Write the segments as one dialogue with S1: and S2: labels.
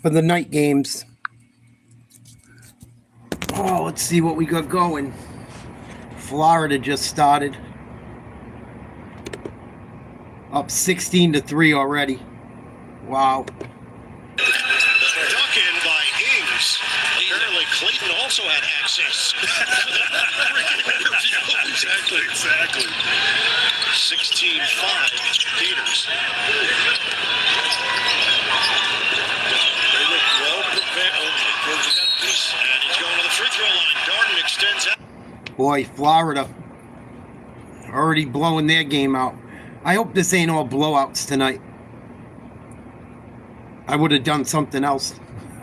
S1: for the night games. Oh, let's see what we got going. Florida just started. Up 16-3 already. Wow.
S2: Duck in by Ings. Apparently Clayton also had access to the Exactly. 16-5 Gators. They look well prepared. And he's going to the free throw line. Darden extends out.
S1: Boy, Florida already blowing their game out. I hope this ain't all blowouts tonight. I would have done something else.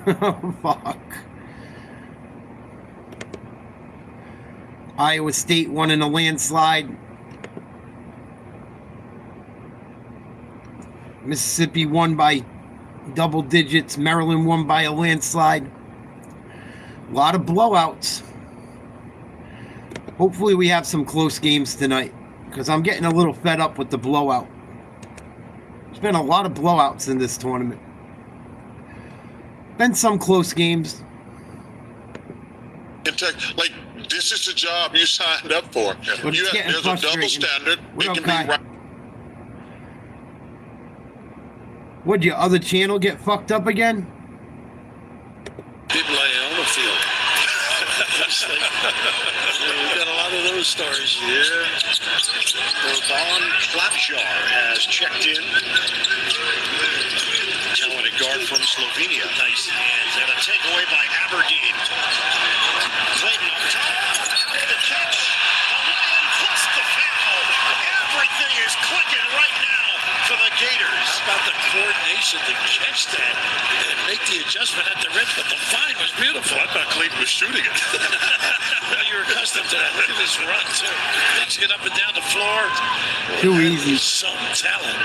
S1: Fuck. Iowa State won in a landslide. Mississippi won by double digits. Maryland won by a landslide. A lot of blowouts. Hopefully we have some close games tonight, because I'm getting a little fed up with the blowout. There's been a lot of blowouts in this tournament. Been some close games.
S3: Like, this is the job you signed up for.
S1: But
S3: There's a double standard.
S1: What
S3: it
S1: up,
S3: can
S1: Kai?
S3: be right.
S1: Would your other channel get fucked up again?
S2: Did lay on the field. We've got a lot of those stories. Yeah. Urban Klapjar has checked in. Talented guard from Slovenia. Nice hands. And a takeaway by Aberdeen. Clayton up top. The catch. The lay-in plus the foul. Everything is clicking right now for the Gators.
S4: How about the coordination to catch that and make the adjustment at the rim, but the find was beautiful.
S2: I thought Clayton was shooting it.
S4: Well, you're accustomed to that. Look at this run, too. Things get up and down the floor.
S1: Too easy.
S4: Some talent.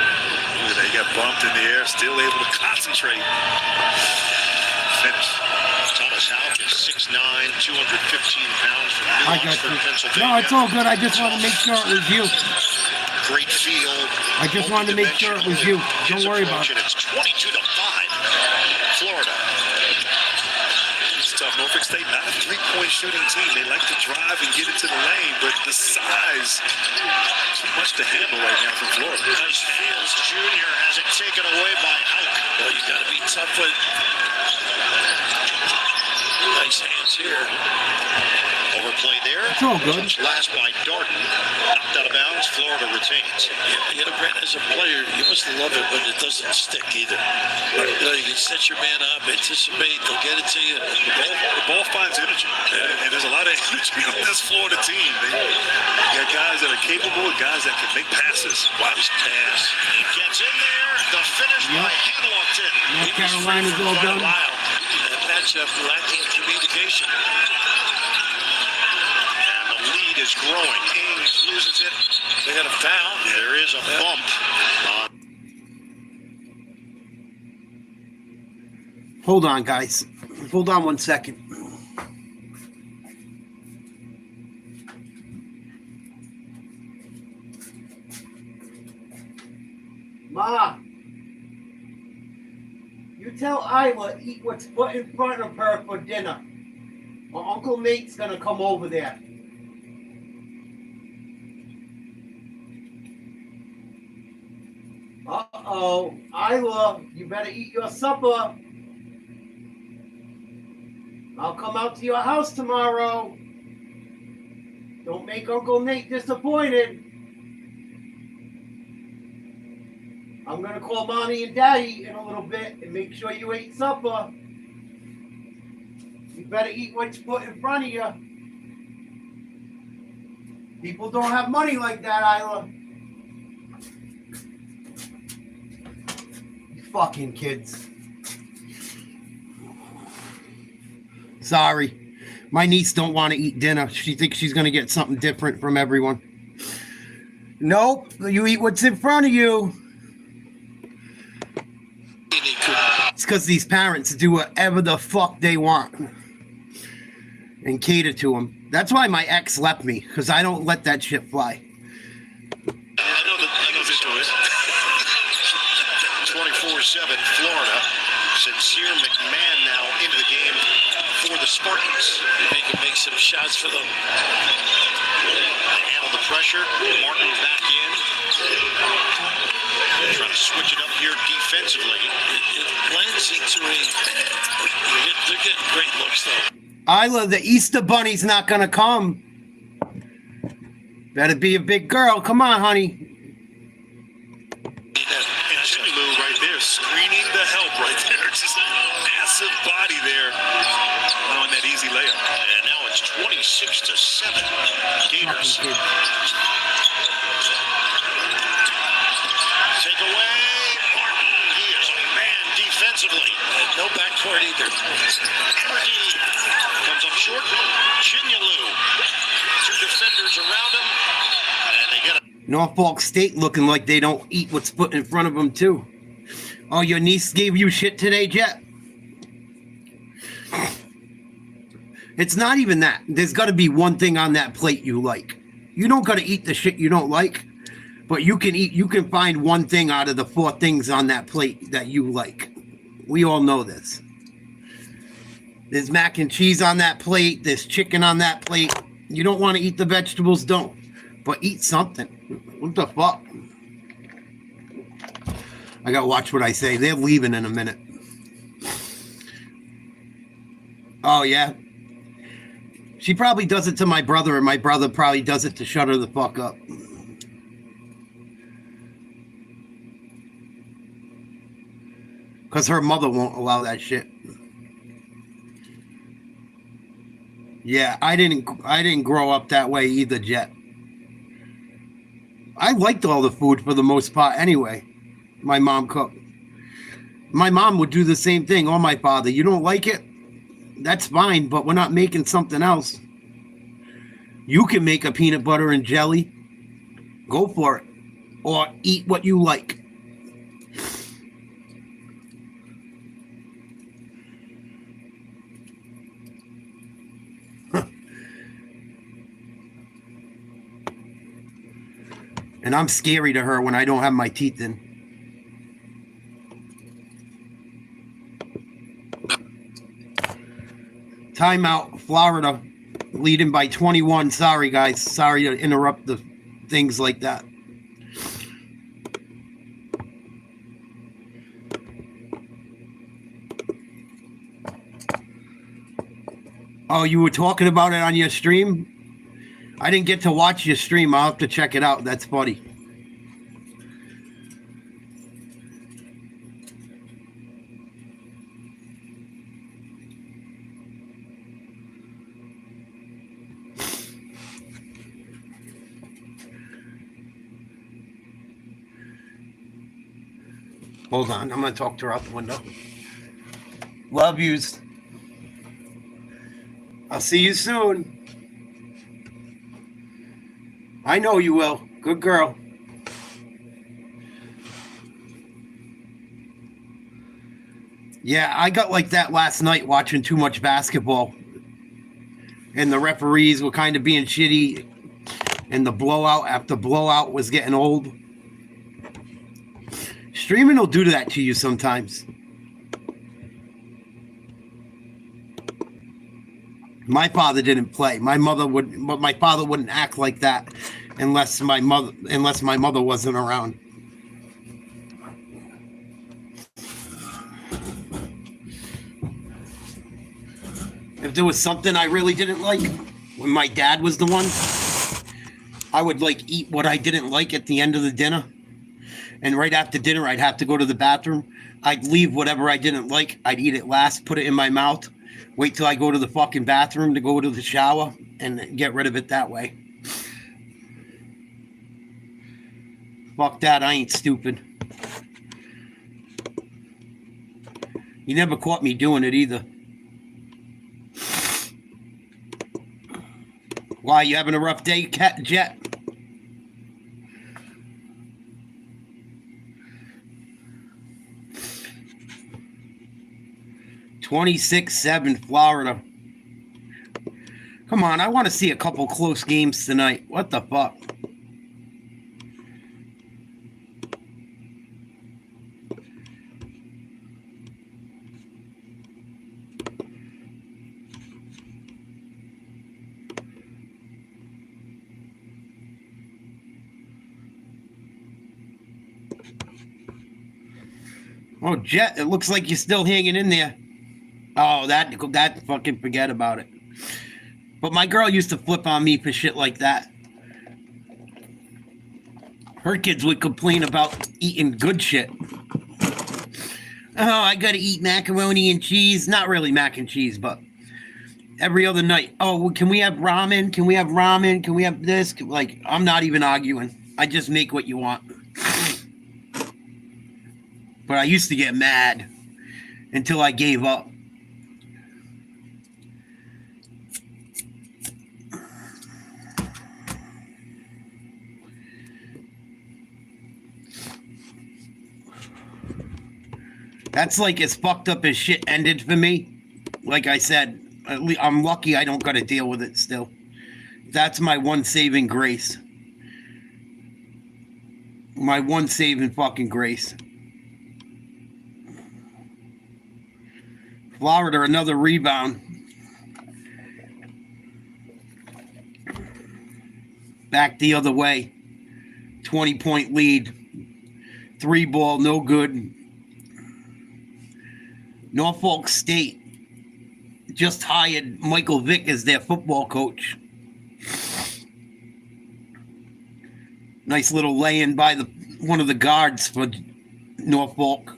S2: They got bumped in the air, still able to concentrate. Finish. Thomas Houck is 6'9", 215 pounds from New
S1: I got
S2: Oxford,
S1: you.
S2: Pennsylvania.
S1: No, it's all good. I just want to make sure it was you.
S2: Great field.
S1: I just wanted to make sure it was you. Don't worry about it.
S2: It's 22-5, Florida.
S4: It's tough. Norfolk State, not a three-point shooting team. They like to drive and get into the lane, but the size, too much to handle right now from Florida.
S2: Nice Fields Jr. has it taken away by Houck.
S4: Well, you got to be tough with nice hands here.
S2: Overplay there.
S1: It's all good.
S2: Last by Darden. Knocked out of bounds. Florida retains.
S4: You know, Brent, as a player, you must love it when it doesn't stick either. You know, you can set your man up, anticipate, they'll get it to you.
S2: The ball finds energy. And there's a lot of energy on this Florida team. They got guys that are capable and guys that can make passes.
S4: Nice pass.
S2: He gets in there. The finish by Hamilton.
S1: North Carolina's all done.
S4: That matchup lacking communication.
S2: And the lead is growing. Ings loses it.
S4: They got a foul.
S2: There is a bump.
S1: Hold on, guys. Hold on 1 second. Ma, you tell Isla eat what's put in front of her for dinner. My Uncle Nate's gonna come over there. Uh-oh. Isla, you better eat your supper. I'll come out to your house tomorrow. Don't make Uncle Nate disappointed. I'm going to call Mommy and Daddy in a little bit and make sure you ate supper. You better eat what's put in front of you. People don't have money like that, Isla. You fucking kids. Sorry. My niece don't want to eat dinner. She thinks she's going to get something different from everyone. Nope. You eat what's in front of you. It's because these parents do whatever the fuck they want and cater to them. That's why my ex left me, because I don't let that shit fly.
S2: I know the story. 24-7 Florida since Nasir McMahon now into the game for the Spartans.
S4: They can make some shots for them.
S2: They handle the pressure. Martin back in. They're trying to switch it up here defensively.
S4: It blends into a... They're getting great looks, though.
S1: Isla, the Easter Bunny's not going to come. Better be a big girl. Come on, honey.
S4: And Jimmy Lou right there, screening the help right there. Just a massive body there on that easy layup.
S2: And now it's 26-7. Gators. Take away. Martin. He is a man defensively.
S4: And no backcourt either.
S2: Aberdeen comes up short. Chinyalu. Two defenders around him. And they get it.
S1: Norfolk State looking like they don't eat what's put in front of them, too. Oh, your niece gave you shit today, Jet? It's not even that. There's got to be one thing on that plate you like. You don't got to eat the shit you don't like, but you can find one thing out of the 4 things on that plate that you like. We all know this. There's mac and cheese on that plate. There's chicken on that plate. You don't want to eat the vegetables, don't. But eat something. What the fuck? I gotta watch what I say. They're leaving in a minute. Oh, yeah? She probably does it to my brother, and my brother probably does it to shut her the fuck up. Because her mother won't allow that shit. Yeah, I didn't grow up that way either, Jet. I liked all the food for the most part anyway. My mom cooked. My mom would do the same thing, or my father. You don't like it? That's fine, but we're not making something else. You can make a peanut butter and jelly. Go for it. Or eat what you like. And I'm scary to her when I don't have my teeth in. Timeout, Florida, leading by 21. Sorry, guys. Sorry to interrupt the things like that. Oh, you were talking about it on your stream? I didn't get to watch your stream. I'll have to check it out. That's funny. Hold on. I'm going to talk to her out the window. Love yous. I'll see you soon. I know you will. Good girl. Yeah, I got like that last night watching too much basketball. And the referees were kind of being shitty. And the blowout after blowout was getting old. Streaming will do that to you sometimes. My father didn't play. My mother would, but my father wouldn't act like that unless my mother wasn't around. If there was something I really didn't like, when my dad was the one, I would like eat what I didn't like at the end of the dinner. And right after dinner, I'd have to go to the bathroom. I'd leave whatever I didn't like. I'd eat it last, put it in my mouth. Wait till I go to the fucking bathroom to go to the shower and get rid of it that way. Fuck that, I ain't stupid. You never caught me doing it either. Why, you having a rough day, Jet? (26-7) Florida. Come on, I want to see a couple close games tonight. What the fuck? Oh, Jet, it looks like you're still hanging in there. Oh, that fucking forget about it. But my girl used to flip on me for shit like that. Her kids would complain about eating good shit. Oh, I gotta eat macaroni and cheese. Not really mac and cheese, but every other night. Oh, well, can we have ramen? Can we have ramen? Can we have this? Like, I'm not even arguing. I just make what you want. But I used to get mad until I gave up. That's like as fucked up as shit ended for me. Like I said, I'm lucky I don't got to deal with it still. That's my one saving grace. My one saving fucking grace. Florida, another rebound. Back the other way. 20-point lead. 3-ball, no good. Norfolk State just hired Michael Vick as their football coach. Nice little lay-in by one of the guards for Norfolk.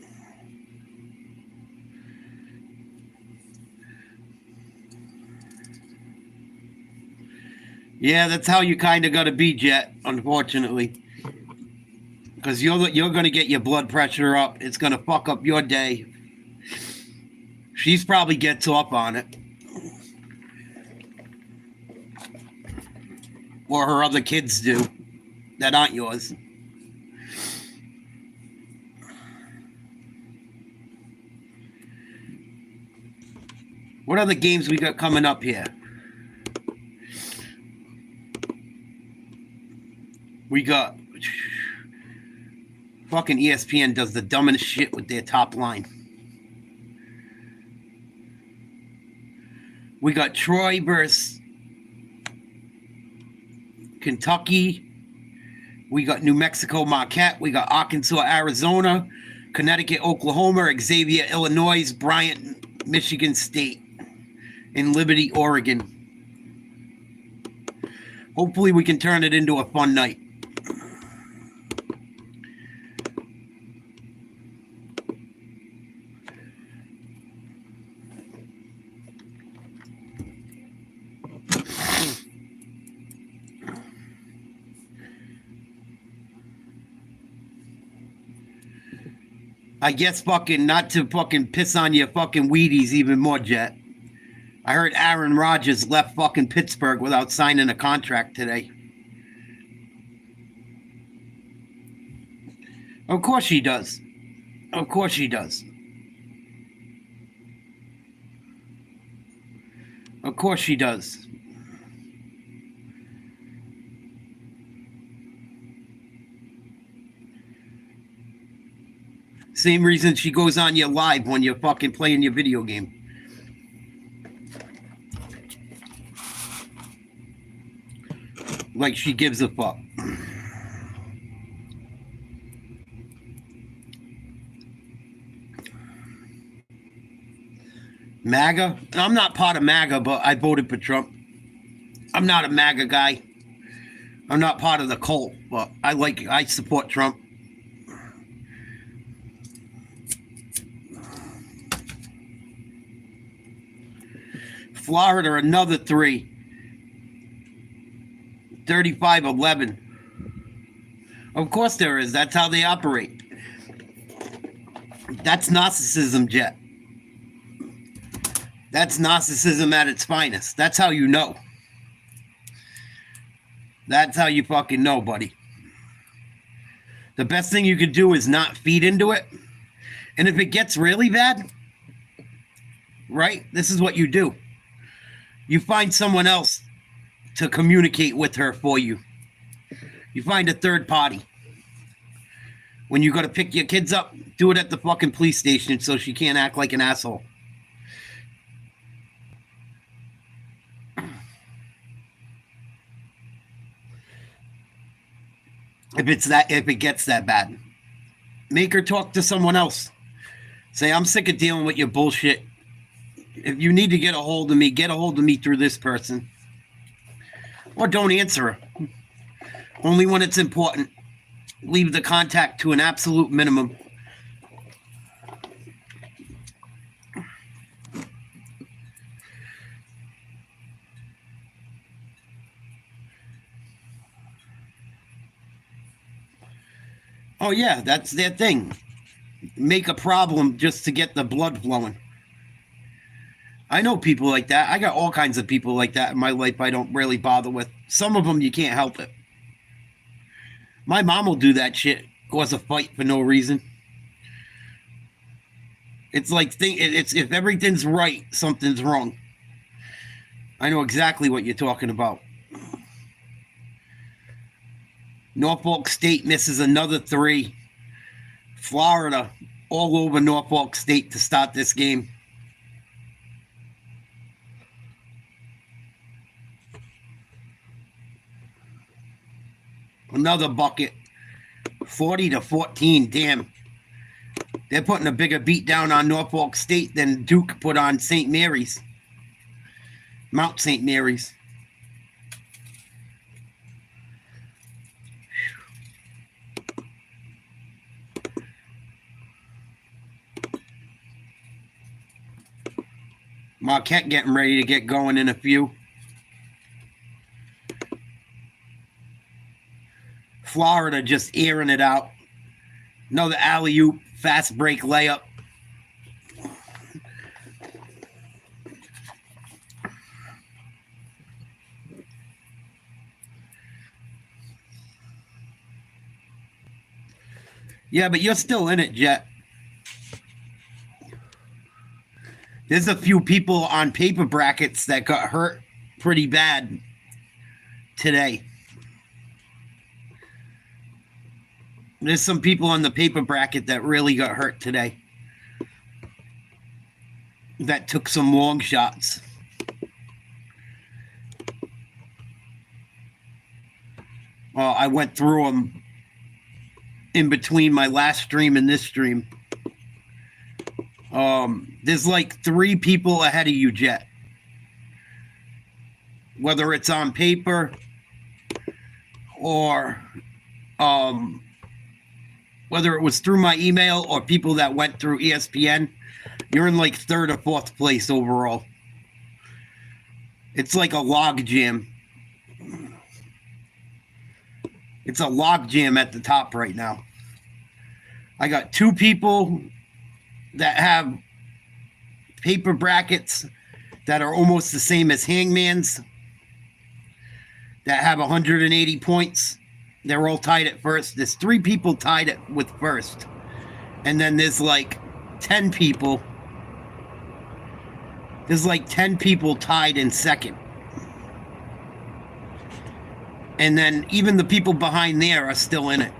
S1: Yeah, that's how you kind of got to be, Jet, unfortunately. Because you're going to get your blood pressure up. It's going to fuck up your day. She's probably gets off on it. Or her other kids do that aren't yours. What other games we got coming up here? We got fucking ESPN does the dumbest shit with their top line. We got Troy versus Kentucky. We got New Mexico, Marquette. We got Arkansas, Arizona, Connecticut, Oklahoma, Xavier, Illinois, Bryant, Michigan State, and Liberty, Oregon. Hopefully we can turn it into a fun night. I guess fucking not to fucking piss on your fucking Wheaties even more, Jet. I heard Aaron Rodgers left fucking Pittsburgh without signing a contract today. Of course he does. Of course he does. Of course she does. Same reason she goes on your live when you're fucking playing your video game. Like she gives a fuck. MAGA? I'm not part of MAGA, but I voted for Trump. I'm not a MAGA guy. I'm not part of the cult, but I support Trump. Florida, another 3. 35-11. Of course there is. That's how they operate. That's narcissism, Jet. That's narcissism at its finest. That's how you know. That's how you fucking know, buddy. The best thing you could do is not feed into it. And if it gets really bad, right, this is what you do. You find someone else to communicate with her for you. You find a third party. When you got to pick your kids up, do it at the fucking police station so she can't act like an asshole. If it gets that bad, make her talk to someone else. Say, I'm sick of dealing with your bullshit. If you need to get a hold of me, get a hold of me through this person. Or don't answer her. Only when it's important. Leave the contact to an absolute minimum. Oh, yeah, that's their thing. Make a problem just to get the blood flowing. I know people like that. I got all kinds of people like that in my life I don't really bother with. Some of them you can't help it. My mom will do that shit, cause a fight for no reason. It's like it's if everything's right, something's wrong. I know exactly what you're talking about. Norfolk State misses another 3. Florida all over Norfolk State to start this game. Another bucket. 40-14. Damn. They're putting a bigger beat down on Norfolk State than Duke put on St. Mary's. Mount St. Mary's. Marquette getting ready to get going in a few. Florida just airing it out. Another alley-oop, fast break layup. Yeah, but you're still in it, Jet. There's a few people on paper brackets that got hurt pretty bad today. There's some people on the paper bracket that really got hurt today. That took some long shots. Well, I went through them in between my last stream and this stream. There's like 3 people ahead of you, Jet. Whether it's on paper or whether it was through my email or people that went through ESPN, you're in like 3rd or 4th place overall. It's like a log jam. It's a log jam at the top right now. I got 2 people that have paper brackets that are almost the same as Hangman's that have 180 points. They're all tied at first. There's 3 people tied it with first. And then there's like 10 people. There's like 10 people tied in second. And then even the people behind there are still in it.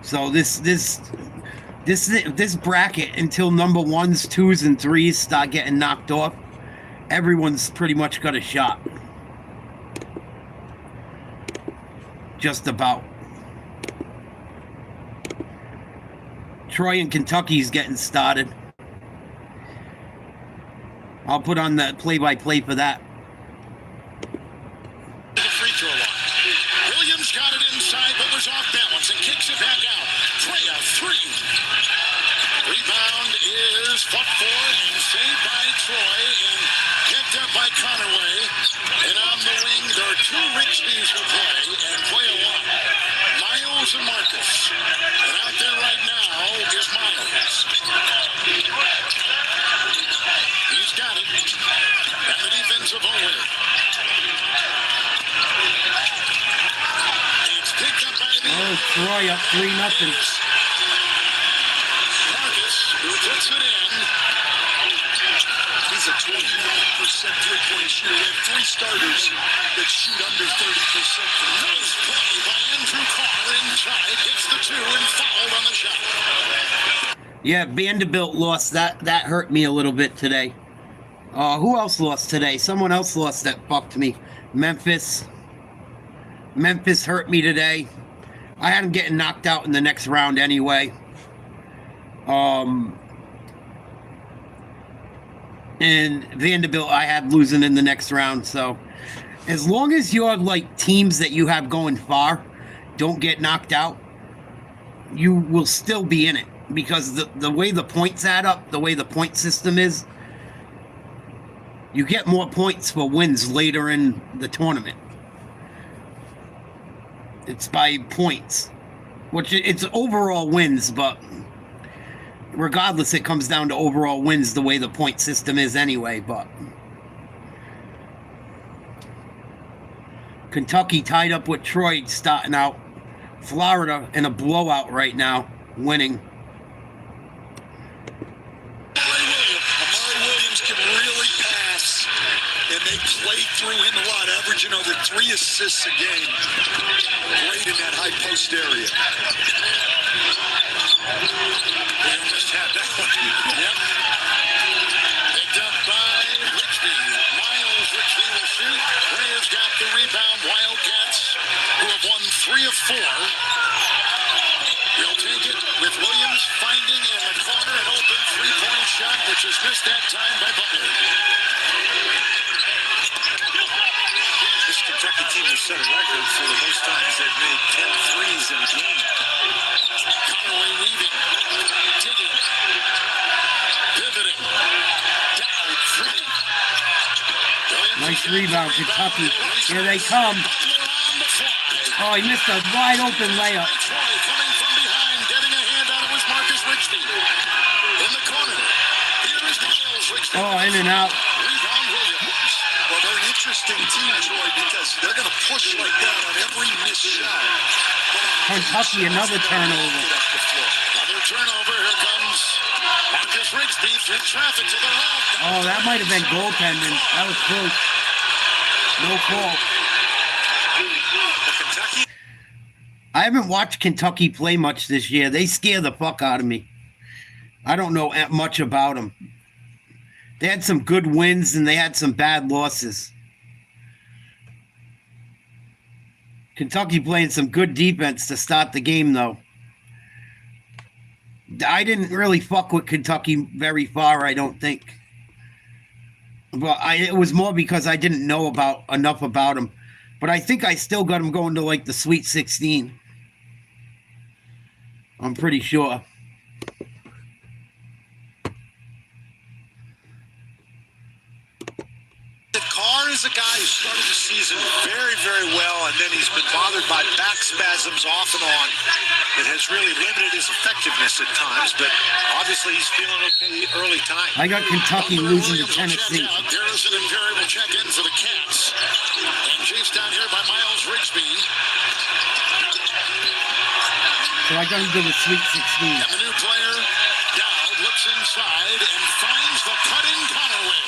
S1: So this bracket, until number 1s, 2s, and 3s start getting knocked off, everyone's pretty much got a shot. Just about. Troy and Kentucky's getting started. I'll put on the play-by-play for that.
S2: The free throw line. Williams got it inside, but was off balance and kicks it back out. Trey, a 3. Rebound is fought for and saved by Troy and picked up by Conaway. And on the wing, there are 2 Rigsbys who play and play a lot. Miles and Marcus. And out there right now is Miles. He's got it. And the defensive Owen. It's picked up by the...
S1: Oh, Troy up 3-0.
S2: Marcus, who puts it in. He's a 29% three-point shooter. We have 3 starters that shoot under 30%. Nice play by Andrew Carr inside. Gets the 2 and fouled on the shot.
S1: Yeah, Vanderbilt lost. That hurt me a little bit today. Who else lost today? Someone else lost that fucked me. Memphis. Memphis hurt me today. I had them getting knocked out in the next round anyway. And Vanderbilt, I had losing in the next round. So as long as you're like teams that you have going far don't get knocked out, you will still be in it, because the way the points add up, the way the point system is, you get more points for wins later in the tournament. It's by points, which it's overall wins, but regardless, it comes down to overall wins the way the point system is anyway. But Kentucky tied up with Troy starting out. Florida in a blowout right now, winning.
S4: Amari Williams can really pass, and they play through him a lot, averaging over 3 assists a game. Great in that high post area. They almost had that one. Yep. Picked up by Richby. Miles Richby will shoot. Reyes got the rebound. Wildcats, who have won 3 of 4. They'll take it with Williams finding in the corner an open three-point shot, which is missed that time by Butler. This Kentucky team has set a record for the most times they've made 10 threes in a game. Conaway weaving, digging, pivoting, down 3.
S1: Nice rebound, Kentucky. Here they come. Oh, he missed a wide open layup.
S4: Coming from behind, getting a hand out of his Marcus Richby. In the corner, here is Miles Richby.
S1: Oh, in and out.
S4: Rebound Williams. Well, they're an interesting team, Troy, because they're going to push like that on every missed shot.
S1: Kentucky, another turnover.
S4: Another turnover. Here comes Marcus Richby through traffic to the left.
S1: Oh, that might have been goaltending. That was close. No call. I haven't watched Kentucky play much this year. They scare the fuck out of me. I don't know much about them. They had some good wins and they had some bad losses. Kentucky playing some good defense to start the game, though. I didn't really fuck with Kentucky very far, I don't think. But it was more because I didn't know enough about them. But I think I still got them going to like the Sweet 16. I'm pretty sure.
S4: Carr is a guy who started the season very, very well, and then he's been bothered by back spasms off and on. It has really limited his effectiveness at times, but obviously he's feeling okay early time.
S1: I got Kentucky losing to Tennessee.
S4: Garrison and Perry will check in for the Cats. And chased down here by Miles Richby.
S1: So I got him to the Sweet 16.
S4: And the new player, Dowd, looks inside and finds the cutting Conaway.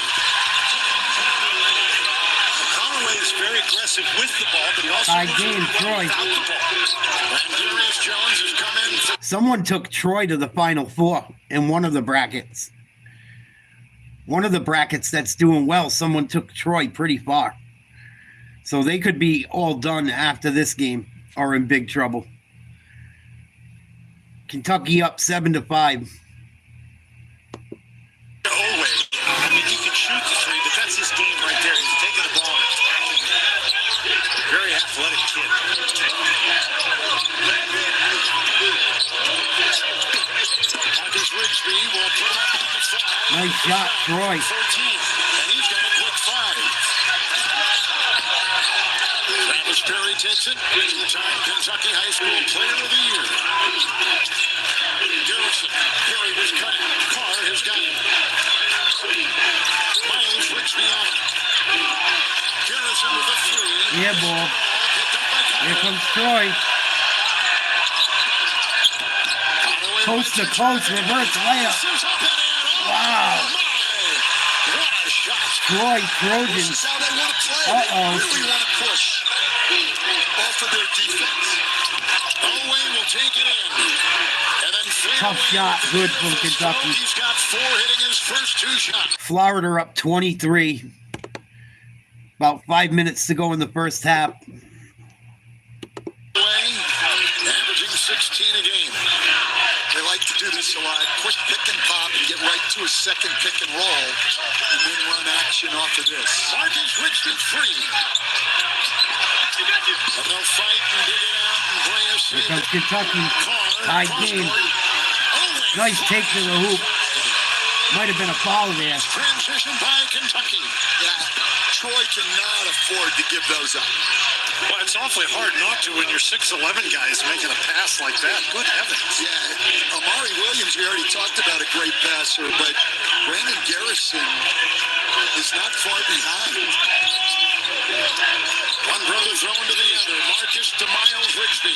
S4: Conaway is very aggressive with the ball, but he also
S1: Troy.
S4: without the ball. And Darius Jones has come in for...
S1: Someone took Troy to the Final Four in one of the brackets. One of the brackets that's doing well, someone took Troy pretty far. So they could be all done after this game or in big trouble. Kentucky up 7-5.
S4: I mean, he can shoot the three, but that's his game right there. He's taking the ball and attacking. Very athletic kid. Marcus Richby will put up on the side.
S1: Nice shot, Troy.
S4: 14, and he's got a quick 5. Travis Perry takes it. Two-time Kentucky High School Player of the Year. Garrison. Perry was cutting. Carr has got it. Miles Richby on it. Garrison with a 3.
S1: Yeah, ball. Here comes Troy. Coast to coast, reverse layup. Wow.
S4: What a shot.
S1: Troy Trojans.
S4: This is how they want to play.
S1: Uh-oh.
S4: They really want to push off of their defense. Elway will take it in. And then
S1: Tough shot, good from Kentucky.
S4: He's got 4 hitting his first 2 shots.
S1: Florida up 23. About 5 minutes to go in the first half.
S4: Averaging 16 a game. They like to do this a lot. Quick pick and pop and get right to a second pick and roll, and then run action off of this. Marcus Richmond free. And they'll fight and dig it out and bring us
S1: Here comes Kentucky. High game. Nice take to the hoop. Might have been a foul there.
S4: Transition by Kentucky. Yeah, Troy cannot afford to give those up.
S2: Well, it's awfully hard not to when your 6'11" guy is making a pass like that. Good heavens.
S4: Yeah, Amari Williams, we already talked about a great passer, but Brandon Garrison is not far behind. One brother throwing to the other. Marcus to Miles Rigsby.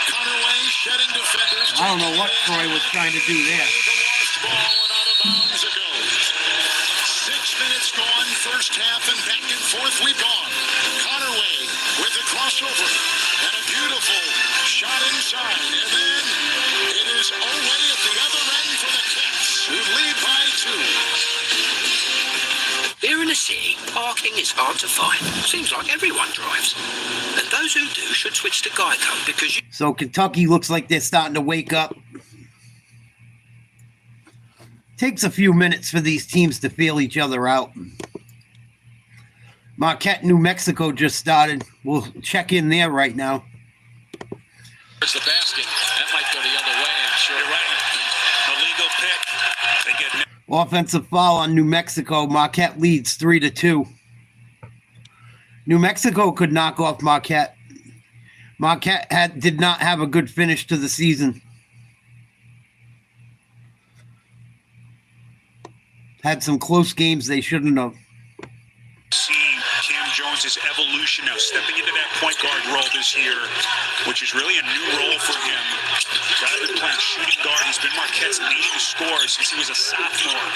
S4: Conaway shedding defenders.
S1: I don't know what Troy was trying to do there.
S4: The lost ball and out of bounds it goes. 6 minutes gone, first half, and back and forth we've gone. Conaway with the crossover and a beautiful shot inside. And then it is away at the other end for the Cats, who lead by 2.
S5: Here in the city, parking is hard to find. Seems like everyone drives. And those who do should switch to Geico because you...
S1: So Kentucky looks like they're starting to wake up. Takes a few minutes for these teams to feel each other out. Marquette, New Mexico just started. We'll check in there right now.
S6: There's the basket. That might go the other way. I'm sure.
S2: You're right. Illegal pick. They get...
S1: Offensive foul on New Mexico. Marquette leads 3-2. New Mexico could knock off Marquette. Marquette did not have a good finish to the season. Had some close games they shouldn't have.
S2: See Cam Jones's evolution now, stepping into that point guard role this year, which is really a new role for him. Rather than playing shooting guard, he's been Marquette's leading scorer since he was a sophomore.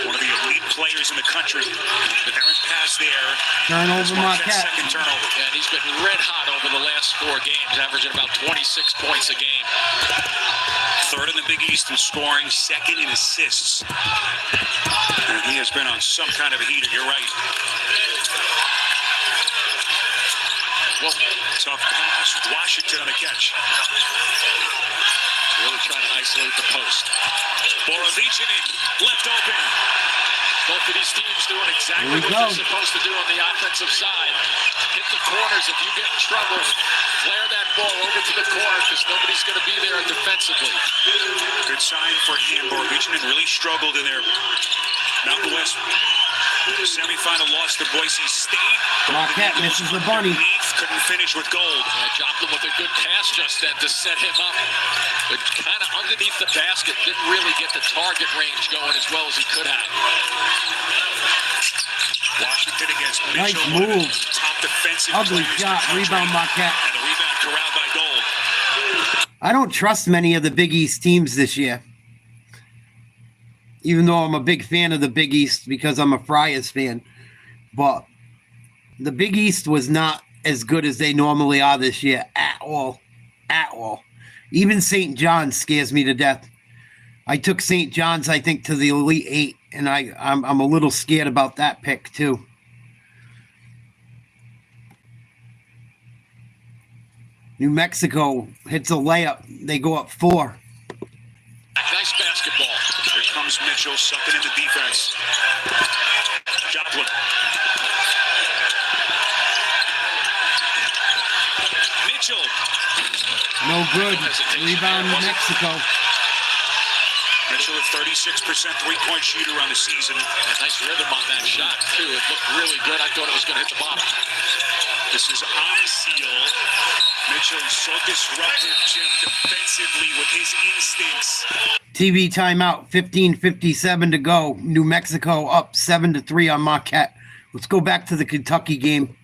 S2: One of the elite players in the country. The errant pass there.
S1: Turnover, Marquette.
S2: Second turnover.
S6: Yeah, and he's been red hot over the last 4 games, averaging about 26 points a game.
S2: Third in the Big East in scoring, second in assists. And he has been on some kind of a heater, you're right. Well, tough pass. Washington on the catch.
S6: Really trying to isolate the post.
S2: Borovichinin left open.
S6: Both of these teams doing exactly
S1: Here we
S6: what
S1: go.
S6: they're supposed to do on the offensive side. Hit the corners. If you get in trouble, flare that ball over to the corner because nobody's going to be there defensively.
S2: Good sign for him. Borovichinin really struggled in their Mountain West semifinal loss to Boise State.
S1: Marquette misses the bunny.
S2: Couldn't finish with gold.
S6: Yeah, dropped him with a good pass just then to set him up. But kind of underneath the basket, didn't really get the target range going as well as he could have.
S2: Washington against
S1: Nice
S2: Mitchell.
S1: move.
S2: Top defensive
S1: Ugly
S2: players in
S1: shot.
S2: the country.
S1: Rebound, Marquette.
S2: And the rebound corralled by Gold.
S1: I don't trust many of the Big East teams this year. Even though I'm a big fan of the Big East because I'm a Friars fan. But the Big East was not as good as they normally are this year at all. At all. Even St. John's scares me to death. I took St. John's, I think, to the Elite Eight, and I'm a little scared about that pick, too. New Mexico hits a layup. They go up 4.
S6: Nice basketball.
S2: Here comes Mitchell, sucking in the defense. Joplin. Mitchell.
S1: No good. Rebound, New Mexico.
S2: Mitchell at 36% three-point shooter on the season.
S6: A nice rhythm on that shot, too. It looked really good. I thought it was going to hit the bottom.
S2: This is on seal. Mitchell is so disruptive, Jim, defensively with his instincts.
S1: TV timeout, 15:57 to go. New Mexico up 7-3 on Marquette. Let's go back to the Kentucky game.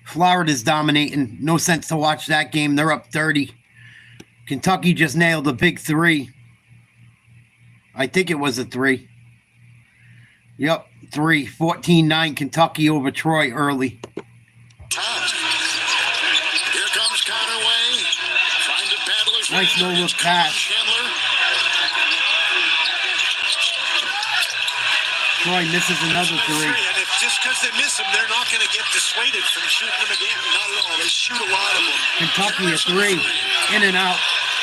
S1: Florida's dominating. No sense to watch that game. They're up 30. Kentucky just nailed a big 3. I think it was a 3. Yep, 3. 14-9 Kentucky over Troy early.
S4: Here comes Conaway. Trying to battle his way.
S1: Nice no-look pass.
S4: Chandler.
S1: Troy misses another 3.
S4: And if just because they miss him, they're not going to get dissuaded from shooting them again. Not at all. They shoot a lot of them.
S1: Kentucky a 3. In and out.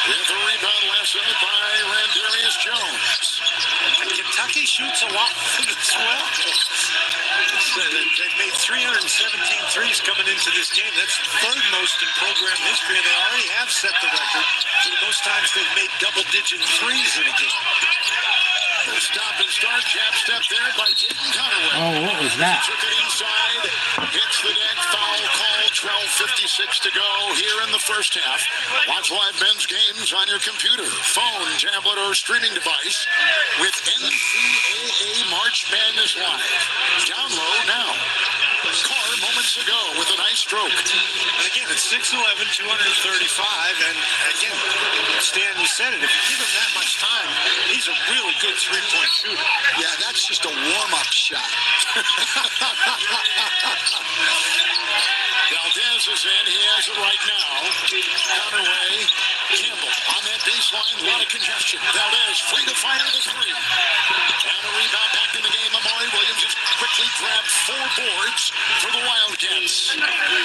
S3: With a rebound lesson by Randarius Jones.
S4: Kentucky shoots a lot as well. They've made 317 threes coming into this game. That's third most in program history, and they already have set the record for the most times they've made double-digit threes in a game.
S3: Stop and start, jab step there by Jaden Conaway.
S1: Oh, what was that?
S3: Took it inside, hits the deck, foul call, 12:56 to go here in the first half. Watch live men's games on your computer, phone, tablet, or streaming device with NCAA March Madness Live. Download now. Carr moments ago with a nice stroke.
S4: And again, it's 6'11", 235, and again, Stan, you said it, if you give him that much time, he's a really good three-point shooter.
S3: Yeah, that's just a warm-up shot. Valdez is in. He has it right now. Conaway, Campbell on that baseline. A lot of congestion. Valdez free to fire the three. And a rebound back in the game. Amari Williams has quickly grabbed 4 boards for the Wildcats.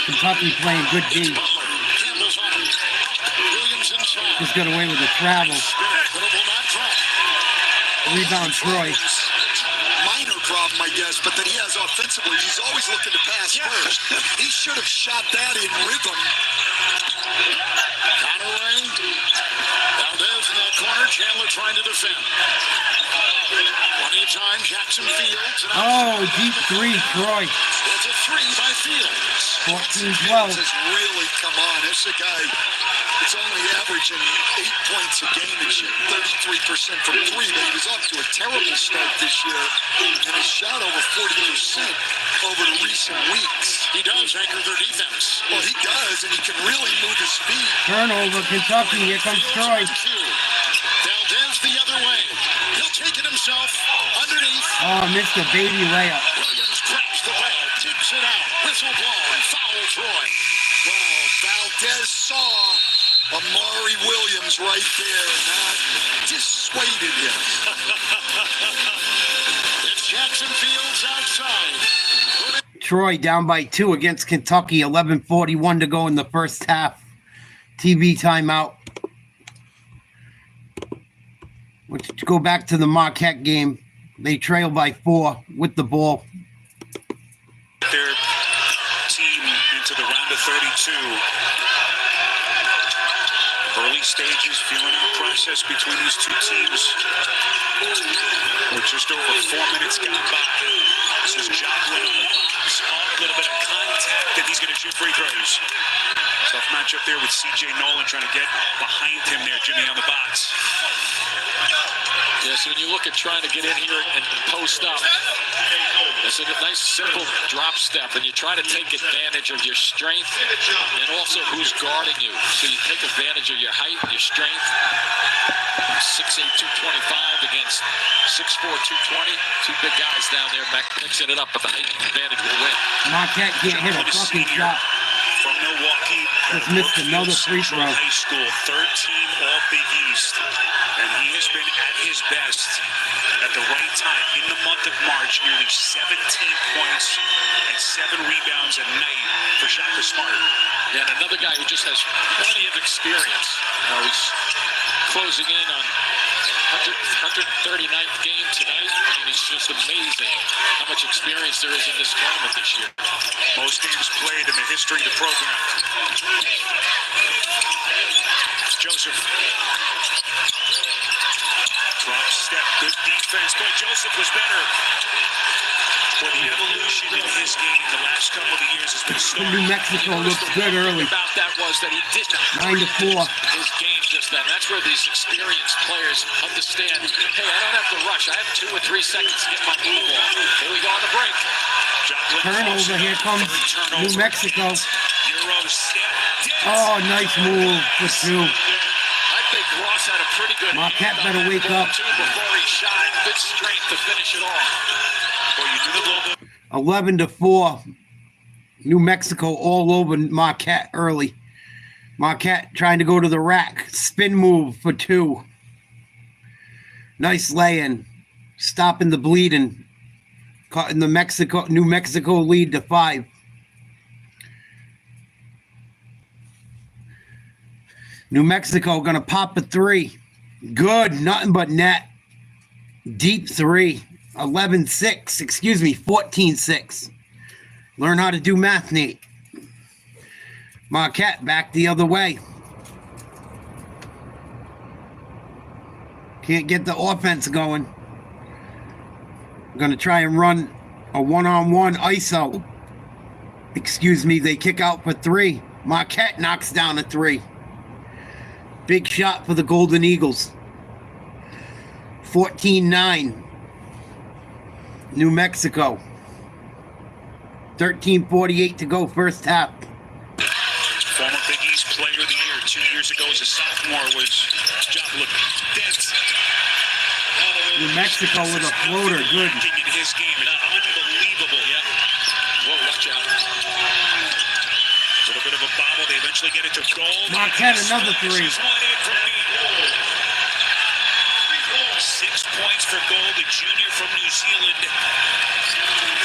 S1: Kentucky playing good
S3: It's
S1: game.
S3: Butler. Campbell's on him. Williams inside.
S1: Just got away with the travel.
S3: But it will not drop.
S1: Rebound Troy.
S3: Minor problem, I guess, but that he has offensively. He's always looking to pass first. He should have shot that in rhythm. Conaway. Valdez in that corner. Chandler trying to defend. Plenty of time. Jackson Fields.
S1: Oh, deep three, Troy.
S3: It's a 3 by Fields.
S1: 14-12.
S3: Fields has really come on. This is a guy that's only averaging 8 points a game and shooting 33% from 3, but he was off to a terrible start this year and has shot over 40% over the recent weeks. He does anchor their defense. Well, he does, and he can really move his feet.
S1: Turnover, Kentucky. Here comes Troy.
S3: Valdez the other way. He'll take it himself underneath.
S1: Oh, missed a baby layup.
S3: Williams grabs the ball, tips it out, whistle blown, foul Troy. Well, Valdez saw Amari Williams right there, and that dissuaded him. It's Jackson Fields outside.
S1: Troy down by 2 against Kentucky. 11:41 to go in the first half. TV timeout. Let's go back to the Marquette game. They trail by 4 with the ball.
S4: Their team into the round of 32. Early stages, feeling out process between these two teams. With just over 4 minutes gone by. This is Joplin on the box. A little bit of contact, and he's going to shoot free throws. Tough matchup there with C.J. Nolan trying to get behind him there, Jimmy, on the box.
S6: Yeah, so when you look at trying to get in here and post up, it's a nice, simple drop step, and you try to take advantage of your strength and also who's guarding you. So you take advantage of your height, your strength. 6'8", 225 against 6'4", 220. Two big guys down there mixing it up, but the height advantage will win.
S1: Marquette can't hit a fucking shot.
S4: From Milwaukee,
S1: Just missed another free throw.
S4: High School, third team All Big East, and he has been at his best at the right time in the month of March. Nearly 17 points and 7 rebounds a night for Shaka Smart.
S6: Yeah, and another guy who just has plenty of experience. You know, he's closing in on 139th game tonight. I mean, it's just amazing how much experience there is in this tournament this year.
S4: Most games played in the history of the program. Joseph. Drop step, good defense, but Joseph was better. Well, the evolution in his game the last couple of years has been so.
S1: New Mexico looks good early.
S6: About that was that he didn't
S1: 9-4.
S6: his game just then. That's where these experienced players understand, hey, I don't have to rush. I have 2 or 3 seconds to get my move on. Here we go on the break.
S1: Turnover, here comes New Mexico.
S4: Euro step.
S1: Oh, nice move for 2.
S6: I think Ross had a pretty good
S1: Marquette
S6: hand on
S1: better
S6: that
S1: wake
S6: ball,
S1: up.
S6: too, before he shot it. Good strength to finish it off.
S4: Well, you did a little bit.
S1: 11-4. New Mexico all over Marquette early. Marquette trying to go to the rack. Spin move for 2. Nice lay-in. Stopping the bleeding. Cutting the New Mexico lead to 5. New Mexico going to pop a 3. Good. Nothing but net. Deep 3. 11-6. Excuse me. 14-6. Learn how to do math, Nate. Marquette back the other way. Can't get the offense going. I'm going to try and run a one-on-one ISO. Excuse me, they kick out for 3. Marquette knocks down a 3. Big shot for the Golden Eagles. 14-9. New Mexico. 13:48 to go, first half.
S2: Former Big East Player of the Year 2 years ago as a sophomore was Joplin Dent.
S1: New Mexico with a floater, good.
S2: In his game, unbelievable. Yeah. Whoa, watch out. A little bit of a bobble. They eventually get it to goal.
S1: Marquette, another 3.
S2: 6 points for Gold, the junior from New Zealand.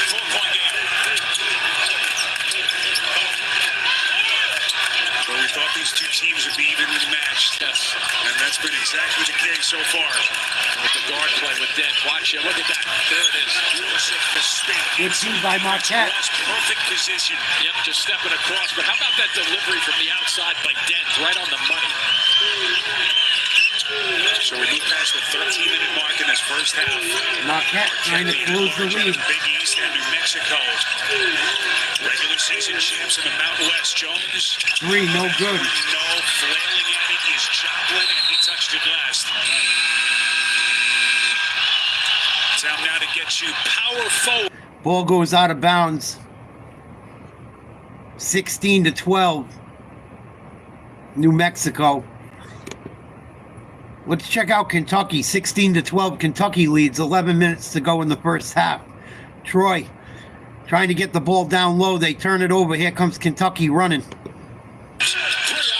S2: 4-point game. So we thought these two teams would be evenly matched.
S6: Yes.
S2: And that's been exactly the case so far.
S6: With the guard play with Dent. Watch it. Look at that. There it is.
S2: Joseph mistake.
S1: Good team by Marquette.
S2: Perfect position.
S6: Yep, just stepping across. But how about that delivery from the outside by Dent? Right on the money.
S2: So we move past the 13-minute mark in this first half.
S1: Marquette trying to close the lead.
S2: Big East and New Mexico. Regular season champs in the Mountain West. Jones.
S1: 3, no good.
S2: No, flailing at it is Joplin, and he touched it last. Time now to get you power forward.
S1: Ball goes out of bounds. 16-12. New Mexico. Let's check out Kentucky. 16-12. Kentucky leads. 11 minutes to go in the first half. Troy trying to get the ball down low. They turn it over. Here comes Kentucky running.
S3: Play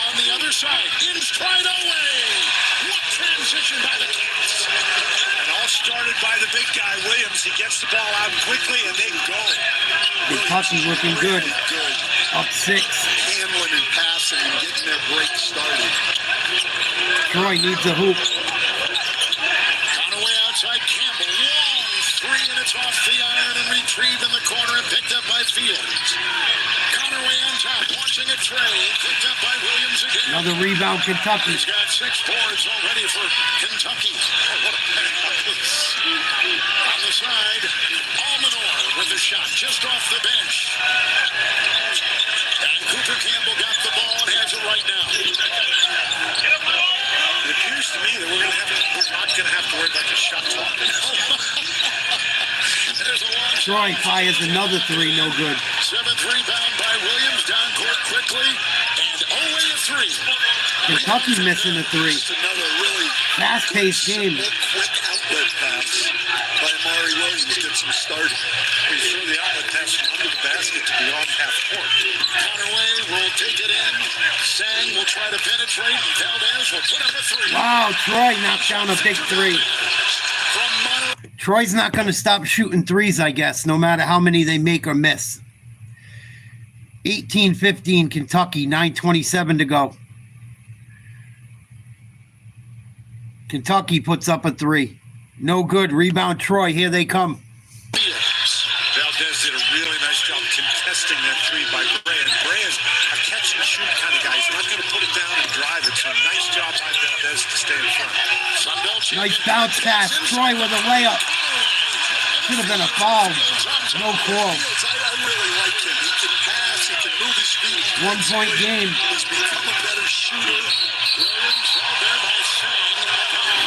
S3: on the other side. In stride away. What transition by the Cats.
S2: And all started by the big guy, Williams. He gets the ball out quickly, and they go.
S1: Kentucky looking good.
S3: Good.
S1: Up 6.
S3: Handling and passing and getting their break started.
S1: Troy needs a hoop.
S3: Conaway outside Campbell. Long 3, and it's off the iron and retrieved in the corner and picked up by Fields. Conaway on top, watching a tray. Picked up by Williams again.
S1: Another rebound, Kentucky.
S3: He's got 6 boards already for Kentucky. Oh, what a pass. On the side, Almanor with a shot just off the bench. And Cooper Campbell got the ball and has it right now.
S2: It appears to me that we're not going to have to worry about the shot clock.
S3: There's a long
S1: Troy fires another 3, no good.
S3: 7th rebound by Williams, down court quickly, and away a 3.
S1: Kentucky missing a 3.
S3: Just another really
S1: Fast-paced game.
S3: quick outlet pass by Amari Williams gets him started.
S2: He threw the outlet pass from under the basket to beyond half court.
S3: Conaway will take it in. Sang will try to penetrate, and Valdez will put up a 3.
S1: Wow, Troy knocked down a big 3.
S3: From Monterey.
S1: Troy's not going to stop shooting 3s, I guess, no matter how many they make or miss. 18-15 Kentucky, 9:27 to go. Kentucky puts up a 3. No good. Rebound Troy. Here they come.
S2: Valdez did a really nice job contesting that 3 by Bray. And Bray is a catch and shoot kind of guy. He's not going to put it down and drive it. So nice job by Valdez to stay in front.
S1: Nice bounce pass. Troy with a layup. Should have been a foul. No call.
S3: I really like him. He can pass. He can move his feet.
S1: 1-point game.
S3: He's become a better shooter. Williams held there by Sang.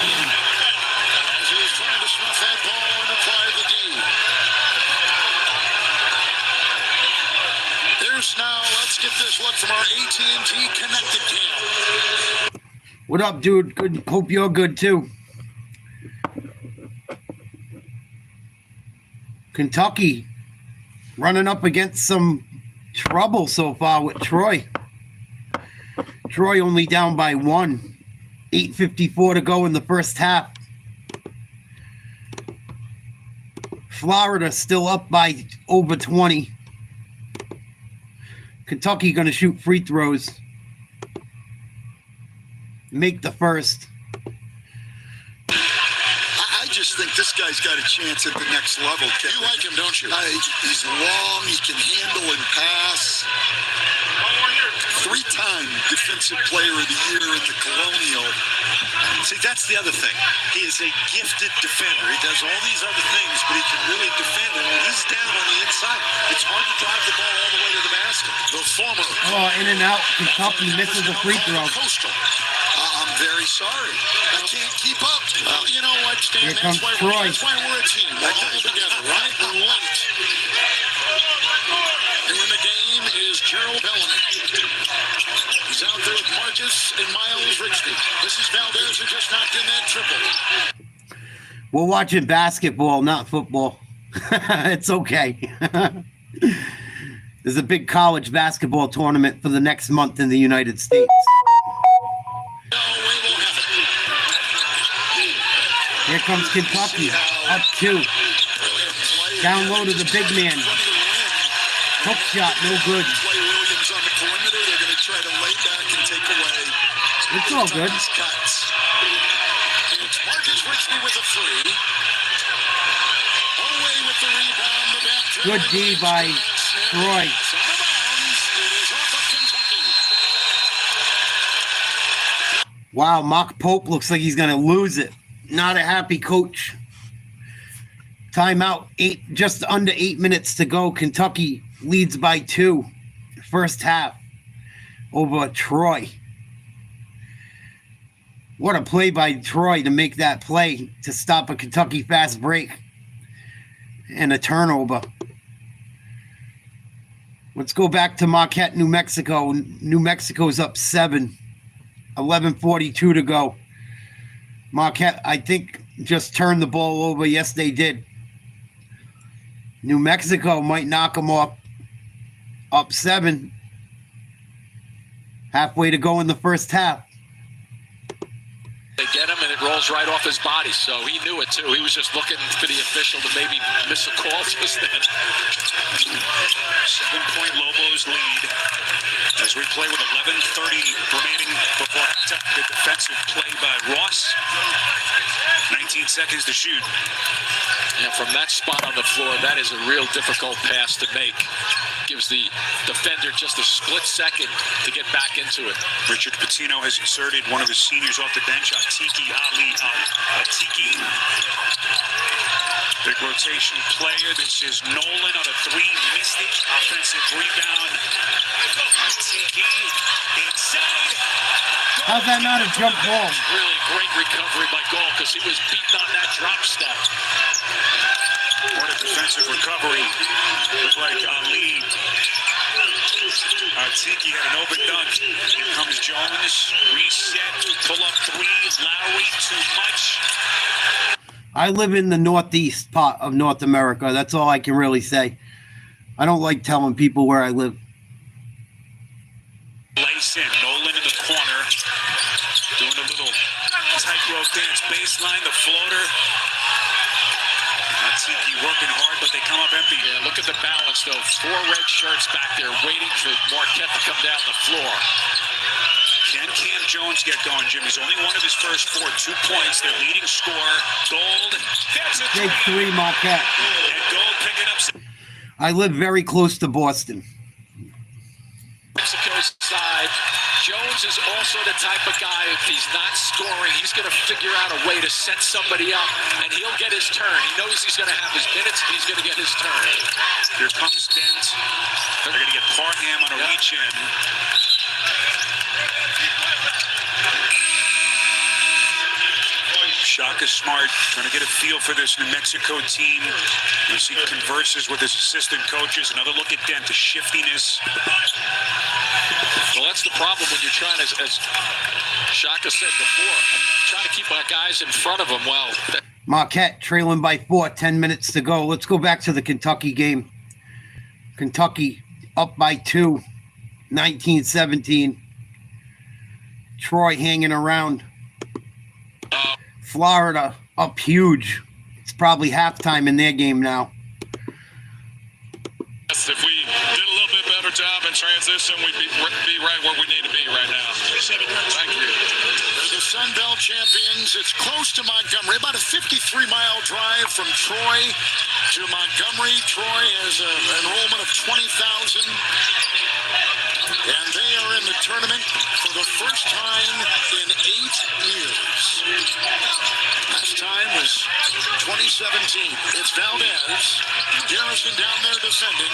S3: As he was trying to snuff that ball and apply the D. There's now, let's get this look from our AT&T Connected Cam.
S1: What up, dude? Good. Hope you're good, too. Kentucky running up against some trouble so far with Troy. Troy only down by 1. 8:54 to go in the first half. Florida still up by over 20. Kentucky going to shoot free throws. make the first.
S3: I just think this guy's got a chance at the next level, Kevin. You like him, don't you? He's long, he can handle and pass. Three-time Defensive Player of the Year in the Colonial.
S4: See, that's the other thing. He is a gifted defender. He does all these other things, but he can really defend. And when he's down on the inside, it's hard to drive the ball all the way to the basket.
S3: The former.
S1: Oh, in and out. Kentucky misses the free throw.
S3: Coastal. I'm very sorry. I can't keep up. You know what, Stan?
S1: Here comes
S3: That's
S1: Troy.
S3: why we're a team. We're all together, right? We're late. And in the game is Gerald Bellamy. He's out there with Marcus and Miles Rixby. This is Valdez who just knocked in that triple.
S1: We're watching basketball, not football. It's okay. There's a big college basketball tournament for the next month in the United States. Here comes Kentucky, up 2. Down low to the big man. Hook shot, no good.
S3: Clay Williams on the perimeter. They're going to try to lay back and take away.
S1: It's all good.
S3: Cuts. It's Marcus Rixby with a three. Away with the rebound. The back.
S1: Good D by Troy.
S3: Out of bounds. It is off of Kentucky.
S1: Wow, Mark Pope looks like he's going to lose it. Not a happy coach. Timeout. Just under 8 minutes to go. Kentucky leads by 2. First half over Troy. What a play by Troy to make that play to stop a Kentucky fast break and a turnover. Let's go back to Marquette, New Mexico. New Mexico's up 7. 11:42 to go. Marquette, I think, just turned the ball over. Yes, they did. New Mexico might knock them off. Up 7. Halfway to go in the first half.
S6: They get him, and it rolls right off his body, so he knew it, too. He was just looking for the official to maybe miss a call just then.
S2: 7-point Lobos lead as we play with 11:30 remaining before halftime. Good defensive play by Ross. 19 seconds to shoot.
S6: And from that spot on the floor, that is a real difficult pass to make. Gives the defender just a split second to get back into it.
S2: Richard Pitino has inserted one of his seniors off the bench, Atiki Ali Atiki. Big rotation player. This is Nolan on a 3. Missed it. Offensive rebound. Atiki inside.
S1: How's that not a jump ball?
S6: Really great recovery by Gall because he was beaten on that drop step.
S2: What a defensive recovery. Looked like Ali. Atiki had an open dunk. Here comes Jones. Reset. Pull up 3. Lowry too much.
S1: I live in the northeast part of North America. That's all I can really say. I don't like telling people where I live.
S2: Lace in. Nolan in the corner. Doing a little tightrope dance. Baseline. The floater. Atiki working hard, but they come up empty.
S6: Yeah, look at the balance, though. 4 red shirts back there waiting for Marquette to come down the floor.
S2: Can Cam Jones get going, Jim? He's only one of his first 4. 2 points. Their leading scorer, Gold. That's a
S1: Big 3, Marquette.
S2: And Gold picking up.
S1: I live very close to Boston.
S6: Mexico's side. Jones is also the type of guy, if he's not scoring, he's going to figure out a way to set somebody up, and he'll get his turn. He knows he's going to have his minutes, and he's going to get his turn.
S2: Here comes Dent. They're going to get Parham on a reach in. Shaka Smart trying to get a feel for this New Mexico team. You see converses with his assistant coaches. Another look at Dent, the shiftiness.
S6: Well, that's the problem when you're trying, as Shaka said before, trying to keep our guys in front of him. Well,
S1: Marquette trailing by 4, 10 minutes to go. Let's go back to the Kentucky game. Kentucky up by 2, 19-17. Troy hanging around. Florida up huge. It's probably halftime in their game now.
S6: if we did a little bit better
S7: better job in transition, we'd be right where we need to be right now. Thank you.
S3: They're the Sun Belt champions. It's close to Montgomery, about a 53-mile drive from Troy to Montgomery. Troy has an enrollment of 20,000. And they are in the tournament for the first time in 8 years. Last time was 2017. It's Valdez. Garrison down there defending.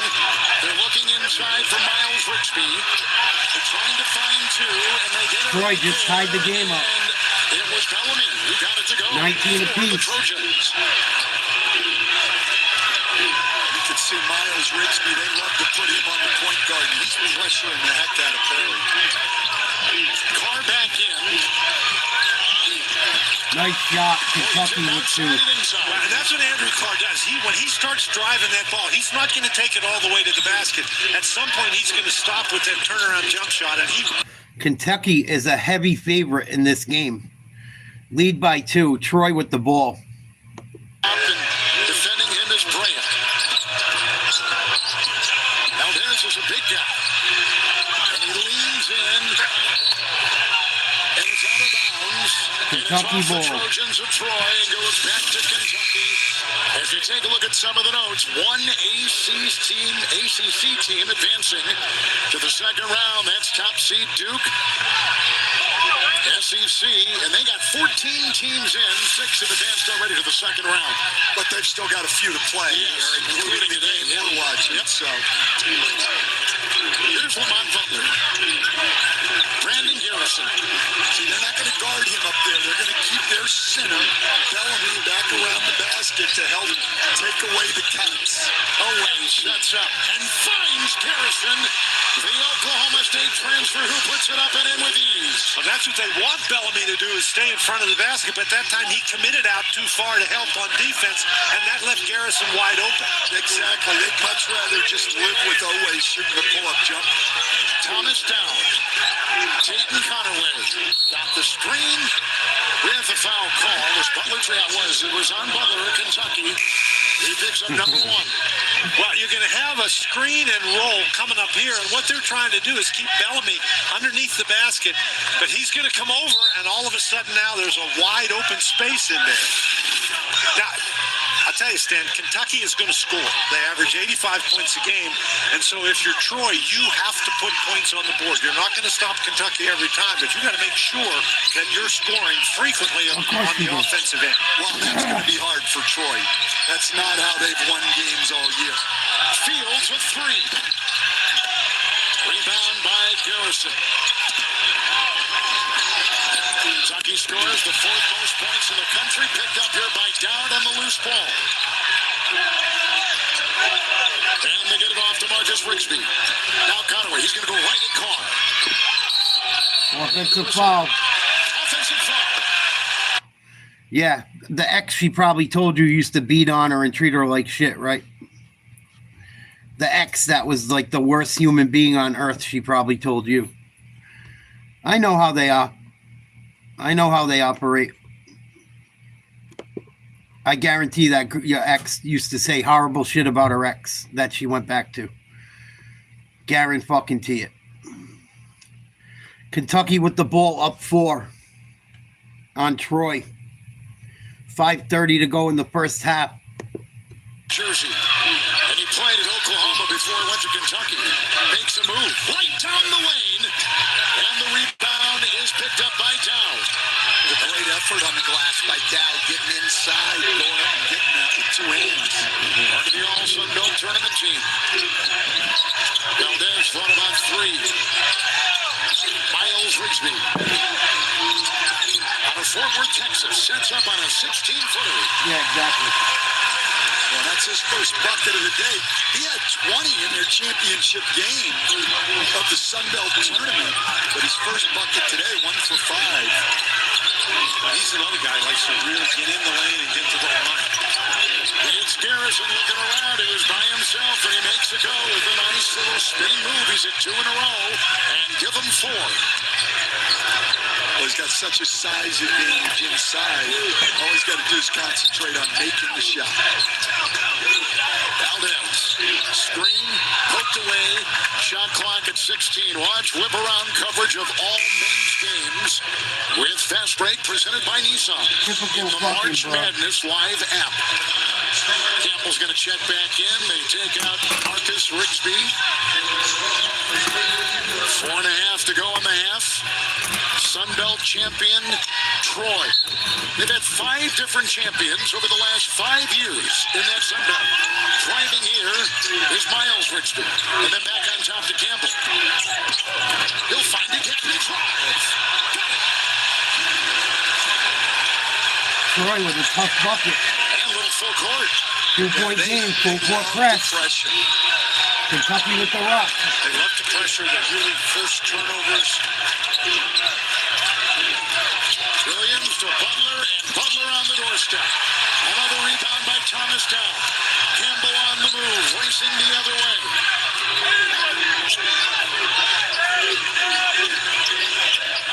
S3: They're looking inside for Miles Rigsby. They're trying to find two, and they get it.
S1: Troy just tied the game up.
S3: And it was Bellamy who got it to go.
S1: 19 apiece.
S3: The Trojans.
S4: You can see Miles Rigsby, they love to put him on the point guard. He's pressuring the heck out of Perry.
S3: Carr back in.
S1: Nice shot, Kentucky with two.
S4: And that's what Andrew Carr does. When he starts driving that ball, he's not going to take it all the way to the basket. At some point, he's going to stop with that turnaround jump shot. And
S1: Kentucky is a heavy favorite in this game. Lead by 2. Troy with the ball.
S3: Defending him is Bryant. Valdez is a big guy. And he leans in. And it's out of bounds.
S1: Kentucky ball.
S3: The Trojans of Troy and goes back to Kentucky. As you take a look at some of the notes, one ACC team advancing to the second round. That's top seed Duke. SEC, and they got 14 teams in. 6 have advanced already to the second round.
S4: but they've still got a few to play,
S3: Yes,
S4: including the game we're watching.
S3: Yep.
S4: So
S3: Here's Lamont Butler. Brandon Garrison.
S4: see, they're not going to guard him up there. They're going to keep their center, Bellamy, back around the basket to help take away the counts.
S3: Owen sets up and finds Garrison, the Oklahoma State transfer who puts it up and in with ease.
S4: Well, that's what they want Bellamy to do, is stay in front of the basket, but that time he committed out too far to help on defense, and that left Garrison wide open. Exactly. They'd much rather just live with Owe shooting the pull-up jump.
S3: Thomas down. Dayton Conaway got the screen with a foul call. It was on Butler of Kentucky. He picks up number 1.
S4: Well, you're going to have a screen and roll coming up here, and what they're trying to do is keep Bellamy underneath the basket, but he's going to come over, and all of a sudden now there's a wide open space in there. Now, I'll tell you, Stan, Kentucky is going to score. They average 85 points a game, and so if you're Troy, you have to put points on the board. You're not going to stop Kentucky every time, but you got to make sure that you're scoring frequently on the offensive end.
S3: Well, that's going to be hard for Troy. That's not how they've won games all year. Fields with 3. Rebound by Garrison. Kentucky scores the 4th most points in the country, picked up here by Dowd on the loose ball. And they get it off to Marcus Rigsby. Now Conaway, he's going to go right at Carr.
S1: Offensive foul.
S3: Offensive foul.
S1: Yeah, the ex she probably told you used to beat on her and treat her like shit, right? The ex that was like the worst human being on earth, she probably told you. I know how they are. I know how they operate. I guarantee that your ex used to say horrible shit about her ex that she went back to. Guarantee it. Kentucky with the ball up 4 on Troy. 5:30 to go in the first half.
S3: Jersey. And he played at Oklahoma before he went to Kentucky. Makes a move right down the lane. And the rebound is picked up by Dowd.
S4: A great effort on the glass by Dowd, getting inside, going up and getting that with 2 hands.
S3: Part of the All-Sun Belt tournament team. Valdez thought about 3. Miles Rigsby. Out of Fort Worth, Texas. Sets up on a 16-footer.
S1: Yeah, exactly.
S4: Well, that's his first bucket of the day. He had 20 in their championship game of the Sun Belt tournament, but his first bucket today, 1 for 5. He's another guy who likes to really get in the lane and get to the line.
S3: It's Garrison looking around. He was by himself, and he makes a go with a nice little spinning move. He's at 2 in a row, and give him 4.
S4: Well, he's got such a size advantage inside. All he's got to do is concentrate on making the shot.
S3: Valdez, screen, poke knocked away. Shot clock at 16. Watch whip around coverage of all men's games with Fast Break presented by Nissan.
S1: Typical
S3: In the
S1: fucking
S3: March
S1: bro.
S3: Madness live app. Campbell's going to check back in. They take out Marcus Rigsby. 4.5 to go in the half. Sunbelt champion Troy. They've had 5 different champions over the last 5 years in that Sunbelt. Driving here is Miles Rigsby. And then back on top to Campbell. He'll find it. He drive.
S1: Troy with a tough bucket.
S3: And a little full court.
S1: 2-point game, full court press.
S4: Pressure.
S1: Kentucky with the rock.
S4: They love to pressure. They really force turnovers.
S3: Williams to Butler, and Butler on the doorstep. Another rebound by Thomas Dow. Campbell on the move, racing the other way.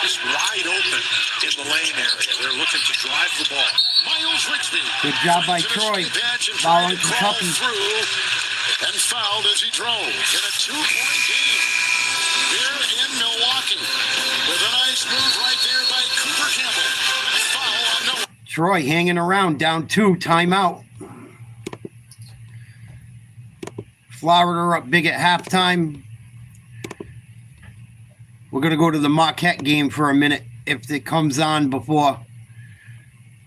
S4: Just wide open in the lane area. They're looking to drive the ball.
S3: Miles Rigsby.
S1: Good job by Troy. Foul on Kentucky.
S3: And fouled as he drove in a 2-point game here in Milwaukee. With a nice move right there by Cooper Campbell. Foul on Milwaukee.
S1: Troy hanging around, down 2, timeout. Florida up big at halftime. We're going to go to the Marquette game for a minute if it comes on before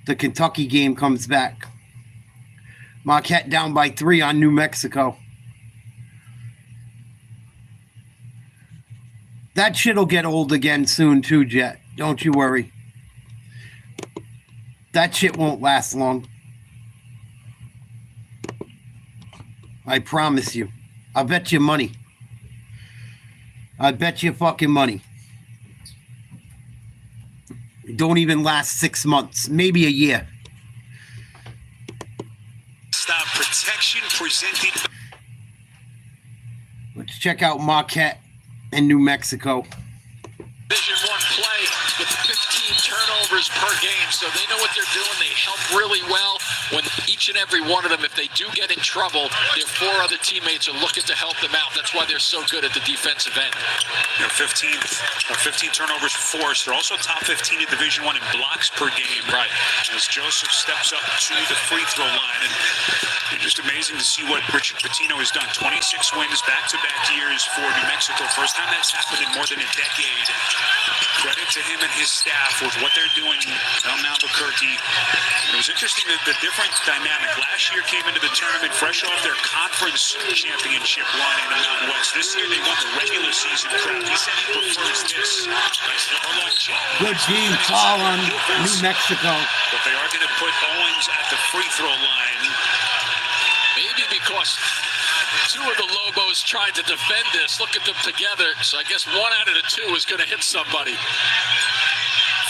S1: the Kentucky game comes back. Marquette down by 3 on New Mexico. That shit'll get old again soon too, Jet. Don't you worry. That shit won't last long. I promise you. I'll bet you money. I bet you fucking money. It don't even last 6 months, maybe a year.
S4: Stop protection presented.
S1: Let's check out Marquette and New Mexico.
S6: Division I play with 15 turnovers per game, so they know what they're doing. They help really well when each and every one of them, if they do get in trouble, their 4 other teammates are looking to help them out. That's why they're so good at the defensive end.
S8: They're 15 turnovers forced. They're also top 15 in Division I in blocks per game.
S6: Right.
S8: As Joseph steps up to the free throw line. And it's just amazing to see what Richard Pitino has done. 26 wins back-to-back years for New Mexico. First time that's happened in more than a decade. Credit to him and his staff with what they're doing down in Albuquerque. It was interesting that the different dynamic. Last year came into the tournament fresh off their conference championship run in the Mountain West. This year they won the regular season crowd. He said he prefers this.
S1: Good team foul on New Mexico.
S8: But they are going to put Owens at the free throw line.
S6: Maybe because 2 of the Lobos tried to defend this. Look at them together. So I guess 1 out of the 2 is going to hit somebody.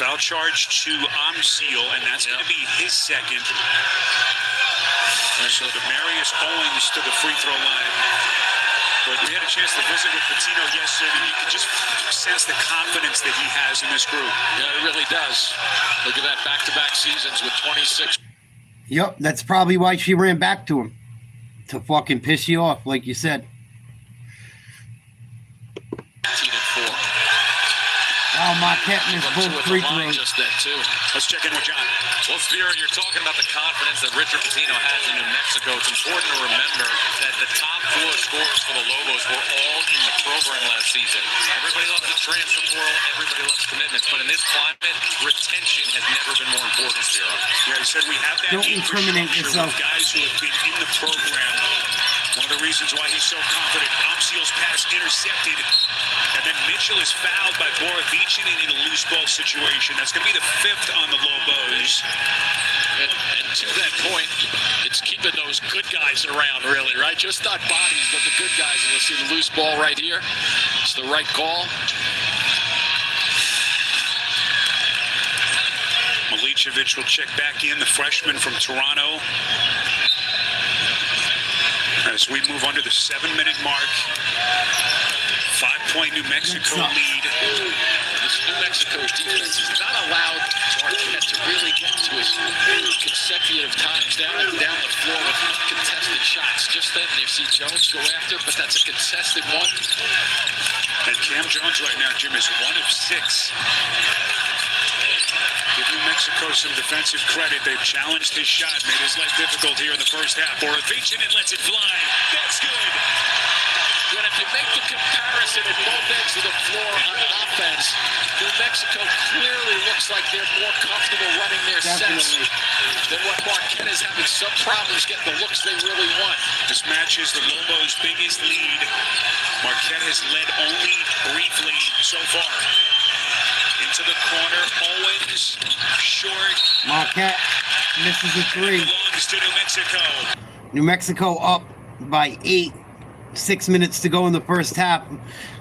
S8: Foul charge to Amseal, and that's going to be his second. And so Demarius Owens to the free throw line. But we had a chance to visit with Pitino yesterday, and you could just sense the confidence that he has in this group.
S6: Yeah, it really does. Look at that back-to-back seasons with 26.
S1: Yep, that's probably why she ran back to him. To fucking piss you off, like you said.
S6: 18-4.
S1: Oh, Marquette missed both free throws.
S6: Just then, too.
S8: Let's check in with John.
S9: Well, Spiro, you're talking about the confidence that Richard Pitino has in New Mexico. It's important to remember that the top 4 scorers for the Lobos were all in the program last season. Everybody loves the transfer portal. Everybody loves commitments. But in this climate, retention has never been more important, Spiro.
S8: Yeah, he said we have that.
S1: Don't incriminate yourself.
S8: With guys who have been in the program. One of the reasons why he's so confident. Amseal's pass intercepted. And then Mitchell is fouled by Borovichinen in a loose ball situation. That's going to be the 5th on the Lobos.
S6: And to that point, it's keeping those good guys around, really, right? Just not bodies, but the good guys. And you'll see the loose ball right here. It's the right call.
S8: Milicevic will check back in, the freshman from Toronto. As we move under the 7-minute mark. 5-point New Mexico lead.
S6: is New Mexico's defense has not allowed Marquette to really get to his consecutive times down the floor with uncontested shots. Just then you see Jones go after, but that's a contested one.
S8: And Cam Jones right now, Jim, is 1 of 6. Give New Mexico some defensive credit. They've challenged his shot, made his life difficult here in the first half. Borovicin and lets it fly. That's good.
S6: But if you make the comparison at both ends of the floor on offense, New Mexico clearly looks like they're more comfortable running their sets than what Marquette is having some problems getting the looks they really want.
S8: This match is the Lobos' biggest lead. Marquette has led only briefly so far. Into the corner, Owens, short.
S1: Marquette misses a 3.
S8: Belongs to New Mexico.
S1: New Mexico up by 8. 6 minutes to go in the first half.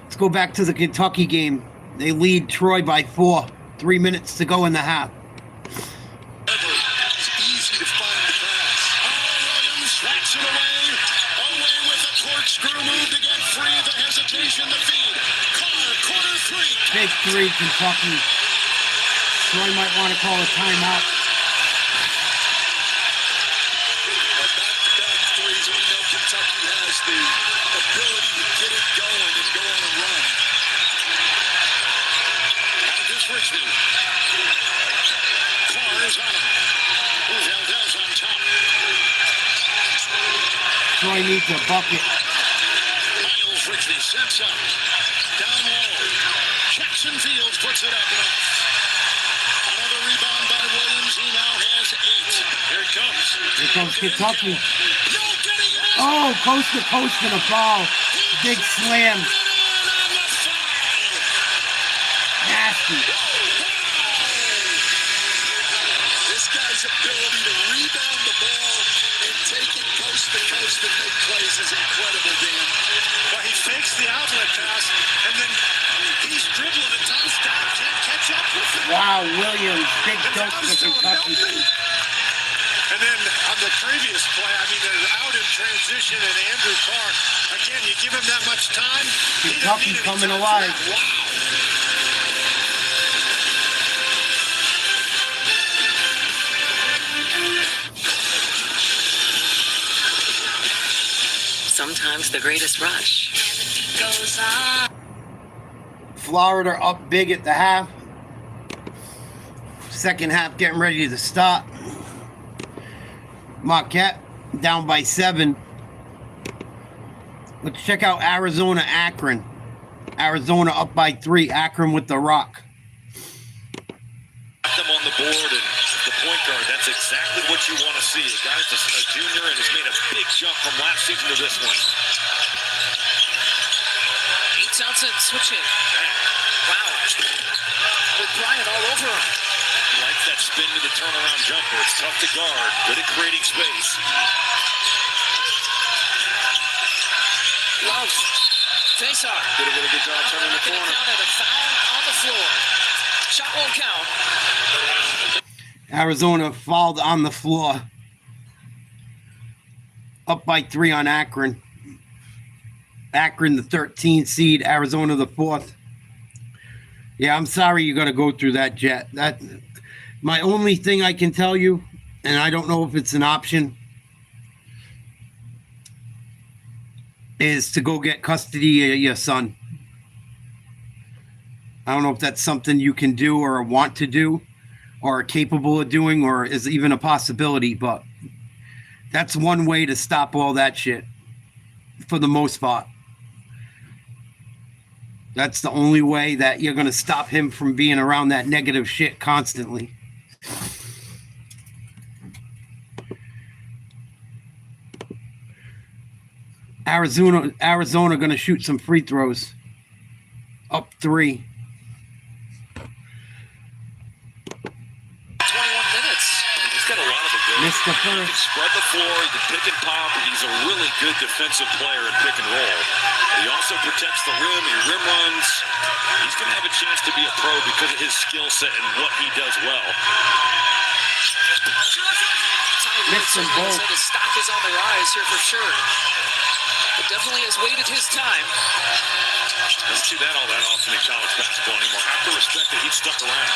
S1: Let's go back to the Kentucky game. They lead Troy by 4. 3 minutes to go in the half.
S3: It's easy to find the pass. Williams swats it away. Away with a corkscrew move to get free. The hesitation, the feed. Corner 3.
S1: Big 3, Kentucky. Troy might want to call a timeout.
S4: Back-to-back threes, and we know Kentucky has the ability to get it going and go on a run.
S3: Marcus Richmond. Claws on him. Valdez on top.
S1: Troy needs a bucket.
S3: Miles Ridgely sets up. Down low. Jackson Fields puts it up and off. Another rebound by Williams. He now has 8. Here it comes.
S1: Here comes Kentucky.
S3: No getting it.
S1: Oh, coast to coast and a foul. Big slam. Nasty.
S4: This guy's ability to rebound the ball and take it coast to coast and make plays is incredible, Dan.
S8: Well, he fakes the outlet pass, and then he's dribbling and Thomas Dodd can't catch up with him.
S1: Wow, Williams. Big dunk for Kentucky.
S8: And then on the previous play, I mean, they're out in transition, and Andrew Carr, again, you give him that much time.
S1: Kentucky coming alive.
S8: Wow.
S10: Sometimes the greatest rush goes on.
S1: Florida up big at the half. Second half getting ready to start. Marquette down by 7. Let's check out Arizona Akron. Arizona up by 3. Akron with the rock.
S2: Them on the board and the point guard. That's exactly what you want to see. A guy that's a junior and has made a big jump from last season to this one.
S6: Johnson switching. Wow. With Bryant all over him.
S2: Likes that spin to the turnaround jumper. It's tough to guard. Good at creating space.
S6: Loves. Face-off.
S2: Did a really good job turning the corner.
S6: A foul on the floor. Shot won't count.
S1: Arizona fouled on the floor. Up by 3 on Akron. Akron, the 13th seed. Arizona, the 4th. Yeah, I'm sorry you got to go through that, Jet. That my only thing I can tell you, and I don't know if it's an option, is to go get custody of your son. I don't know if that's something you can do or want to do or are capable of doing or is even a possibility, but that's one way to stop all that shit for the most part. That's the only way that you're going to stop him from being around that negative shit constantly. Arizona going to shoot some free throws. Up 3.
S6: 21 minutes.
S2: He's got a lot of ability.
S1: Missed the
S2: He can
S1: first.
S2: spread the floor, he can pick and pop, and he's a really good defensive player in pick and roll. He also protects the rim, he rim runs. He's going to have a chance to be a pro because of his skill set and what he does well.
S1: Missed them both.
S6: His stock is on the rise here for sure. But definitely has waited his time.
S8: Doesn't see that all that often in college basketball anymore. Have to respect that he stuck around.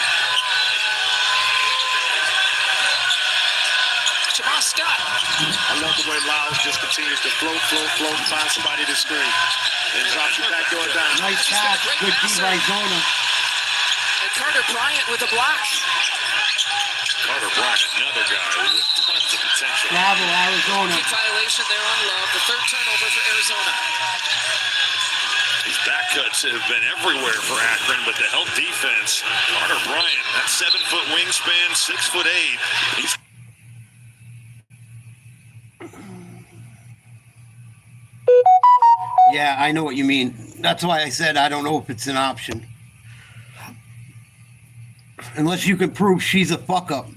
S5: Jamal Scott.
S4: I love the way Lyles just continues to float, and find somebody to screen. And drops your backdoor down.
S1: Nice pass. Good D by Zona.
S5: And Carter Bryant with a block.
S8: Carter Bryant, another guy with tons of potential.
S1: Travel, Arizona.
S5: Big violation there on Love. The third turnover for Arizona.
S8: These back cuts have been everywhere for Akron, but the help defense, Carter Bryant, that 7-foot wingspan, 6'8". He's
S1: Yeah, I know what you mean. That's why I said I don't know if it's an option. Unless you can prove she's a fuck up.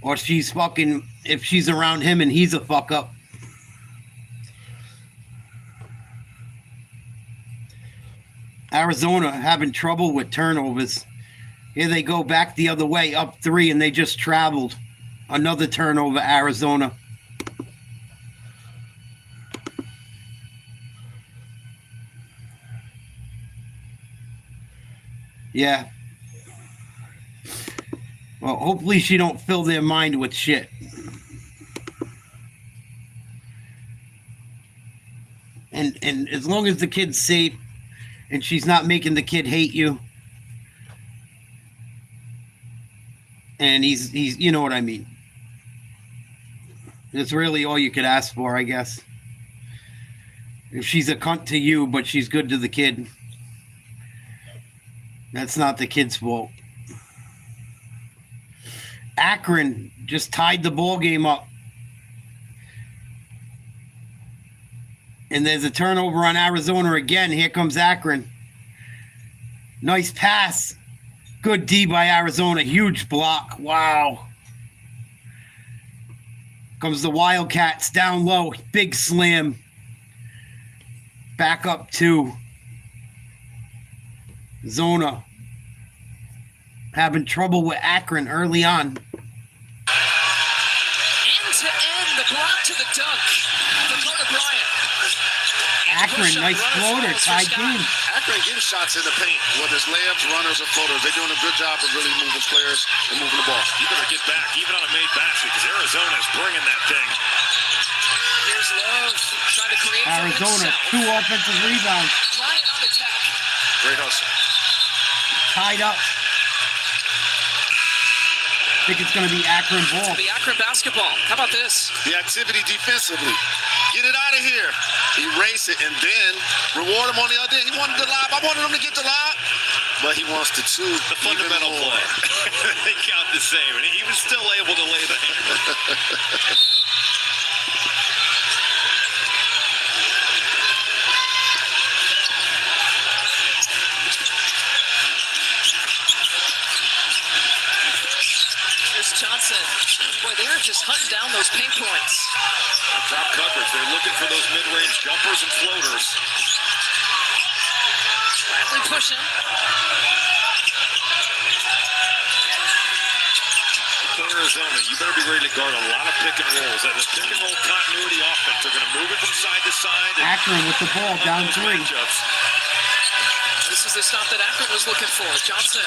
S1: Or she's fucking, if she's around him and he's a fuck up. Arizona having trouble with turnovers. Here they go back the other way, up 3, and they just traveled. Another turnover, Arizona. Yeah. Well, hopefully she don't fill their mind with shit. And as long as the kid's safe and she's not making the kid hate you. And he's you know what I mean. That's really all you could ask for, I guess. If she's a cunt to you, but she's good to the kid. That's not the kid's fault. Akron just tied the ball game up. And there's a turnover on Arizona again. Here comes Akron. Nice pass. Good D by Arizona. Huge block. Wow. Comes the Wildcats down low. Big slam. Back up 2. Zona having trouble with Akron early on.
S5: End to end, the block to the dunk for Carter Bryant.
S1: Akron, nice floater, tied game.
S3: Akron gives shots in the paint, whether it's layups, runners, or floaters. They're doing a good job of really moving players and moving the ball.
S8: You better get back, even on a made basket, because Arizona is bringing that thing.
S5: Here's Love trying to create
S1: Arizona, 2 offensive rebounds.
S5: Bryant on attack.
S8: Great hustle.
S1: Tied up. I think it's going to be Akron ball.
S5: The Akron basketball. How about this?
S3: The activity defensively. Get it out of here. Erase it and then reward him on the other end. He wanted the lob. I wanted him to get the lob. But he wants to two.
S8: The fundamental play. They count the same, and he was still able to lay the hammer.
S5: Johnson. Boy, they're just hunting down those paint points.
S8: Drop coverage. They're looking for those mid-range jumpers and floaters.
S5: Bradley pushing.
S8: Arizona, you better be ready to guard a lot of pick and rolls. That is pick and roll continuity offense. They're going to move it from side to side.
S1: Akron with the ball, down 3.
S5: This is the stop that Akron was looking for. Johnson,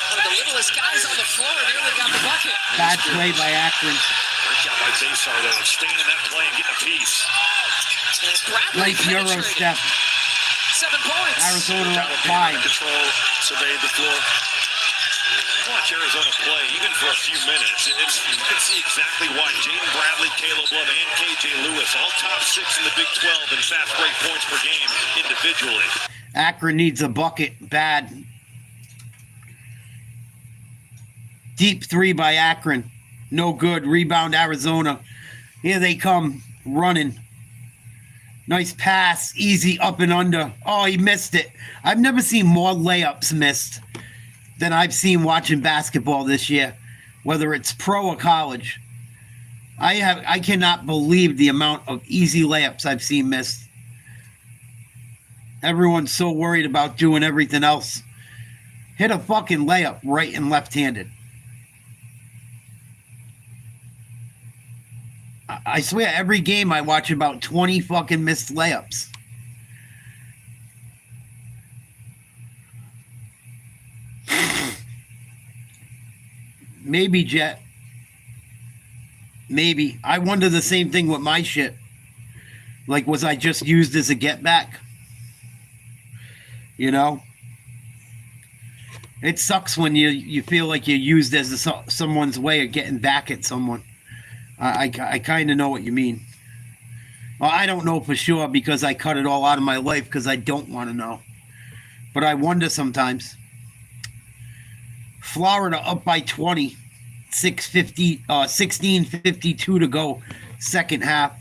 S5: one of the littlest guys on the floor, nearly got the bucket.
S1: Bad play by Akron.
S8: Great job by Baysar, though, staying in that play and getting a piece.
S5: And Bradley
S1: Nice Euro step.
S5: 7 points.
S1: Arizona up 5.
S3: Control, surveyed the floor.
S8: Watch Arizona play, even for a few minutes. You can see exactly why Jaden Bradley, Caleb Love, and KJ Lewis, all top 6 in the Big 12 in fast break points per game individually.
S1: Akron needs a bucket bad. Deep 3 by Akron. No good. Rebound Arizona. Here they come running. Nice pass. Easy up and under. Oh, he missed it. I've never seen more layups missed than I've seen watching basketball this year, whether it's pro or college. I cannot believe the amount of easy layups I've seen missed. Everyone's so worried about doing everything else. Hit a fucking layup right and left-handed. I swear, every game I watch about 20 fucking missed layups. Maybe, Jet. Maybe. I wonder the same thing with my shit. Like, was I just used as a get back? You know? It sucks when you feel like you're used as someone's way of getting back at someone. I kind of know what you mean. Well, I don't know for sure because I cut it all out of my life because I don't want to know. But I wonder sometimes. Florida up by 20. 16:52 to go, second half.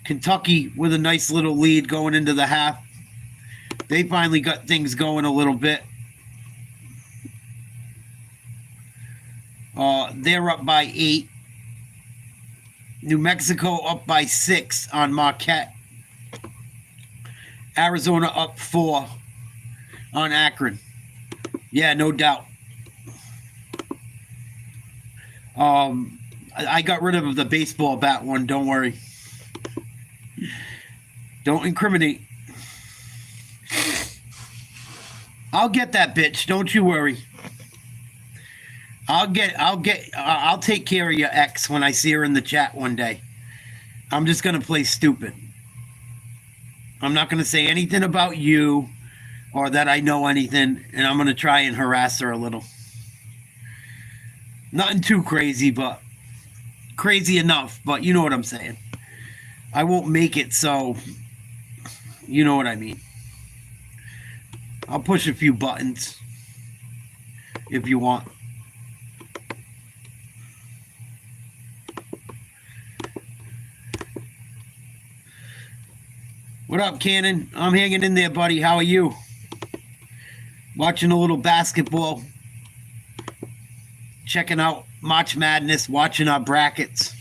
S1: Kentucky with a nice little lead going into the half. They finally got things going a little bit. They're up by 8. New Mexico up by 6 on Marquette. Arizona up 4 on Akron. Yeah, no doubt. I got rid of the baseball bat one. Don't worry. Don't incriminate. I'll get that bitch. Don't you worry. I'll take care of your ex when I see her in the chat one day. I'm just gonna play stupid. I'm not gonna say anything about you or that I know anything, and I'm gonna try and harass her a little. Nothing too crazy, but crazy enough, but you know what I'm saying. I won't make it so, you know what I mean. I'll push a few buttons if you want. What up, Cannon? I'm hanging in there, buddy. How are you? Watching a little basketball. Checking out March Madness, watching our brackets.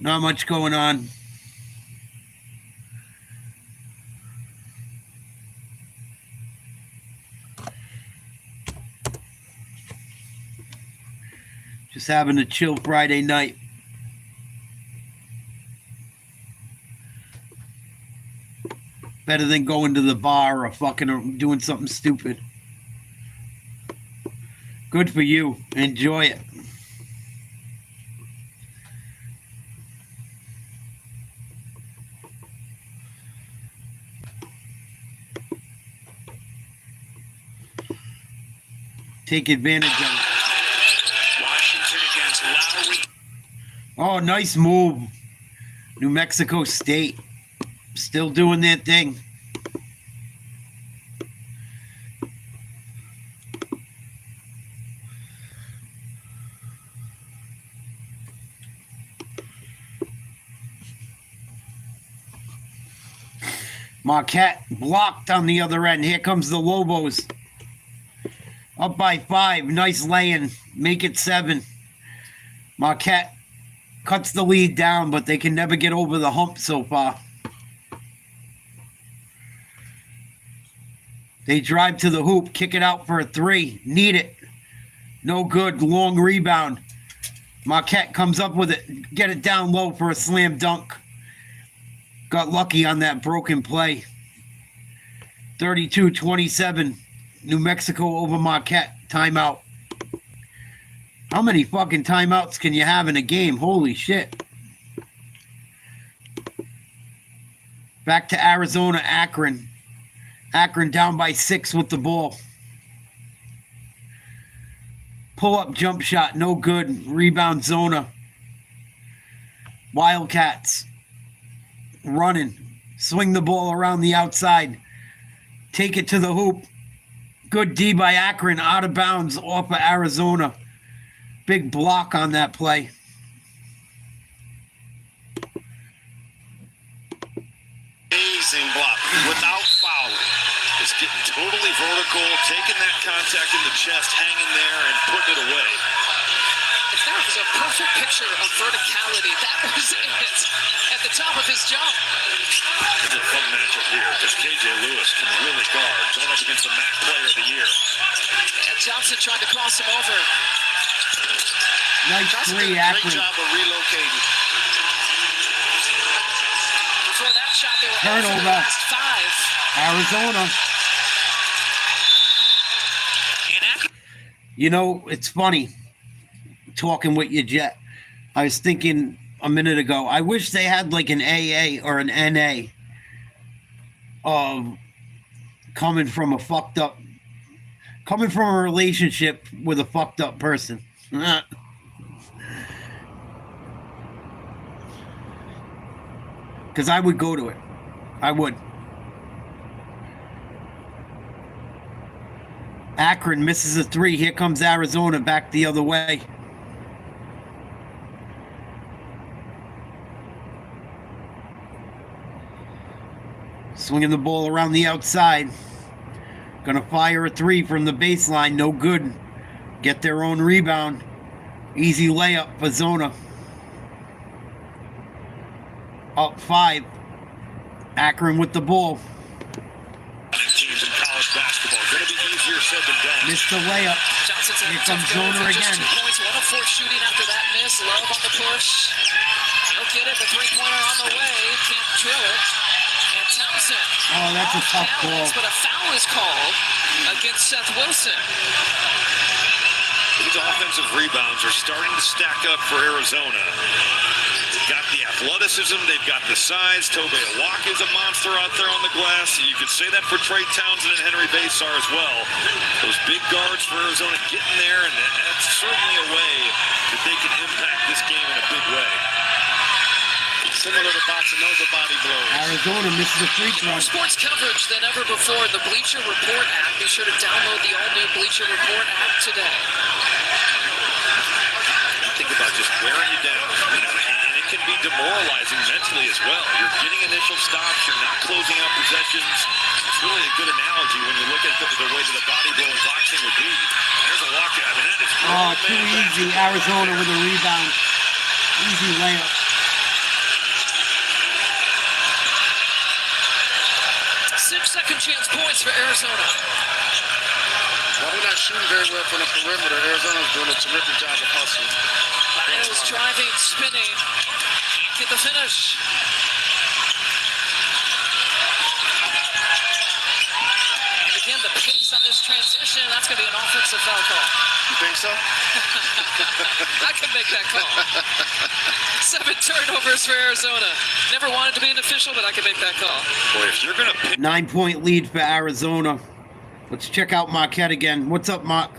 S1: Not much going on. Just having a chill Friday night. Better than going to the bar or fucking doing something stupid. Good for you. Enjoy it. Take advantage of it.
S8: Washington against Lowry.
S1: Oh, nice move. New Mexico State. Still doing their thing. Marquette blocked on the other end. Here comes the Lobos. Up by 5. Nice laying. Make it 7. Marquette cuts the lead down, but they can never get over the hump so far. They drive to the hoop, kick it out for a 3. Need it. No good. Long rebound. Marquette comes up with it. Get it down low for a slam dunk. Got lucky on that broken play. 32-27. New Mexico over Marquette. Timeout. How many fucking timeouts can you have in a game? Holy shit. Back to Arizona, Akron. Akron down by 6 with the ball. Pull-up jump shot. No good. Rebound Zona. Wildcats. Running. Swing the ball around the outside. Take it to the hoop. Good D by Akron. Out of bounds off of Arizona. Big block on that play.
S2: Amazing block without fouling. Just getting totally vertical, taking that contact in the chest, hanging there, and putting it away.
S5: If that was a perfect picture of verticality, that was it. At the top of his jump.
S2: It's a fun matchup here because KJ Lewis can really guard. Going up against the MAC Player of the Year.
S5: And Johnson tried to cross him over.
S1: Nice
S5: Johnson
S1: 3,
S5: did a
S1: Akron.
S2: Great job of relocating.
S5: Before that shot, they were
S1: Turnover.
S5: over the last 5.
S1: Arizona. You know, it's funny talking with you, Jet. I was thinking a minute ago, I wish they had like an AA or an NA of coming from a relationship with a fucked up person. Because I would go to it. I would. Akron misses a 3. Here comes Arizona back the other way. Swinging the ball around the outside. Gonna fire a 3 from the baseline. No good. Get their own rebound. Easy layup for Zona. Up 5. Akron with the ball.
S2: Teams in college basketball. Going to be easier said than done.
S1: Missed the layup. Here comes Zona again.
S11: 2 points, 1 of 4 shooting after that miss. Love on the push. He'll get it. The three-pointer on the way. Can't drill it. And Townsend.
S1: Oh, that's a tough ball.
S11: But a foul is called against Seth Wilson.
S2: These offensive rebounds are starting to stack up for Arizona. They've got the athleticism, they've got the size. Tobe Awaka is a monster out there on the glass. You could say that for Trey Townsend and Henry Basar as well. Those big guards for Arizona getting there, and that's certainly a way that they can impact this game in a big way. Similar to Bossanoza body blows.
S1: Arizona misses a free throw.
S11: More sports coverage than ever before. The Bleacher Report app. Be sure to download the all-new Bleacher Report app today.
S2: Think about just wearing you down, and it can be demoralizing mentally as well. You're getting initial stops, you're not closing out possessions. It's really a good analogy when you look at the way that a body blow in boxing would be. There's a lockout. I mean, that is
S1: too easy. Arizona with a rebound. Easy layup.
S11: 6 second chance points for Arizona.
S12: While we're not shooting very well from the perimeter, Arizona's doing a terrific job of hustling.
S11: Miles driving, spinning. Get the finish. And again, the pace on this transition, that's going to be an offensive foul call.
S12: You think so?
S11: I can make that call. 7 turnovers for Arizona. Never wanted to be an official, but I can make that call.
S2: Boy, if you're going to pick
S1: 9-point lead for Arizona. Let's check out Marquette again. What's up, Mark?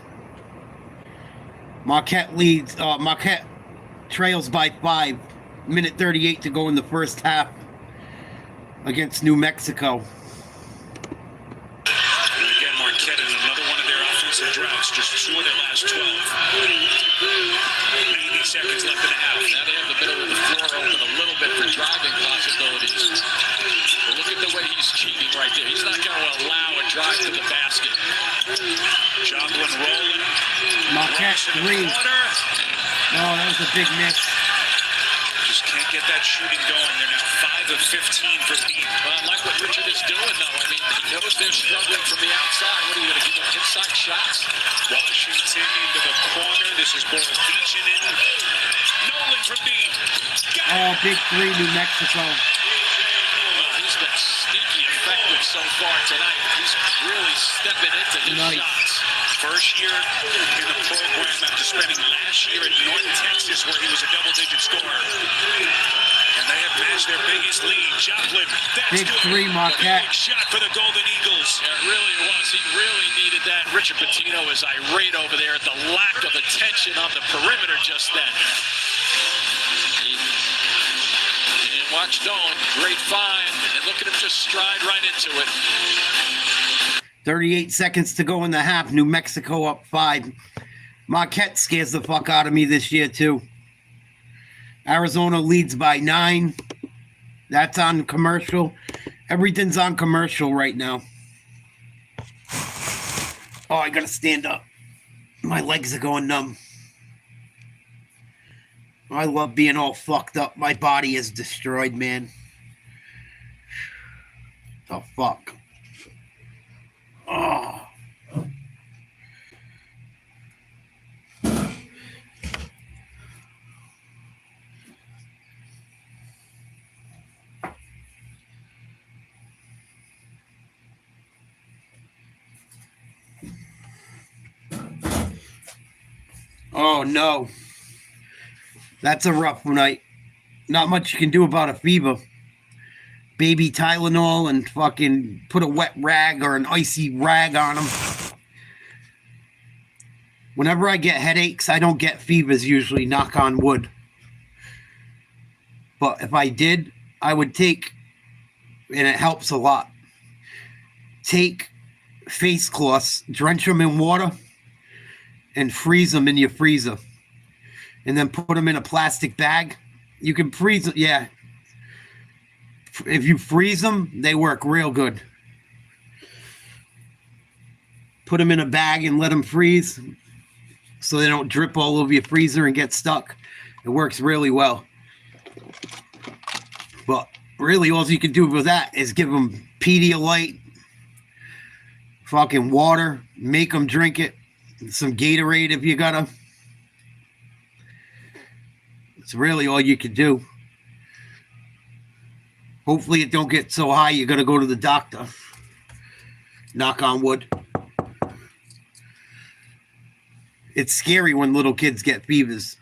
S1: Marquette leads. Marquette trails by 5. Minute 38 to go in the first half against New Mexico.
S8: And again, Marquette in another one of their offensive droughts. Just 2 of their last 12. 90 seconds left in the half.
S6: Now they have the middle of the floor open a little bit for driving possibilities. But look at the way he's cheating right there. He's not going to allow a drive to the basket.
S8: Joplin rolling.
S1: Marquette 3. No, that was a big miss.
S8: Just can't get that shooting going. They're now 5 of 15 from deep.
S6: Well, I like what Richard is doing, though. I mean, he knows they're struggling from the outside. What are you going to give them inside shots?
S8: Washington into the corner. This is Borovicin in. Nolan from deep.
S1: Oh, big 3, New Mexico.
S6: Well, he's been sneaky effective so far tonight. He's really stepping into his shots.
S8: First year in the program after spending last year at North Texas where he was a double-digit scorer. And they have matched their biggest lead. Joplin, that's
S1: Big
S8: good.
S1: 3, Marquette.
S8: Big shot for the Golden Eagles.
S6: Yeah, it really was. He really needed that. Richard Pitino is irate over there at the lack of attention on the perimeter just then. And watch Doan, great find. And look at him just stride right into it.
S1: 38 seconds to go in the half. New Mexico up 5. Marquette scares the fuck out of me this year, too. Arizona leads by 9. That's on commercial. Everything's on commercial right now. Oh, I gotta stand up. My legs are going numb. I love being all fucked up. My body is destroyed, man. The fuck. Oh. Oh, no. That's a rough night. Not much you can do about a fever. Baby Tylenol and fucking put a wet rag or an icy rag on them. Whenever I get headaches, I don't get fevers usually, knock on wood. But if I did, I would take, and it helps a lot, take face cloths, drench them in water, and freeze them in your freezer. And then put them in a plastic bag. You can freeze it, yeah. If you freeze them, they work real good. Put them in a bag and let them freeze so they don't drip all over your freezer and get stuck. It works really well. But really, all you can do with that is give them Pedialyte, fucking water, make them drink it, some Gatorade if you gotta. It's really all you can do. Hopefully it don't get so high you're going to go to the doctor. Knock on wood. It's scary when little kids get fevers.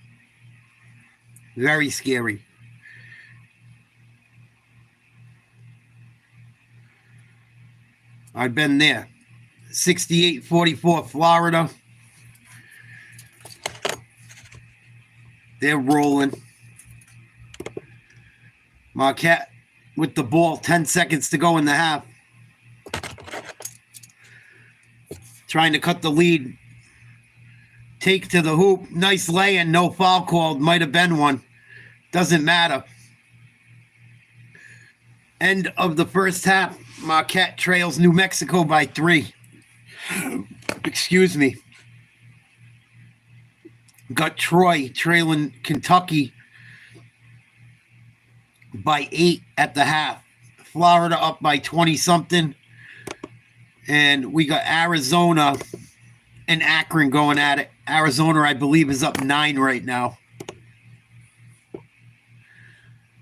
S1: Very scary. I've been there. 6844 Florida. They're rolling. Marquette with the ball, 10 seconds to go in the half. Trying to cut the lead. Take to the hoop. Nice lay-in. No foul called. Might have been one. Doesn't matter. End of the first half. Marquette trails New Mexico by 3. Excuse me. Got Troy trailing Kentucky by 8 at the half. Florida up by 20-something. And we got Arizona and Akron going at it. Arizona, I believe, is up 9 right now.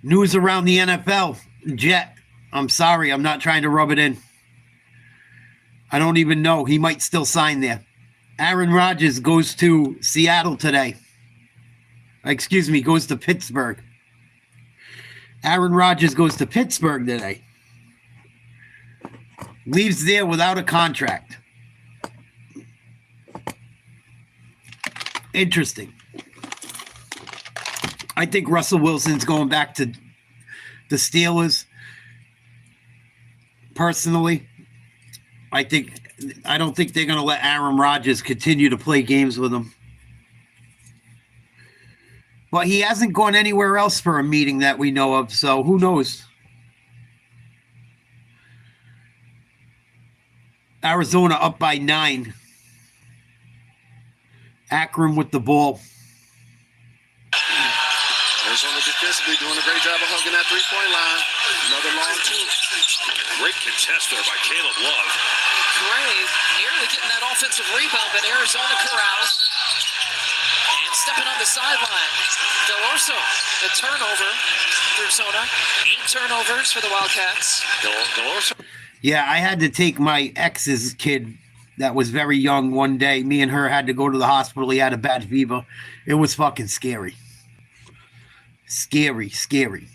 S1: News around the NFL. Jet. I'm sorry. I'm not trying to rub it in. I don't even know. He might still sign there. Aaron Rodgers goes to Seattle today. Excuse me, goes to Pittsburgh. Aaron Rodgers goes to Pittsburgh today. Leaves there without a contract. Interesting. I think Russell Wilson's going back to the Steelers. Personally, I don't think they're going to let Aaron Rodgers continue to play games with him. But he hasn't gone anywhere else for a meeting that we know of, so who knows? Arizona up by 9. Akron with the ball.
S12: Arizona defensively doing a great job of hugging that three-point line. Another long two.
S2: Great contest there by Caleb Love.
S11: Gray nearly getting that offensive rebound, but Arizona corrals. And stepping on the sideline. Delorso, the turnover for Arizona. 8 turnovers for the Wildcats. Delorso.
S1: Yeah, I had to take my ex's kid that was very young one day. Me and her had to go to the hospital. He had a bad fever. It was fucking scary. Scary, scary.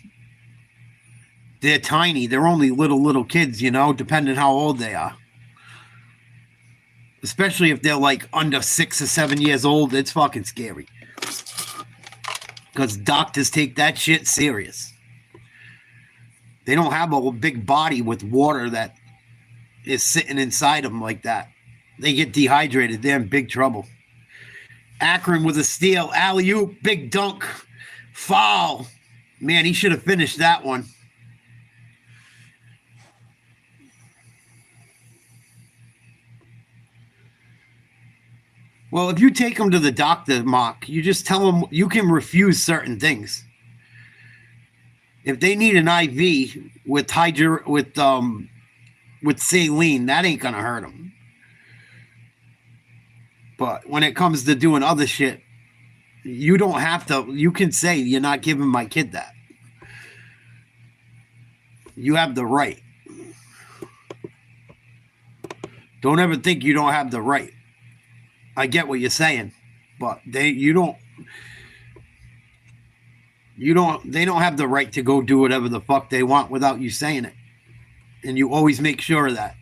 S1: They're tiny. They're only little kids, you know, depending how old they are. Especially if they're like under 6 or 7 years old. It's fucking scary. Because doctors take that shit serious. They don't have a big body with water that is sitting inside them like that. They get dehydrated. They're in big trouble. Akron with a steal. Alley-oop. Big dunk. Foul. Man, he should have finished that one. Well, if you take them to the doctor, Mark, you just tell them you can refuse certain things. If they need an IV with saline, that ain't gonna hurt them. But when it comes to doing other shit, you don't have to. You can say you're not giving my kid that. You have the right. Don't ever think you don't have the right. I get what you're saying. but they don't have the right to go do whatever the fuck they want without you saying it. And you always make sure of that.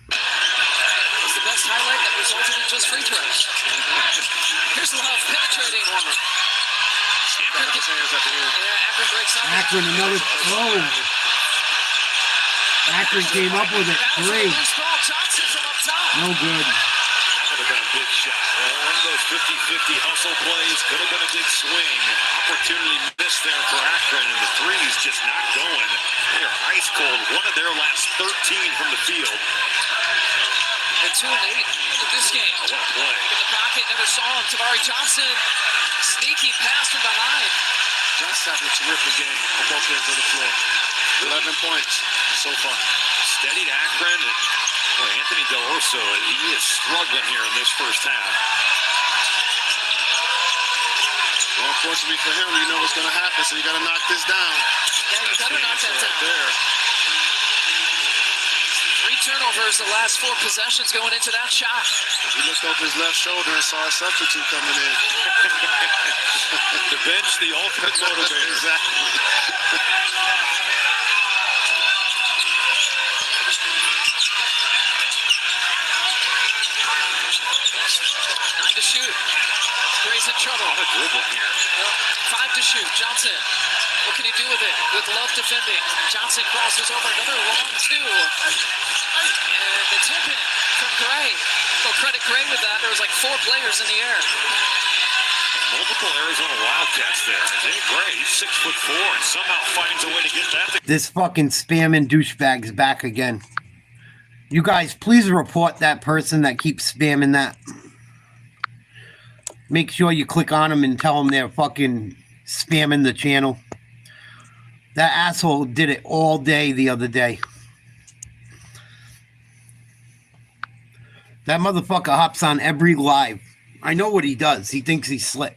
S11: It's the best highlight that resulted in just free throws. Here's Love penetrating one. Akron breaks up.
S1: Akron, another throw. Akron came up with it. 3. No good.
S2: That would have been a big shot. One of those 50-50 hustle plays could have been a big swing. Opportunity missed there for Akron, and the three's just not going. They are ice cold. One of their last 13 from the field.
S11: And 2 and 8 in this game.
S2: What a play.
S11: In the pocket, never saw him. Tavari Johnson, sneaky pass from behind.
S4: Just having a terrific game on both ends of the floor. 11 points so far.
S2: Steadied Akron. And boy, Anthony Del Orso, he is struggling here in this first half.
S12: Well, unfortunately for him, you know what's going to happen, so you got to knock this down.
S11: Yeah, you got to knock that down.
S2: There.
S11: 3 turnovers the last 4 possessions going into that shot.
S12: He looked over his left shoulder and saw a substitute coming in.
S2: The bench, the ultimate motivator.
S12: Exactly.
S11: 9 to shoot. Gray's in trouble.
S2: A dribble here.
S11: 5 to shoot. Johnson. What can he do with it? With Love defending. Johnson crosses over another long 2. And the tip in from Gray. Well, credit Gray with that. There was like 4 players in the air.
S2: Multiple Arizona Wildcats there. Jay Gray, he's 6'4", and somehow finds a way to get that.
S1: This fucking spamming douchebag's back again. You guys, please report that person that keeps spamming that. Make sure you click on them and tell them they're fucking spamming the channel. That asshole did it all day the other day. That motherfucker hops on every live. I know what he does. He thinks he's slick.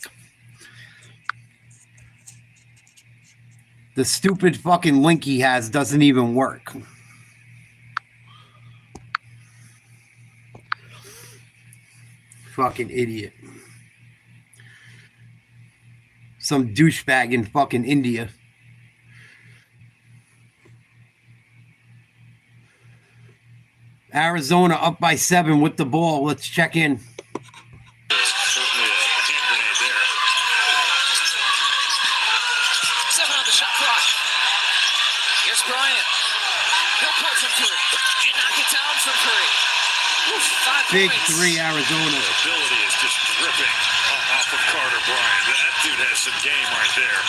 S1: The stupid fucking link he has doesn't even work. Fucking idiot. Some douchebag in fucking India. Arizona up by 7 with the ball. Let's check in.
S2: Certainly a hand grenade there.
S11: 7 on the shot clock. Here's Bryant. He'll pull from 3. And knock it down from 3. 5
S1: Big
S11: points.
S1: 3 Arizona.
S2: The ability is just dripping off of Carter Bryant. That dude has some game right there.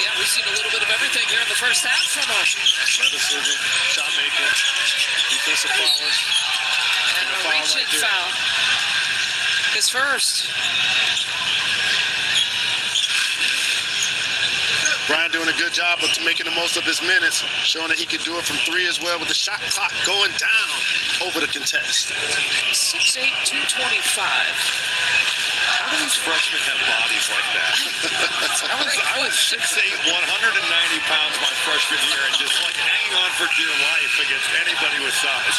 S11: Yeah, we've seen a little bit of everything here in the first half from him.
S12: Athleticism, shot making, defensive powers.
S11: And a reaching foul. His first.
S12: Brian doing a good job of making the most of his minutes, showing that he can do it from 3 as well with the shot clock going down over the contest.
S11: 6'8", 225.
S2: How do these freshmen have bodies like that? I was 6'8", 190 pounds my freshman year, and just like hanging on for dear life against anybody with size.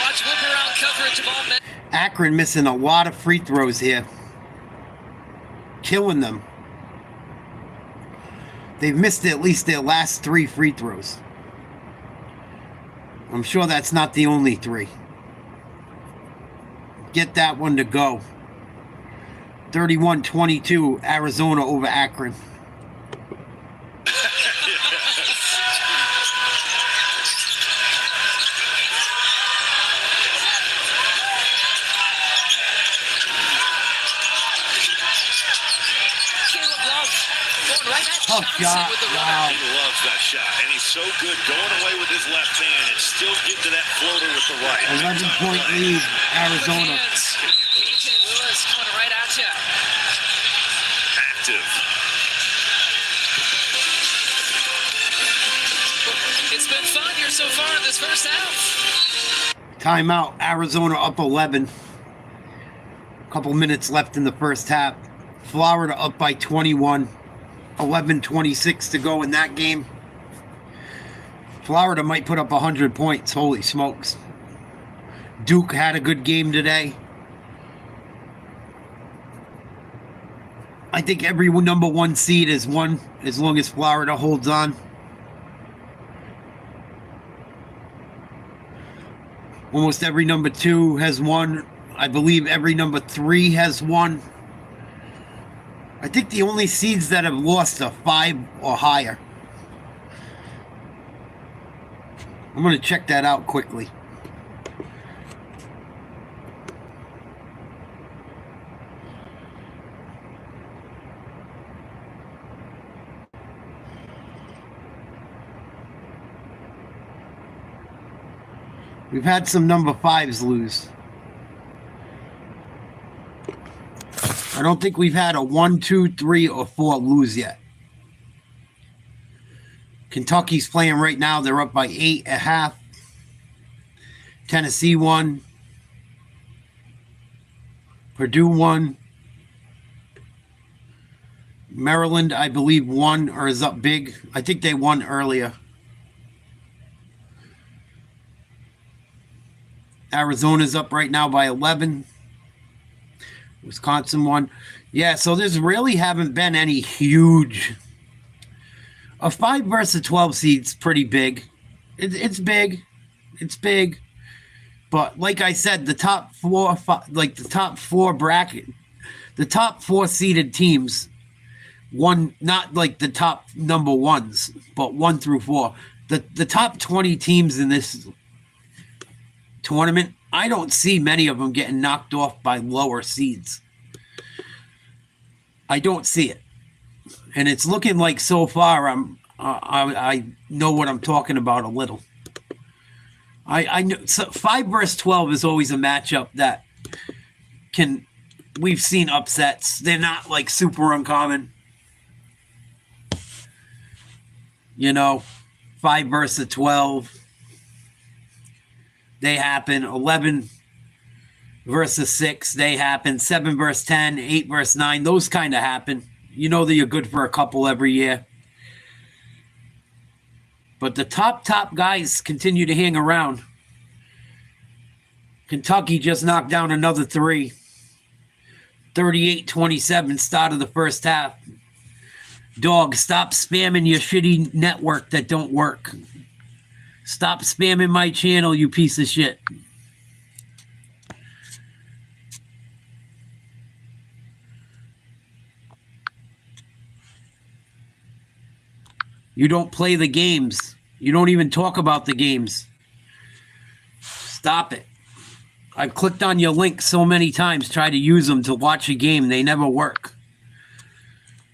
S11: Watch whip around coverage of all men.
S1: Akron missing a lot of free throws here. Killing them. They've missed at least their last 3 free throws. I'm sure that's not the only 3. Get that one to go. 31-22, Arizona over Akron. Tough shot. Wow.
S2: He loves that shot, and he's so good going away with his left hand and still get to that floater with the right.
S1: 11-point lead, Arizona.
S11: DJ Lewis coming right at you.
S2: Active.
S11: It's been fun here so far in this first half.
S1: Timeout. Arizona up 11. Couple minutes left in the first half. Florida up by 21. 11:26 to go in that game. Florida might put up 100 points. Holy smokes. Duke had a good game today. I think every number 1 seed is one, as long as Florida holds on. Almost every number 2 has won. I believe every number 3 has won. I think the only seeds that have lost are 5 or higher. I'm going to check that out quickly. We've had some number 5s lose. I don't think we've had a 1, 2, 3, or 4 lose yet. Kentucky's playing right now. They're up by 8.5. Tennessee won. Purdue won. Maryland, I believe, won or is up big. I think they won earlier. Arizona's up right now by 11. Wisconsin won. Yeah, so there's really haven't been any huge. A 5 versus 12 seed's pretty big. It's big. It's big. But like I said, the top 4, like the top 4 bracket, the top 4 seeded teams won, not like the top number 1s, but 1 through 4. The top 20 teams in this tournament, I don't see many of them getting knocked off by lower seeds. I don't see it. And it's looking like so far I know what I'm talking about a little. I know so 5 versus 12 is always a matchup that we've seen upsets. They're not like super uncommon. You know, 5 versus 12. They happen. 11 versus 6. They happen. 7 versus 10. 8 versus 9. Those kind of happen. You know that you're good for a couple every year. But the top guys continue to hang around. Kentucky just knocked down another 3. 38-27, start of the first half. Dog, stop spamming your shitty network that don't work. Stop spamming my channel, you piece of shit. You don't play the games. You don't even talk about the games. Stop it. I've clicked on your link so many times, tried to use them to watch a game. They never work.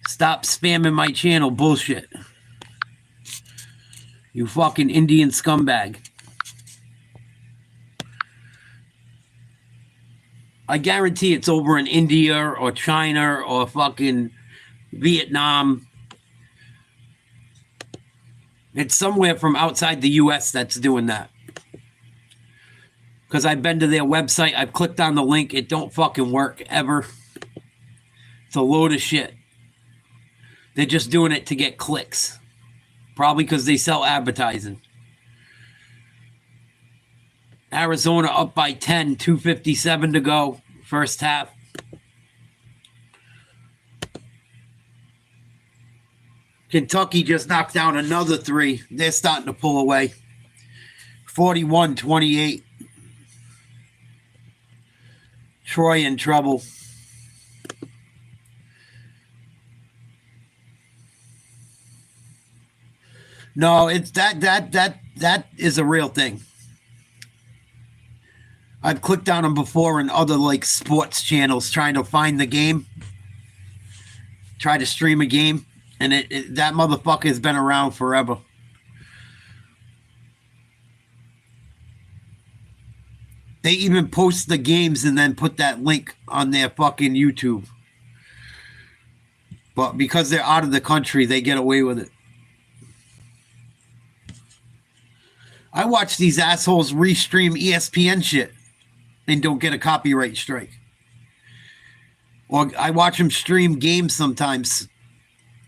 S1: Stop spamming my channel. Bullshit. You fucking Indian scumbag. I guarantee it's over in India or China or fucking Vietnam. It's somewhere from outside the U.S. that's doing that. Because I've been to their website. I've clicked on the link. It don't fucking work ever. It's a load of shit. They're just doing it to get clicks. Probably because they sell advertising. Arizona up by 10. 2:57 to go. First half. Kentucky just knocked down another 3. They're starting to pull away. 41-28. Troy in trouble. No, it's that is a real thing. I've clicked on them before in other like sports channels trying to find the game. Try to stream a game. And that motherfucker has been around forever. They even post the games and then put that link on their fucking YouTube. But because they're out of the country, they get away with it. I watch these assholes restream ESPN shit and don't get a copyright strike. Or I watch them stream games sometimes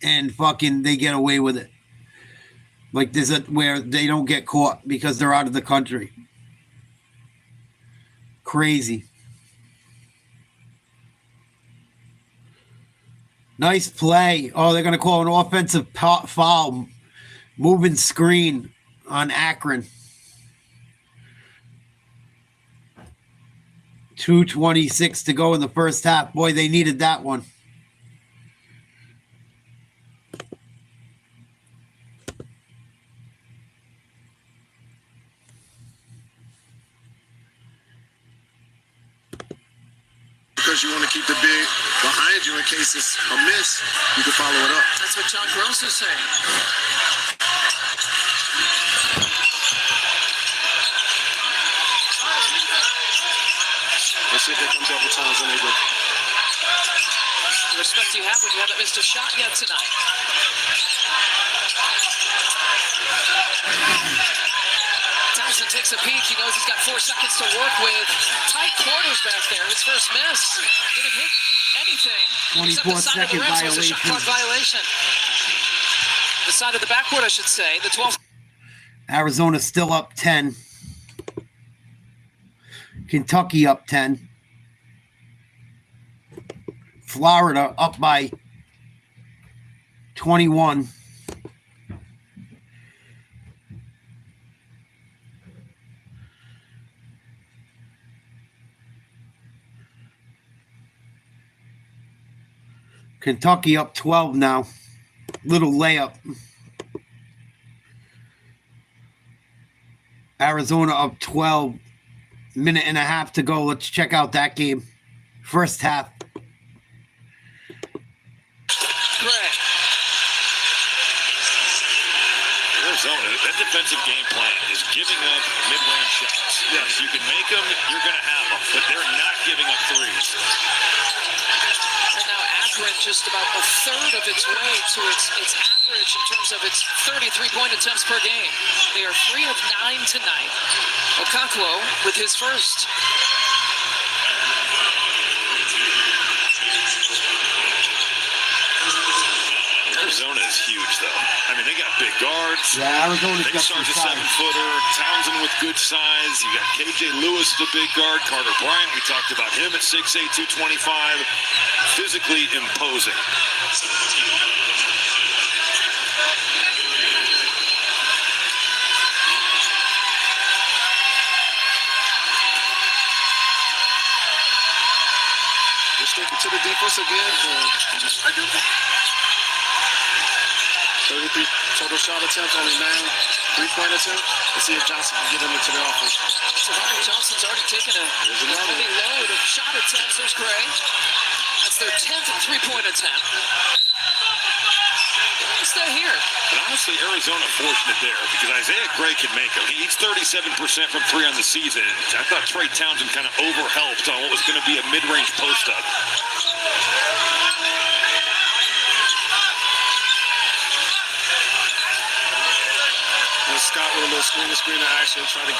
S1: and fucking they get away with it. Like there's where they don't get caught because they're out of the country. Crazy. Nice play. Oh, they're going to call an offensive foul. Moving screen on Akron. 2:26 to go in the first half. Boy, they needed that one.
S12: Because you want to keep the big behind you in case it's a miss, you can follow it up.
S11: That's what John Gross is saying.
S12: Let's see if they come double times when they do.
S11: The respect you have when you haven't missed a shot yet tonight. Townsend takes a peek. He knows he's got 4 seconds to work with. Tight quarters back there. His first miss. Didn't hit anything.
S1: 24-second violation.
S11: A shot clock violation. The side of the backcourt, I should say. The 12th.
S1: Arizona still up 10. Kentucky up 10. Florida up by 21. Kentucky up 12 now. Little layup. Arizona up 12. Minute and a half to go. Let's check out that game. First half.
S11: Greg.
S6: Arizona, that defensive game plan is giving up mid-range shots. Yes, you can make them, you're going to have them, but they're not giving up threes.
S11: And now Akron just about a third of its way to its average in terms of its 33-point attempts per game. They are 3 of 9 tonight. Okakwo with his first.
S6: Arizona is huge, though. I mean, they got big guards.
S1: Yeah, Arizona's got
S6: Star's
S1: some
S6: a 7-footer. Townsend with good size. You got KJ Lewis as a big guard. Carter Bryant, we talked about him at 6'8", 225. Physically imposing.
S12: Just sticking to the defense again. 33 total shot attempts, only 9 3-point attempts. Let's see if Johnson can get him into the offense.
S11: Savannah Johnson's already taken a heavy load of shot attempts. There's Gray. That's their 10th 3-point attempt. Stay here.
S6: And honestly, Arizona fortunate there because Isaiah Gray can make them. He's 37% from 3 on the season. I thought Trey Townsend kind of overhelped on what was going to be a mid-range post-up.
S12: Scott with a little screen action, trying to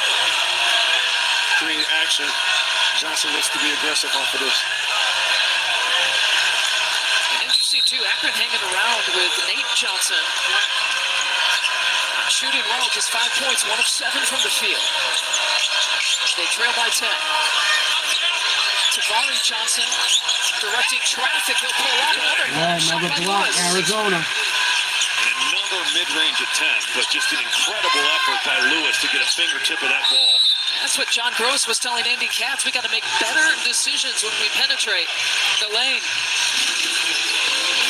S12: create action. Johnson looks to be aggressive off of this.
S11: And interesting too, Akron hanging around with Nate Johnson. Shooting well, just 5 points, 1 of 7 from the field. They trail by 10. Tavari Johnson directing traffic. He'll pull up
S1: Another block, Arizona.
S6: Another mid-range attempt, but just an incredible effort by Lewis to get a fingertip of that ball.
S11: That's what John Gross was telling Andy Katz. We got to make better decisions when we penetrate the lane.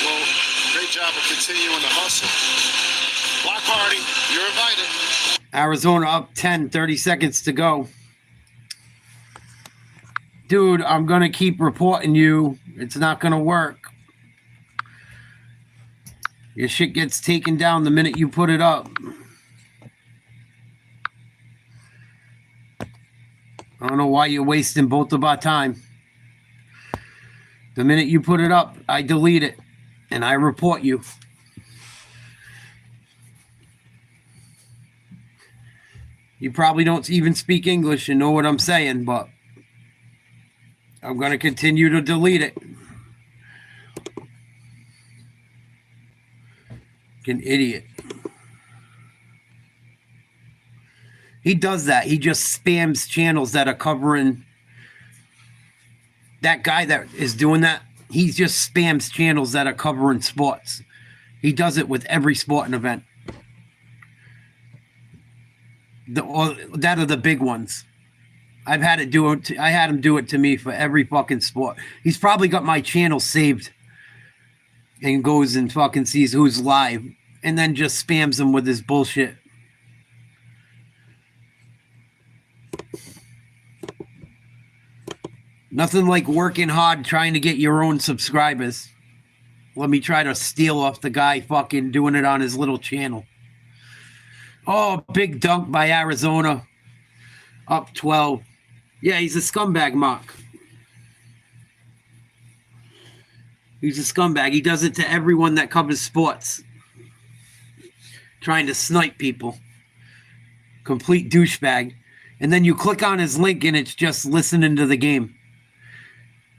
S12: Well, great job of continuing the hustle. Block party, you're invited.
S1: Arizona up 10, 30 seconds to go. Dude, I'm going to keep reporting you. It's not going to work. Your shit gets taken down the minute you put it up. I don't know why you're wasting both of our time. The minute you put it up, I delete it and I report you. You probably don't even speak English and know what I'm saying, but I'm going to continue to delete it. An idiot. He does that. He just spams channels that are covering that guy that is doing that. He just spams channels that are covering sports. He does it with every sporting event. That are the big ones. I've had it do it. I had him do it to me for every fucking sport. He's probably got my channel saved and goes and fucking sees who's live and then just spams them with his bullshit. Nothing like working hard trying to get your own subscribers. Let me try to steal off the guy fucking doing it on his little channel. Oh, big dunk by Arizona. Up 12. Yeah, he's a scumbag, Mark. He's a scumbag. He does it to everyone that covers sports. Trying to snipe people. Complete douchebag. And then you click on his link and it's just listening to the game.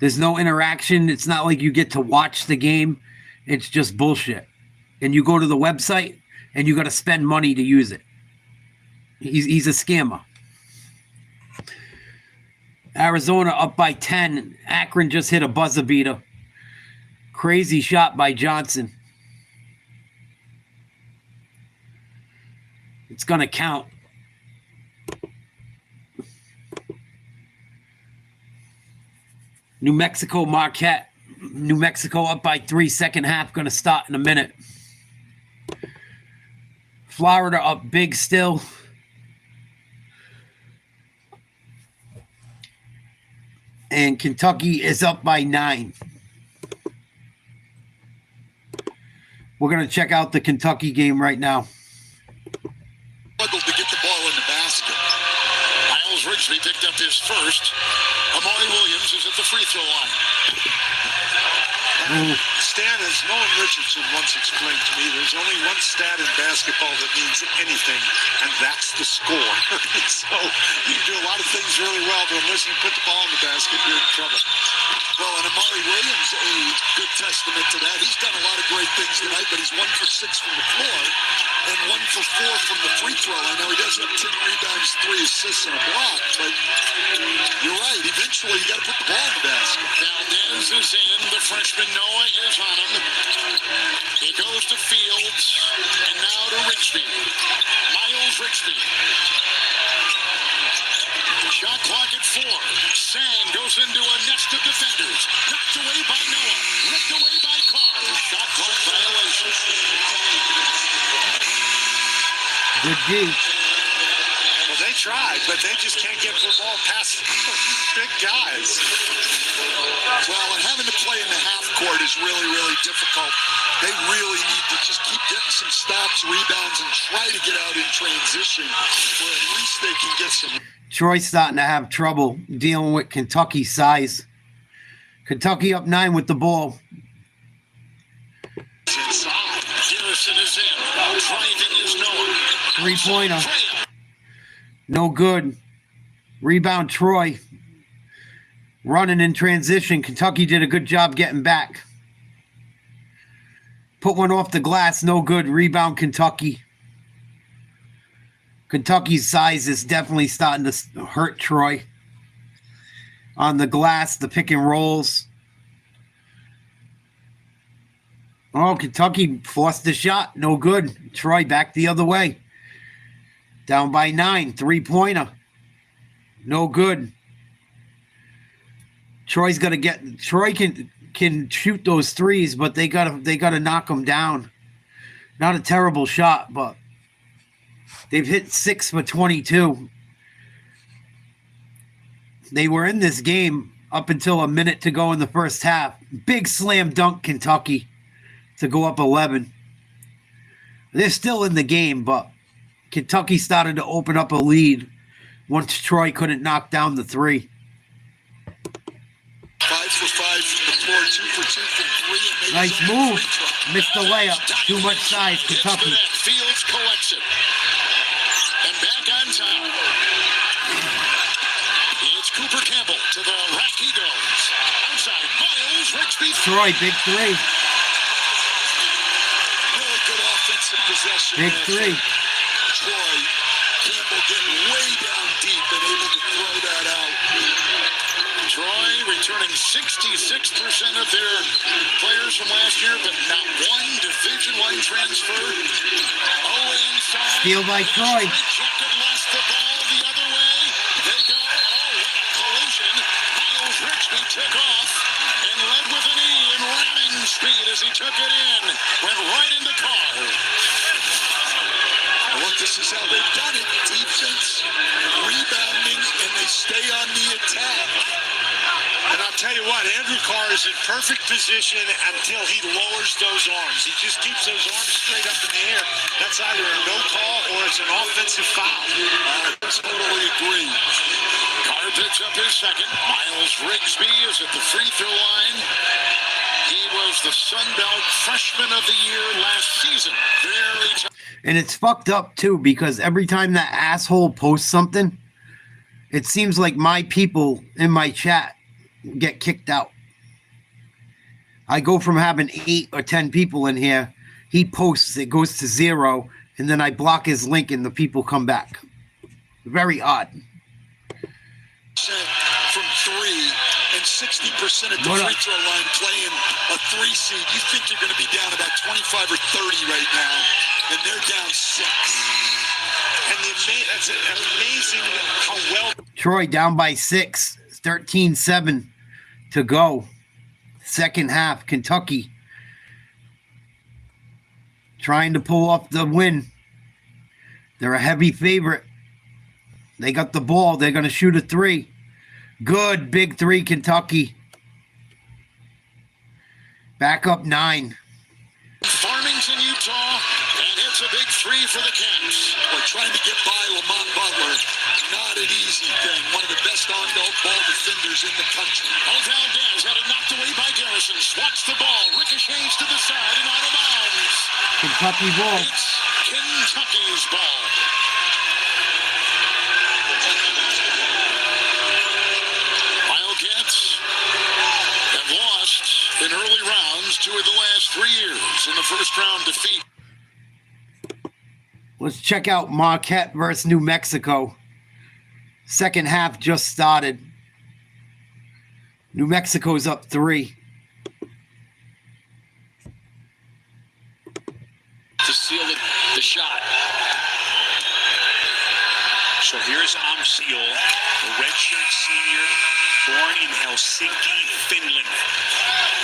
S1: There's no interaction. It's not like you get to watch the game. It's just bullshit. And you go to the website and you got to spend money to use it. He's a scammer. Arizona up by 10. Akron just hit a buzzer beater. Crazy shot by Johnson. It's going to count. New Mexico, Marquette. New Mexico up by 3. Second half going to start in a minute. Florida up big still. And Kentucky is up by 9. We're going to check out the Kentucky game right now.
S3: Struggled to get the ball in the basket. Miles Ridgely picked up his first. Amari Williams is at the free throw line.
S4: Stan, as Nolan Richardson once explained to me, there's only one stat in basketball that means anything, and that's the score. So you can do a lot of things really well, but unless you put the ball in the basket, you're in trouble.
S3: Well, and Amari Williams, a good testament to that. He's done a lot of great things tonight, but he's 1 for 6 from the floor and 1 for 4 from the free throw. I know he does have 10 rebounds, 3 assists, and a block, but you're right. Eventually, you got to put the ball in the basket. Valdez is in. The freshman Noah is on him. He goes to Fields, and now to Rigsby. Miles Rigsby. Shot clock at 4. Sang goes into a nest of defenders. Knocked away by Noah. Ripped away by Carr. Shot clock violation.
S1: Good D.
S4: Well, they tried, but they just can't get the ball past big guys.
S3: Well, and having to play in the half court is really, really difficult. They really need to just keep getting some stops, rebounds, and try to get out in transition where at least they can get some.
S1: Troy's starting to have trouble dealing with Kentucky's size. Kentucky up 9 with the ball.
S3: Inside. Garrison is in. Driving is Noah.
S1: 3-pointer. No good. Rebound Troy. Running in transition. Kentucky did a good job getting back. Put one off the glass. No good. Rebound Kentucky. Kentucky's size is definitely starting to hurt Troy. On the glass, the pick and rolls. Oh, Kentucky forced the shot. No good. Troy back the other way. Down by 9. 3-pointer. No good. Troy's got to get. Troy can shoot those threes, but they gotta knock them down. Not a terrible shot, but they've hit 6 for 22. They were in this game up until a minute to go in the first half. Big slam dunk, Kentucky, to go up 11. They're still in the game, but Kentucky started to open up a lead once Troy couldn't knock down the 3.
S3: 5 for 5 from the floor, 2 for 2 from 3.
S1: Nice move. Missed the layup. Too much size, Kentucky.
S3: Fields collects it. And back on top. It's Cooper Campbell to the rack he goes. Outside, Miles Rigsby.
S1: Troy, big 3.
S3: Really good offensive possession.
S1: Big 3.
S3: Troy, Campbell getting way down deep and able to throw that out. Troy returning 66% of their players from last year, but not one Division I transfer.
S1: Steal by Troy.
S3: Rejected, lost the ball the other way. They go. Oh, what a collision. Miles Rigsby took off and led with an E in ramming speed as he took it in. Went right into Carr.
S13: Look, this is how they've done it. Defense, rebounding, and they stay on the attack.
S4: And I'll tell you what, Andrew Carr is in perfect position until he lowers those arms. He just keeps those arms straight up in the air. That's either a no call or it's an offensive foul.
S3: I totally agree. Carr picks up his second. Miles Rigsby is at the free throw line. He was the Sun Belt Freshman of the Year last season.
S1: And it's fucked up, too, because every time that asshole posts something, it seems like my people in my chat get kicked out. I go from having 8 or 10 people in here. He posts, it goes to 0, and then I block his link and the people come back. Very odd.
S13: From 3 and 60% at the free throw line playing a 3 seed. You think you're going to be down about 25 or 30 right now, and they're down 6.
S4: And that's amazing how well.
S1: Troy down by 6, 13-7 to go. Second half, Kentucky trying to pull off the win. They're a heavy favorite. They got the ball. They're going to shoot a 3. Good, big 3, Kentucky. Back up 9.
S3: Farmington, Utah, and it's a big 3 for the Cats.
S13: We're trying to get by Lamont Butler. Not an easy thing. One of the best on-ball defenders in the country.
S3: Valdez had it knocked away by Garrison. Swats the ball. Ricochets to the side and out of bounds.
S1: Kentucky ball.
S3: It's Kentucky's ball. Wildcats have lost in early rounds 2 of the last 3 years in the first round defeat.
S1: Let's check out Marquette versus New Mexico. Second half just started. New Mexico's up 3.
S6: To seal the shot.
S8: So here's Amsiel, a redshirt senior, born in Helsinki, Finland.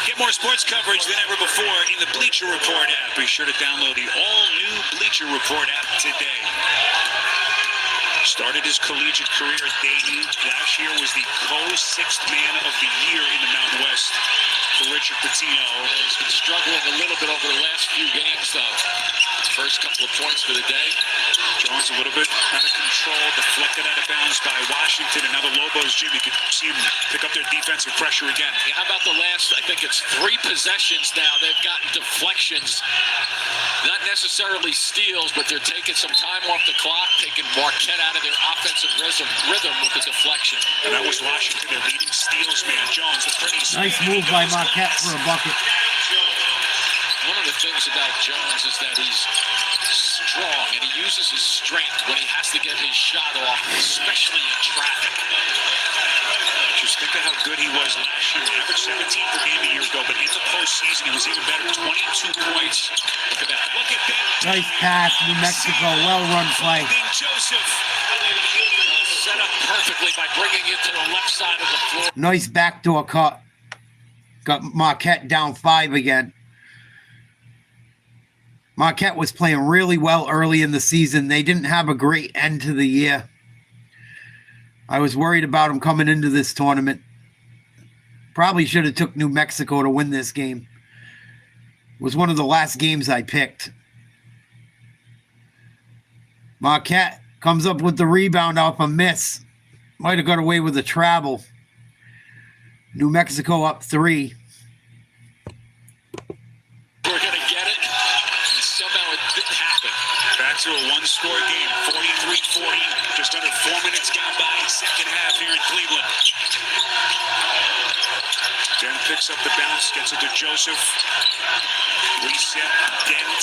S8: Get more sports coverage than ever before in the Bleacher Report app. Be sure to download the all-new Bleacher Report app today. Started his collegiate career at Day2. Last year was the co-6th man of the year in the Mountain West for Richard Pitino.
S6: He's been struggling a little bit over the last few games, though. First couple of points for the day.
S8: Jones a little bit out of control, deflected out of bounds by Washington. Another Lobos, Jim. You could see him pick up their defensive pressure again.
S6: Yeah, how about the last, I think it's 3 possessions now. They've gotten deflections. Not necessarily steals, but they're taking some time off the clock, taking Marquette out of their offensive rhythm with the deflection.
S8: And that was Washington, their leading steals man. Jones, the pretty
S1: nice move by Marquette for a bucket.
S6: One of the things about Jones is that he's strong, and he uses his strength when he has to get his shot off, especially in traffic.
S8: Just think of how good he was last year. Averaged 17 per game a year ago, but in the postseason, he was even better. 22 points. Look at that. Look at that.
S1: Nice pass, New Mexico. Well-run play.
S8: Joseph.
S6: Set up perfectly by bringing it to the left side of the floor.
S1: Nice backdoor cut. Got Marquette down 5 again. Marquette was playing really well early in the season. They didn't have a great end to the year. I was worried about them coming into this tournament. Probably should have took New Mexico to win this game. It was one of the last games I picked. Marquette comes up with the rebound off a miss. Might have got away with a travel. New Mexico up 3.
S6: We're going to get it. And somehow it didn't happen.
S8: Back to a one-score game, 43-40. Just under 4 minutes gone by, second half here in Cleveland. Den picks up the bounce, gets it to Joseph. Reset, Dent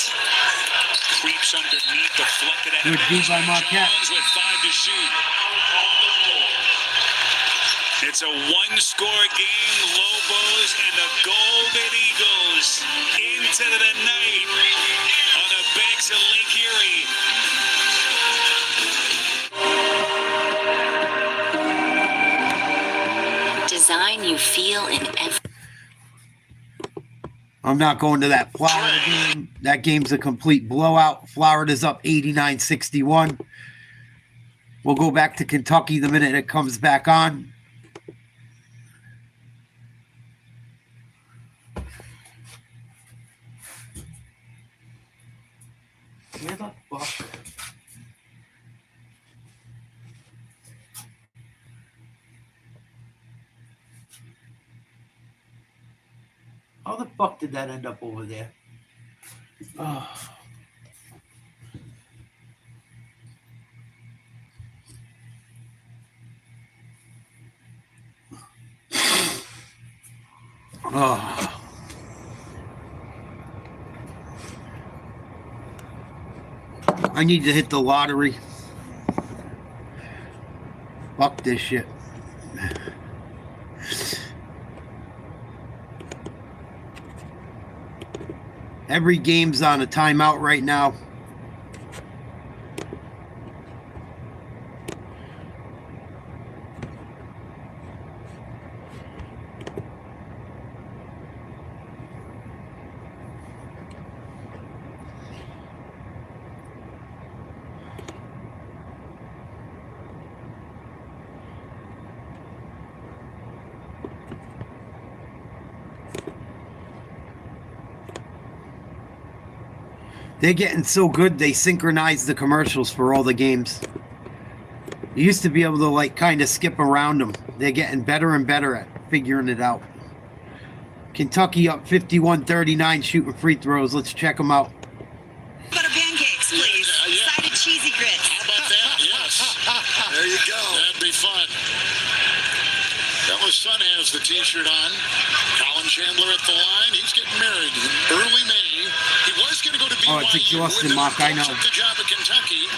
S8: creeps underneath, deflected at
S1: Good beat by Marquette.
S6: Jones with 5 to shoot.
S8: It's a one-score game. Lobos and the Golden Eagles into the night on the banks of Lake
S10: Erie. Design you feel in every...
S1: I'm not going to that Florida game. That game's a complete blowout. Florida's up 89-61. We'll go back to Kentucky the minute it comes back on. Where the fuck? How the fuck did that end up over there? Oh. Oh. I need to hit the lottery. Fuck this shit. Every game's on a timeout right now. They're getting so good, they synchronize the commercials for all the games. You used to be able to, like, kind of skip around them. They're getting better and better at figuring it out. Kentucky up 51-39 shooting free throws. Let's check them out.
S14: Butter pancakes, please. Side of cheesy grits.
S3: How about that? Yes. There you go. That'd be fun. Bella's son has the T-shirt on. Colin Chandler at the line. He's getting married in early May. He was going to go to BYU.
S1: Oh, it's exhausting, Mark. I know.
S3: The job at Kentucky.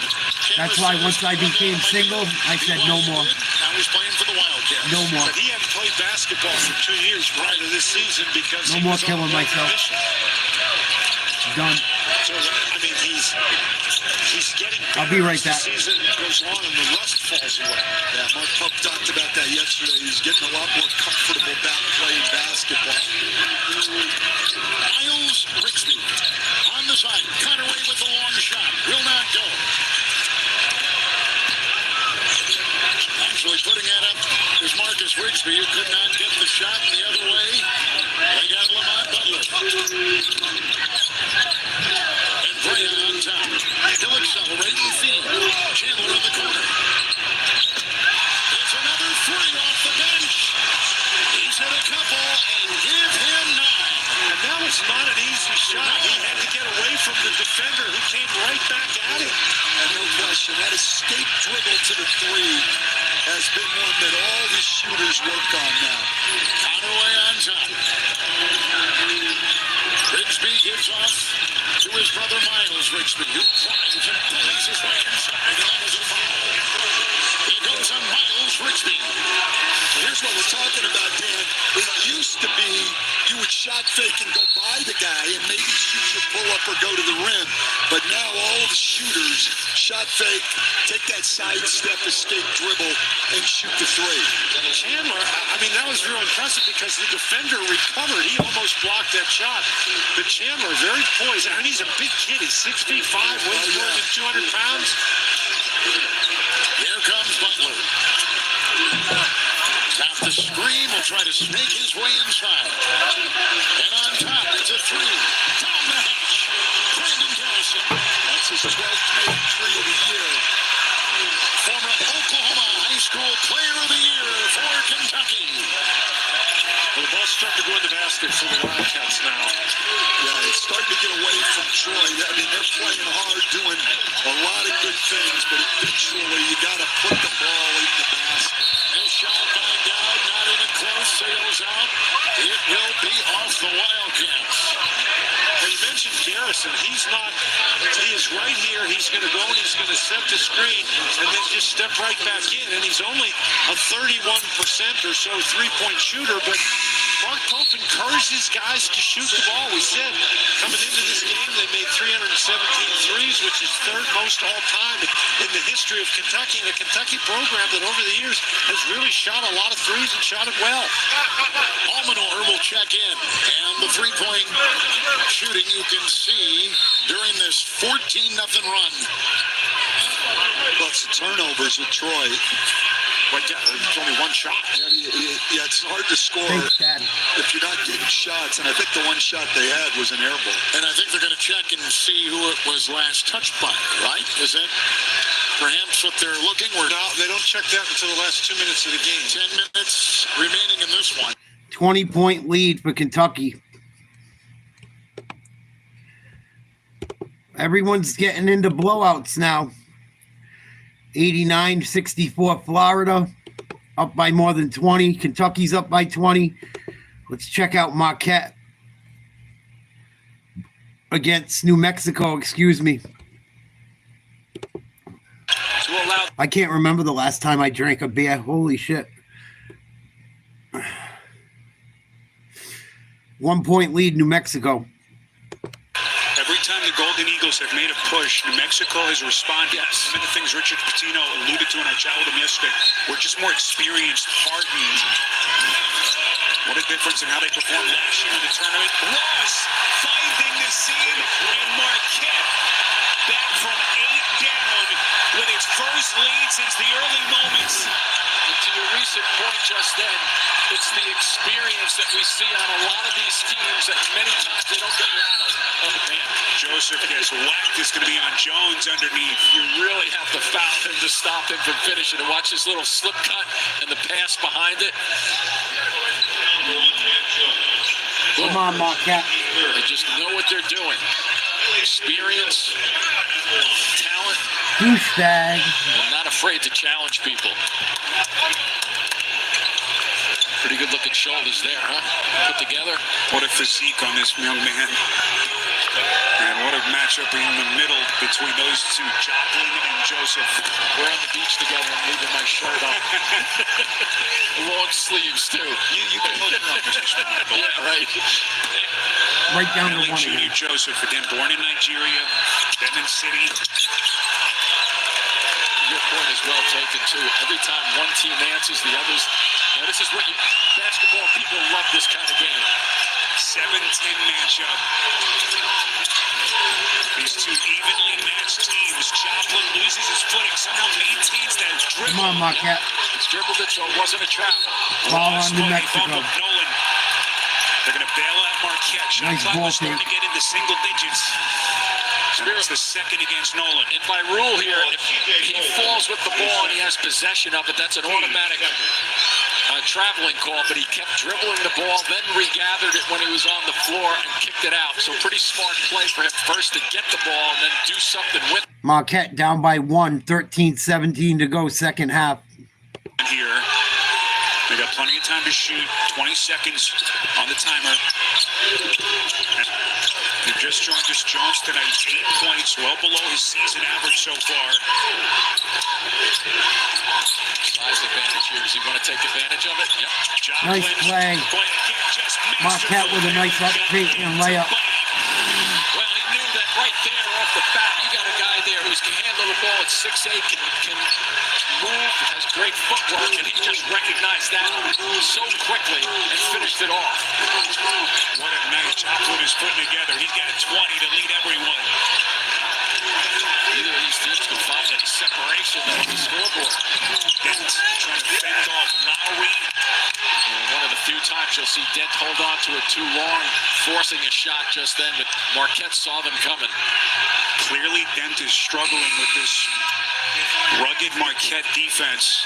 S1: That's why once I became single, I said no more.
S3: Now he's playing for the Wildcats.
S1: No more.
S4: But he hadn't played basketball for 2 years prior to this season because
S1: no
S4: he
S1: more
S4: was
S1: killing myself. Done.
S4: So, I mean, he's getting better.
S1: I'll be right back.
S4: The season goes on and the rust falls away.
S13: Yeah, Mark Pope talked about that yesterday. He's getting a lot more comfortable back playing basketball.
S3: Miles Rigsby on the side. Conaway with the long shot. Will not go. Actually putting that up is Marcus Rigsby, who could not get the shot the other way. They got Lamont Butler. And Brea on top. Still accelerating feed. Chandler in the corner. It's another three off the bench. He's hit a couple and give him 9.
S4: And that was not an easy shot. He had to get away from the defender who came right back at him.
S13: And no question, that escape dribble to the three has been one that all the shooters work on now.
S3: Conaway on top. Rigsby gives off to his brother Miles Rigsby, who drives and pulls his way inside. That is a foul. He goes on Miles Rigsby.
S13: Here's what we're talking about, Dan. It used to be you would shot fake and go by the guy and maybe shoot your pull-up or go to the rim. But now all the shooters shot fake, take that side step, escape dribble, and shoot the three.
S4: Chandler, I mean, that was real impressive because the defender recovered. He almost blocked that shot. But Chandler, very poised. I mean, he's a big kid. He's 6 feet 5, weighs more than 200 pounds.
S3: Here comes Butler. Tap the screen, will try to snake his way inside. And on top, it's a three. Down the hatch. Brandon Garrison.
S13: That's his 12th made three of the year.
S3: Former Oklahoma High School Player of the Year for Kentucky.
S4: Well, the ball's starting to go in the basket for the Wildcats now.
S13: Yeah, it's starting to get away from Troy. I mean, they're playing hard, doing a lot of good things, but eventually you got to put the ball in the basket.
S3: This shot by Dowd, not even close, sails out. It will be off the Wildcats.
S4: Well, you mentioned Garrison. Harrison. He is right here. He's going to go and he's going to set the screen and then just step right back in. And he's only a 31% or so three-point shooter, but Mark Pope encourages guys to shoot the ball. We said coming into this game they made 317 threes, which is third most all time in the history of Kentucky, and a Kentucky program that over the years has really shot a lot of threes and shot it well.
S3: Almanor will check in, and the three-point shooting you can see during this 14-0 run.
S13: Lots of turnovers with Troy.
S4: But there's only one shot.
S13: Yeah, it's hard to score if you're not getting shots, and I think the one shot they had was an air ball.
S3: And I think they're going to check and see who it was last touched by, right? Is that perhaps what they're looking?
S4: No, they don't check that until the last 2 minutes of the game.
S3: 10 minutes remaining in this one.
S1: 20-point lead for Kentucky. Everyone's getting into blowouts now. 89-64 Florida, up by more than 20. Kentucky's up by 20. Let's check out Marquette against New Mexico, excuse me. I can't remember the last time I drank a beer. Holy shit. 1 point lead, New Mexico.
S8: Every time the Golden Eagles have made a push, New Mexico has responded. Some of the things Richard Pitino alluded to, and I chatted with him yesterday, were just more experienced, hardened. What a difference in how they performed last year in the tournament. Ross finding the seam, and Marquette back from 8 down with its first lead since the early moments.
S6: And to your recent point just then, it's the experience that we see on a lot of these teams that many times they don't get rattled. Oh, man.
S8: Joseph gets whacked. It's going to be on Jones underneath.
S6: You really have to foul him to stop him from finishing. And watch this little slip cut and the pass behind it.
S1: Come on, Marquette.
S6: They just know what they're doing. Experience, talent.
S1: Douchebag.
S6: They're not afraid to challenge people. Pretty good looking shoulders there, huh? Put together.
S8: What a physique on this young man. And what a matchup in the middle between those two, Joplin and Joseph.
S6: We're on the beach together. I'm leaving my shirt on. Long sleeves, too.
S8: You can hold it up, Mr. Schmidt.
S6: Yeah, right.
S1: Right down to one.
S8: Junior Joseph, again, born in Nigeria, Benin City.
S6: Your point is well taken, too. Every time one team answers, the others. Now, this is what basketball people love this kind of game.
S8: 7-10 matchup. These two evenly matched teams. Joplin loses his footing, somehow maintains that dribble.
S1: Come on, Marquette.
S6: He's dribbled it, so it wasn't a travel.
S1: Ball on New Mexico.
S8: Nolan. They're going to bail out Marquette. Shot
S1: Nice
S8: clock
S1: ball,
S8: is starting to get into single digits. It's the second against Nolan.
S6: And by rule here, if he falls with the ball and he has possession of it, that's an automatic traveling call, but he kept dribbling the ball, then regathered it when he was on the floor and kicked it out. So pretty smart play for him first to get the ball and then do something with it.
S1: Marquette down by 1, 13-17 to go, second half.
S8: Here, they got plenty of time to shoot. 20 seconds on the timer. He just joined us, Jones tonight, 8 points, well below his season average so far.
S6: Size advantage here. Does he want to take advantage of it? Yep.
S1: Nice play. Marquette with a nice up fake and layup.
S6: Well, he knew that right there off the bat. You got a guy there who can handle the ball at 6'8", can move, has great footwork, and he just recognized that so quickly and finished it off.
S8: What a night Joplin is putting together. He's got 20 to lead everyone.
S6: Neither of these teams can find any separation though on the scoreboard.
S8: Dent trying to fend off Lowry.
S6: And one of the few times you'll see Dent hold on to it too long, forcing a shot just then, but Marquette saw them coming.
S8: Clearly Dent is struggling with this rugged Marquette defense.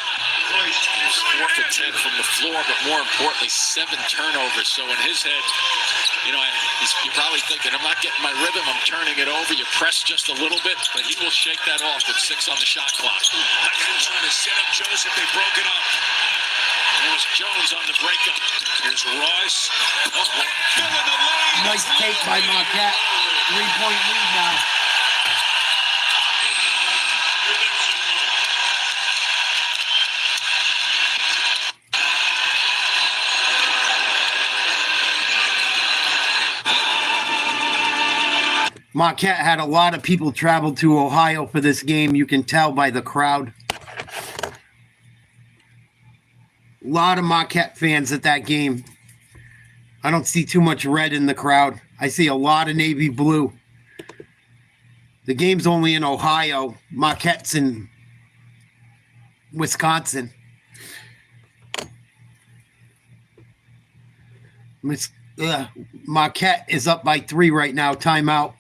S6: He's 4 for 10 from the floor, but more importantly, 7 turnovers. So in his head, you're probably thinking, I'm not getting my rhythm, I'm turning it over. You press just a little bit, but he will shake that off with 6 on the shot clock.
S8: Again, trying to set up Joseph, they broke it up.
S6: There's Jones on the breakup.
S8: Here's Ross.
S6: Oh,
S8: filling the lane.
S1: Nice take by Marquette. 3-point lead now. Marquette had a lot of people travel to Ohio for this game. You can tell by the crowd. A lot of Marquette fans at that game. I don't see too much red in the crowd. I see a lot of navy blue. The game's only in Ohio. Marquette's in Wisconsin. Marquette is up by 3 right now. Timeout.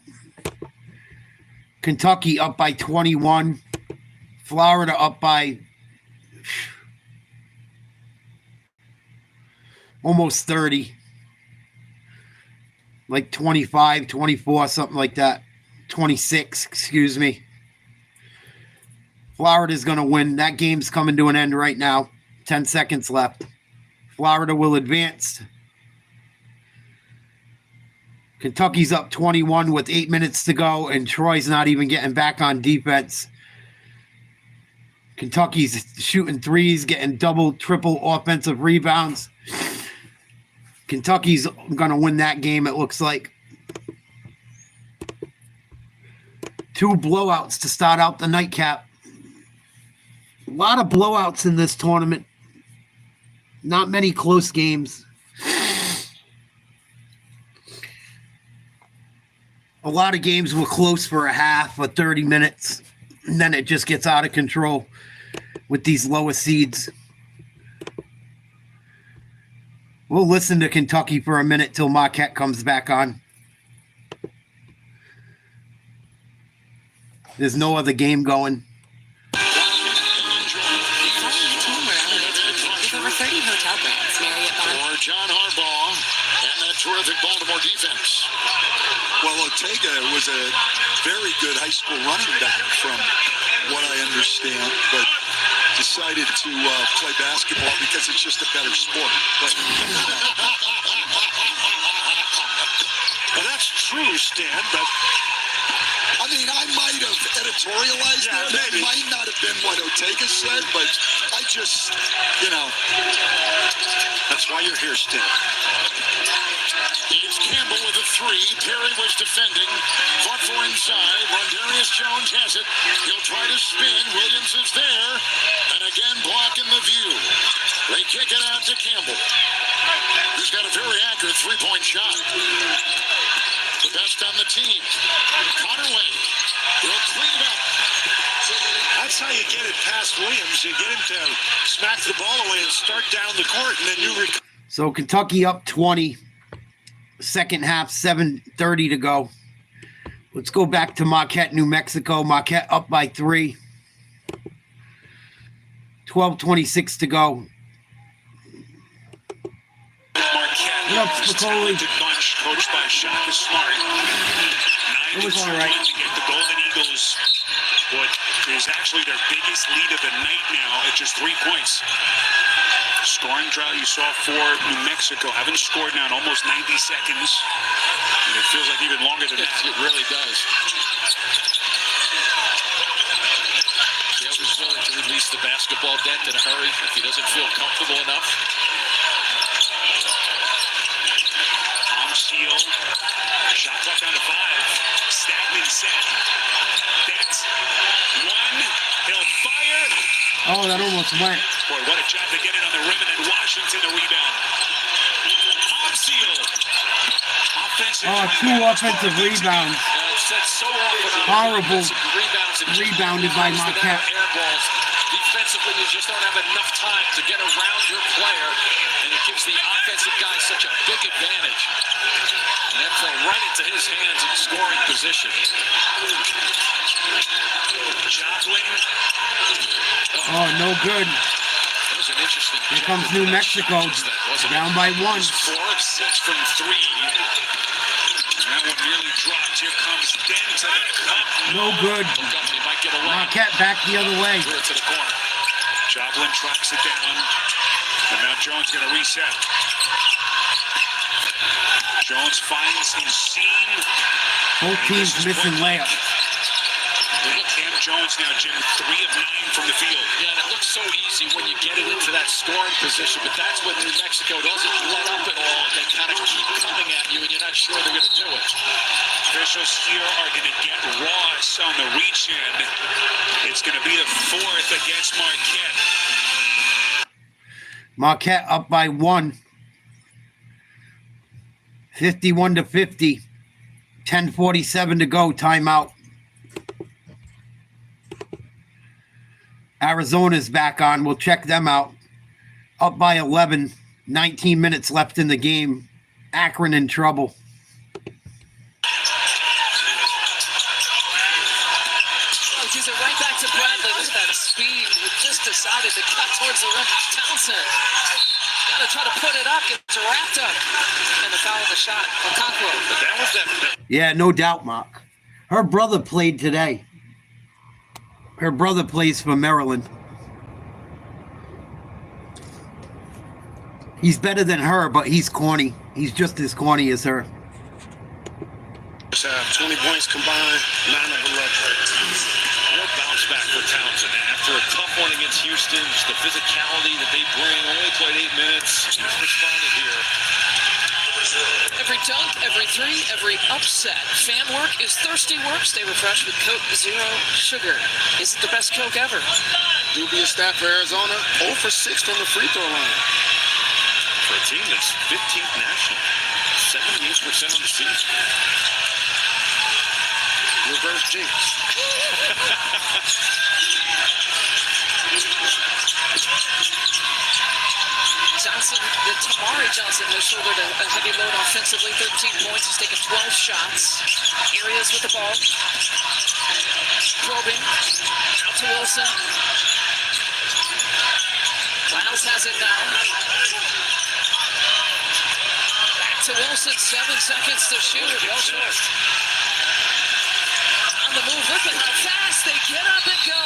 S1: Kentucky up by 21. Florida up by almost 30. Like 25, 24, something like that. 26, excuse me. Florida's going to win. That game's coming to an end right now. 10 seconds left. Florida will advance. Kentucky's up 21 with 8 minutes to go, and Troy's not even getting back on defense. Kentucky's shooting threes, getting double, triple offensive rebounds. Kentucky's going to win that game, it looks like. 2 blowouts to start out the nightcap. A lot of blowouts in this tournament. Not many close games. A lot of games were close for a half or 30 minutes, and then it just gets out of control with these lower seeds. We'll listen to Kentucky for a minute till Marquette comes back on. There's no other game going.
S3: For John Harbaugh and that terrific Baltimore defense.
S13: Well, Ortega was a very good high school running back from what I understand, but decided to play basketball because it's just a better sport. But,
S4: well, that's true, Stan, but
S13: I mean, I might have editorialized that. That might not have been what Ortega said, but I just,
S4: that's why you're here, Stan.
S3: It's Campbell with a 3. Perry was defending. Fought for inside. Rondarius Jones has it. He'll try to spin. Williams is there. And again, blocking the view. They kick it out to Campbell. He's got a very accurate 3-point shot. The best on the team. Connerway. He'll clean it up.
S4: That's how you get it past Williams. You get him to smack the ball away and start down the court, and then you
S1: So Kentucky up 20. Second half, 7:30 to go. Let's go back to Marquette, New Mexico. Marquette up by 3. 12:26 to go.
S4: Marquette
S1: What up, Spicoli?
S8: Bunch coached by Shaka Smart.
S1: It was all right.
S8: To get the Golden Eagles what is actually their biggest lead of the night now at just 3 points. Scoring drought you saw for New Mexico. Haven't scored now in almost 90 seconds. And it feels like even longer than that.
S6: It really does. Dale is willing to release the basketball deck in a hurry if he doesn't feel comfortable enough.
S8: Palm steal. Shot clock down to 5. Stagman set. That's 1. He'll fire.
S1: Oh, that almost went.
S8: Boy, what a job to get it on the rim, and then Washington the rebound. Palm steal. Offensive.
S1: Oh, 2 offensive rebounds.
S11: So often
S1: Horrible.
S11: Rebounds
S1: Rebounded by Marquette.
S11: Air balls. Defensively, you just don't have enough time to get around your player, and it gives the offensive guy such a big advantage. And that fell right into his hands in scoring position.
S8: Joplin.
S1: Oh, no good.
S11: That was an interesting.
S1: Here comes New Mexico. Down by 1.
S8: 4 of 6 from 3. And that one nearly dropped. Here comes Den to the cup.
S1: No good.
S11: He might get away.
S1: Marquette back the other way.
S8: Threw it to the corner. Joplin tracks it down. And now Jones going to reset. Jones finds his seam.
S1: Both teams missing layups.
S8: Look, Cam Jones now, Jim, 3 of 9 from the field.
S6: Yeah, and it looks so easy when you get it into that scoring position, but that's when New Mexico doesn't let up at all. They kind of keep coming at you, and you're not sure they're going to do it.
S8: Officials here are going to get Ross on the reach-in. It's going to be the 4th against Marquette.
S1: Marquette up by 1. 51-50. 10:47 to go. Timeout. Arizona's back on. We'll check them out. Up by 11. 19 minutes left in the game. Akron in trouble.
S11: Oh, gives it right back to Bradley. Look at that speed. He just decided to cut towards the rim. Townsend. Got to try to put it up. Gets wrapped up. And the foul on the shot. Okonkwo.
S8: But that was that.
S1: Yeah, no doubt, Mark. Her brother played today. Her brother plays for Maryland. He's better than her, but he's corny. He's just as corny as her.
S12: 20 points combined, 9 of 11.
S9: Real bounce back for Townsend. After a tough one against Houston, just the physicality that they bring. Only played 8 minutes. He's responded here.
S11: Every dunk, every three, every upset. Fan work is thirsty work. Stay refreshed with Coke Zero Sugar. Is it the best Coke ever?
S12: Dubious stat for Arizona, 0 for 6 from the free throw line.
S9: For a team that's 15th national, 78% on the season.
S12: Reverse jinx.
S11: Johnson, the Tamari Johnson has shouldered a heavy load offensively. 13 points. He's taken 12 shots. Areas with the ball. Probing. Out to Wilson. Miles has it now. Back to Wilson. 7 seconds to shoot. Well short. On the move. Look at how fast they get up and go.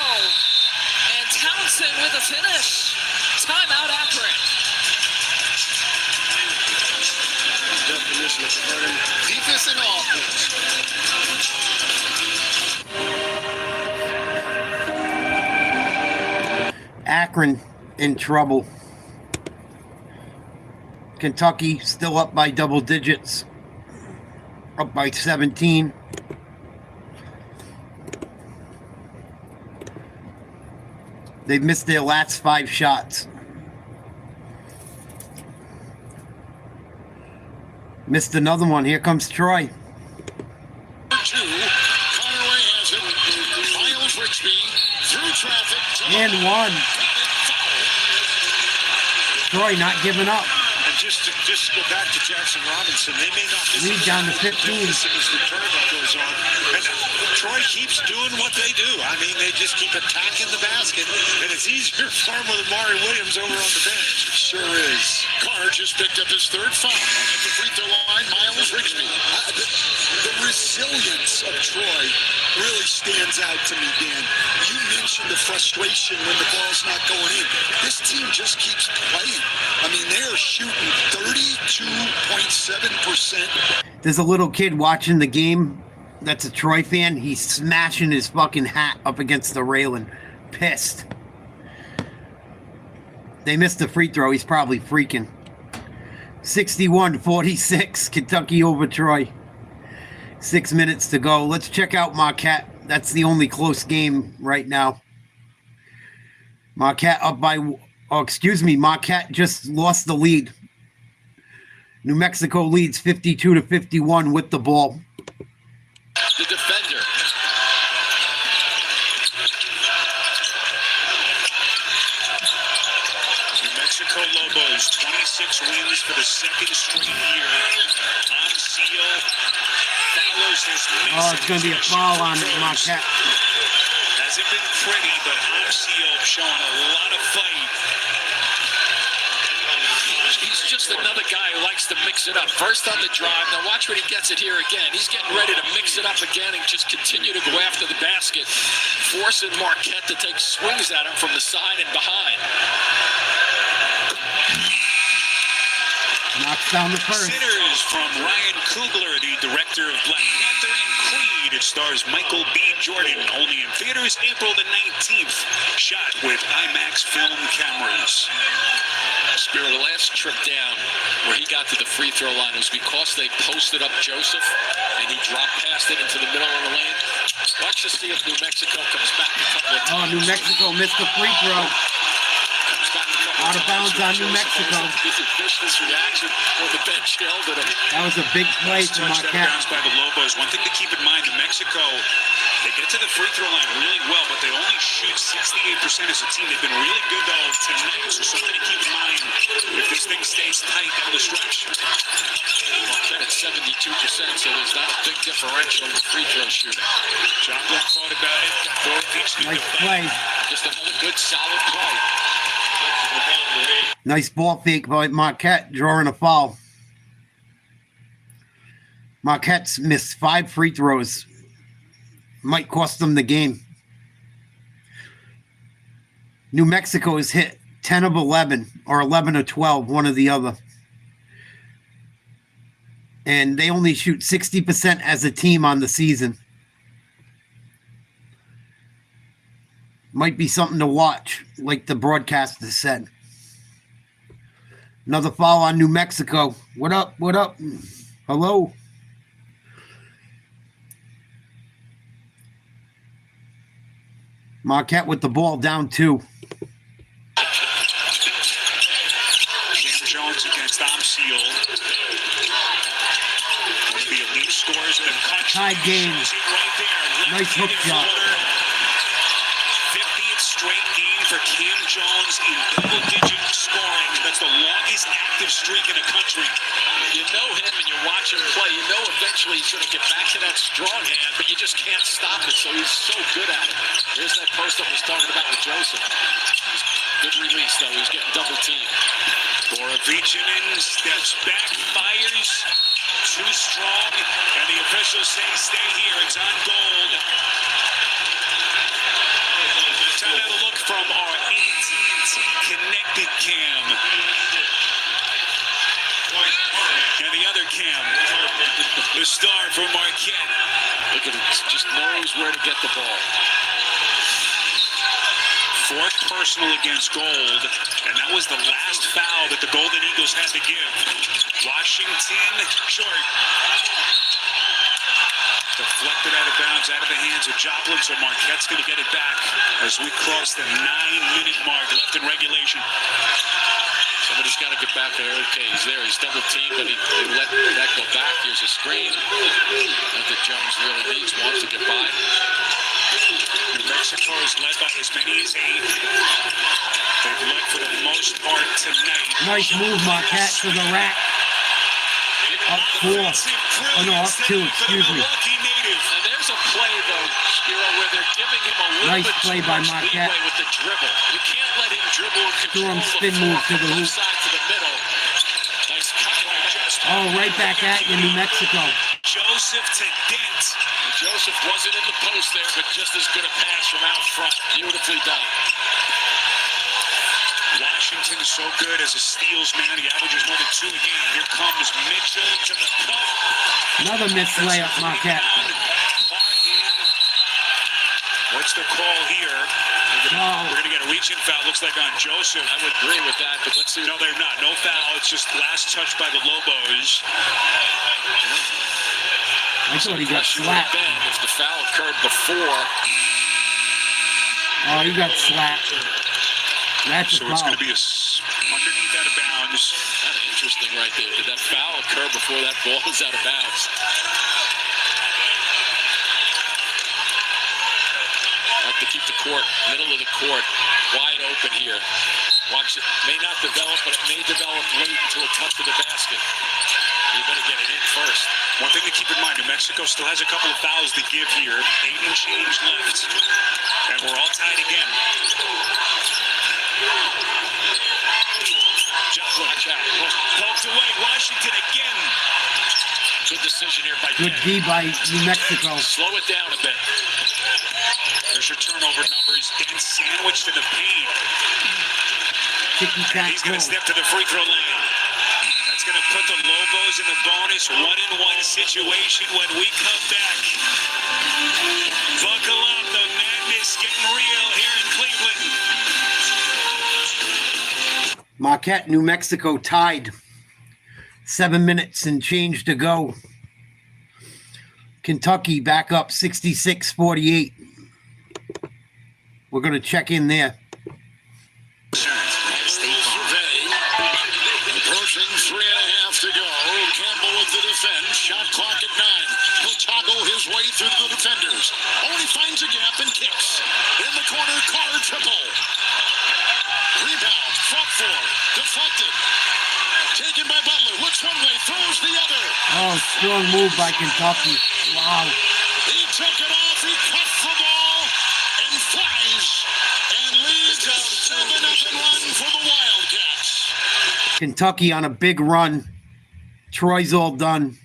S11: And Townsend with a finish. Timeout Akron.
S12: Definition of converting defense and offense.
S1: Akron in trouble. Kentucky still up by double digits. Up by 17. They've missed their last 5 shots. Missed another one. Here comes Troy.
S3: 2. Conway has it. Miles Rixby through traffic.
S1: And 1. Troy not giving up.
S8: And just to go back to Jackson Robinson, they may not miss
S1: Lead down to 15.
S8: This return that goes on. And Troy keeps doing what they do. I mean, they just keep attacking the basket, and it's easier for him with Amari Williams over on the bench.
S3: Sure is. Carr just picked up his 3rd foul. At the free throw line, Miles Rixby.
S13: The resilience of Troy really stands out to me, Dan. You mentioned the frustration when the ball's not going in. This team just keeps playing. I mean, they are shooting 32.7%.
S1: There's a little kid watching the game that's a Troy fan. He's smashing his fucking hat up against the railing. Pissed. They missed the free throw. He's probably freaking. 61-46. Kentucky over Troy. 6 minutes to go. Let's check out Marquette. That's the only close game right now. Marquette up by... Oh, excuse me. Marquette just lost the lead. New Mexico leads 52-51 with the ball.
S6: The defender.
S8: New Mexico Lobos, 26 wins for the 2nd straight year. On seal, follows his miss.
S1: Oh, it's going to be a foul on Marquette.
S8: Hasn't been pretty, but on seal showing a lot of fight.
S6: He's just another guy who likes to mix it up. First on the drive. Now watch when he gets it here again. He's getting ready to mix it up again and just continue to go after the basket, forcing Marquette to take swings at him from the side and behind.
S1: Knocks down the first.
S8: Sinners from Ryan Kugler, the director of Black Panther Target stars Michael B. Jordan. Only in theaters April the 19th. Shot with IMAX film cameras.
S6: Spiro, the last trip down where he got to the free throw line was because they posted up Joseph and he dropped past it into the middle of the lane. Watch to see if New Mexico comes back a couple of times.
S1: Oh, New Mexico missed the free throw. Out of bounds on New Mexico.
S6: This vicious reaction when the bench yelled at him.
S1: That was a big play for Marquette.
S8: By the Lobos. One thing to keep in mind, New Mexico, they get to the free throw line really well, but they only shoot 68% as a team. They've been really good, though, tonight. So something to keep in mind if this thing stays tight down the stretch.
S6: Marquette at 72%, so there's not a big differential in the free throw shooting.
S8: Joplin thought about it. Got Dorothy.
S1: Nice play.
S6: Just another good, solid play.
S1: Nice ball fake by Marquette, drawing a foul. Marquette's missed 5 free throws. Might cost them the game. New Mexico has hit 10 of 11 or 11 of 12, one or the other. And they only shoot 60% as a team on the season. Might be something to watch, like the broadcaster said. Another foul on New Mexico. What up? What up? Hello? Marquette with the ball down 2.
S8: Cam Jones against Amseal. One of the elite scorers in the country.
S1: Tied game. Nice hook shot.
S8: 50th straight game for Cam Jones in double-digit scoring. That's the longest active streak in the country.
S6: You know him and you watch him play. You know eventually he's going to get back to that strong hand, but you just can't stop it. So he's so good at it. There's that post up I was talking about with Joseph. Good release, though. He's getting double teamed.
S8: Borovichinen steps back, fires. Too strong. And the officials say stay here. It's on gold. Time to have a look from our AT&T connected cam. And the other cam, the star from Marquette.
S6: Look at him, just knows where to get the ball.
S8: 4th personal against Gold, and that was the last foul that the Golden Eagles had to give. Washington, short. Deflected out of bounds, out of the hands of Joplin, so Marquette's going to get it back as we cross the 9-minute mark left in regulation.
S6: Somebody's got to get back there. Okay, he's there. He's double teamed, but they let that go back. Here's a screen. Not that Jones really needs one to get by.
S8: New Mexico is led by as many as 8. They've led for the most part tonight.
S1: Nice move, Marquette, to the rack. Up 4. Oh, no, up 2, excuse me.
S6: And there's a play, though, Spiro, where they're giving him a little
S1: Nice
S6: bit
S1: play
S6: too
S1: by
S6: much
S1: Marquette.
S6: leeway with the dribble. You can't let him dribble and control
S1: Threw him
S6: the
S1: spin
S6: floor
S1: move to the
S6: from
S1: hoop.
S6: left side to the middle. Nice cut by Joseph.
S1: Oh, right back at you, New Mexico.
S8: Joseph to Dent.
S6: And Joseph wasn't in the post there, but just as good a pass from out front. Beautifully done.
S8: Washington is so good as a steals man. He averages more than 2 a game. Here comes Mitchell to the cup.
S1: Another missed layup, Marquette.
S8: What's the call here? We're going to get a reach-in foul. Looks like on Joseph.
S6: I would agree with that, but let's see.
S8: No, they're not. No foul. It's just last touch by the Lobos.
S1: I thought he got slapped.
S6: If the foul occurred before.
S1: Oh, he got slapped. That's a
S8: So it's
S1: foul.
S8: going to be underneath out of bounds.
S6: Kind of interesting right there. Did that foul occur before that ball was out of bounds? Like to keep the court, middle of the court, wide open here. Watch it. May not develop, but it may develop late to a touch of the basket. You better get it in first.
S8: One thing to keep in mind, New Mexico still has a couple of fouls to give here. 8 and change left. And we're all tied again. Joplin. Poked away. Washington again.
S6: Good decision here by
S1: Good D by New Mexico.
S6: Slow it down a bit.
S8: There's your turnover numbers. Dent sandwiched in the paint.
S1: Ticky-tack
S8: He's going to step to the free throw line. That's going to put the Lobos in the bonus 1-and-1 situation when we come back.
S1: Marquette, New Mexico tied. 7 minutes and change to go. Kentucky back up 66-48. We're going to check in there.
S3: Approaching 3.5 to go. Campbell with the defense. Shot clock at 9. He'll toggle his way through the defenders. Only finds a gap and kicks. In the corner, Carr triple. Rebound, front four, deflected. Taken by Butler. Looks one way, throws the other.
S1: Oh, strong move by Kentucky. Wow.
S3: He took it off. He cuts the ball and flies and leads a 7-0 run for the Wildcats.
S1: Kentucky on a big run. Troy's all done.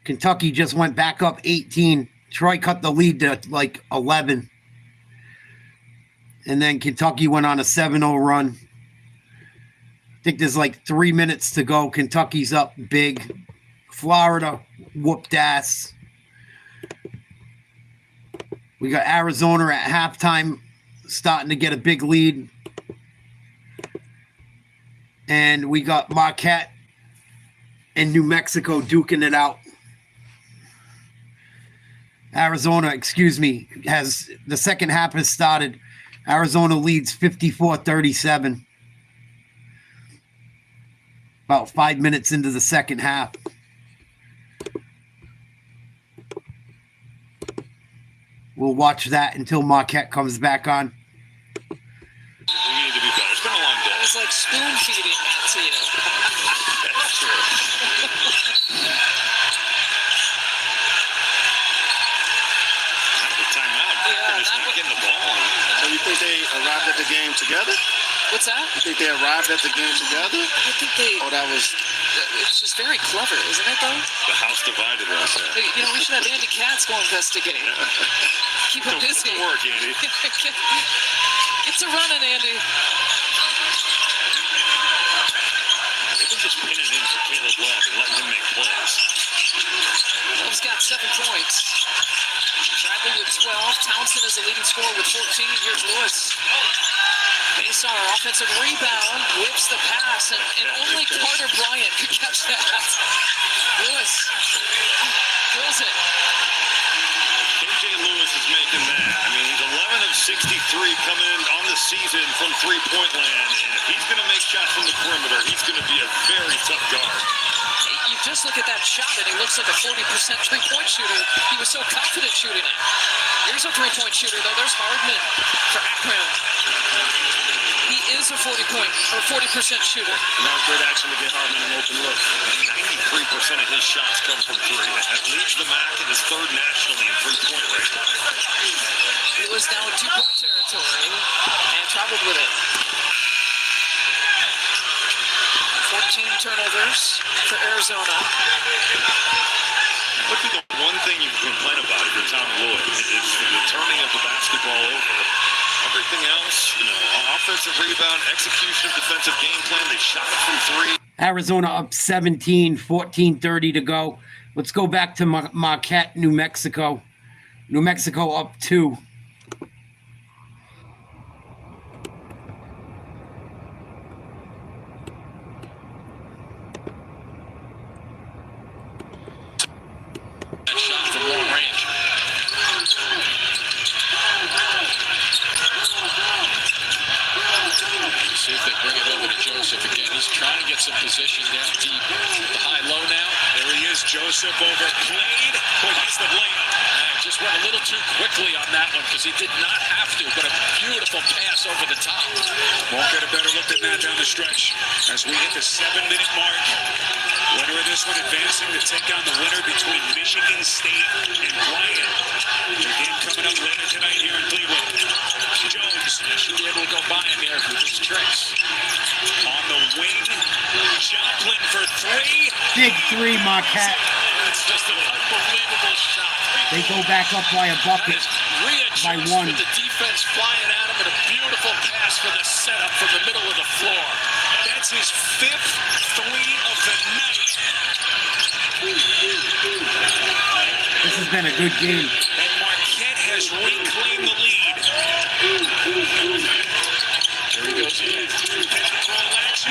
S1: Kentucky just went back up 18. Troy cut the lead to like 11. And then Kentucky went on a 7-0 run. I think there's like 3 minutes to go. Kentucky's up big. Florida whooped ass. We got Arizona at halftime starting to get a big lead. And we got Marquette and New Mexico duking it out. Arizona, has the second half has started. Arizona leads 54-37. About 5 minutes into the second half. We'll watch that until Marquette comes back on.
S7: We need to be better. It's been a long day.
S11: It's like spoon feeding that to you.
S7: That's true. Timeout.
S11: Yeah,
S7: Just not getting the ball.
S12: So you think they arrived at the game together?
S11: What's that?
S12: You think they arrived at the game together?
S11: I think they...
S12: Oh, that was...
S11: It's just very clever, isn't it, though?
S7: The house divided right there.
S11: You know, we should have Andy Katz go investigate. Keep him busy.
S7: Good work, Andy.
S11: Get to running, Andy.
S7: They've been just pinning in for Caleb Love and letting him make plays.
S11: Love's got 7 points. Bradley with 12. Townsend is the leading scorer with 14. Here's Lewis. Basar, offensive rebound, whips the pass, and only Carter Bryant could catch that. Lewis throws it.
S7: KJ Lewis is making that. I mean, he's 11 of 63 coming in on the season from three-point land. And if he's going to make shots from the perimeter, he's going to be a very tough guard.
S11: You just look at that shot, and he looks like a 40% three-point shooter. He was so confident shooting it. Here's a three-point shooter, though. There's Hardman for Akron. He is a 40% shooter.
S12: That was great action to get Hardman an open look.
S7: 93% of his shots come from three. That leads the MAC in his third nationally in three-point rate.
S11: He was now in two-point territory and traveled with it. 14 turnovers for Arizona.
S7: Would be the one thing you can complain about if you're Tom Lloyd is the turning of the basketball over. Everything else, offensive rebound, execution of defensive game plan, they shot it from three.
S1: Arizona up 17, 14:30 to go. Let's go back to Marquette, New Mexico. New Mexico up 2.
S6: That shot from long range. See if they bring it over to Joseph again. He's trying to get some position down deep. The high-low now.
S8: There he is, Joseph overplayed, but he's the layup.
S6: Just went a little too quickly on that one because he did not have to, but a beautiful pass over the top.
S8: Won't get a better look than that down the stretch as we hit the 7-minute mark. Winner of this one advancing to take on the winner between Michigan State and Bryant. The game coming up later tonight here in Cleveland. Jones
S6: should be able to go by him here with his tricks.
S8: On the wing, Joplin for 3.
S1: Big 3, Marquette.
S6: It's just an unbelievable shot.
S1: They go back up by a bucket by 1.
S6: With the defense flying at him and a beautiful pass for the setup from the middle of the floor.
S8: That's his 5th 3 of the night.
S1: This has been a good game.
S8: And Marquette has reclaimed the lead.
S6: Here he goes again.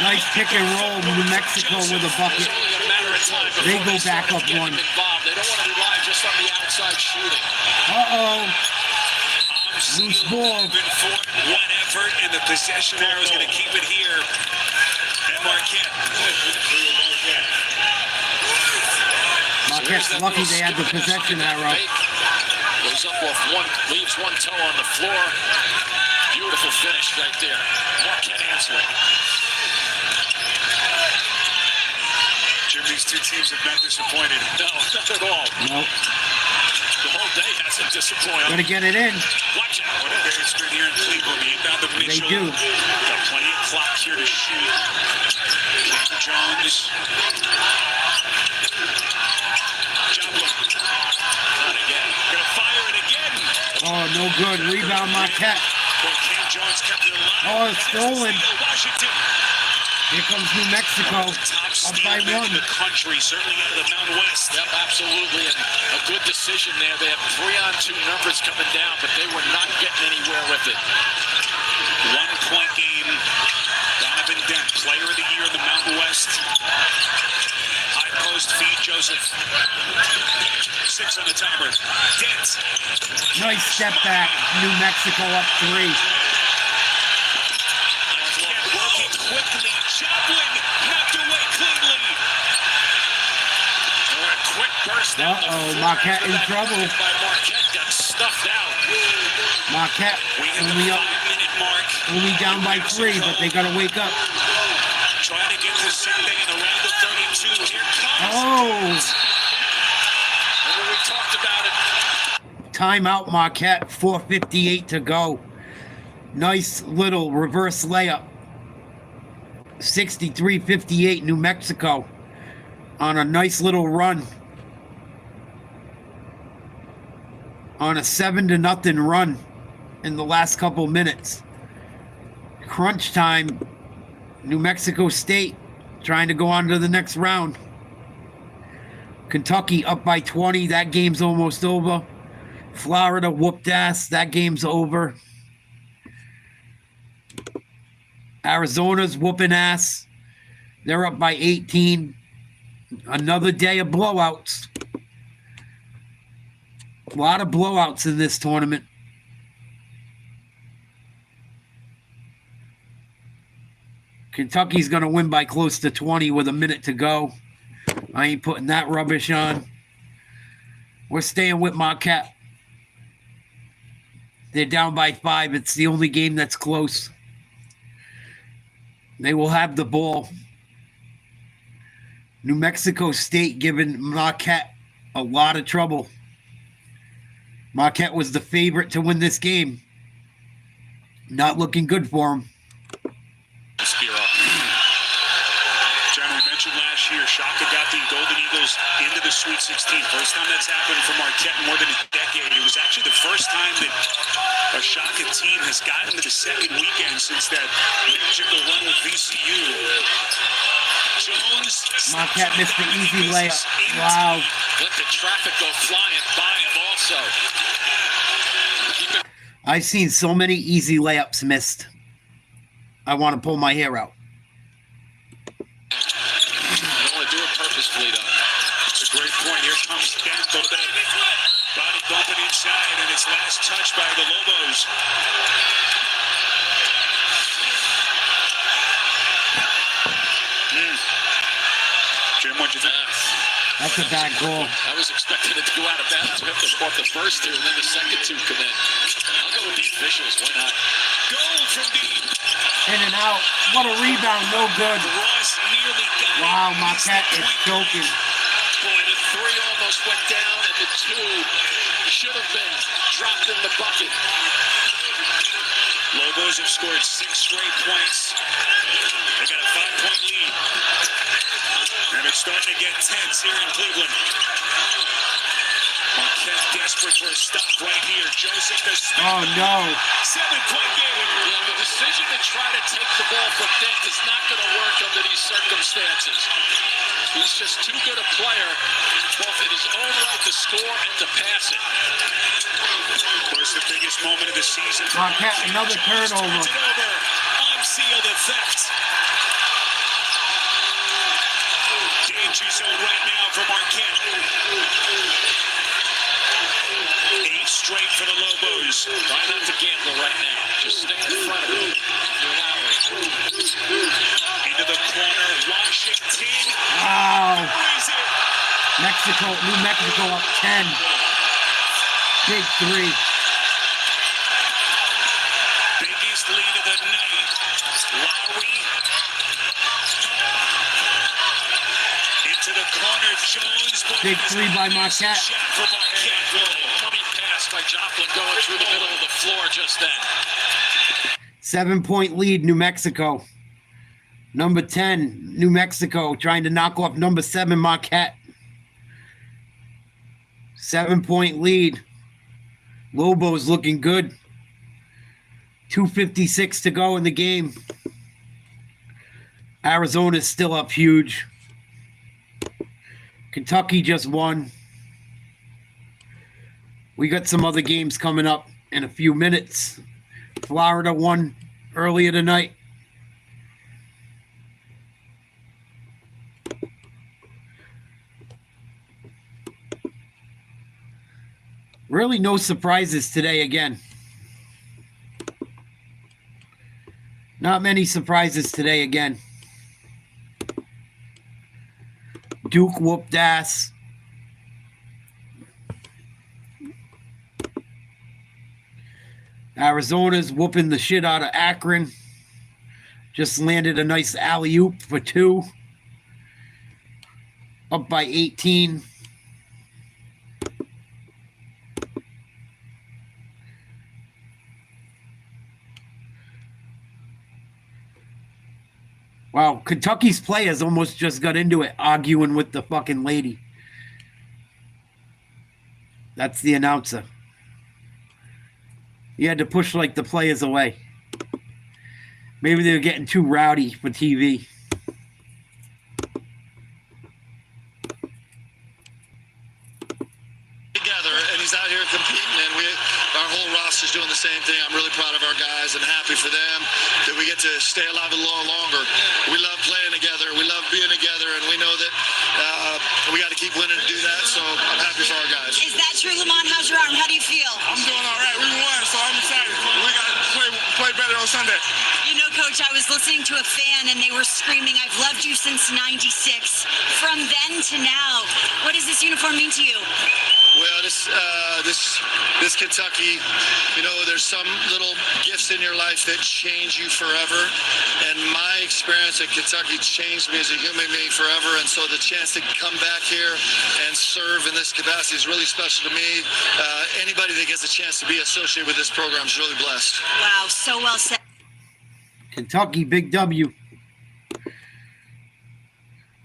S1: Nice pick and roll. New Mexico with a bucket. They go back up one.
S6: They don't want to rely just on the outside shooting.
S1: Uh-oh. Loose ball.
S8: One effort, and the possession arrow is going to keep it here at Marquette.
S1: Marquette's lucky they had the possession arrow.
S6: Goes up off one, leaves one toe on the floor. Beautiful finish right there. Marquette answering.
S8: Jim, these two teams have not disappointed.
S6: No, not at all.
S1: Nope.
S6: The whole day hasn't disappointed.
S1: Gotta get it in.
S8: Watch out. What a day it's been here in Cleveland. The inbound of Mitchell.
S1: They do.
S8: Got plenty of clock here to shoot. Cam Jones. Joplin. Not again. Gonna fire it again.
S1: Oh, no good. Rebound Marquette.
S8: Well, Cam Jones kept it alive.
S1: Oh, it's stolen.
S8: Washington.
S1: Here comes New Mexico. Up by one.
S8: In the country, certainly out of the Mountain West.
S6: Yep, absolutely. And a good decision there. They have 3-on-2 numbers coming down, but they were not getting anywhere with it.
S8: 1-point game. Donovan Dent, player of the year in the Mountain West. High post feed, Joseph. 6 on the timer. Dent.
S1: Nice step back. New Mexico up 3.
S8: Working quickly. Joplin knocked away cleanly.
S6: A quick burst.
S1: Uh-oh, Marquette in trouble.
S6: By Marquette got stuffed out.
S1: Marquette only up,
S8: 5-minute mark.
S1: only down by 3, but they gotta wake up.
S8: Trying to get to Sunday in the round of 32. Here comes.
S1: Oh!
S6: Remember we talked about it.
S1: Timeout Marquette, 4:58 to go. Nice little reverse layup. 63-58 New Mexico on a nice little run. On a 7-0 run in the last couple minutes. Crunch time. New Mexico State trying to go on to the next round. Kentucky up by 20. That game's almost over. Florida whooped ass. That game's over. Arizona's whooping ass. They're up by 18. Another day of blowouts. A lot of blowouts in this tournament. Kentucky's going to win by close to 20 with a minute to go. I ain't putting that rubbish on. We're staying with Marquette. They're down by 5. It's the only game that's close. They will have the ball. New Mexico State giving Marquette a lot of trouble. Marquette was the favorite to win this game. Not looking good for them.
S8: Spear up. John, we mentioned last year, Shaka got the Golden Eagles into the Sweet 16. First time that's happened for Marquette in more than a decade. It was actually the first time that a Shaka team has gotten to the second weekend since that magical run with VCU. Jones.
S1: Marquette missed the easy layup. Wow.
S6: Let the traffic go flying by him also.
S1: I've seen so many easy layups missed. I want to pull my hair out.
S6: I don't want to do it purposefully, though.
S8: It's a great point. Here comes Gamble. Body bumping inside, and it's last touch by the Lobos. Jim, what'd you think?
S1: That's a bad goal.
S6: I was expecting it to go out of bounds after the first two, and then the second two come in. I'll go with the officials. Why not?
S8: Goal from deep.
S1: In and out. What a rebound. No good.
S8: Ross nearly got
S1: Wow,
S8: it.
S1: Marquette is choking.
S6: Boy, the 3 almost went down, and the 2 should have been dropped in the bucket.
S8: Lobos have scored 6 straight points. They got a 5-point lead. And it's starting to get tense here in Cleveland. Marquette desperate for a stop right here. Joseph the stop.
S1: Oh, no.
S8: 7-point game.
S6: Yeah, the decision to try to take the ball from Dent is not going to work under these circumstances. He's just too good a player, both in his own right to score and to pass it.
S8: Of course, the biggest moment of the season.
S1: Marquette, another turnover.
S8: On conceal the theft. Danger zone right now for Marquette. 8 straight for the Lobos.
S6: Try not to gamble right now. Just stick in front of him.
S8: Into the corner, Washington.
S1: Wow. Mexico, New Mexico up 10. Big 3.
S8: Biggest lead of the night. Lowry. Into the corner, Jones.
S1: Big 3 by Marquette.
S8: For Marquette.
S6: Money pass by Joplin going through the middle of the floor just then.
S1: 7-point lead, New Mexico. Number 10, New Mexico, trying to knock off number 7, Marquette. 7-point lead. Lobos looking good. 2:56 to go in the game. Arizona's still up huge. Kentucky just won. We got some other games coming up in a few minutes. Florida won earlier tonight. Really no surprises today again. Not many surprises today again. Duke whooped ass. Arizona's whooping the shit out of Akron. Just landed a nice alley-oop for 2. Up by 18. Wow, Kentucky's players almost just got into it, arguing with the fucking lady. That's the announcer. He had to push like the players away. Maybe they were getting too rowdy for TV.
S3: Together, and he's out here competing, and our whole roster's doing the same thing. I'm really proud of our guys and happy for them that we get to stay alive a little longer. We love playing together. We love being together, and we know that we got to keep winning to do that, so I'm happy for our guys.
S14: Is that true, Lamont? How's your arm? How do you feel?
S12: I'm doing all right. We won, so I'm excited. We got to play better on Sunday.
S14: You know, Coach, I was listening to a fan and they were screaming, "I've loved you since '96." From then to now, what does this uniform mean to you?
S3: Well, this Kentucky, you know, there's some little gifts in your life that change you forever. And my experience at Kentucky changed me as a human being forever. And so the chance to come back here and serve in this capacity is really special to me. Anybody that gets a chance to be associated with this program is really blessed.
S14: Wow, so well said.
S1: Kentucky, big W.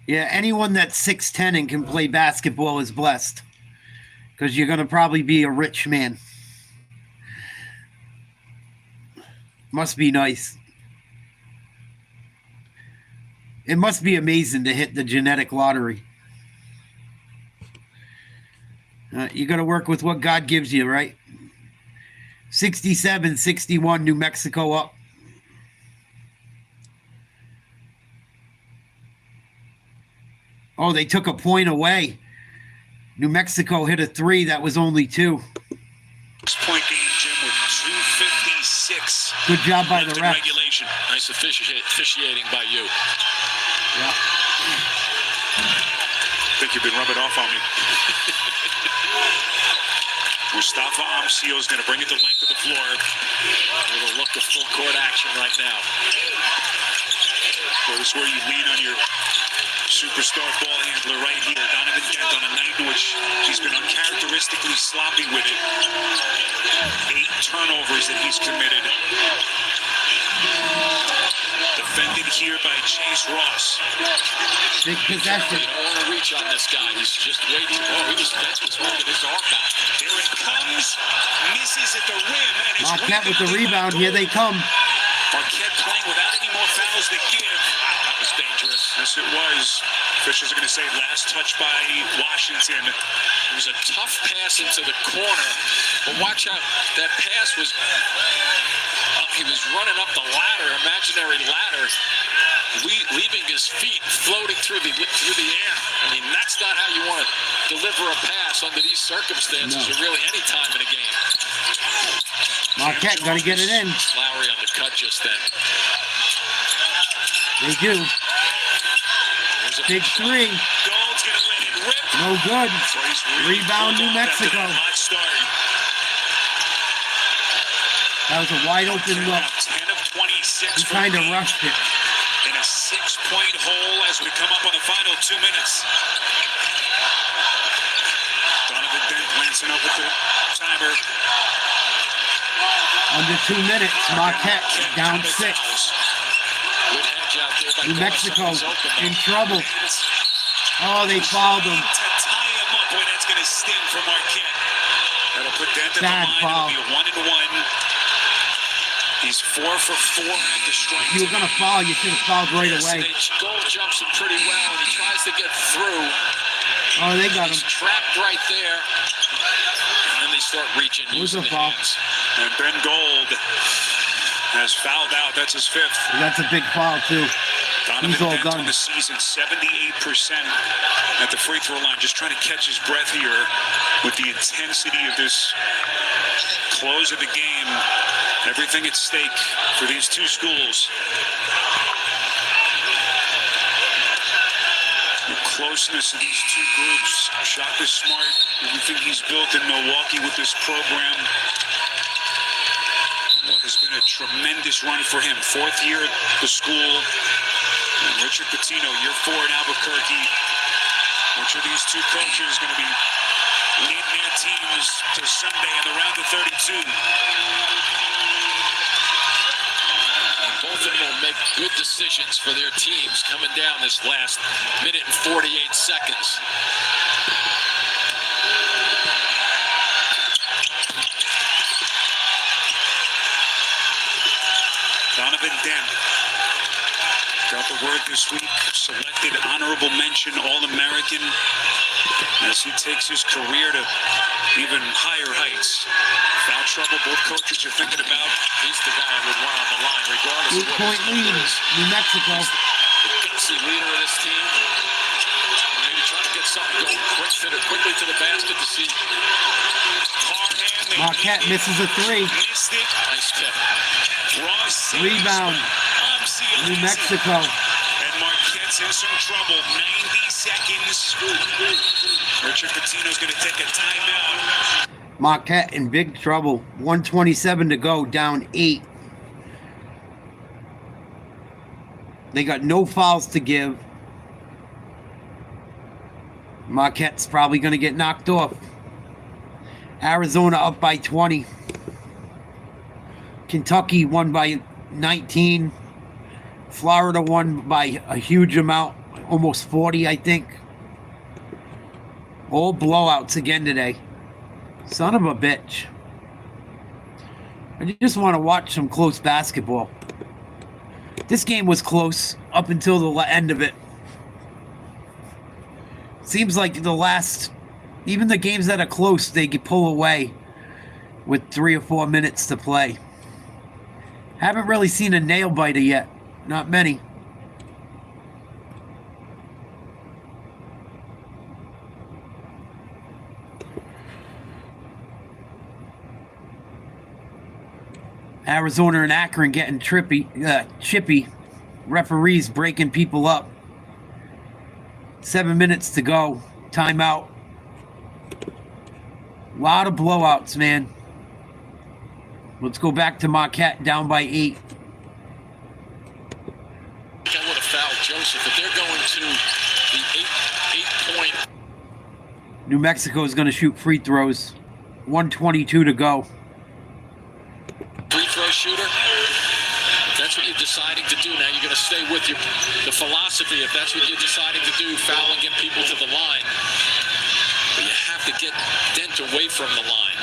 S1: Yeah, anyone that's 6'10" and can play basketball is blessed. Because you're going to probably be a rich man. Must be nice. It must be amazing to hit the genetic lottery. You got to work with what God gives you, right? 67-61, New Mexico up. Oh, they took a point away. New Mexico hit a 3. That was only 2.
S8: 6-point game, Jim, with 2:56.
S1: Good job by the ref.
S8: Regulation.
S6: Nice officiating by you.
S1: Yeah.
S8: I think you've been rubbing off on me. Mustafa Amsio is going to bring it the length of the floor.
S6: A little look of full court action right now.
S8: This is where you lean on your superstar ball handler right here. Donovan Dent on a night in which he's been uncharacteristically sloppy with it. 8 turnovers that he's committed. Defended here by Chase Ross.
S1: Big possession.
S6: You don't want to reach on this guy. He's just waiting. Oh, he was holding his arm back.
S8: Here it comes. Misses at the rim. And
S1: Marquette with the rebound. Here they come.
S8: Marquette playing without any more fouls to give.
S6: That was dangerous.
S8: Yes, it was. Officials are going to say last touch by Washington.
S6: It was a tough pass into the corner. But watch out. That pass was he was running up the ladder, imaginary ladder, leaving his feet floating through the air. I mean, that's not how you want to deliver a pass under these circumstances, or really any time in a game.
S1: Marquette got to get it in.
S6: Lowry on the cut just then.
S1: They do. Big three. No good. Rebound, New Mexico. That was a wide open look.
S8: 10 of 26.
S1: He kind of rushed it.
S8: In a 6-point hole as we come up on the final 2 minutes. Donovan Dent glancing up at the timer.
S1: Under 2 minutes, Marquette down 6. New Mexico in trouble. Oh, they fouled him.
S8: To tie him up when it's going to sting for Marquette. That'll put Dent at
S1: Bad
S8: the line. It'll be 1-1. He's 4 for 4 at the strike.
S1: If you were going to foul, you should have fouled right away.
S6: Gold jumps him pretty well, and he tries to get through.
S1: Oh, they got him.
S6: He's trapped right there. And then they start reaching.
S1: Using the hands.
S8: And Ben Gold has fouled out. That's his 5th.
S1: That's a big foul, too.
S8: Donovan
S1: He's all
S8: Dent
S1: done.
S8: on the season, 78% at the free throw line. Just trying to catch his breath here with the intensity of this close of the game. Everything at stake for these two schools. The closeness of these two groups. Shaka Smart, everything he's built in Milwaukee with this program. What has been a tremendous run for him. 4th year at the school. And Richard Pitino, year 4 in Albuquerque. Which of these two coaches going to be leading their teams to Sunday in the round of 32?
S6: Both of them will make good decisions for their teams coming down this last minute and 48 seconds.
S8: Donovan Dent got the word this week, selected honorable mention All-American as he takes his career to even higher heights. Foul trouble, both coaches are thinking about.
S6: He's the guy who would run on the line regardless of what
S1: 8-point lead, New Mexico.
S6: The gutsy leader of this team. Maybe trying to get something going quickly to the basket to see.
S1: Marquette misses a 3.
S6: Nice tip.
S1: Rebound, New Mexico.
S8: And Marquette's in some trouble. 90 seconds. Richard Pitino's going to take a timeout.
S1: Marquette in big trouble. 1:27 to go, down 8. They got no fouls to give. Marquette's probably going to get knocked off. Arizona up by 20. Kentucky won by 19. Florida won by a huge amount, almost 40, I think. All blowouts again today. Son of a bitch. I just want to watch some close basketball. This game was close up until the end of it. Seems like the last, even the games that are close, they can pull away with 3 or 4 minutes to play. Haven't really seen a nail biter yet. Not many. Arizona and Akron getting chippy. Referees breaking people up. 7 minutes to go. Timeout. A lot of blowouts, man. Let's go back to Marquette, down by 8.
S6: I would have fouled Joseph if they're going to the 8-point.
S1: New Mexico is going to shoot free throws. 1:22 to go.
S6: Free throw shooter. If that's what you're deciding to do now, you're going to stay with the philosophy. If that's what you're deciding to do, foul and get people to the line. But you have to get Dent away from the line.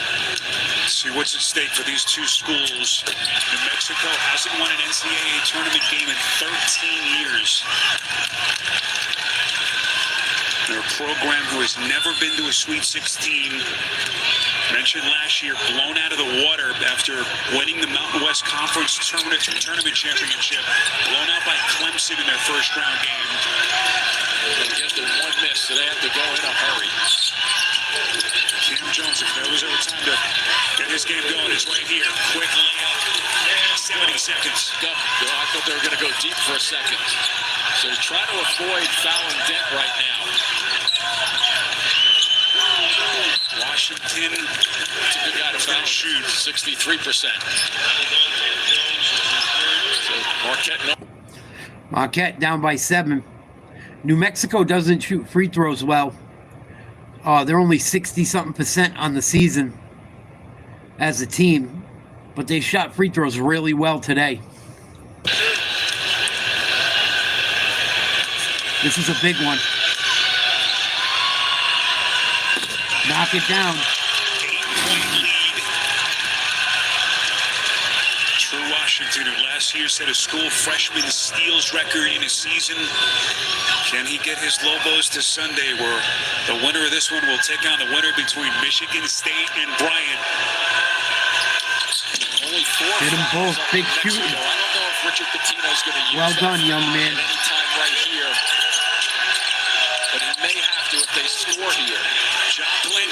S8: See what's at stake for these two schools. New Mexico hasn't won an NCAA tournament game in 13 years. They're a program who has never been to a Sweet 16. Mentioned last year, blown out of the water after winning the Mountain West Conference tournament championship. Blown out by Clemson in their first round game.
S6: Just the one miss, so they have to go in a hurry.
S8: Cam Jones, if there was ever time to get this game going, it's right here. Quick layup. 70 seconds.
S6: I thought they were going to go deep for a second. So try to avoid fouling Dent right now.
S8: Washington,
S6: it's a good guy to foul.
S8: Shoot
S6: 63%. So Marquette, no.
S1: Marquette down by 7. New Mexico doesn't shoot free throws well. They're only 60-something% on the season as a team, but they shot free throws really well today. This is a big one. Knock it down.
S8: 8-point lead. True Washington, who last year set a school freshman steals record in a season. Can he get his Lobos to Sunday, where the winner of this one will take on the winner between Michigan State and Bryant?
S6: Only 4
S1: Hit them both. Big shooting.
S6: I don't know if Richard Pitino's going to use
S1: Well done, young man.
S6: at any time right here. But he may have to if they score here.
S8: Joplin,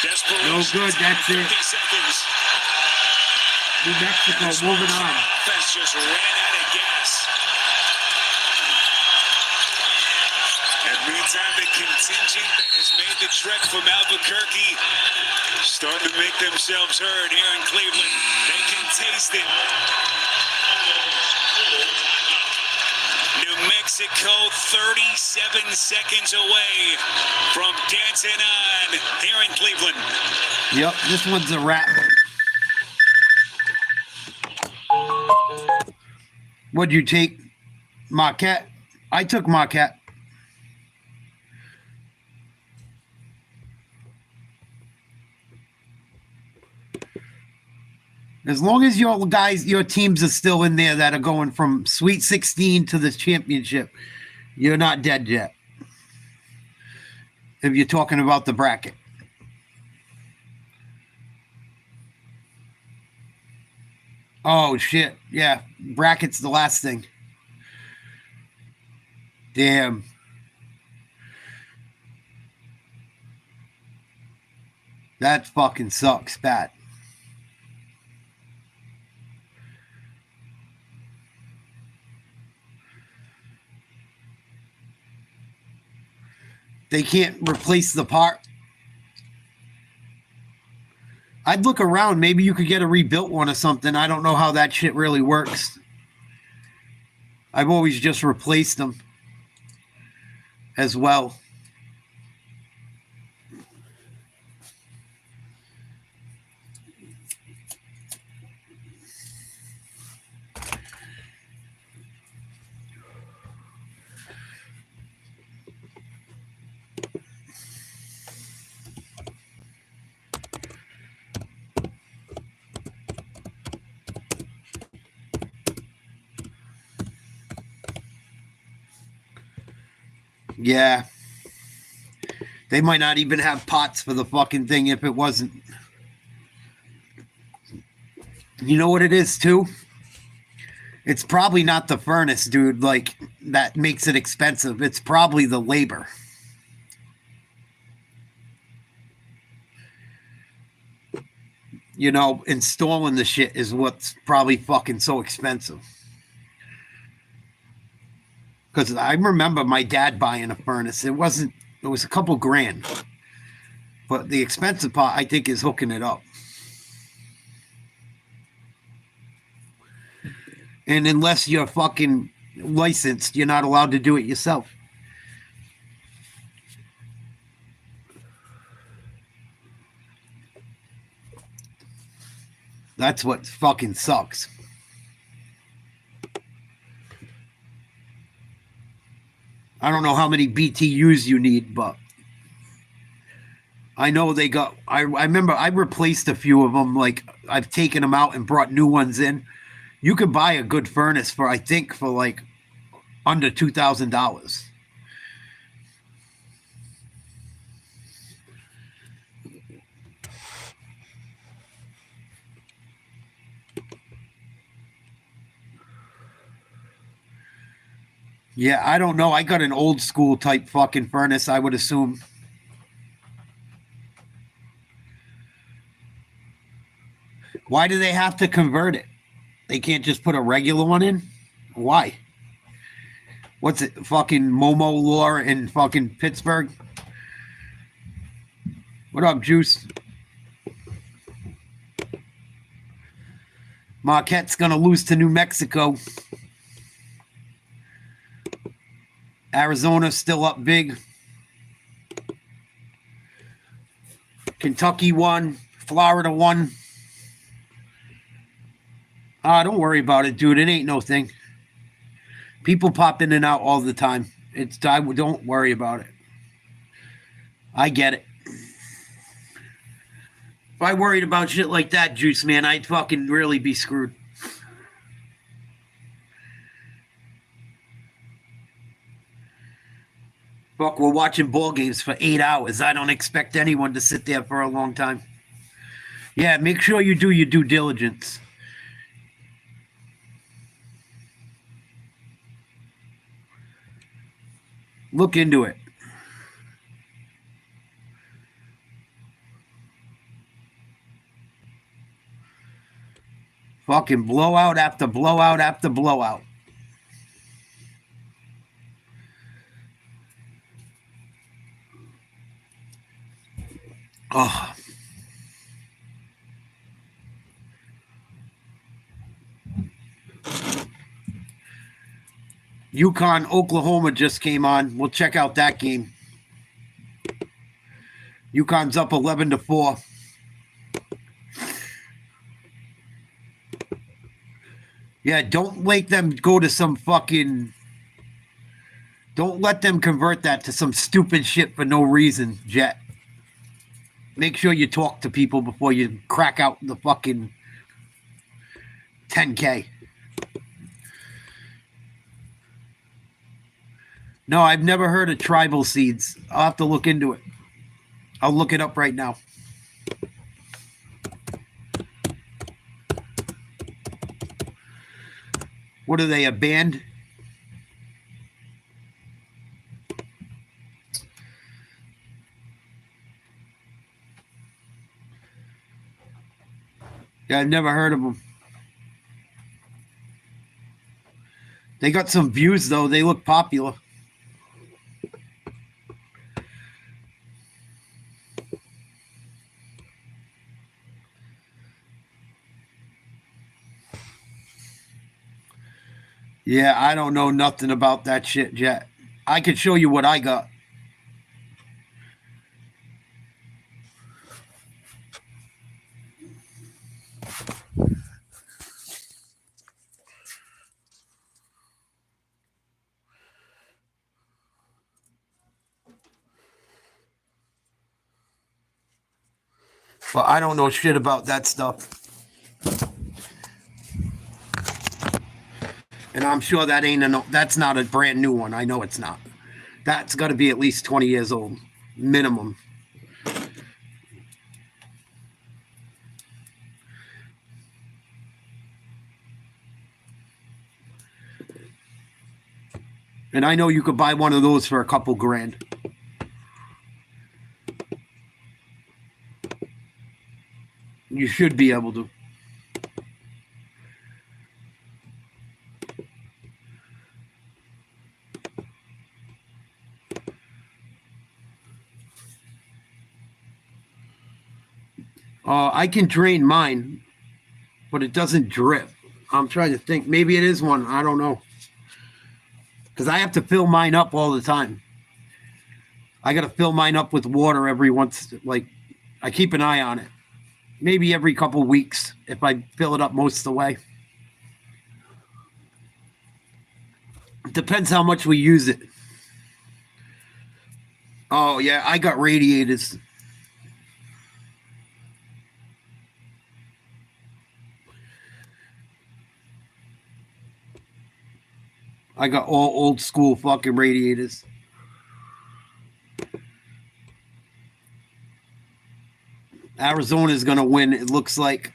S8: desperation.
S1: No good, that's it.
S8: 50 seconds.
S1: New Mexico moving on.
S8: Offense just ran out of gas. And meantime, the contingent that has made the trek from Albuquerque starting to make themselves heard here in Cleveland. They can taste it. New Mexico 37 seconds away from dancing on here in Cleveland.
S1: Yep, this one's a wrap. What'd you take? Marquette? I took Marquette. As long as your guys, your teams are still in there that are going from Sweet 16 to the championship, you're not dead yet. If you're talking about the bracket. Oh, shit. Yeah, bracket's the last thing. Damn. That fucking sucks bad. They can't replace the part. I'd look around. Maybe you could get a rebuilt one or something. I don't know how that shit really works. I've always just replaced them as well. Yeah. They might not even have pots for the fucking thing if it wasn't. You know what it is, too? It's probably not the furnace, dude, like, that makes it expensive. It's probably the labor. You know, installing the shit is what's probably fucking so expensive. Because I remember my dad buying a furnace. It was a couple grand. But the expensive part, I think, is hooking it up. And unless you're fucking licensed, you're not allowed to do it yourself. That's what fucking sucks. I don't know how many BTUs you need, but I know they got, I remember I replaced a few of them. Like, I've taken them out and brought new ones in. You could buy a good furnace for, I think, for like under $2,000. Yeah, I don't know. I got an old school type fucking furnace, I would assume. Why do they have to convert it? They can't just put a regular one in? Why? What's it? Fucking Momo Law in fucking Pittsburgh? What up, Juice? Marquette's going to lose to New Mexico. Arizona still up big. Kentucky won. Florida won. Don't worry about it, dude. It ain't no thing. People pop in and out all the time. Don't worry about it. I get it. If I worried about shit like that, Juice, man, I'd fucking really be screwed. Fuck, we're watching ball games for 8 hours. I don't expect anyone to sit there for a long time. Yeah, make sure you do your due diligence. Look into it. Fucking blowout after blowout after blowout. Oh. UConn, Oklahoma just came on. We'll check out that game. UConn's up 11-4. Yeah, don't make them go to some fucking... Don't let them convert that to some stupid shit for no reason, Jet. Make sure you talk to people before you crack out the fucking 10K. No, I've never heard of tribal seeds. I'll have to look into it. I'll look it up right now. What are they, a band? Yeah, I've never heard of them. They got some views, though. They look popular. Yeah, I don't know nothing about that shit, Jet. I could show you what I got. But I don't know shit about that stuff. And I'm sure that's not a brand new one. I know it's not. That's got to be at least 20 years old, minimum. And I know you could buy one of those for a couple grand. You should be able to. I can drain mine, but it doesn't drip. I'm trying to think. Maybe it is one. I don't know. Because I have to fill mine up all the time. I got to fill mine up with water every once. Like, I keep an eye on it. Maybe every couple weeks if I fill it up most of the way. It depends how much we use it. Oh, yeah. I got radiators. I got all old school fucking radiators. Arizona's going to win, it looks like.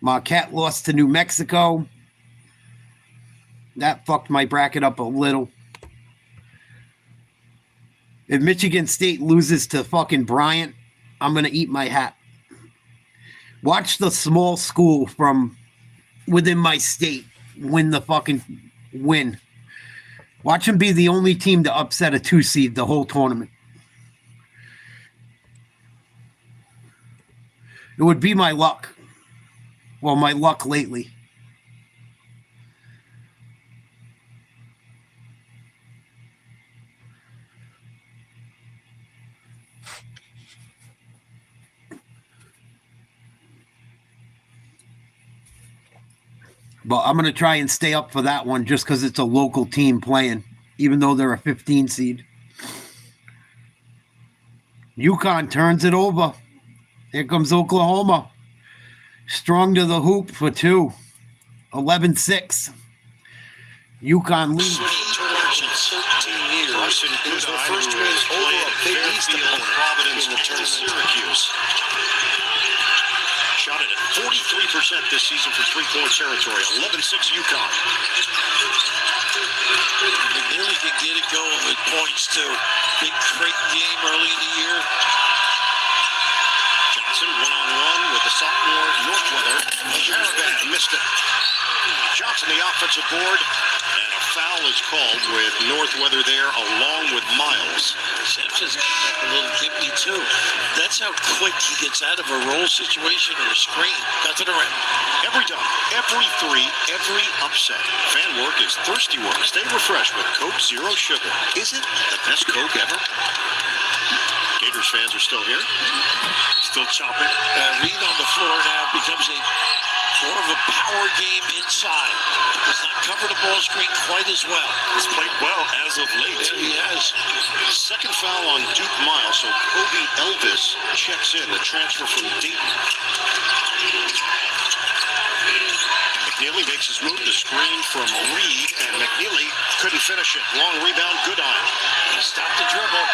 S1: Marquette lost to New Mexico. That fucked my bracket up a little. If Michigan State loses to fucking Bryant, I'm going to eat my hat. Watch the small school from within my state win the fucking win. Watch them be the only team to upset a 2 seed the whole tournament. It would be my luck. Well, my luck lately. But I'm going to try and stay up for that one just because it's a local team playing, even though they're a 15 seed. UConn turns it over. Here comes Oklahoma. Strong to the hoop for 2. 11-6. UConn leads.
S2: It was their first win over a Big East opponent. Providence to Syracuse. Shot it at 43% this season for three-point territory. 11-6 UConn.
S15: McNeely can get it going with points too. Big Creighton game early in the year.
S2: Johnson one-on-one with the sophomore Northweather. Caravan missed it. Johnson the offensive board. And a foul is called with Northweather there along with Miles.
S15: Simpson's getting up a little gimpy too. That's how quick he gets out of a roll situation or a screen. Got to the rim.
S2: Every dunk, every three, every upset. Fan work is thirsty work. Stay refreshed with Coke Zero Sugar. Is it the best Coke ever? Gators fans are still here. Still chopping.
S15: Reed on the floor now becomes more of a power game inside. Does not cover the ball screen quite as well.
S2: He's played well as of late.
S15: Yeah, he has.
S2: Second foul on Duke Miles, so Kobe Elvis checks in, the transfer from Dayton. McNeely makes his move, the screen from Reed, and McNeely couldn't finish it. Long rebound, Goodine.
S15: Stop the dribble.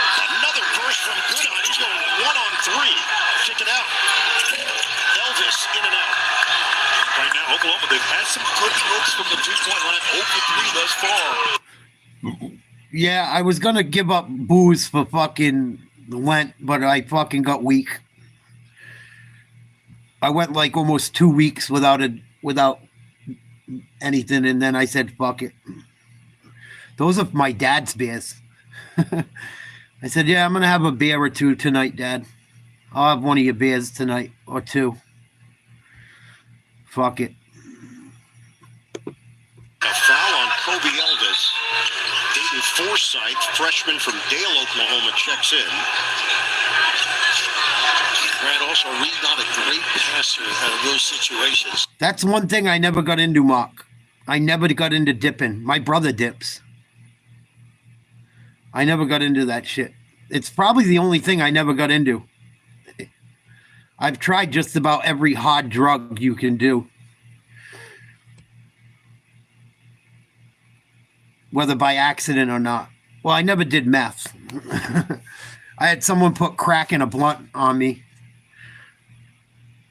S2: Another burst from Goodine. He's going 1-on-3. Kick it out. Elvis in and out.
S7: Right now, Oklahoma, they've had some good looks from the three-point line. 0 for 3 thus far.
S1: Yeah, I was going to give up booze for fucking Lent, but I fucking got weak. I went like almost 2 weeks without anything, and then I said, fuck it. Those are my dad's beers. I said, yeah, I'm going to have a beer or two tonight, Dad. I'll have one of your beers tonight, or 2. Fuck it.
S2: A foul on Kobe Elvis. Dayton Forsythe, freshman from Dale, Oklahoma, checks in.
S15: Grant also Reed not a great passer out of those situations.
S1: That's one thing I never got into, Mark. I never got into dipping. My brother dips. I never got into that shit. It's probably the only thing I never got into. I've tried just about every hard drug you can do. Whether by accident or not. Well, I never did meth. I had someone put crack in a blunt on me.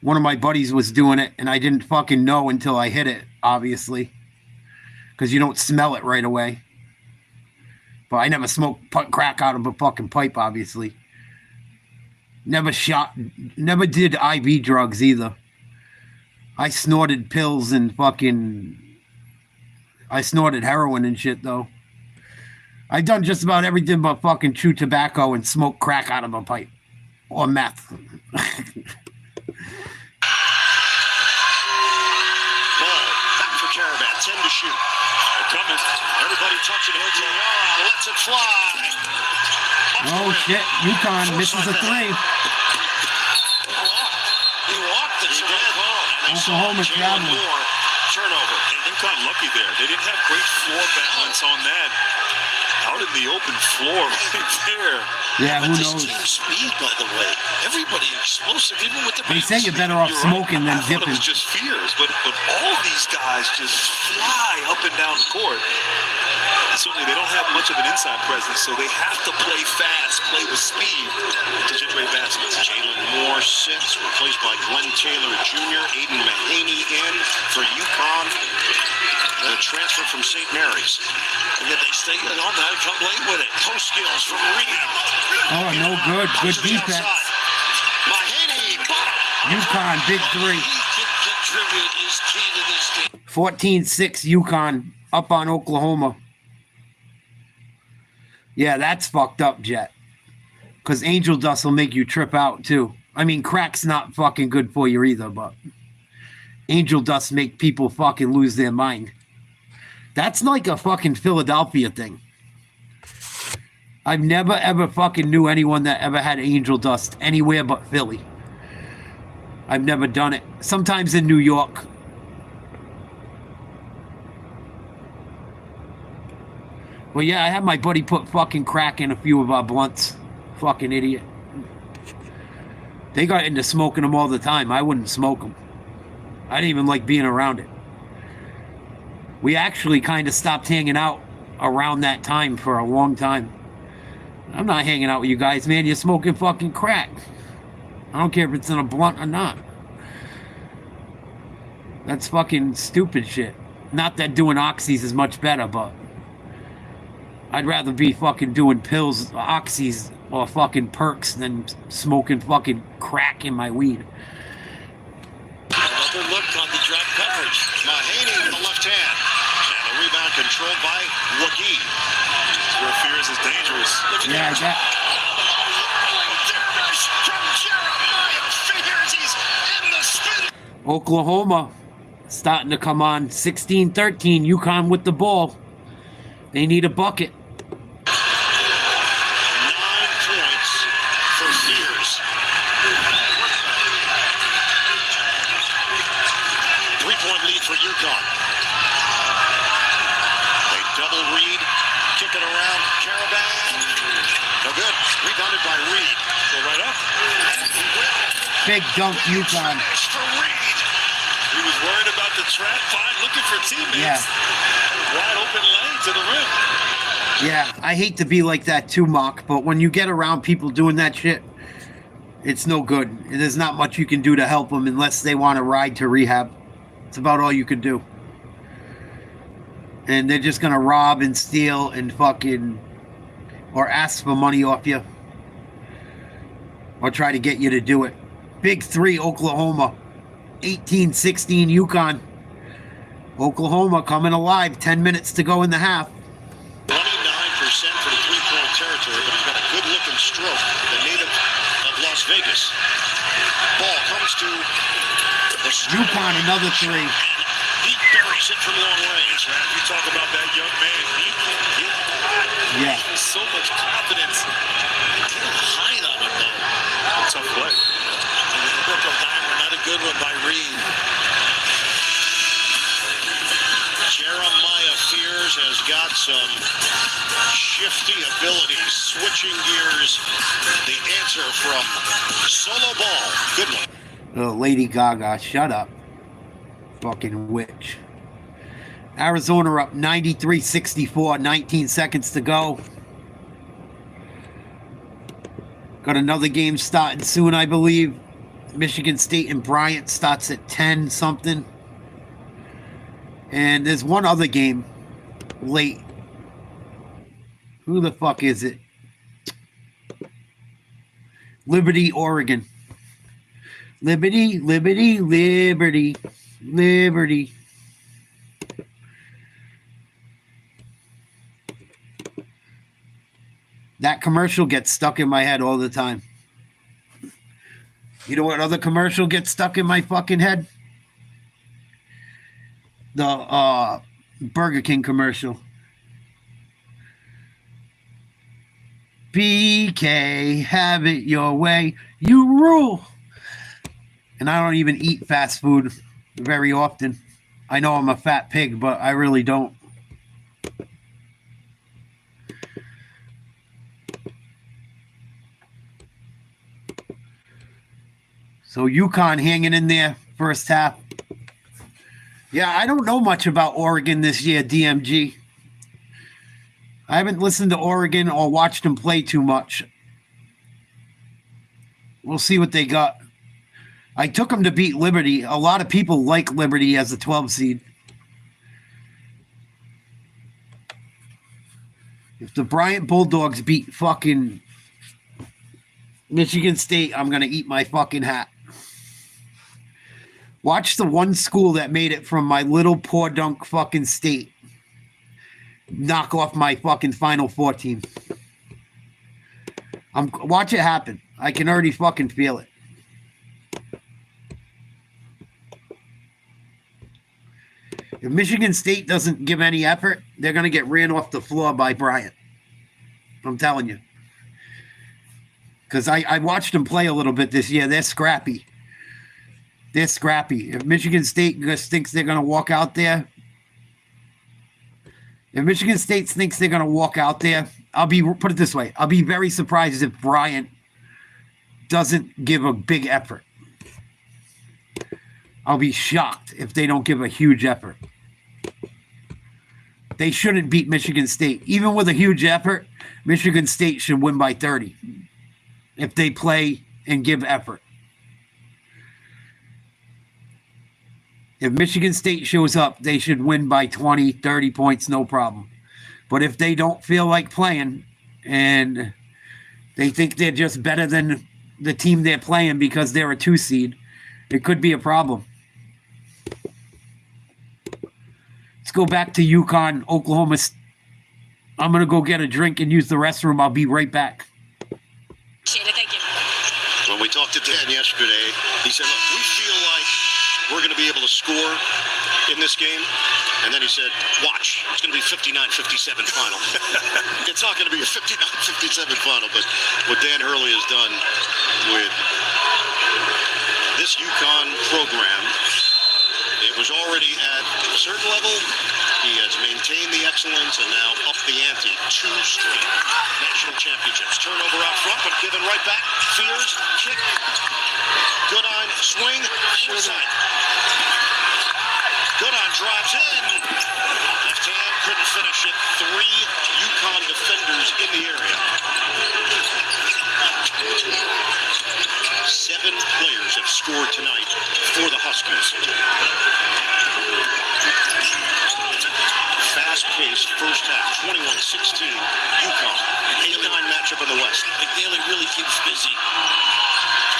S1: One of my buddies was doing it, and I didn't fucking know until I hit it, obviously. Because you don't smell it right away. But I never smoked crack out of a fucking pipe, obviously. Never did IV drugs either. I snorted pills and I snorted heroin and shit, though. I've done just about everything but fucking chew tobacco and smoke crack out of a pipe. Or meth.
S2: Ball back for Caravan, 10 to shoot. They're coming. Everybody touching it. Tiara lets it fly.
S1: Oh shit, UConn misses a 3.
S15: He walked the
S1: Oklahoma traveling.
S2: Turnover.
S7: And UConn lucky there. They didn't have great floor balance on that. Out in the open floor right there.
S1: Yeah, who
S15: this
S1: knows?
S15: team speed, by the way. Everybody explosive, even with the
S1: They say you're better off smoking than
S7: I thought
S1: dipping.
S7: it was just fears, but all these guys just fly up and down the court. And certainly they don't have much of an inside presence, so they have to play fast, play with speed to generate baskets.
S2: Jalen Moore sits, replaced by Glenn Taylor Jr., Aiden Mahaney in for UConn. The transfer from St. Mary's.
S15: And then they stay at home. Now come late with it. Post skills from Reed.
S1: Oh, no good. Good defense.
S2: Mahaney,
S1: UConn, big three.
S15: He can contribute is key to this team.
S1: 14-6 UConn up on Oklahoma. Yeah, that's fucked up, Jet. Because angel dust will make you trip out, too. I mean, crack's not fucking good for you either, but angel dust make people fucking lose their mind. That's like a fucking Philadelphia thing. I've never, ever fucking knew anyone that ever had angel dust anywhere but Philly. I've never done it. Sometimes in New York. Well, yeah, I had my buddy put fucking crack in a few of our blunts. Fucking idiot. They got into smoking them all the time. I wouldn't smoke them. I didn't even like being around it. We actually kind of stopped hanging out around that time for a long time. I'm not hanging out with you guys, man. You're smoking fucking crack. I don't care if it's in a blunt or not. That's fucking stupid shit. Not that doing oxys is much better, but I'd rather be fucking doing pills, oxys, or fucking perks than smoking fucking crack in my weed.
S15: Another look on the drop coverage.
S2: Mahaney with the left hand. And the rebound controlled by Wookie.
S7: Where Fears is dangerous.
S1: Yeah, that.
S2: From Jeremiah Fears, he's in the spin.
S1: Oklahoma starting to come on. 16-13, UConn with the ball. They need a bucket.
S2: 9 points for Fears. 3-point lead for UConn. They double Reed, kick it around. Caravan, no good. Rebounded by Reed. Go right up.
S1: Big dunk, UConn.
S2: For Reed.
S7: He was worried about the trap. Fine, looking for teammates.
S1: Yeah.
S7: Wide open lane to the rim.
S1: Yeah, I hate to be like that too, Mark, but when you get around people doing that shit, it's no good. There's not much you can do to help them unless they want to ride to rehab. It's about all you can do. And they're just going to rob and steal and fucking, or ask for money off you, or try to get you to do it. Big three, Oklahoma. 18-16, UConn. Oklahoma coming alive. 10 minutes to go in the half.
S2: 29% for the three-point territory, but he's got a good-looking stroke. The native of Las Vegas. Ball comes to the
S1: UConn, another three.
S2: He buries it from long range.
S7: Man, you talk about that young man.
S1: Yeah.
S7: He has so much confidence.
S15: High on him, though.
S7: Tough play.
S15: Brooklyn Dimer, not a good one by Reed.
S2: Jeremiah Fears has got some shifty abilities, switching gears. The answer from solo ball. Good one.
S1: Oh, Lady Gaga, shut up. Fucking witch. Arizona up 93-64, 19 seconds to go. Got another game starting soon, I believe. Michigan State and Bryant starts at 10 something. And there's one other game late. Who the fuck is it? Liberty, Oregon. Liberty, Liberty, Liberty, Liberty. That commercial gets stuck in my head all the time. You know what other commercial gets stuck in my fucking head? The Burger King commercial. BK, have it your way. You rule. And I don't even eat fast food very often. I know I'm a fat pig, but I really don't. So UConn hanging in there first half. Yeah, I don't know much about Oregon this year, DMG. I haven't listened to Oregon or watched them play too much. We'll see what they got. I took them to beat Liberty. A lot of people like Liberty as a 12 seed. If the Bryant Bulldogs beat fucking Michigan State, I'm going to eat my fucking hat. Watch the one school that made it from my little poor dunk fucking state knock off my fucking Final Four team. Watch it happen. I can already fucking feel it. If Michigan State doesn't give any effort, they're going to get ran off the floor by Bryant. I'm telling you. Because I watched them play a little bit this year. They're scrappy. They're scrappy. If Michigan State just thinks they're going to walk out there, put it this way, I'll be very surprised if Bryant doesn't give a big effort. I'll be shocked if they don't give a huge effort. They shouldn't beat Michigan State. Even with a huge effort, Michigan State should win by 30 if they play and give effort. If Michigan State shows up, they should win by 20, 30 points, no problem. But if they don't feel like playing and they think they're just better than the team they're playing because they're a 2 seed, it could be a problem. Let's go back to UConn, Oklahoma. I'm going to go get a drink and use the restroom. I'll be right back.
S14: Shayna, thank you.
S2: When we talked to Dan yesterday, he said, look, we feel like we're going to be able to score in this game. And then he said, watch, it's going to be 59-57 final. It's not going to be a 59-57 final, but what Dan Hurley has done with this UConn program, it was already at a certain level. He has maintained the excellence and now up the ante. 2 straight national championships. Turnover out front, but given right back. Fears, kick. Goodine, swing, inside. Goodine drives in. Left hand, couldn't finish it. 3 UConn defenders in the area. 7 players have scored tonight for the Huskies. Fast-paced first half, 21-16, UConn. 8-9 matchup in the West.
S15: McNeely really keeps busy.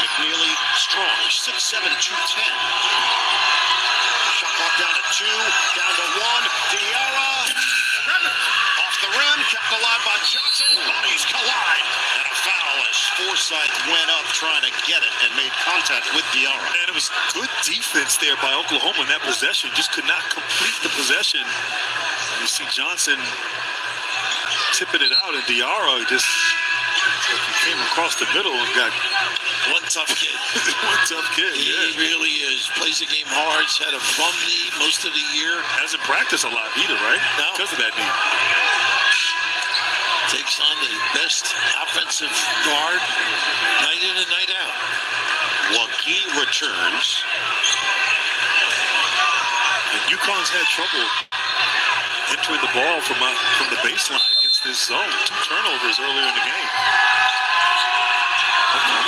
S2: McNeely strong, 6'7", 210. Shot clock down to 2, down to 1. Diarra off the rim, kept alive by Johnson. Bodies collide, and a foul as Forsythe went up trying to get it and made contact with Diarra.
S7: And it was good defense there by Oklahoma in that possession. Just could not complete the possession. You see Johnson tipping it out, and Diarra just came across the middle and got
S15: one tough kid.
S7: One tough kid,
S15: He really is. Plays the game hard. He's had a bum knee most of the year.
S7: Hasn't practiced a lot either, right?
S15: No.
S7: Because of that knee.
S15: Takes on the best offensive guard night in and night out.
S2: Wagee returns.
S7: And UConn's had trouble entering the ball from the baseline against this zone. 2 turnovers earlier in the game.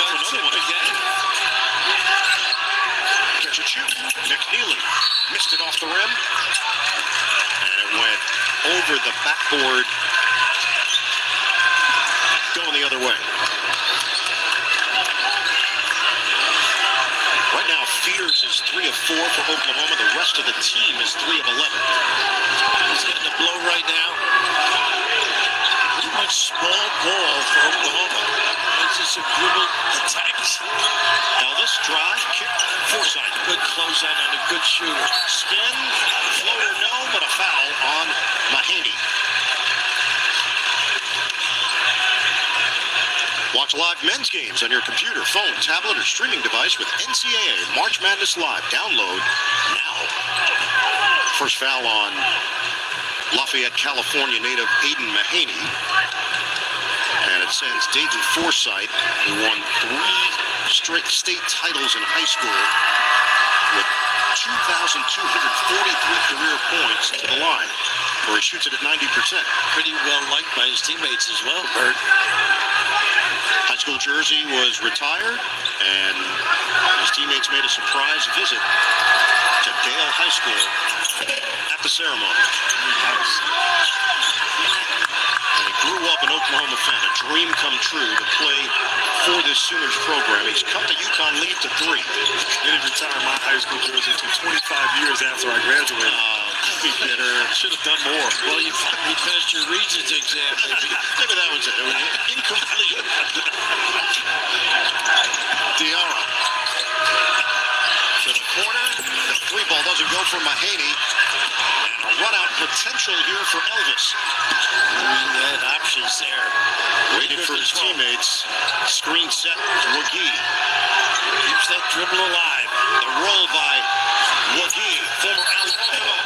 S15: Another one again.
S2: Catch and shoot. McNeely missed it off the rim. And it went over the backboard. Going the other way. Right now, Fears is 3 of 4 for Oklahoma. The rest of the team is 3 of 11.
S15: He's getting the blow right now. Pretty much small ball for Oklahoma. It's just a dribble attacks.
S2: Elvis, drive, kick, Forsythe.
S15: Good closeout on a good shooter.
S2: Spin, floater, no, but a foul on Mahaney. Watch live men's games on your computer, phone, tablet, or streaming device with NCAA March Madness Live. Download now. First foul on Lafayette, California native Aiden Mahaney. And it sends Dayton Forsythe, who won 3 straight state titles in high school with 2,243 career points to the line, where he shoots it at 90%.
S15: Pretty well liked by his teammates as well, Bert.
S2: High school jersey was retired, and his teammates made a surprise visit to Dale High School at the ceremony. Nice. And he grew up an Oklahoma fan, a dream come true to play for this Sooners program. He's cut the UConn lead to 3.
S7: They didn't retire my high school jersey until 25 years after I graduated.
S2: Be bitter. Should have done more.
S15: Well, you passed your Regents exam, maybe.
S2: Maybe that was it. It was incomplete. Diarra to the corner. The 3 ball doesn't go for Mahaney. And a run-out potential here for Elvis.
S15: He had options there.
S2: Waited for his teammates. Screen set to Wagee.
S15: Keeps that dribble alive.
S2: The roll by Wagee, former Alabama.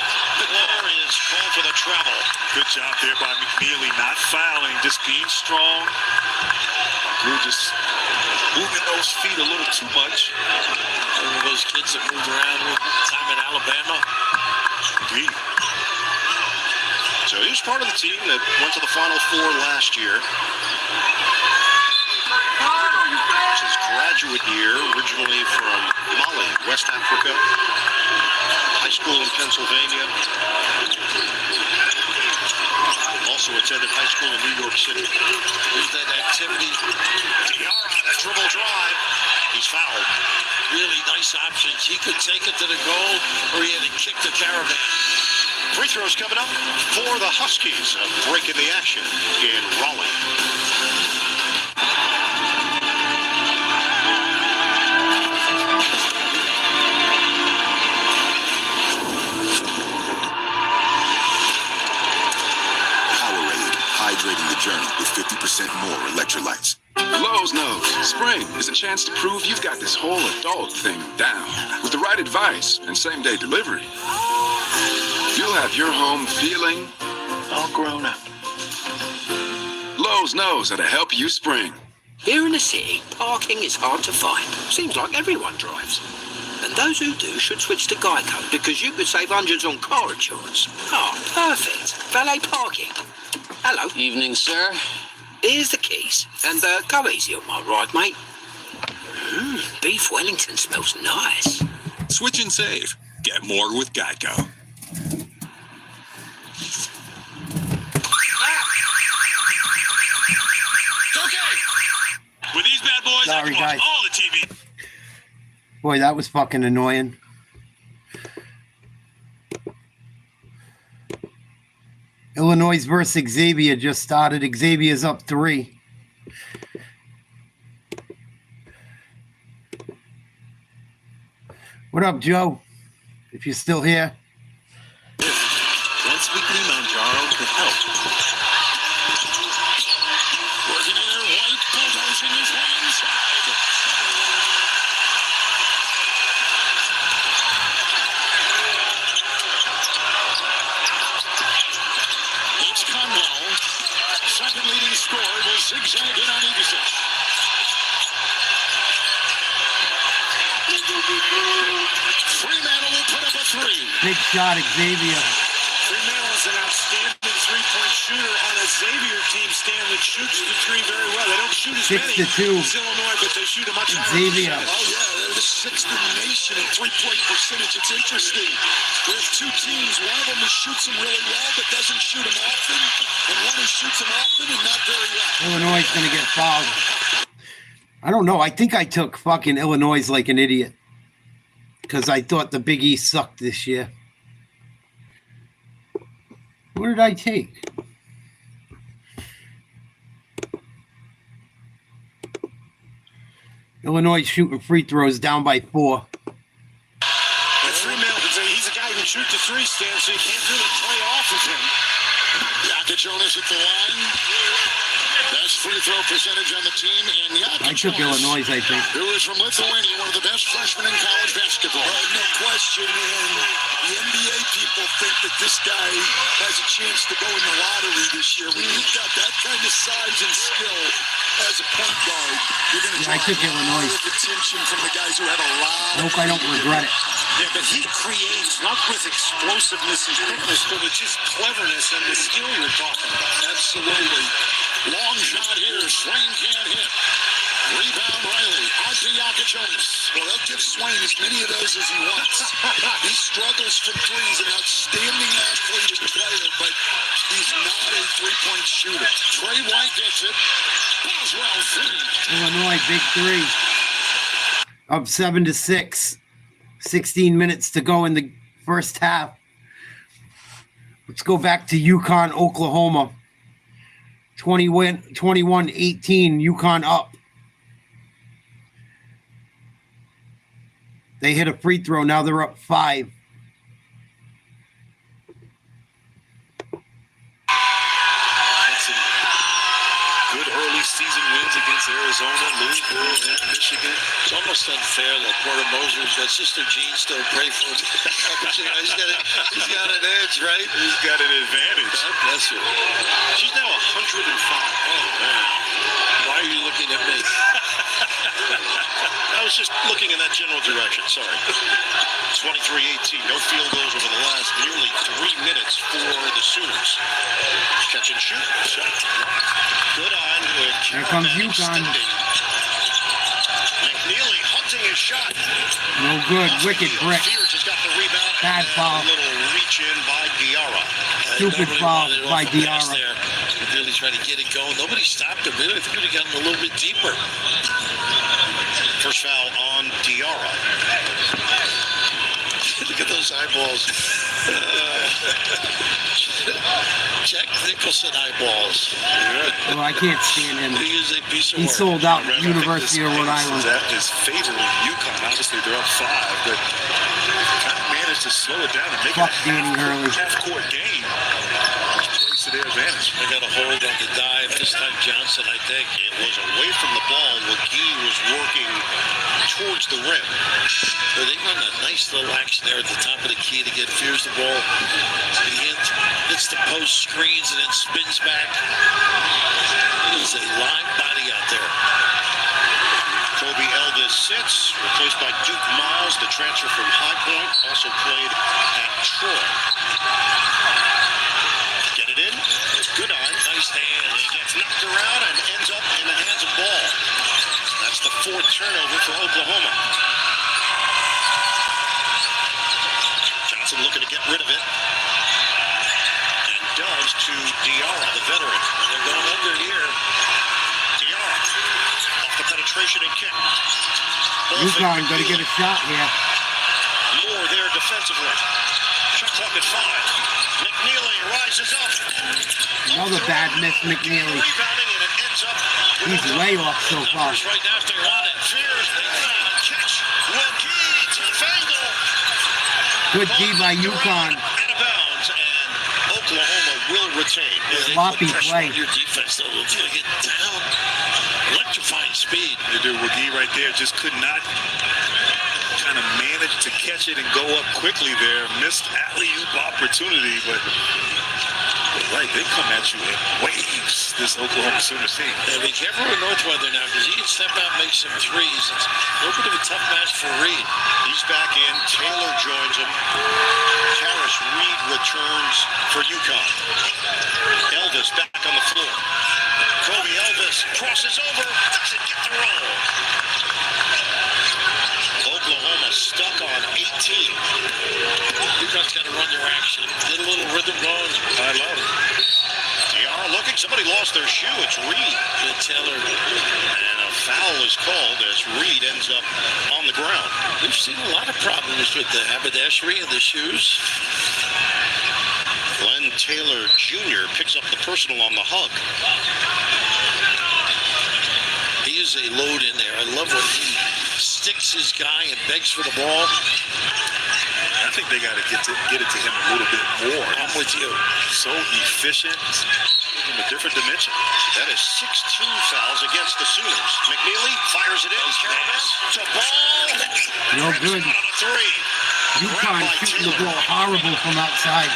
S2: Glorious call for the travel.
S7: Good job there by McNeely, not fouling, just being strong. We're just moving those feet a little too much.
S15: Some of those kids that moved around with time at Alabama.
S7: Indeed.
S2: So he's part of the team that went to the Final Four last year. It's his graduate year, originally from Mali, West Africa. High school in Pennsylvania. Also attended high school in New York City.
S15: There's that activity.
S2: Diarra on a dribble drive. He's fouled.
S15: Really nice options. He could take it to the goal, or he had to kick the caravan.
S2: Free throws coming up for the Huskies. A break in the action in Raleigh.
S16: Hydrating the journey with 50% more electrolytes.
S17: Lowe's knows spring is a chance to prove you've got this whole adult thing down. With the right advice and same-day delivery, you'll have your home feeling all grown up. Lowe's knows how to help you spring.
S5: Here in the city, parking is hard to find. Seems like everyone drives. And those who do should switch to Geico, because you could save hundreds on car insurance. Oh, perfect. Valet parking. Hello.
S18: Evening, sir.
S5: Here's the keys. And go easy on my ride, mate. Beef Wellington smells nice.
S19: Switch and save. Get more with Geico.
S7: With these bad boys,
S1: Sorry,
S7: I can watch
S1: guys.
S7: all the TV.
S1: Boy, that was fucking annoying. Illinois versus Xavier just started. Xavier's up 3. What up, Joe? If you're still here.
S15: Once weekly Manjaro could help.
S3: Working in there, White bulldozing his way inside. It's Conwell. Second leading scorer will zigzag in on Ivica. Fremantle will put up a 3.
S1: Big shot, Xavier.
S12: Fremantle is an outstanding three-point shooter on a Xavier team, Stan, that shoots the 3 very well. They don't shoot as
S1: 6
S12: many
S1: to 2.
S12: as Illinois, but they shoot a much higher
S1: Xavier.
S12: percentage.
S3: Oh, yeah, they're the 6th in the nation in three-point percentage. It's interesting. We have 2 teams. One of them who shoots them really well, but doesn't shoot them often, and one who shoots them often and not very well.
S1: Illinois is going to get fouled. I don't know. I think I took fucking Illinois like an idiot because I thought the Big East sucked this year. What did I take? Illinois shooting free throws down by 4.
S12: And Fremantle, he's a guy who can shoot the 3, Stan, so you can't really play off of him.
S3: Jaka Jonas at the line. Best free throw percentage on the team. And Jaka
S1: I took
S3: Jonas,
S1: Illinois, I think.
S3: who is from Lithuania, one of the best freshmen in college basketball. No question. And the NBA people think that this guy has a chance to go in the lottery this year. When you've got that kind of size and skill as a point guard, you're going to
S1: Yeah, I
S3: draw
S1: took
S3: a lot
S1: Illinois.
S3: of attention from the guys who have a lot
S1: Nope, I don't regret it.
S12: Yeah, but he creates, not with explosiveness and quickness, but with just cleverness and the skill you're talking about.
S3: Absolutely. Long shot here. Swain can't hit. Jonas. Well, they'll give Swain as many of those as he wants. He struggles from threes, an outstanding athlete and player, but he's not a three-point shooter. Trey White gets it. Boswell three.
S1: Illinois, big three. Up 7-6. 16 minutes to go in the first half. Let's go back to UConn, Oklahoma. 21-18, UConn up. They hit a free throw. Now they're up 5.
S7: Good early season wins against Arizona, Louisville, and Michigan.
S15: It's almost unfair that Porter Moser's got Sister Jean still pray for him. he's got an edge, right?
S7: He's got an advantage.
S15: God bless her.
S7: She's now 105.
S15: Oh, man. Why are you looking at me?
S2: I was just looking in that general direction. Sorry. 23-18. No field goals over the last nearly 3 minutes for the Sooners. Catch and shoot. Shot. Good on with
S1: Here comes UConn.
S2: McNeely hunting his shot.
S1: No good. Wicked brick.
S2: Fears has got the rebound.
S1: Bad foul.
S2: A little reach in by Diarra.
S1: Stupid foul by Diarra.
S15: Really trying to get it going. Nobody stopped him. I think he got a little bit deeper.
S2: First foul on Diarra.
S15: Look at those eyeballs. Jack Nicholson eyeballs.
S1: Well, I can't stand him.
S15: He is a piece of
S1: He
S15: work.
S1: sold out University of Rhode Island.
S7: That is favoring UConn. Obviously, they're up 5, but kind of managed to slow it down and make
S1: Fuck
S7: it
S1: Danny Hurley.
S7: half-court game. Plays to their advantage.
S15: They got a hold on the dive. This time Johnson, I think.
S2: It was away from the ball. McGee was working towards the rim.
S15: But they run a nice little action there at the top of the key to get Fears the ball. He hits the post, screens, and then spins back. There's a live body out there.
S2: Kobe Elvis sits, replaced by Duke Miles, the transfer from High Point, also played at Troy. Get it in. Good eye. Nice hands. He gets knocked around and ends up in the hands of Ball. That's the 4th turnover for Oklahoma. Johnson looking to get rid of it. And does to Diarra, the veteran.
S15: They're going under here.
S2: Diarra. Off the penetration and kick.
S1: UConn got to get a shot here.
S2: More there defensively. Shot clock at 5. McNeely rises up.
S1: Another bad miss, McNeely.
S2: Rebounding, and it ends up
S1: He's way off so far.
S15: Right now if they want it.
S2: Fears rebound. Catch. McGee. Tough angle.
S1: Good D by UConn.
S2: Out of bounds, and Oklahoma will retain.
S1: Sloppy play.
S15: Your defense, though, will get down. Electrifying speed.
S7: They do. McGee right there just could not kind of manage to catch it and go up quickly there. Missed alley-oop opportunity, but right, they come at you in waves, this Oklahoma Sooners team.
S15: Yeah, be careful with Northweather now, because he can step out and make some threes. It's a little bit of a tough match for Reed.
S2: He's back in. Taylor joins him. Harris Reed returns for UConn. Elvis back on the floor. Kobe Elvis crosses over. Doesn't get the roll. Oklahoma stuck on 18.
S15: UConn's got to run their action. Get a little rhythm going.
S2: I love it. They are looking. Somebody lost their shoe. It's Reed.
S15: Good Taylor.
S2: And a foul is called as Reed ends up on the ground.
S15: We've seen a lot of problems with the haberdashery and the shoes.
S2: Glenn Taylor Jr. picks up the personal on the hug.
S15: He is a load in there. I love when he sticks his guy and begs for the ball.
S7: I think they got to get it to him a little bit more.
S15: I'm with you.
S7: So efficient. Give him a different dimension.
S2: That is 16 fouls against the Sooners. McNeely fires it in. Caravan to Ball.
S1: No good.
S2: On a 3.
S1: UConn shooting the ball horrible from outside.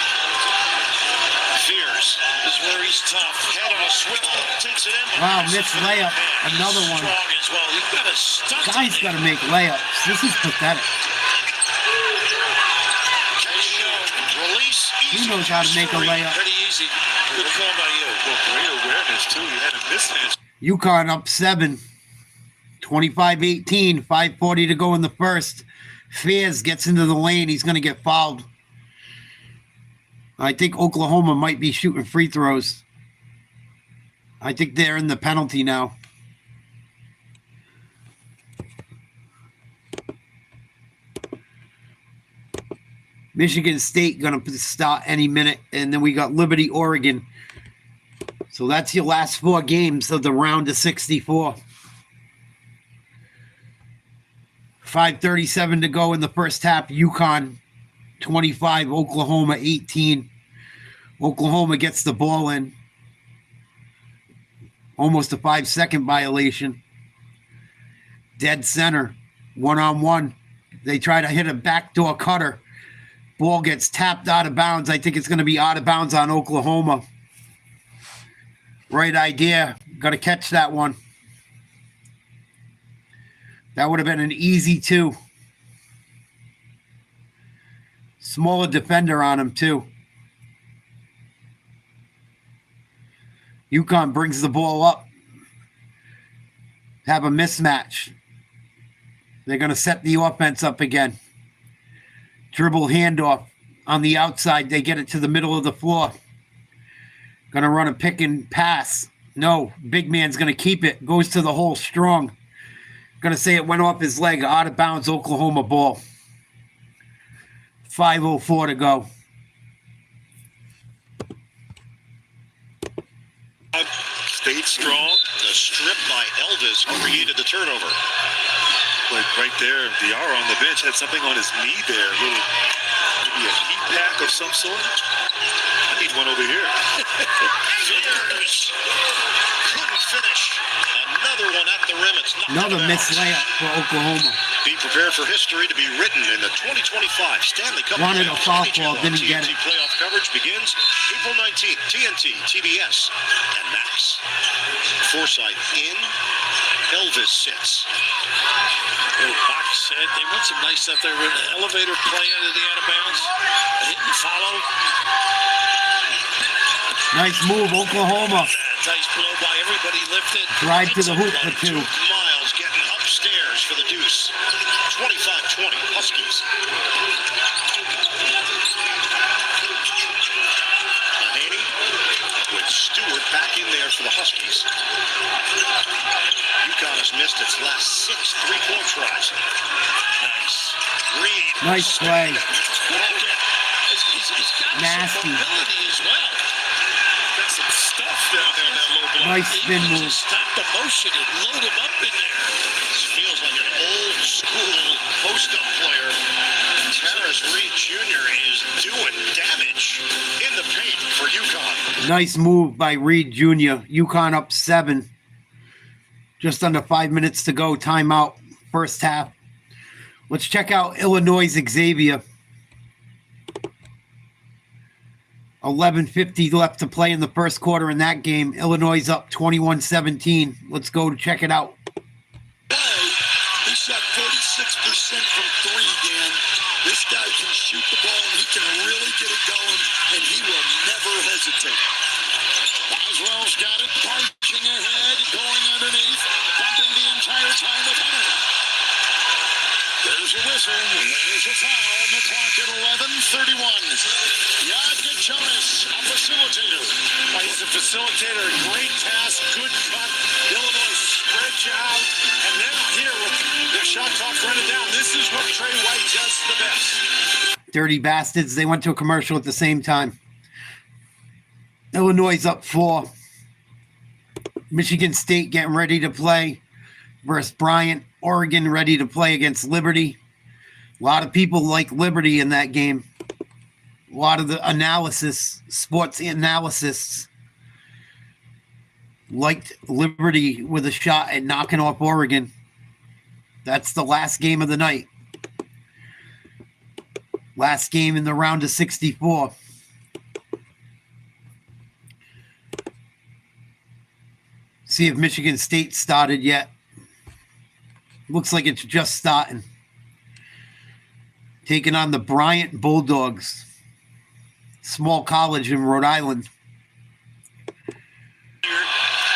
S2: Fears. This is where he's tough. Head on a swivel. Takes it in.
S1: Wow, missed layup. Another one.
S15: Strong as well. You've got to stunt.
S1: Guy's got to make layups. This is pathetic.
S2: Release.
S1: He knows how to make a layup.
S15: Pretty easy. Good call by you.
S7: Well, great awareness, too. He had a mismatch.
S1: UConn up 7. 25-18, 5:40 to go in the first. Fears gets into the lane. He's going to get fouled. I think Oklahoma might be shooting free throws. I think they're in the penalty now. Michigan State going to start any minute, and then we got Liberty, Oregon. So that's your last 4 games of the round of 64. 5:37 to go in the first half. UConn 25, Oklahoma 18. Oklahoma gets the ball in. Almost a 5-second violation. Dead center, 1-on-1. They try to hit a backdoor cutter. Ball gets tapped out of bounds. I think it's going to be out of bounds on Oklahoma. Right idea. Got to catch that one. That would have been an easy 2. Smaller defender on him, too. UConn brings the ball up. Have a mismatch. They're going to set the offense up again. Dribble handoff on the outside. They get it to the middle of the floor. Going to run a pick and pass. No, big man's going to keep it. Goes to the hole strong. Going to say it went off his leg. Out of bounds, Oklahoma ball. 5:04 to go.
S2: Stayed strong. The strip by Elvis created the turnover.
S7: Like right there, Diarra on the bench had something on his knee there. Maybe a heat pack of some sort. I need one over here.
S2: Fears couldn't finish. Another one at the rim. It's not
S1: another missed layup for Oklahoma.
S2: Be prepared for history to be written in the 2025 Stanley Cup.
S1: Wanted a foul ball, didn't get it.
S2: Playoff coverage begins April 19th. TNT, TBS, and Max. Forsythe in. Elvis sits.
S15: Box, they run some nice stuff there. An elevator play into the out of bounds. A hit and follow.
S1: Nice move, Oklahoma.
S15: Nice blow by everybody lifted.
S1: Drive to the hoop for 2.
S2: Miles getting upstairs for the deuce. 25-20, Huskies. Mahaney with Stewart back in there for the Huskies. UConn has missed its last 6 3-point tries. Nice. Reed.
S1: Nice play.
S15: Nasty. As well.
S7: Got some stuff down there in that low block.
S1: Nice spin move.
S15: Stop the motion and load him up in there.
S2: This feels like an old school post-up player. Terrace Reed Jr. is doing damage in the paint for UConn.
S1: Nice move by Reed Jr. UConn up 7. Just under 5 minutes to go. Timeout. First half. Let's check out Illinois Xavier. 11:50 left to play in the first quarter in that game. Illinois up 21-17. Let's go to check it out.
S13: He shot 46% from 3, Dan. This guy can shoot the ball, and he can really get it going, and he will never hesitate.
S3: Boswell's got it, punching ahead, going underneath, bumping the entire time with Hunter. There's a whistle, and there's a foul, and the clock at 11:31. Yadka Jonas, a facilitator.
S4: He's a facilitator, great pass, good cut. Illinois spreads you out, and now here with their shot clock running down. This is what Trey White does the best.
S1: Dirty bastards. They went to a commercial at the same time. Illinois up 4. Michigan State getting ready to play versus Bryant. Oregon ready to play against Liberty. A lot of people like Liberty in that game. A lot of the sports analysts liked Liberty with a shot at knocking off Oregon. That's the last game of the night. Last game in the round of 64. See if Michigan State started yet. Looks like it's just starting. Taking on the Bryant Bulldogs. Small college in Rhode Island.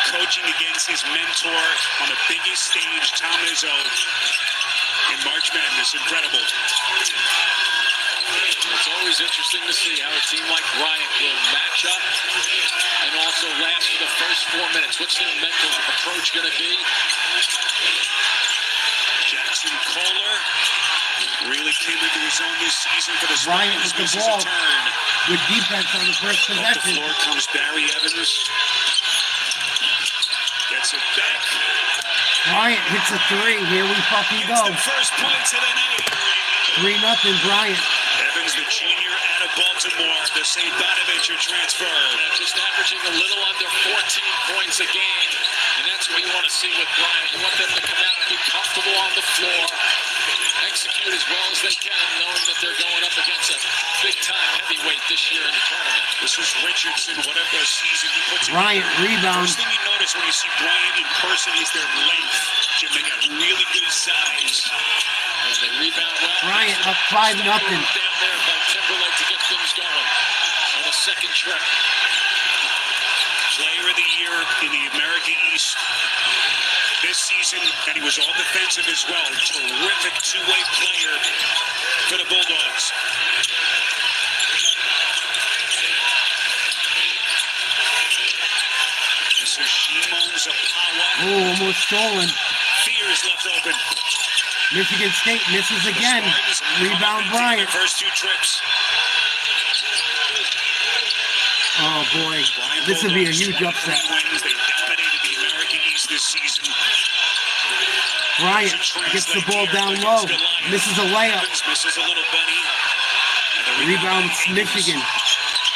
S8: Coaching against his mentor on the biggest stage stage. Tom Izzo in March Madness. Incredible.
S6: It's always interesting to see how a team like Bryant will match up and also last for the first 4 minutes. What's their mental approach going to be?
S8: Jackson Kohler really came into his own this season for the
S1: Bryant with the ball.
S8: turn.
S1: Good defense on the first
S8: Off the
S1: possession.
S8: floor comes Barry Evans. Gets it back.
S1: Bryant hits a three. Here we fucking go.
S8: The first points of the night.
S1: 3-0 Bryant.
S8: Evans, the junior out of Baltimore, the St. Bonaventure transfer.
S6: Just averaging a little under 14 points a game. And that's what you want to see with Bryant. You want them to come out and be comfortable on the floor, execute as well as they can, knowing that they're going up against a big-time heavyweight this year in the tournament.
S8: This is Richardson, whatever season he puts in.
S1: Bryant rebound.
S8: First thing you notice when you see Bryant in person is their length. Jim, they got really good size.
S6: And they rebound well.
S1: Bryant up 5-0.
S6: Down there by Timberlake to get things going on a second trip.
S8: Player of the year in the American East this season, and he was all defensive as well. Terrific two-way player for the Bulldogs. This is Shimon Zapawa.
S1: Oh, almost stolen.
S8: Fear is left open.
S1: Michigan State misses again. Rebound Bryant.
S8: First two trips.
S1: Oh boy, this would be a huge upset.
S8: They dominated the American East this season.
S1: Bryant gets the ball down low. Misses a layup.
S8: Misses a little Benny.
S1: Rebounds Michigan.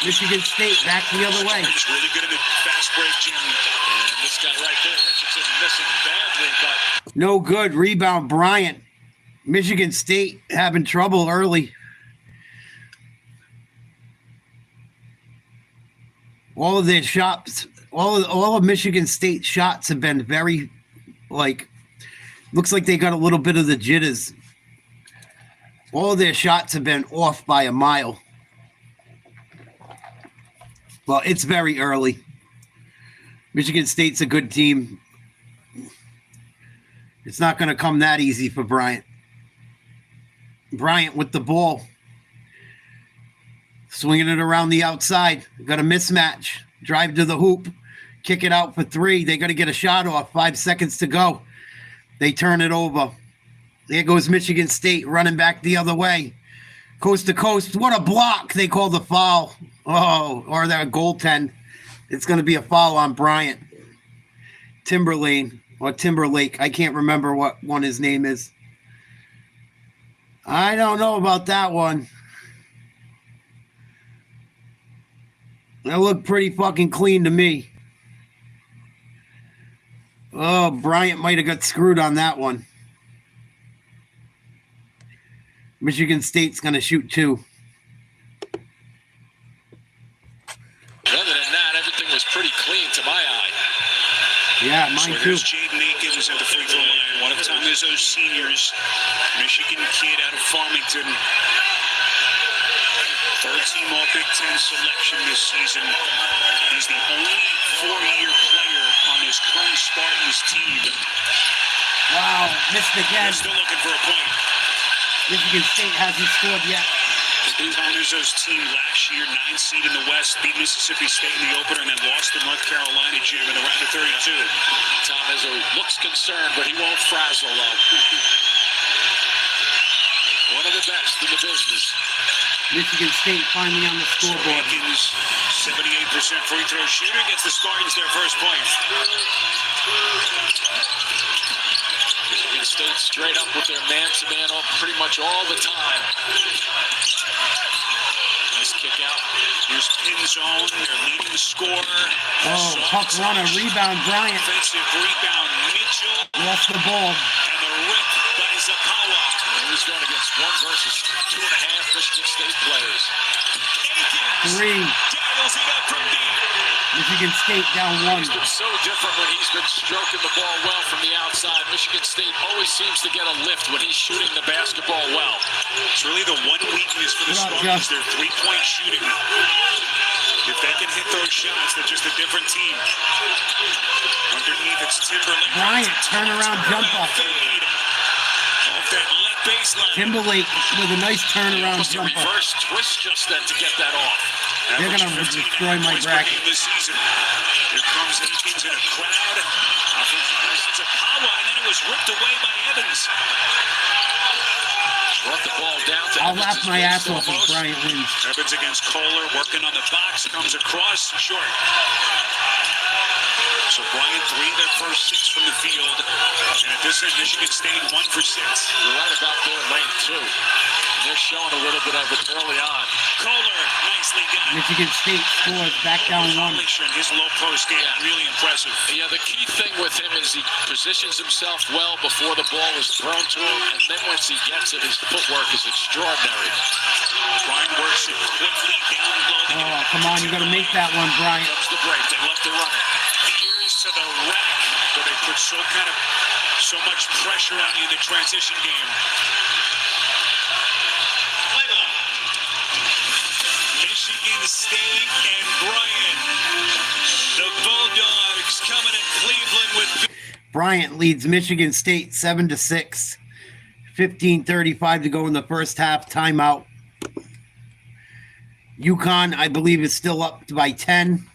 S1: Michigan State back the other way.
S8: He's really good at the fast break, Jim.
S6: And this guy right there, Richardson, missing badly, but
S1: no good. Rebound Bryant. Michigan State having trouble early. All of their shots, all of Michigan State shots have been very, looks like they got a little bit of the jitters. All of their shots have been off by a mile. Well, it's very early. Michigan State's a good team. It's not going to come that easy for Bryant. Bryant with the ball. Swinging it around the outside. Got a mismatch. Drive to the hoop. Kick it out for three. They got to get a shot off. 5 seconds to go. They turn it over. There goes Michigan State running back the other way. Coast to coast. What a block. They call the foul. Oh, or that goaltend. It's going to be a foul on Bryant. Timberlake. I can't remember what one his name is. I don't know about that one. That looked pretty fucking clean to me. Oh, Bryant might have got screwed on that one. Michigan State's going to shoot two.
S6: Other than that, everything was pretty clean to my eye.
S1: Yeah, mine
S8: so
S1: too.
S8: There's Jaden Akins at the free throw line. One of Tom Izzo's seniors. Michigan kid out of Farmington. Third-team All-Big Ten selection this season. He's the only four-year player on his current Spartans team.
S1: Wow, missed again.
S8: They're still looking for a point.
S1: Michigan State hasn't scored yet.
S8: They beat Tom Izzo's team last year, 9th seed in the West, beat Mississippi State in the opener, and then lost to North Carolina, Jim, in the round of 32.
S6: Tom Izzo looks concerned, but he won't frazzle, though. One of the best in the business.
S1: Michigan State finally on the scoreboard.
S8: Akins, 78% free throw shooter, gets the Spartans their first point.
S6: Michigan State straight up with their man-to-man pretty much all the time. Nice kick out.
S8: Here's pin zone, their leading scorer.
S1: Oh, puck runner, rebound Bryant.
S8: Offensive rebound, Mitchell.
S1: Lost the ball.
S8: And the rip by Zapawa.
S6: He's going against 1 versus 2.5 Michigan State players.
S1: Three.
S8: Dials it up from deep.
S1: Michigan State down 1.
S6: He's been so different when he's been stroking the ball well from the outside. Michigan State always seems to get a lift when he's shooting the basketball well.
S8: It's really the one weakness for the Spartans, their three-point shooting. If they can hit those shots, they're just a different team. Underneath, it's Timberlake.
S1: Bryant, turnaround jumper.
S8: Off that left baseline.
S1: Timberlake with a nice turnaround
S6: Almost a
S1: jumper.
S6: reverse twist just then to get that off.
S1: They're going to destroy my bracket.
S8: This season. Here comes Akins in a crowd. It's a power, and then it was ripped away by Evans.
S6: Brought the ball down to
S1: I'll
S6: Evans'
S1: laugh my
S6: waist
S1: ass off if
S6: almost.
S1: Bryant wins.
S8: Evans against Kohler, working on the box, comes across, short. So Bryant, 3 of their first 6 from the field. And at this end, Michigan State 1 for 6.
S6: You're right about their lane, too. And they're showing a little bit of it early on.
S8: Kohler, nicely done.
S1: Michigan State scores back down 1.
S8: His low post game, really impressive.
S6: Yeah, the key thing with him is he positions himself well before the ball is thrown to him, and then once he gets it, his footwork is extraordinary.
S8: Bryant works it quickly down low.
S1: Oh, come on, you got to make that one, Bryant.
S8: Comes the break. They love to run it. Ears to the rack, but they put so much pressure on you in the transition game. Michigan State and Bryant. The Bulldogs coming at Cleveland with...
S1: Bryant leads Michigan State 7-6. 15:35 to go in the first half. Timeout. UConn, I believe, is still up by 10.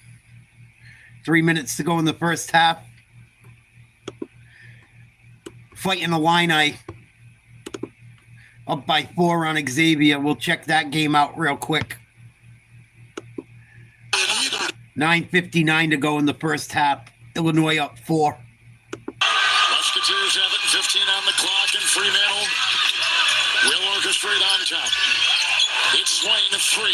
S1: 3 minutes to go in the first half. Fighting Illini. Up by 4 on Xavier. We'll check that game out real quick. 9:59 to go in the first half. Illinois up 4.
S3: Musketeers have it, 15 on the clock, and Fremantle will orchestrate on top. It's Swain of 3.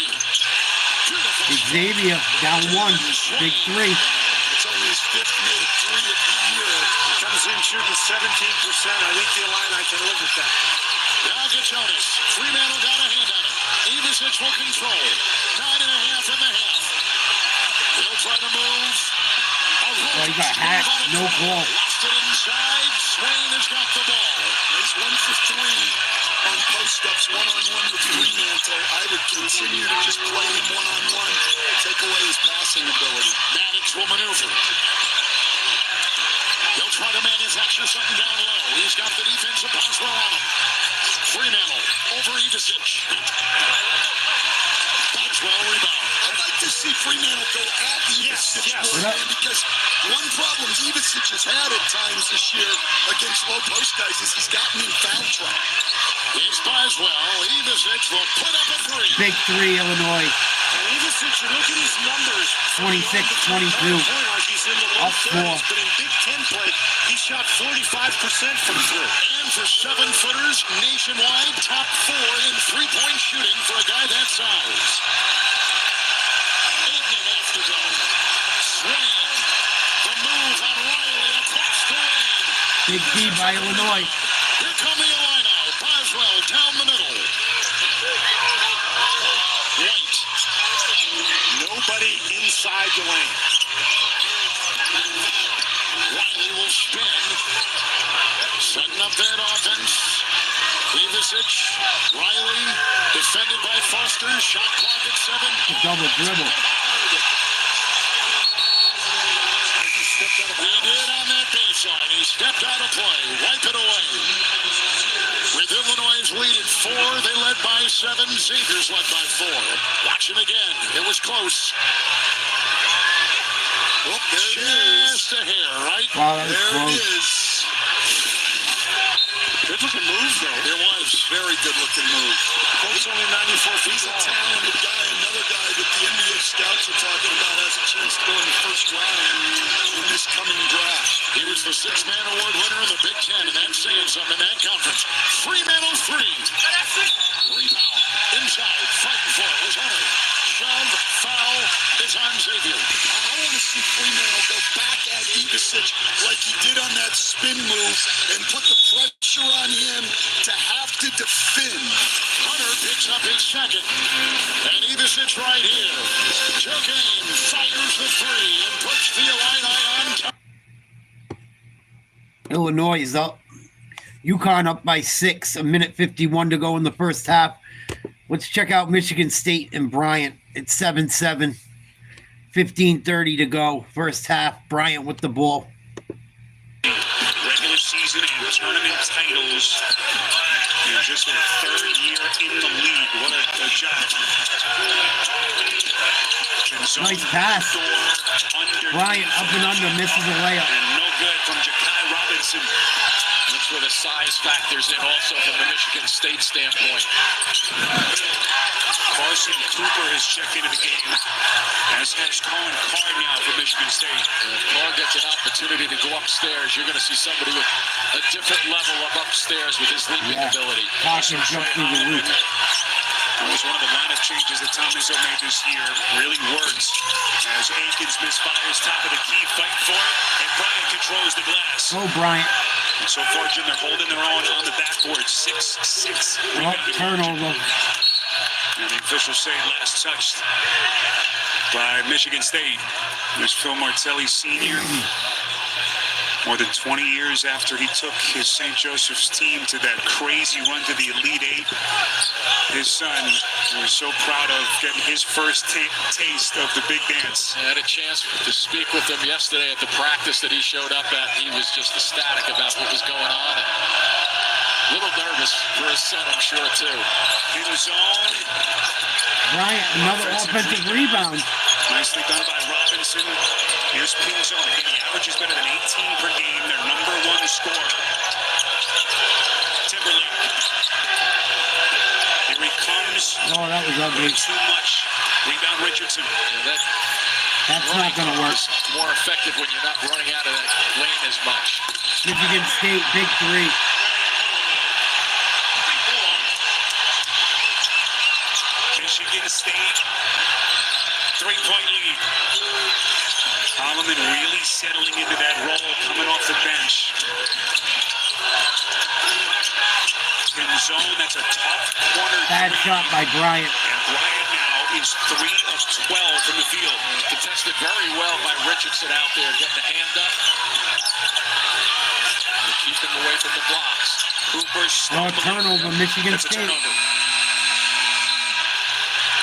S1: Xavier down 1. Big 3.
S13: It's only his 5th made 3 of the year.
S4: He comes in shooting 17%. I think the Illini can live with that.
S3: Jonas. Fremantle got a hand on it. Ivisic will control. 9.5 in the half. He'll try to move.
S1: Oh, he got hacked. No ball.
S3: Lost it inside. Swain has got the ball.
S13: He's 1 for 3 on post-ups, one-on-one with Fremantle. I would continue to just play him one-on-one, take away his passing ability.
S3: Maddox will maneuver. He'll try to manufacture something down low. He's got the defensive bounce well on him. Fremantle over Ivisic. Boswell rebound.
S13: I'd like to see Fremantle go at Ivisic more, man, because one problem Ivisic has had at times this year against low post guys is he's gotten in foul trouble.
S3: It's Boswell. Ivisic will put up a 3.
S1: Big 3, Illinois.
S4: Ivisic, you look at his numbers.
S1: 26-22.
S4: He's in the low
S1: Up
S4: 30s,
S1: 4.
S4: but in Big Ten play, he shot 45% from 3.
S3: And for 7-footers nationwide, top 4 in three-point shooting for a guy that size. 8.5 to go. Swain. The move on Riley across the lane.
S1: Big D by Illinois.
S3: Here come the Illini. Boswell down the middle. White.
S4: Nobody inside the lane.
S3: Riley will spin. Setting up that offense. Ivisic. Riley. Defended by Foster. Shot clock at 7.
S1: A double dribble.
S3: He did on that baseline. He stepped out of play. Wipe it away. With Illinois' lead at 4, they led by 7. Xavier's led by 4. Watch him again. It was close.
S13: Oh, there it is.
S3: Just a hair, right?
S1: Wow, that was
S13: There
S1: close.
S13: it is.
S4: Good looking move, though.
S13: It was very good looking move.
S4: Coach only 94 feet
S13: He's a
S4: tall.
S13: talented guy, another guy that the NBA scouts are talking about has a chance to go in the first round in this coming draft.
S3: He was the 6-man award winner in the Big Ten, and that's saying something in that conference. Fremantle 3. Rebound. Inside. Fighting for it was Hunter. Shove. Foul is on Xavier.
S13: I want to see Fremantle go back at Ivisic like he did on that spin move and put the pressure on him to have to defend.
S3: Hunter picks up his second. And Ivisic right here. Jogame fires the 3 and puts the Illini on top.
S1: Illinois is up. UConn up by 6. 1:51 to go in the first half. Let's check out Michigan State and Bryant. It's 7-7. 15:30 to go. First half. Bryant with the ball.
S8: tournament titles in just their third year in the league. What a job.
S1: Nice pass. Bryant up and under, misses a layup.
S8: And no good from Ja'Kai Robinson.
S6: That's where the size factors in also from the Michigan State standpoint.
S8: Carson Cooper has checked into the game, as has Colin Carr now for Michigan State.
S6: If Carr gets an opportunity to go upstairs, you're going to see somebody with a different level of upstairs with his leaping ability.
S1: Carson jumped through the roof.
S8: That was one of the lineup changes that Tom Izzo made this year. Really works as Akins misfires top of the key, fight for it, and Bryant controls the glass.
S1: Oh, Bryant.
S8: And so far, Jim, they're holding their own on the backboard. 6-6.
S1: Turnover.
S8: And the officials say last touched by Michigan State. There's Phil Martelli Sr. More than 20 years after he took his St. Joseph's team to that crazy run to the Elite Eight, his son was so proud of getting his first taste of the big dance.
S6: I had a chance to speak with him yesterday at the practice that he showed up at. He was just ecstatic about what was going on. And a little nervous for his son, I'm sure, too.
S8: In the zone.
S1: Bryant, another offensive rebound.
S8: Nicely done by Robinson. Here's Pinzon. Again, he averages better than 18 per game. Their number one scorer. Timberlake. Here he comes.
S1: Oh, that was ugly.
S8: Too much. Rebound Richardson.
S6: Yeah,
S1: that's not going to work.
S6: More effective when you're not running out of that lane as much.
S1: Michigan State, big three.
S8: Michigan State, 3-point lead. Holloman really settling into that role, coming off the bench. In zone, that's a tough corner.
S1: Bad shot by Bryant.
S8: And Bryant now is 3 of 12 from the field.
S6: Contested very well by Richardson out there, getting the hand up. And keep him away from the blocks.
S8: Cooper
S1: turnover, Michigan State.
S8: Turnover.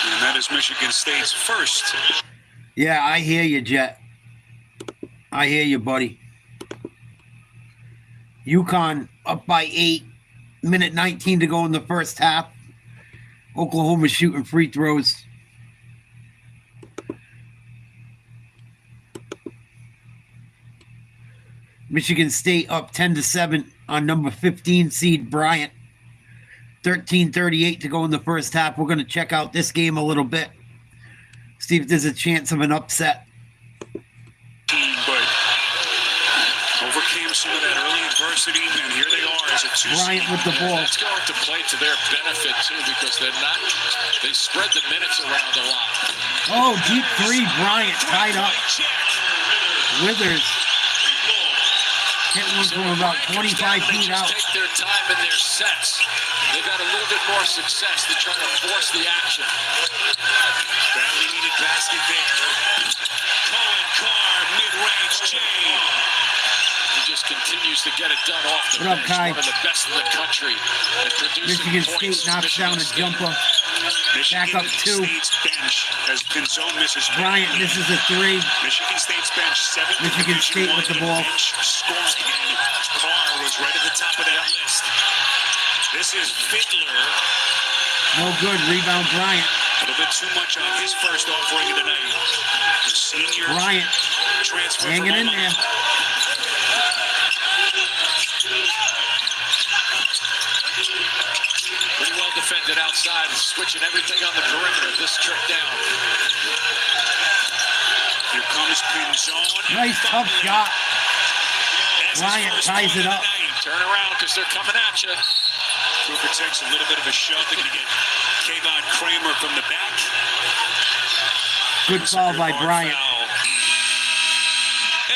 S8: And that is Michigan State's first.
S1: Yeah, I hear you, Jet. I hear you, buddy. UConn up by 8. Minute 19 to go in the first half. Oklahoma shooting free throws. Michigan State up 10-7 on number 15 seed Bryant. 13:38 to go in the first half. We're going to check out this game a little bit. See if there's a chance of an upset.
S8: But overcame some of that early adversity, and here they are as a 2
S1: Bryant with the ball.
S6: That's going to play to their benefit, too, because they spread the minutes around a lot.
S1: Oh, deep three, Bryant tied up. Withers hit one from about 25 feet out.
S6: Take their time in their sets. They've had a little bit more success to try to force the action.
S8: Badly needed basket there. Colin Carr, mid-range, Jay.
S6: He just continues to get it done off the
S1: What up,
S6: bench.
S1: Kai?
S6: One of the best in the country at producing
S1: Michigan
S6: points.
S1: State knocks down a jumper. Back up 2.
S8: State's bench as Pinzon misses.
S1: Bryant misses a 3.
S8: Michigan State's bench, 7th.
S1: Michigan State with the ball.
S8: Scoring, and Carr was right at the top of that list. This is Fiddler.
S1: No good. Rebound Bryant.
S8: A little bit too much on his first offering of the night. The senior
S1: Bryant
S8: transfer
S1: hanging in there.
S6: Pretty well defended outside, switching everything on the perimeter. This trick down.
S8: Here comes Pinzon.
S1: Nice tough shot. Bryant ties it up.
S6: Turn around because they're coming at you.
S8: Cooper takes a little bit of a shove. They're going to get Kayvon Kramer from the back.
S1: Good foul by Bryant.
S8: Foul.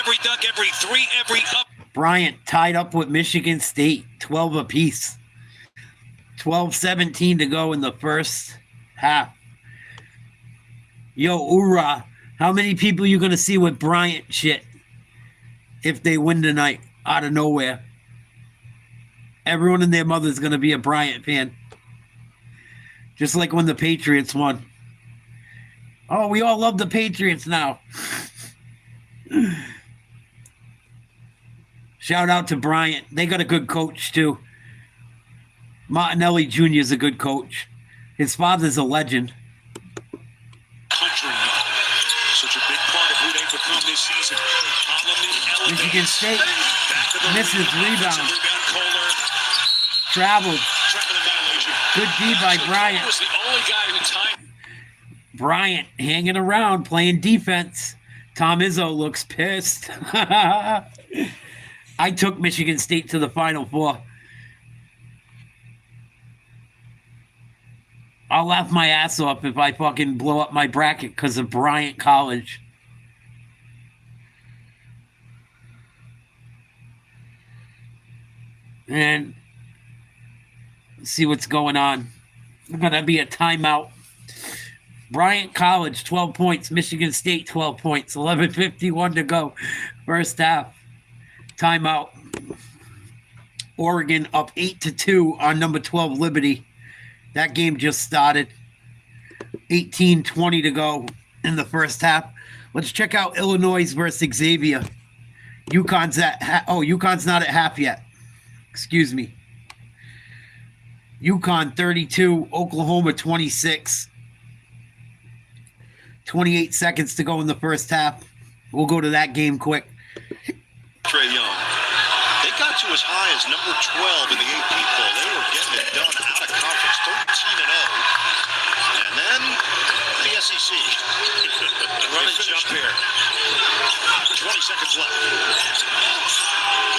S8: Every duck, every 3, every up.
S1: Bryant tied up with Michigan State, 12 apiece. 12-17 to go in the first half. Yo, Ura, how many people you going to see with Bryant shit if they win tonight out of nowhere? Everyone and their mother is going to be a Bryant fan. Just like when the Patriots won. Oh, we all love the Shout out to Bryant. They got a good coach, too. Martinelli Jr. is a good coach. His father's a legend.
S8: Country, such a big part of who they become this season.
S1: Michigan State misses rebound. Traveled. Good D by Bryant.
S6: Was the only guy who timed.
S1: Bryant hanging around, playing defense. Tom Izzo looks pissed. I took Michigan State to the Final Four. I'll laugh my ass off if I fucking blow up my bracket because of Bryant College. And see what's going on. There's going to be a timeout. Bryant College, 12 points. Michigan State, 12 points. 11:51 to go. First half. Timeout. Oregon up 8-2 on number 12 Liberty. That game just started. 18:20 to go in the first half. Let's check out Illinois versus Xavier. UConn's UConn's not at half yet. Excuse me. UConn 32, Oklahoma 26. 28 seconds to go in the first half. We'll go to that game quick.
S2: Trey Young. They got to as high as number 12 in the AP poll. They were getting it done out of conference, 13-0. And then the SEC. Run and jump here. 20 seconds left.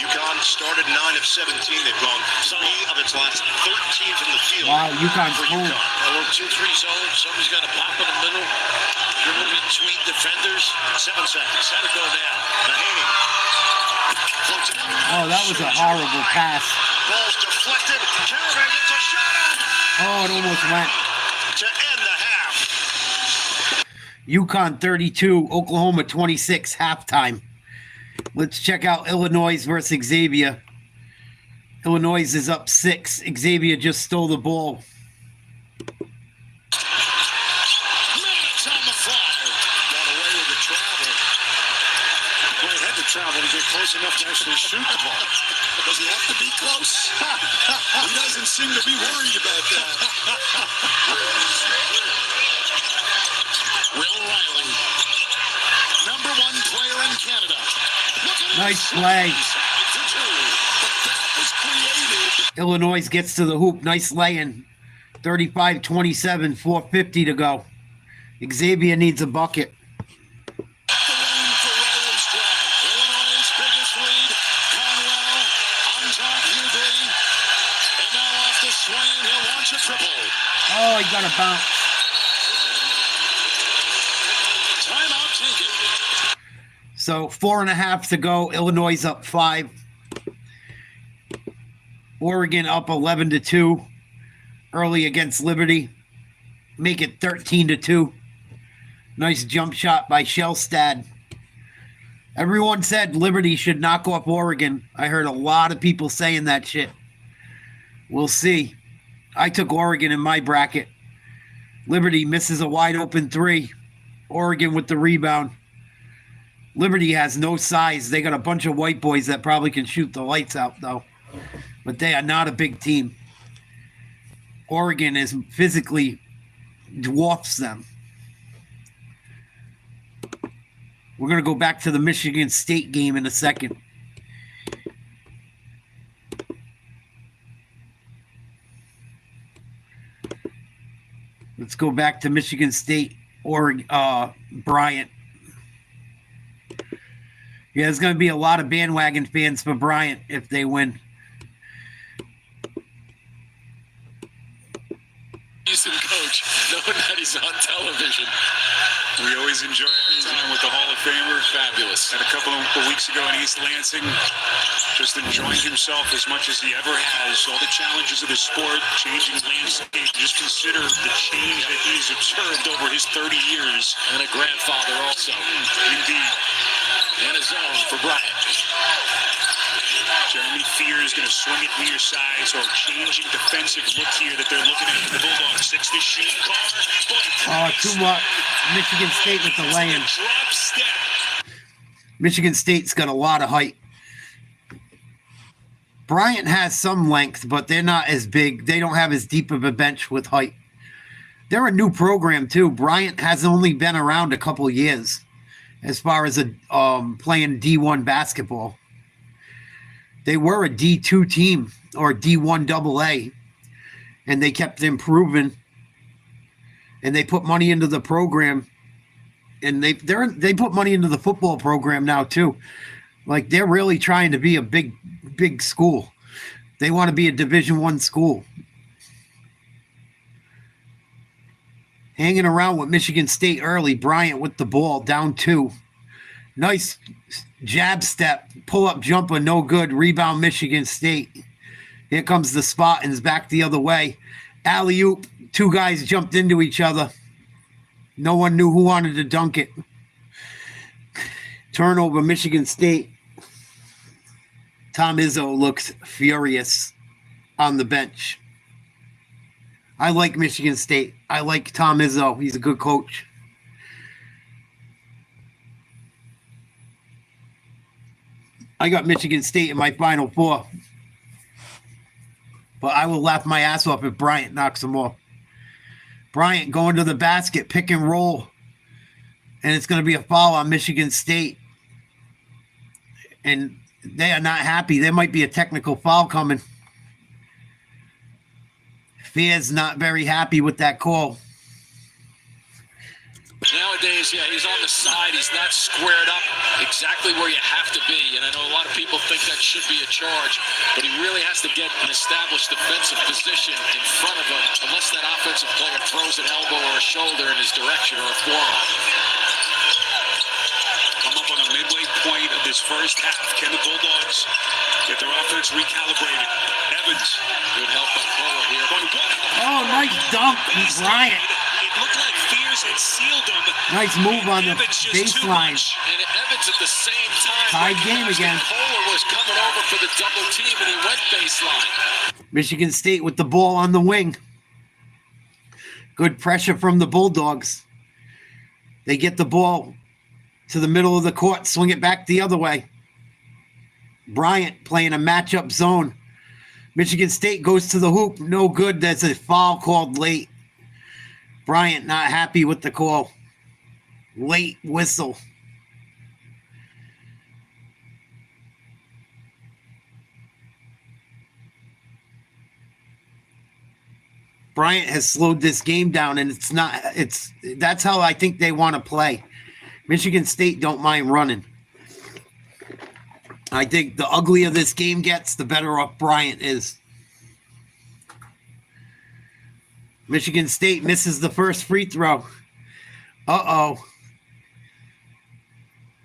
S2: UConn started 9 of 17. They've gone 3 of its last 13 from the field.
S1: Wow, UConn's cold.
S15: A little 2-3 zone. Somebody's got to pop in the middle. Dribble between defenders.
S2: 7 seconds. Had to go down. Mahaney.
S1: Oh, that was a horrible pass.
S2: Ball's deflected. Caravan gets a shot.
S1: Oh, it almost went.
S2: To end the half.
S1: UConn 32, Oklahoma 26, halftime. Let's check out Illinois versus Xavier. Illinois is up 6. Xavier just stole the ball.
S13: Minutes on the fly. Got away with the travel. Well, he had to travel to get close enough to actually shoot the ball. Does he have to be close? He doesn't seem to be worried about that. Will Riley, number 1 player in Canada.
S1: Nice play. Illinois gets to the hoop. Nice laying. 35-27, 4:50 to go. Xavier needs a bucket. Oh, he got a bounce.
S13: Timeout taken.
S1: So 4.5 to go. Illinois up 5. Oregon up 11-2. Early against Liberty. Make it 13-2. Nice jump shot by Shellstad. Everyone said Liberty should knock off Oregon. I heard a lot of people saying that shit. We'll see. I took Oregon in my bracket. Liberty misses a wide open 3. Oregon with the rebound. Liberty has no size. They got a bunch of white boys that probably can shoot the lights out, though. But they are not a big team. Oregon is physically dwarfs them. We're going to go back to the Michigan State game in a second. Let's go back to Michigan State or Bryant. Yeah, there's going to be a lot of bandwagon fans for Bryant if they win.
S6: Houston coach, knowing that he's on television.
S8: We always enjoy our time with the Hall of Famer.
S6: Fabulous.
S8: And a couple of weeks ago in East Lansing, just enjoying himself as much as he ever has. All the challenges of the sport, changing landscape. Just consider the change that he's observed over his 30 years.
S6: And a grandfather also.
S8: Indeed.
S6: And a zone for Bryant.
S8: Jeremy Fear is going to swing it near size or changing defensive look here that they're looking at the Bulldogs. 6 to shoot.
S1: Oh, too much. Michigan State with the lay-in. Michigan State's got a lot of height. Bryant has some length, but they're not as big. They don't have as deep of a bench with height. They're a new program, too. Bryant has only been around a couple years as far as playing D1 basketball. They were a D2 team or D1 AA, and they kept improving, and they put money into the program, and they put money into the football program now, too. Like, they're really trying to be a big school. They want to be a Division I school. Hanging around with Michigan State early. Bryant with the ball, down 2. Nice jab step, pull-up jumper, no good. Rebound, Michigan State. Here comes the Spartans back the other way. Alley-oop, 2 guys jumped into each other. No one knew who wanted to dunk it. Turnover, Michigan State. Tom Izzo looks furious on the bench. I like Michigan State. I like Tom Izzo. He's a good coach. I got Michigan State in my Final Four. But I will laugh my ass off if Bryant knocks them off. Bryant going to the basket, pick and roll. And it's going to be a foul on Michigan State. And they are not happy. There might be a technical foul coming. Fear's not very happy with that call.
S6: Nowadays, yeah, he's on the side. He's not squared up exactly where you have to be. And I know a lot of people think that should be a charge, but he really has to get an established defensive position in front of him, unless that offensive player throws an elbow or a shoulder in his direction or a forearm.
S8: Come up on a midway point of this first half. Can the Bulldogs get their offense recalibrated? Evans.
S6: Good help by Fuller here.
S1: Oh, nice dunk, Bryant.
S8: It looked like Fears had sealed him.
S1: Nice move on the baseline.
S6: And Evans at the same time.
S1: Tied game again.
S6: Fuller was coming over for the double team, and he went baseline.
S1: Michigan State with the ball on the wing. Good pressure from the Bulldogs. They get the ball to the middle of the court, swing it back the other way. Bryant playing a matchup zone. Michigan State goes to the hoop. No good. That's a foul called late. Bryant not happy with the call. Late whistle. Bryant has slowed this game down, and that's how I think they want to play. Michigan State don't mind running. I think the uglier this game gets, the better off Bryant is. Michigan State misses the first free throw. Uh-oh.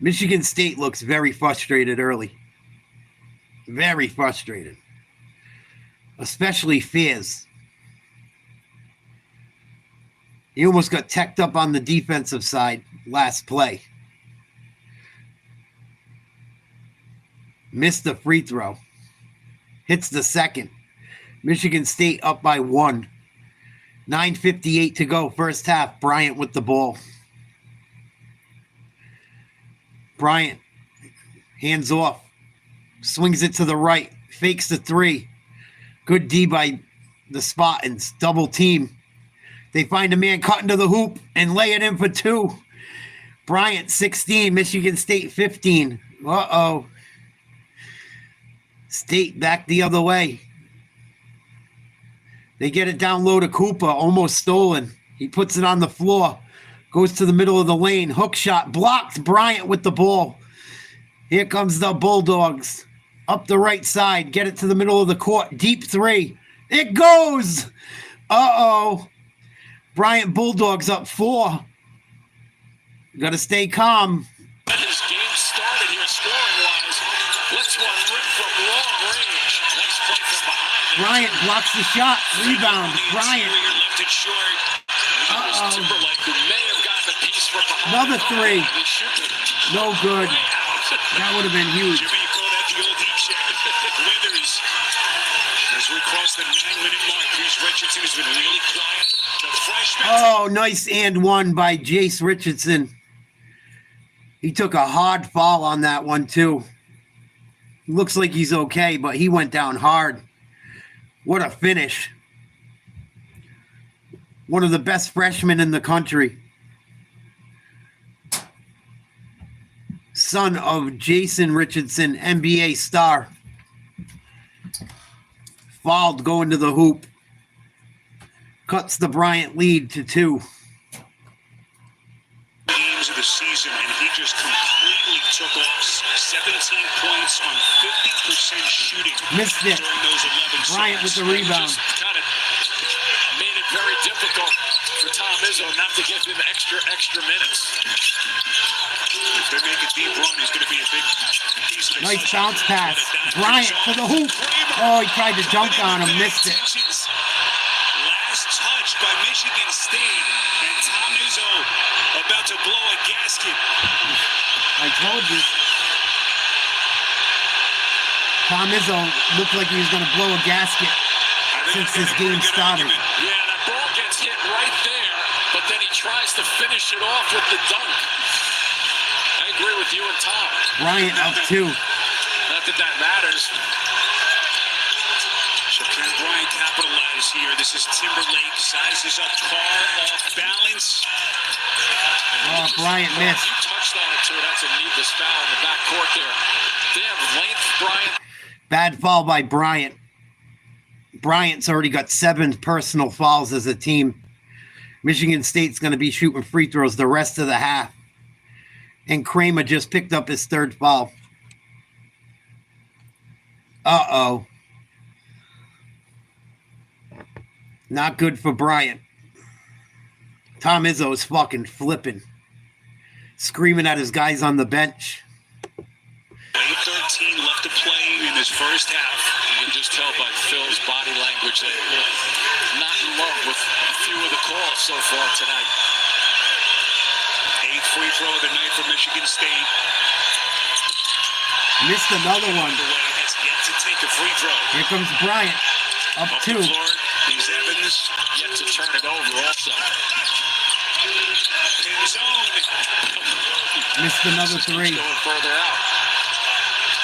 S1: Michigan State looks very frustrated early. Very frustrated. Especially Fears. He almost got teched up on the defensive side last play. Missed the free throw. Hits the second. Michigan State up by 1. 9:58 to go, first half. Bryant with the ball. Bryant, hands off. Swings it to the right. Fakes the 3. Good D by the Spartans. Double team. They find a man cutting to the hoop and lay it in for 2. Bryant, 16. Michigan State, 15. Uh-oh. State back the other way. They get it down low to Cooper, almost stolen. He puts it on the floor. Goes to the middle of the lane. Hook shot, blocked. Bryant with the ball. Here comes the Bulldogs. Up the right side. Get it to the middle of the court. Deep 3. It goes! Uh-oh. Bryant Bulldogs up 4. Got to stay calm.
S6: His game started here scoring-wise. Let's one rip from long range. Next play from behind.
S1: Bryant blocks the shot. Rebound. Bryant.
S8: Left it short.
S6: Timberlake, who may have gotten a piece from behind.
S1: Another 3. No good. That would have been huge.
S8: Jimmy called out the old heat check. Withers. As we cross the 9-minute mark, Chris Richardson has been really quiet. The freshman.
S1: Oh, nice and 1 by Jace Richardson. He took a hard foul on that one, too. Looks like he's okay, but he went down hard. What a finish. One of the best freshmen in the country. Son of Jason Richardson, NBA star. Fouled going to the hoop. Cuts the Bryant lead to 2.
S8: Games of the season, and he just completely took off 17 points on 50% shooting.
S1: Missed it.
S8: During those 11
S1: Bryant with the
S8: seconds.
S1: rebound.
S6: Just kind of made it very difficult for Tom Izzo not to give him extra minutes.
S8: If they make it deep run, he's going to be a big piece of
S1: Nice bounce pass. Bryant for the hoop. Oh, he tried to dunk on him. Missed it.
S8: Last touch by Michigan State, and Tom Izzo about to blow a gasket.
S1: I told you. Tom Izzo looked like he was going to blow a gasket since this game started.
S6: Yeah, that ball gets hit right there, but then he tries to finish it off with the dunk. I agree with you and Tom.
S1: Bryant up 2.
S6: Not that that matters.
S8: So can Bryant capitalize here? This is Timberlake, sizes up Carr, off balance.
S1: Oh, Bryant missed.
S6: You touched on it too. That's a needless foul in the back court there. They have length, Bryant.
S1: Bad foul by Bryant. Bryant's already got 7 personal fouls as a team. Michigan State's going to be shooting free throws the rest of the half. And Kramer just picked up his 3rd foul. Uh-oh. Not good for Bryant. Tom Izzo is fucking flipping. Screaming at his guys on the bench.
S8: 8:13 left to play in his first half.
S6: You can just tell by Phil's body language that he's not in love with a few of the calls so far tonight.
S8: 8th free throw of the night for Michigan State.
S1: Missed another one.
S8: Has yet to take a free throw.
S1: Here comes Bryant. Up 2.
S8: The floor, he's Evans.
S6: Yet to turn it over also.
S8: In zone.
S1: Missed another 3.
S6: Going further out.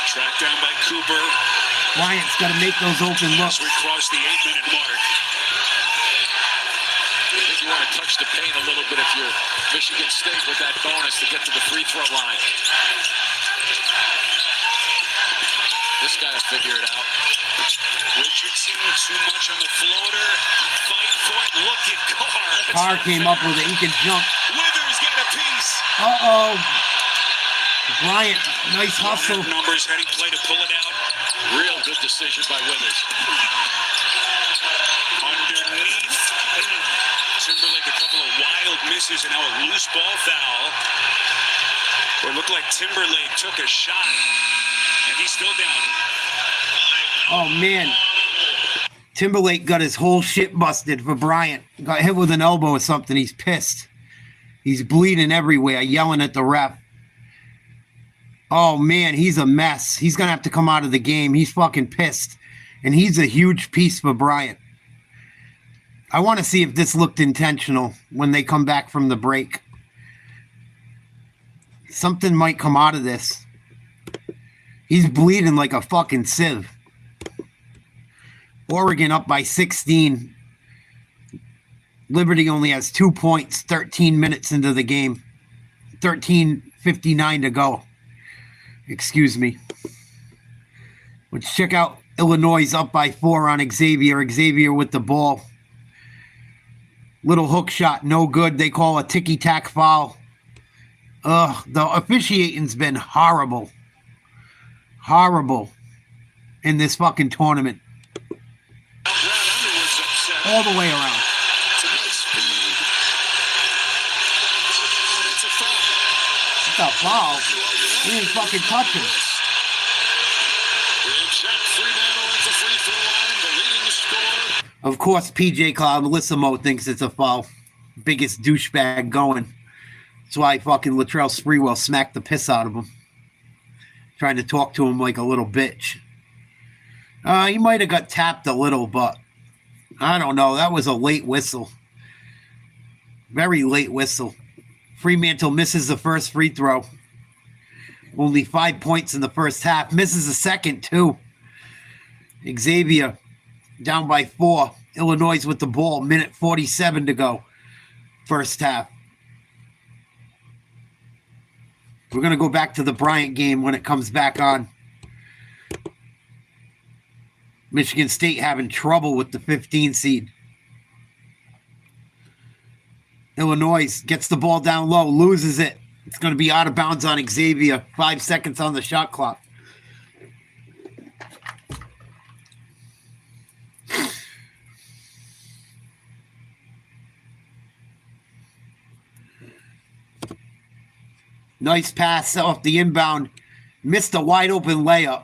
S8: Tracked down by Cooper.
S1: Bryant's got to make those open looks.
S8: As we cross the 8-minute mark.
S6: I think you want to touch the paint a little bit if you're Michigan State with that bonus to get to the free throw line. This guy will figure it out.
S8: Richardson too much on the floater. Fight for it. Look at Carr.
S1: Carr came up with it. He can jump.
S8: Withers got a piece.
S1: Uh-oh. Bryant, nice hustle.
S8: Numbers, heading play to pull it out.
S6: Real good decision by Withers.
S8: Underneath. Timberlake, a couple of wild misses, and now a loose ball foul. Or it looked like Timberlake took a shot, and he's still down.
S1: Oh, man. Timberlake got his whole shit busted for Bryant. Got hit with an elbow or something. He's pissed. He's bleeding everywhere, yelling at the ref. Oh, man, he's a mess. He's going to have to come out of the game. He's fucking pissed. And he's a huge piece for Bryant. I want to see if this looked intentional when they come back from the break. Something might come out of this. He's bleeding like a fucking sieve. Oregon up by 16. Liberty only has 2 points, 13 minutes into the game. 13:59 to go. Excuse me. Let's check out Illinois up by 4 on Xavier. Xavier with the ball. Little hook shot, no good. They call a ticky-tack foul. The officiating's been horrible. Horrible in this fucking tournament. All the way around.
S13: It's a nice feed. It's a foul.
S1: It's a foul. He didn't fucking touch him. Of course, PJ Cloud, Melissa Moe thinks it's a foul. Biggest douchebag going. That's why fucking Latrell Sprewell smacked the piss out of him. Trying to talk to him like a little bitch. He might have got tapped a little, but I don't know. That was a late whistle. Very late whistle. Fremantle misses the first free throw. Only 5 points in the first half. Misses a second, too. Xavier down by 4. Illinois with the ball. Minute 47 to go. First half. We're going to go back to the Bryant game when it comes back on. Michigan State having trouble with the 15 seed. Illinois gets the ball down low, loses it. It's going to be out of bounds on Xavier. 5 seconds on the shot clock. Nice pass off the inbound. Missed a wide open layup.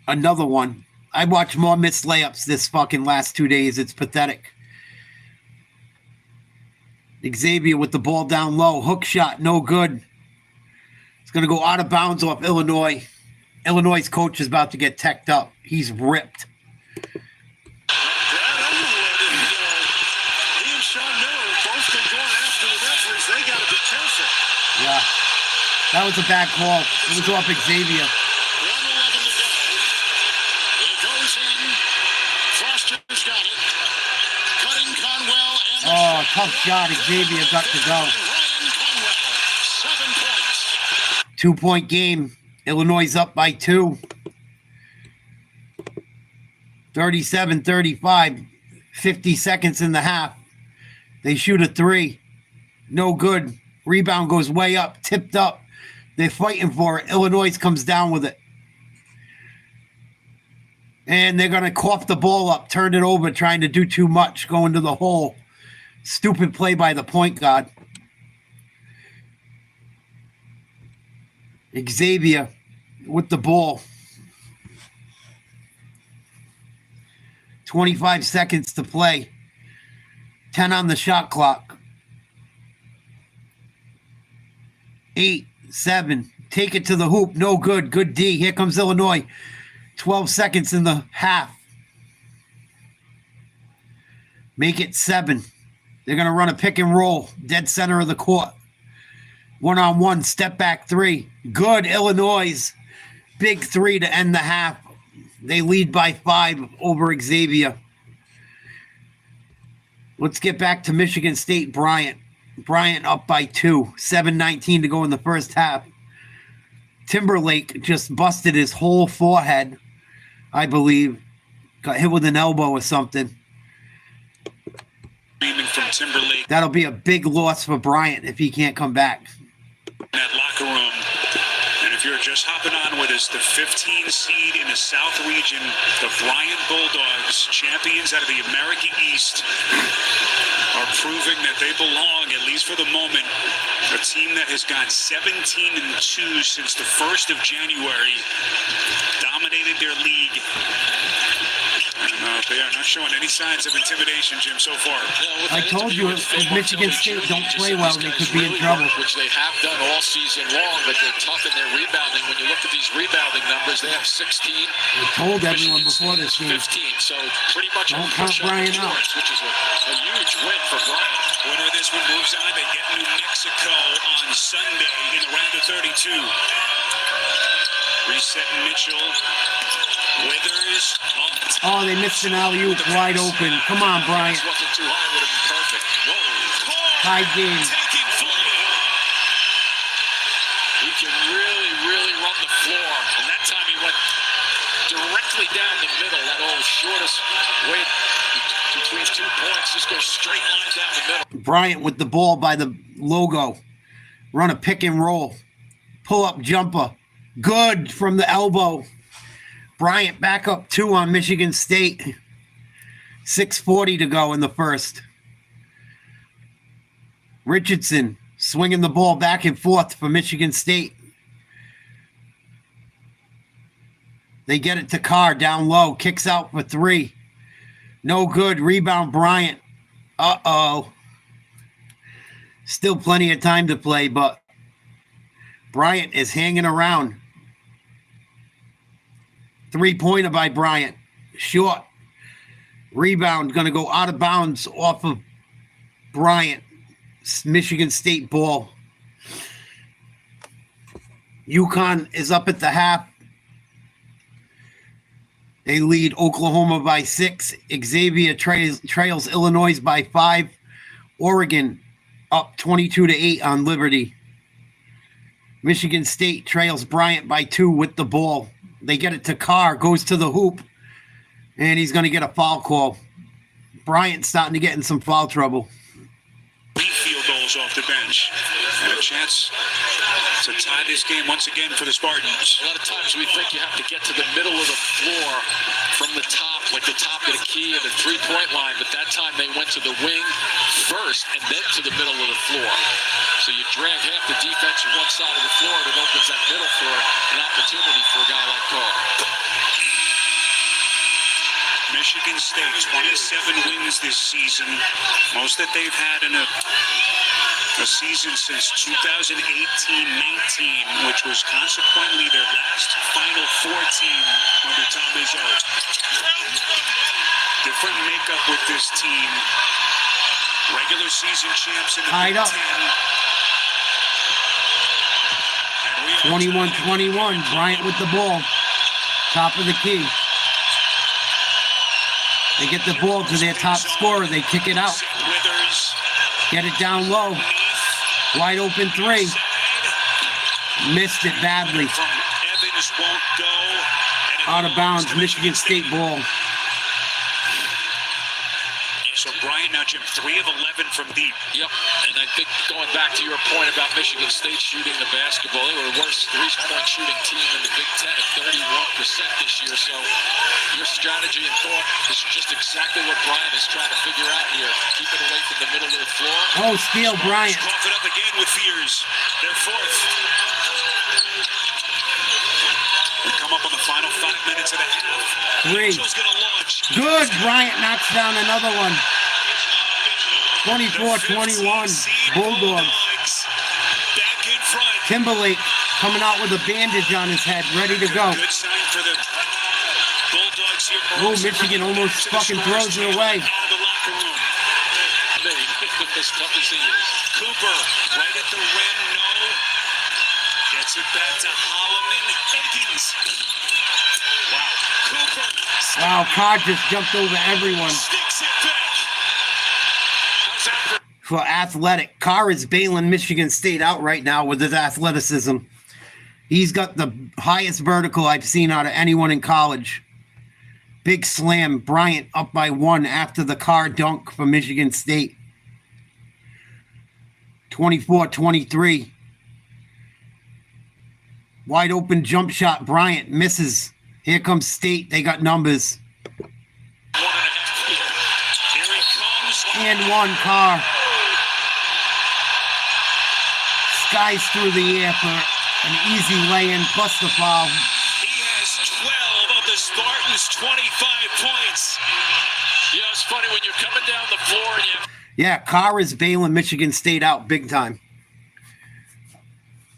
S1: Another one. I watched more missed layups this fucking last 2 days. It's pathetic. Xavier with the ball down low. Hook shot, no good. It's going to go out of bounds off Illinois. Illinois' coach is about to get teched up. He's ripped.
S4: He and Sean Miller both been going after the referees. They got to be careful.
S1: Yeah. That was a bad call. It was off Xavier.
S3: 1:11 to go. It goes in. Foster's got it. Cutting Conwell. And
S1: Oh, tough shot. Xavier got to go.
S3: Ryan Conwell. 7 points.
S1: 2-point game. Illinois up by 2. 37-35. 50 seconds in the half. They shoot a 3. No good. Rebound goes way up. Tipped up. They're fighting for it. Illinois comes down with it. And they're going to cough the ball up, turn it over, trying to do too much, go into the hole. Stupid play by the point guard. Xavier with the ball. 25 seconds to play. 10 on the shot clock. 8, 7. Take it to the hoop. No good. Good D. Here comes Illinois. 12 seconds in the half. Make it 7. They're going to run a pick and roll. Dead center of the court. 1-on-1. Step back 3. Good. Illinois. Big 3 to end the half. They lead by 5 over Xavier. Let's get back to Michigan State. Bryant up by 2. 7:19 to go in the first half. Timberlake just busted his whole forehead, I believe. Got hit with an elbow or something.
S8: From Timberlake.
S1: That'll be a big loss for Bryant if he can't come back.
S8: In that locker room. And if you're just hopping on with us, the 15 seed in the South region, the Bryant Bulldogs, champions out of the America East, are proving that they belong, at least for the moment. A team that has gone 17-2 since the 1st of January, dominated their league. And they are not showing any signs of intimidation, Jim, so far.
S1: I told you if Michigan State don't play well, they could be in trouble.
S6: Which they have done all season long, but they're tough in their rebounding. When you look at these rebounding numbers, they have 16.
S1: I told everyone before this game.
S6: 15, so pretty much
S1: don't count Bryant out.
S6: Which is a huge win for Bryant.
S8: Winner of this one moves on. They get New Mexico on Sunday in the round of 32. Reset Mitchell. Withers.
S1: Oh, they missed an alley-oop wide open. Come on, Bryant.
S6: Wasn't too high, would have been perfect.
S1: High game.
S6: He can really run the floor. And that time he went directly down the middle. That old shortest way between 2 points. Just go straight line down the middle.
S1: Bryant with the ball by the logo. Run a pick and roll. Pull up jumper. Good from the elbow. Bryant back up 2 on Michigan State. 6:40 to go in the first. Richardson swinging the ball back and forth for Michigan State. They get it to Carr down low. Kicks out for 3. No good. Rebound Bryant. Uh-oh. Still plenty of time to play, but Bryant is hanging around. 3-pointer by Bryant. Short. Rebound going to go out of bounds off of Bryant. Michigan State ball. UConn is up at the half. They lead Oklahoma by 6. Xavier trails Illinois by 5. Oregon up 22-8 on Liberty. Michigan State trails Bryant by 2 with the ball. They get it to Carr, goes to the hoop, and he's going to get a foul call. Bryant's starting to get in some foul trouble.
S8: 3 field goals off the bench. And a chance to tie this game once again for the Spartans.
S6: A lot of times we think you have to get to the middle of the floor from the top, like the top of the key and the three-point line, but that time they went to the wing first and then to the middle of the floor. So you drag half the defense to one side of the floor, and it opens that middle for an opportunity for a guy like Carr.
S8: Michigan State, 27 wins this season, most that they've had in a season since 2018-19, which was consequently their last Final Four team under Tom Izzo. Different makeup with this team. Regular season champs in the
S1: Tied
S8: Big
S1: up.
S8: Ten.
S1: 21-21. Bryant with the ball. Top of the key. They get the ball to their top scorer. They kick it out.
S8: Withers.
S1: Get it down low. Wide open 3. Missed it badly.
S8: Evans won't go.
S1: Out of bounds. Michigan State ball.
S8: So Bryant now, Jim, 3 of 11 from deep.
S6: Yep, and I think going back to your point about Michigan State shooting the basketball, they were the worst three-point shooting team in the Big Ten at 31% this year. So your strategy and thought is just exactly what Bryant is trying to figure out here. Keep it away from the middle of the floor.
S1: Oh, steal Bryant.
S8: Cough it up again with Fears. They're 4th. We come up on the final 5 minutes of the half.
S1: 3.
S8: Angel's gonna launch.
S1: Good. Bryant knocks down another one. 24-21. Bulldogs.
S8: Back in front.
S1: Timberlake coming out with a bandage on his head, ready to go.
S8: Good sign for the Bulldogs here.
S1: Oh, Michigan almost fucking throws it away.
S8: Out of the locker room.
S6: As tough as he is.
S8: Cooper right at the rim. No. Gets it back to Holloman. Higgins. Wow. Cooper.
S1: Wow, Carr just jumped over everyone.
S8: Sticks it back. How's that
S1: For athletic, Carr is bailing Michigan State out right now with his athleticism. He's got the highest vertical I've seen out of anyone in college. Big slam. Bryant up by 1 after the Carr dunk for Michigan State. 24-23. Wide open jump shot. Bryant misses. Here comes State. They got numbers.
S8: 1.5 feet. Here he comes.
S1: And 1, Carr. Skies through the air for an easy lay-in plus the foul.
S8: He has 12 of the Spartans' 25 points.
S6: Yeah, it's funny when you're coming down the floor and you...
S1: Yeah, Carr is bailing Michigan State out big time.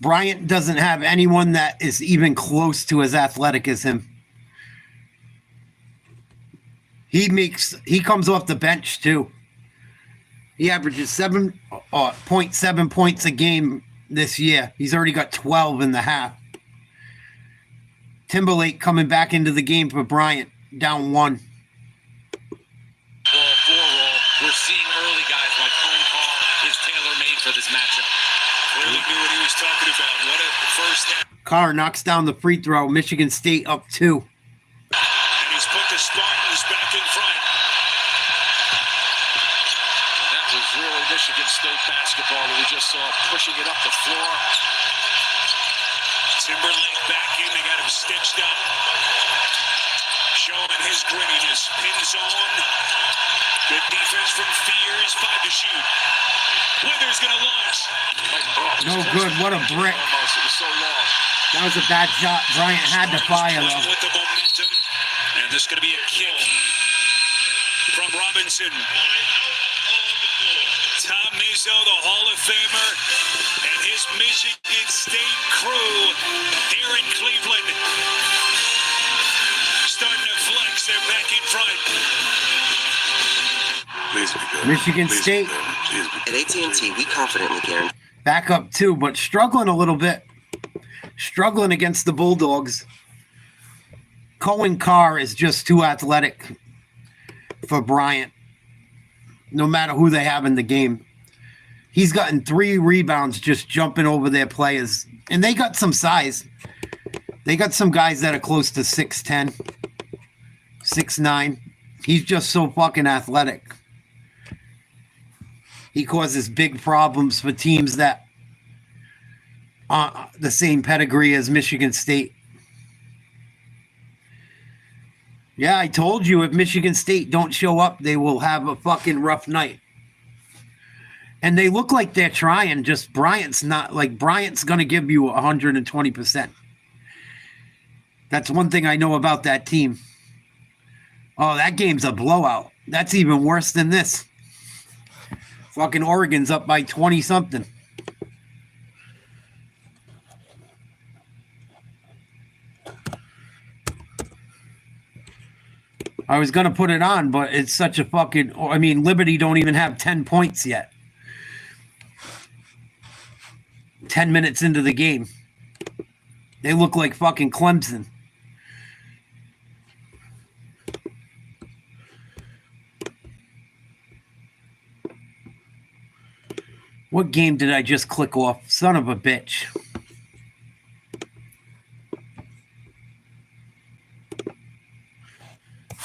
S1: Bryant doesn't have anyone that is even close to as athletic as him. He comes off the bench too. He averages 7.7 points a game this year. He's already got 12 in the half. Timberlake coming back into the game for Bryant, down 1.
S9: Ball 4 roll. We're seeing early guys like phone call is tailor-made for this matchup.
S8: Clearly knew what he was talking about. What a first half.
S1: Carr knocks down the free throw. Michigan State up 2.
S8: And he's put the Spartans back in front.
S6: That was really Michigan State basketball that we just saw pushing it up the floor.
S8: Timberlake back in. They got him stitched up. Showing his grittiness. Pins on. Good defense from Fears. 5 to shoot. Withers gonna launch.
S1: No good. What a brick.
S6: Almost. It was so long.
S1: That was a bad shot. Bryant had to fire though.
S8: With the momentum. And this is gonna be a kick from Robinson. Tom Izzo, the Hall of Famer, and his Michigan State crew here in Cleveland. Starting to flex. They're back in front.
S17: Please be good.
S1: Michigan
S17: Please
S1: State.
S17: be good. Please be
S18: At AT&T, we confidently guarantee.
S1: Back up 2, but struggling a little bit. Struggling against the Bulldogs. Cohen Carr is just too athletic for Bryant, no matter who they have in the game. He's gotten 3 rebounds just jumping over their players. And they got some size. They got some guys that are close to 6'10", 6'9". He's just so fucking athletic. He causes big problems for teams that are the same pedigree as Michigan State. Yeah, I told you if Michigan State don't show up, they will have a fucking rough night. And they look like they're trying, just Bryant's not, like Bryant's going to give you 120%. That's one thing I know about that team. Oh, that game's a blowout. That's even worse than this. Fucking Oregon's up by 20-something. I was going to put it on, but it's such a fucking... I mean, Liberty don't even have 10 points yet. 10 minutes into the game. They look like fucking Clemson. What game did I just click off? Son of a bitch.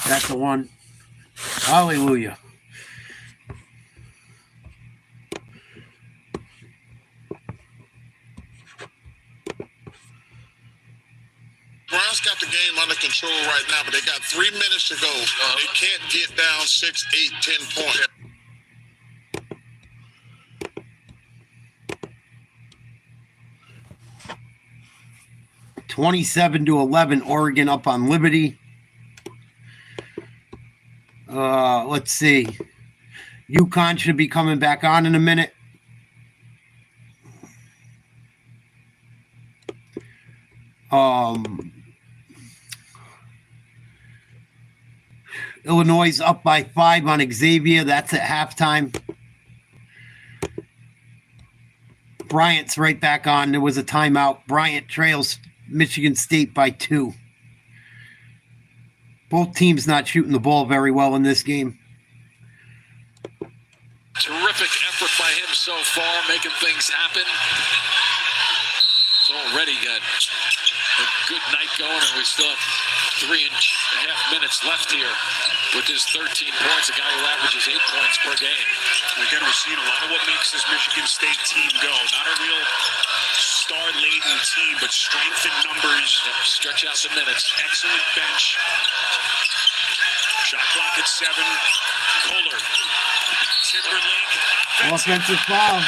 S1: That's the one. Hallelujah.
S3: Browns got the game under control right now, but they got 3 minutes to go. They can't get down 6, 8, 10 points.
S1: 27-11, Oregon up on Liberty. Let's see. UConn should be coming back on in a minute. Illinois is up by 5 on Xavier. That's at halftime. Bryant's right back on. There was a timeout. Bryant trails Michigan State by 2. Both teams not shooting the ball very well in this game.
S6: Terrific effort by him so far, making things happen. It's already got a good night going, and we still have 3.5 minutes left here with his 13 points, a guy who averages 8 points per game.
S8: Again, we're seeing a lot of what makes this Michigan State team go. Not a real star-laden team, but strength in numbers.
S6: Yep, stretch out the minutes.
S8: Excellent bench. Shot clock at 7. Kohler. Timberlake.
S1: Offensive foul.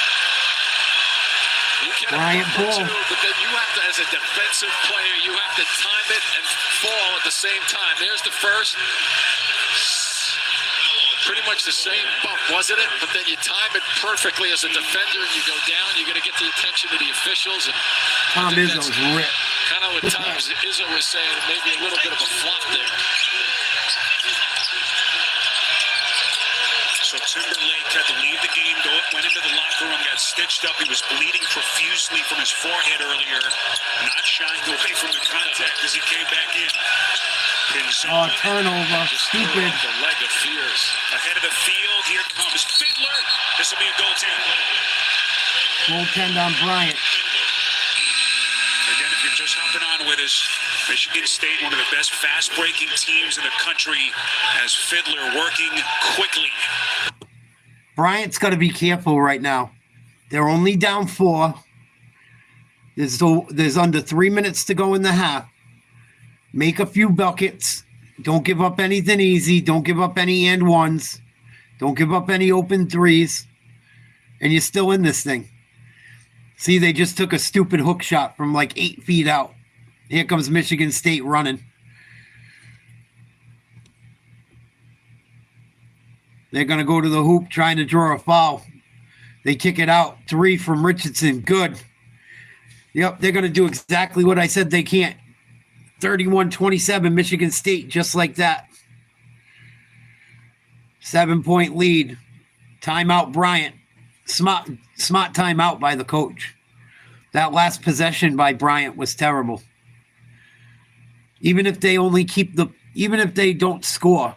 S1: Bryant ball.
S6: But then you have to, as a defensive player, you have to time it and fall at the same time. There's the first. Pretty much the same bump, wasn't it? But then you time it perfectly as a defender, and you go down. You're going to get the attention of the officials. And
S1: Tom Izzo's ripped.
S6: Kind of what times Izzo was saying, maybe a little bit of a flop there.
S8: So Timberlake had to leave the game, went into the locker room, got stitched up. He was bleeding profusely from his forehead earlier, not shying away from the contact as he came back in.
S1: Oh, turnover. Stupid.
S6: The leg of fears.
S8: Ahead of the field, here comes Fiddler. This will be a goaltend.
S1: Goaltend on Bryant.
S8: Again, if you're just hopping on with us, Michigan State, one of the best fast-breaking teams in the country, has Fiddler working quickly.
S1: Bryant's got to be careful right now. They're only down 4. There's under 3 minutes to go in the half. Make a few buckets. Don't give up anything easy. Don't give up any and ones. Don't give up any open threes. And you're still in this thing. See, they just took a stupid hook shot from like 8 feet out. Here comes Michigan State running. They're going to go to the hoop trying to draw a foul. They kick it out. 3 from Richardson. Good. Yep, they're going to do exactly what I said they can't. 31-27 Michigan State, just like that. 7-point lead. Timeout Bryant. Smart timeout by the coach. That last possession by Bryant was terrible. Even if they even if they don't score,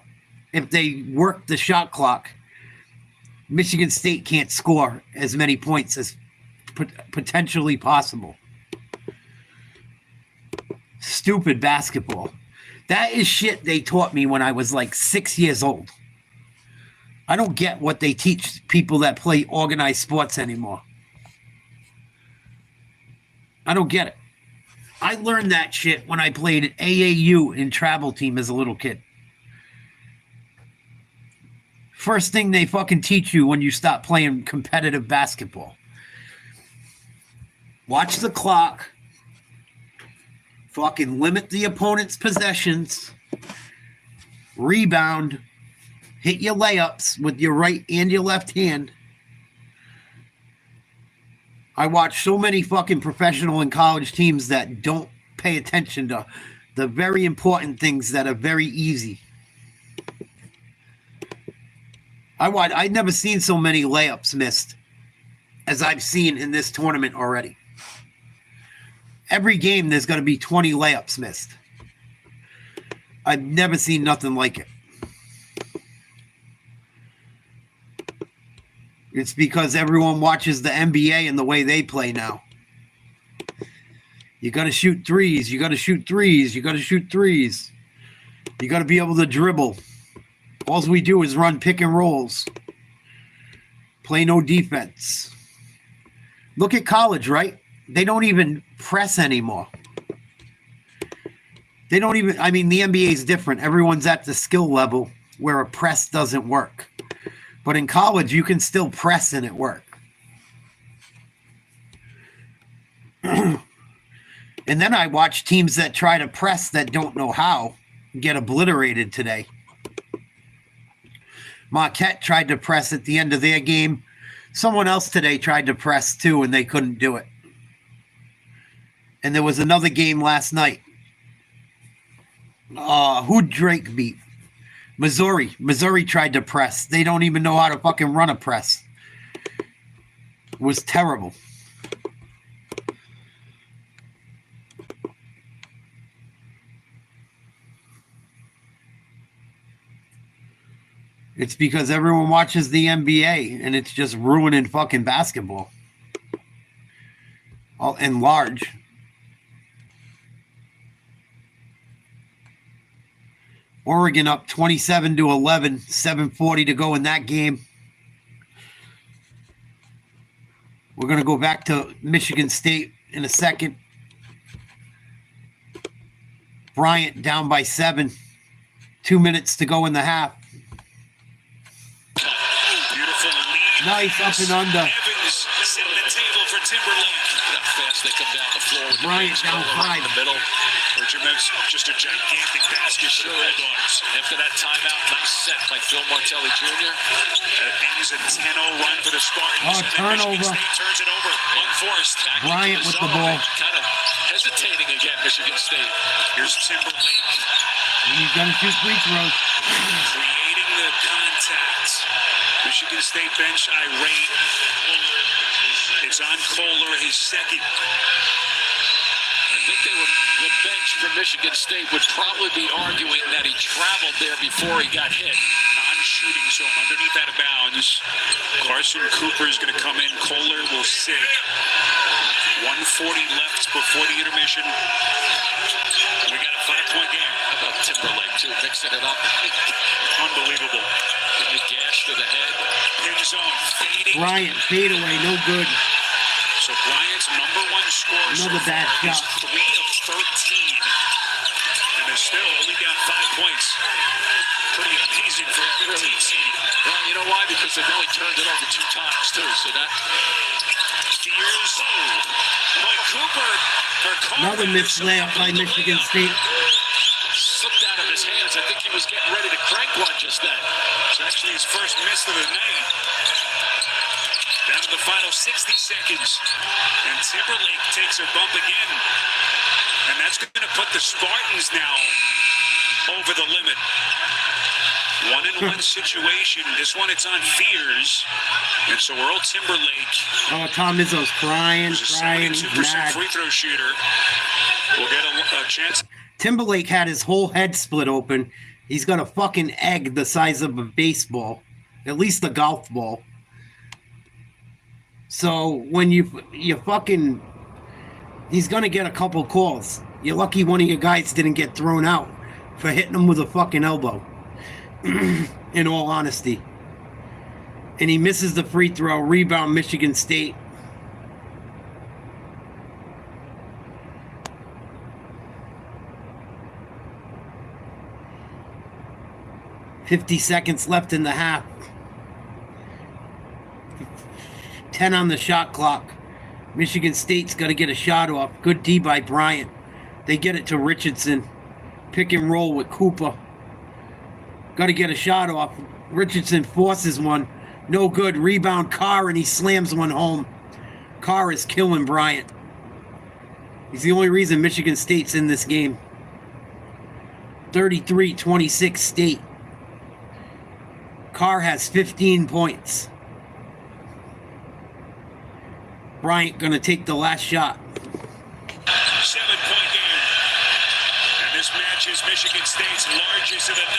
S1: if they work the shot clock, Michigan State can't score as many points as potentially possible. Stupid basketball. That is shit they taught me when I was like 6 years old. I don't get what they teach people that play organized sports anymore. I don't get it. I learned that shit when I played AAU in travel team as a little kid. First thing they fucking teach you when you stop playing competitive basketball. Watch the clock. Fucking limit the opponent's possessions. Rebound. Hit your layups with your right and your left hand. I watch so many fucking professional and college teams that don't pay attention to the very important things that are very easy. I'd never seen so many layups missed as I've seen in this tournament already. Every game there's going to be 20 layups missed. I've never seen nothing like it. It's because everyone watches the NBA and the way they play now. You got to shoot threes. You got to shoot threes. You got to shoot threes. You got to be able to dribble. All we do is run pick and rolls. Play no defense. Look at college, right? They don't even press anymore. They don't even, I mean, the NBA is different. Everyone's at the skill level where a press doesn't work. But in college, you can still press and it work. And then I watch teams that try to press that don't know how get obliterated today. Marquette tried to press at the end of their game. Someone else today tried to press too, and they couldn't do it. And there was another game last night. Who'd Drake beat? Missouri. Missouri tried to press. They don't even know how to fucking run a press. It was terrible. It's because everyone watches the NBA and it's just ruining fucking basketball. And large. Oregon up 27-11, 7:40 to go in that game. We're going to go back to Michigan State in a second. Bryant down by 7. 2 minutes to go in the half.
S8: Beautiful lead.
S1: Nice up and under.
S8: Evans setting the table for Timberlake.
S6: How fast they come down the floor. With
S1: Bryant down 5.
S6: In the middle.
S8: Just a gigantic basket for the Bulldogs.
S6: After that timeout, nice set by Phil Martelli Jr.
S8: That ends a 10-0 run for the Spartans.
S1: Turnover.
S8: State turns it over.
S6: Unforced.
S1: Bryant with the ball.
S6: Kind of hesitating again, Michigan State.
S8: Here's Timberlake.
S1: He's going to shoot free throws.
S8: Creating the contact. Michigan State bench irate. It's on Kohler, his second.
S6: I think the bench for Michigan State would probably be arguing that he traveled there before he got hit.
S8: Non-shooting zone underneath out of bounds. Carson Cooper is going to come in. Kohler will sit. 1:40 left before the intermission. We got a 5-point game.
S6: How about Timberlake, too, mixing it up?
S8: Unbelievable.
S6: Getting a gash to the head.
S8: Pin zone fading.
S1: Bryant, fade away, no good.
S8: So Bryant's number 1 scorer.
S1: Another bad shot.
S8: 3 of 13. And they're still only down 5 points. Pretty amazing for a 15 seed.
S6: Well, you know why? Because they've only turned it over 2 times, too. So that...
S8: Steers. Boy, Cooper.
S1: Another missed layup by Michigan State.
S6: Slipped out of his hands. I think he was getting ready to crank one just then.
S8: It's actually his first miss of the night. Down to the final 60 seconds. And Timberlake takes a bump again. And that's going to put the Spartans now over the limit. 1-and-1 situation. This one, it's on Fears. And so Earl Timberlake,
S1: Oh, Tom Izzo's crying,
S8: who's a
S1: crying,
S8: 72%
S1: mad.
S8: free throw shooter, will get a chance.
S1: Timberlake had his whole head split open. He's got a fucking egg the size of a baseball, at least a golf ball. So when you fucking, he's gonna get a couple calls. You're lucky one of your guys didn't get thrown out for hitting him with a fucking elbow. In all honesty. And he misses the free throw. Rebound, Michigan State. $50 left in the half. 10 on the shot clock. Michigan State's got to get a shot off. Good D by Bryant. They get it to Richardson. Pick and roll with Cooper. Got to get a shot off. Richardson forces one. No good. Rebound Carr, and he slams one home. Carr is killing Bryant. He's the only reason Michigan State's in this game. 33-26 State. Carr has 15 points. Bryant going to take the last shot.
S8: 7-point game. And this match is Michigan State's largest of the night.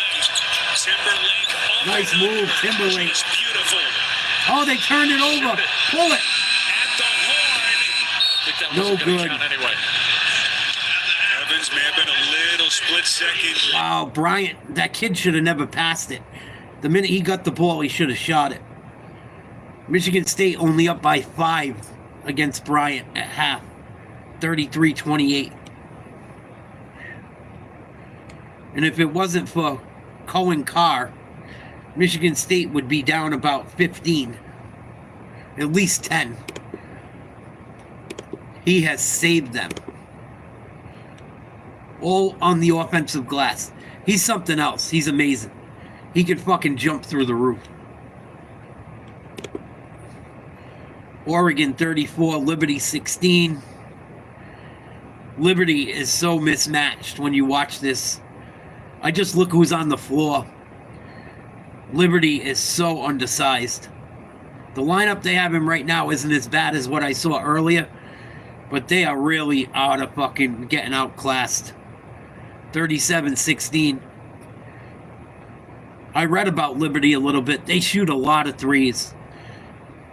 S8: Timberlake.
S1: Nice move, Timberlake.
S8: It's beautiful.
S1: Oh, they turned it over. Pull it.
S8: At the horn.
S6: I think that
S1: No
S6: wasn't gonna
S1: good.
S6: count anyway.
S8: Evans may have been a little split second.
S1: Wow, Bryant, that kid should have never passed it. The minute he got the ball, he should have shot it. Michigan State only up by 5 against Bryant at half. 33-28. And if it wasn't for Cohen Carr, Michigan State would be down about 15. At least 10. He has saved them. All on the offensive glass. He's something else. He's amazing. He can fucking jump through the roof. Oregon 34, Liberty 16. Liberty is so mismatched when you watch this. I just look who's on the floor. Liberty is so undersized. The lineup they have him right now isn't as bad as what I saw earlier, but they are really out of fucking getting outclassed. 37-16. I read about Liberty a little bit. They shoot a lot of threes.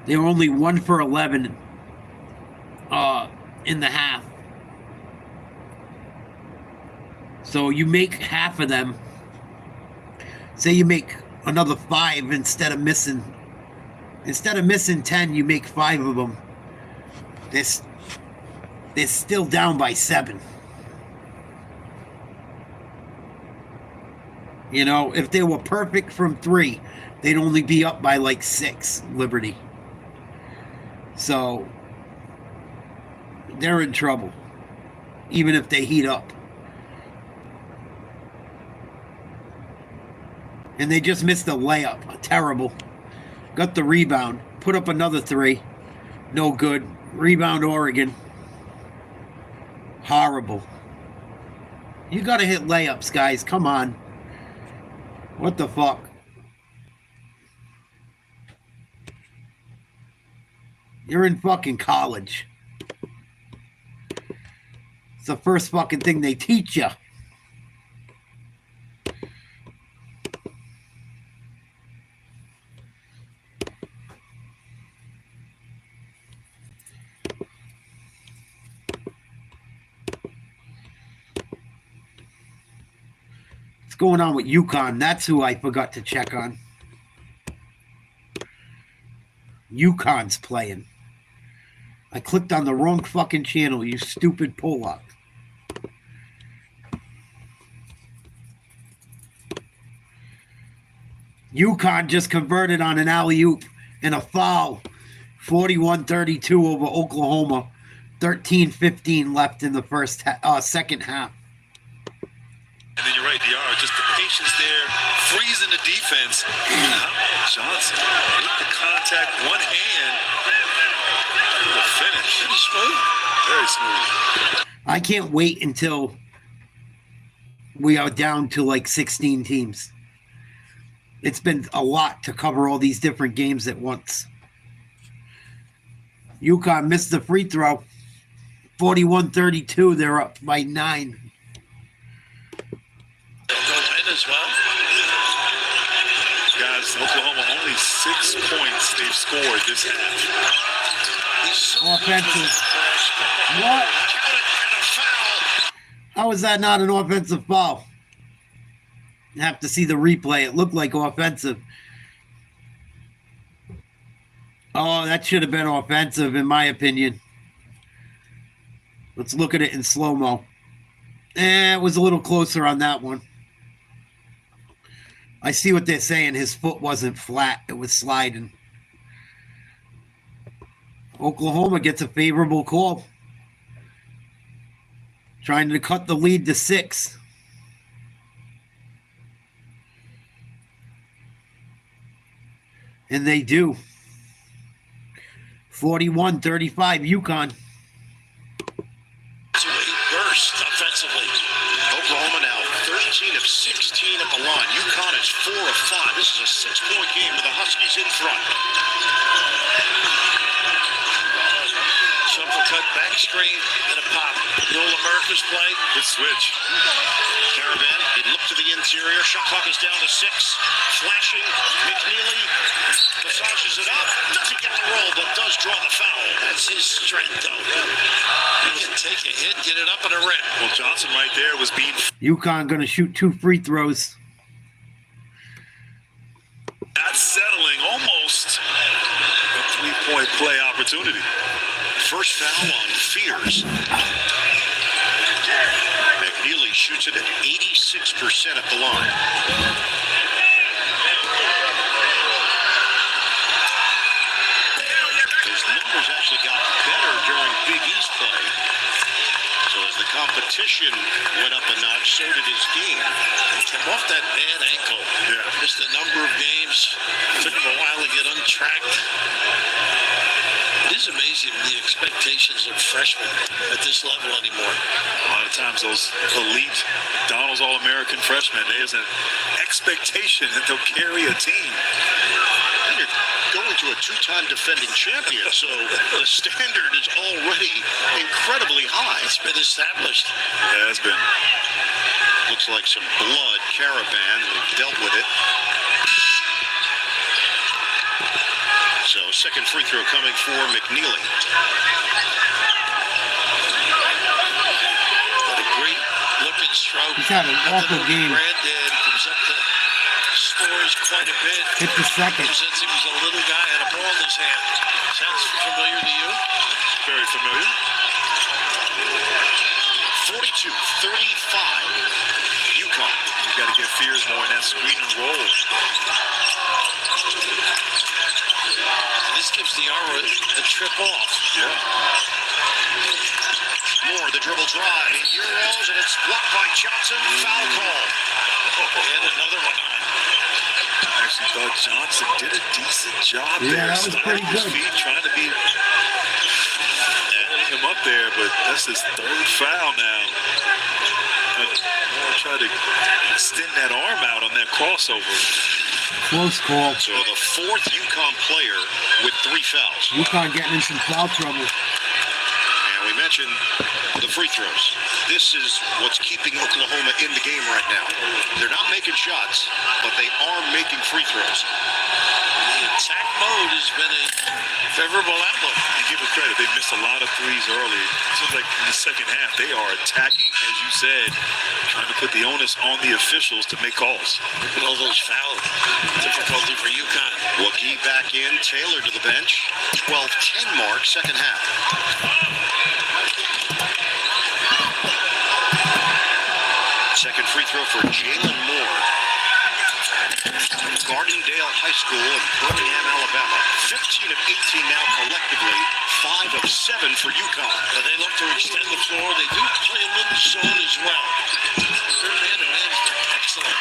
S1: They're only 1 for 11 in the half. So you make half of them. Say you make another 5 instead of missing 10, you make 5 of them. They're still down by 7. You know, if they were perfect from 3, they'd only be up by like 6, Liberty. So they're in trouble, even if they heat up. And they just missed a layup. Terrible. Got the rebound. Put up another 3. No good. Rebound Oregon. Horrible. You got to hit layups, guys. Come on. What the fuck? You're in fucking college. It's the first fucking thing they teach you. What's going on with UConn? That's who I forgot to check on. UConn's playing. I clicked on the wrong fucking channel, you stupid Pollock. UConn just converted on an alley-oop and a foul. 41-32 over Oklahoma. 13-15 left in the second half.
S7: And then you're right, DR, just the patience there, freezing the defense. Johnson with the contact, one hand. The finish. Pretty smooth. Very smooth.
S1: I can't wait until we are down to like 16 teams. It's been a lot to cover all these different games at once. UConn missed the free throw. 41-32. They're up by 9.
S15: They'll go in as well.
S7: Guys, Oklahoma only 6 points they've scored this half.
S1: Offensive. What? How is that not an offensive foul? You have to see the replay. It looked like offensive. Oh, that should have been offensive, in my opinion. Let's look at it in slow-mo. It was a little closer on that one. I see what they're saying. His foot wasn't flat. It was sliding. Oklahoma gets a favorable call. Trying to cut the lead to 6. And they do. 41-35 UConn.
S15: Burst offensively.
S2: Oklahoma now 13 of 16 at the line. UConn is 4 of 5. This is a 6-point game with the Huskies in front.
S15: Jumper cut back screen and a pop. The old America's play.
S7: Good switch.
S2: Caravan, he looked to the interior. Shot clock is down to 6. Flashing. McNeely massages it up. Doesn't get the roll, but does draw the foul.
S15: That's his strength, though. He can take a hit, get it up and a rim.
S7: Well, Johnson right there was being...
S1: UConn going to shoot 2 free throws.
S7: Not settling, almost a 3-point play opportunity.
S2: First foul on Fears. McNeely shoots it at 86% at the line. His numbers actually got better during Big East play. So as the competition went up a notch, so did his game.
S15: He came off that bad ankle.
S7: Yeah.
S15: Missed a number of games. Took him a while to get untracked. It is amazing the expectations of freshmen at this level anymore.
S7: A lot of times those elite Donald's All-American freshmen, there's an expectation that they'll carry a team.
S2: And you're going to a 2-time defending champion, so the standard is already incredibly high.
S15: It's been established.
S7: It has been.
S2: Looks like some blood. Caravan dealt with it. So second free throw coming for McNeely.
S15: What a great looking stroke.
S1: He's had an awful game.
S15: Granddad comes up to scores quite a bit.
S1: Hit the second.
S15: Since he was a little guy, had a ball in his hand. Sounds familiar to you?
S7: Very familiar.
S2: 42-35. UConn.
S7: You got to get Fears more in that screen and roll.
S15: This gives the Aura a trip off.
S7: Yeah.
S2: Moore, the dribble drive. Euros, and it's blocked by Johnson. Foul call.
S15: And another one.
S7: I actually thought Johnson did a decent job there.
S1: Yeah, that was pretty good.
S7: Feet, trying to be holding him up there, but that's his 3rd foul now. Moore tried to extend that arm out on that crossover.
S1: Close call.
S2: So the 4th UConn player with 3 fouls.
S1: UConn getting in some foul trouble.
S2: And we mentioned the free throws. This is what's keeping Oklahoma in the game right now. They're not making shots, but they are making free throws.
S15: The attack mode has been a favorable outlook.
S7: You give them credit. They missed a lot of threes early. It seems like in the second half, they are attacking, as you said, trying to put the onus on the officials to make calls.
S15: Look at all those foul difficulty for UConn.
S2: Wookie back in, Taylor to the bench. 12-10 mark, second half. Second free throw for Jalen Moore. Gardendale High School in Birmingham, Alabama. 15 of 18 now collectively. 5 of 7 for UConn.
S15: Well, they look to extend the floor. They do play a little zone as well. Third man-to-man is excellent.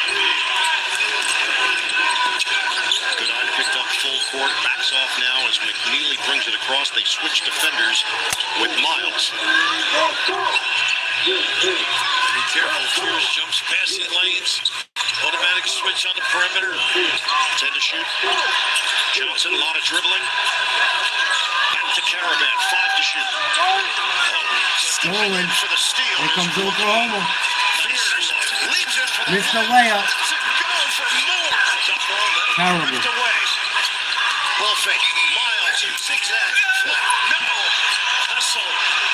S2: Goodine picked up full court. Backs off now as McNeely brings it across. They switch defenders with Miles.
S15: Be careful. Fears jumps passing lanes.
S2: Automatic switch on the perimeter. 10 to shoot. Johnson, a lot of dribbling. Back to Caravan, 5 to shoot.
S1: Stolen.
S2: For the steal.
S1: Here comes Oklahoma.
S2: Fears leaves it for the
S1: Missed the layup.
S2: Does it go for more?
S1: Terrible.
S2: Ripped away. Ball fake. Miles, zigzag. Flip. No. Hustle.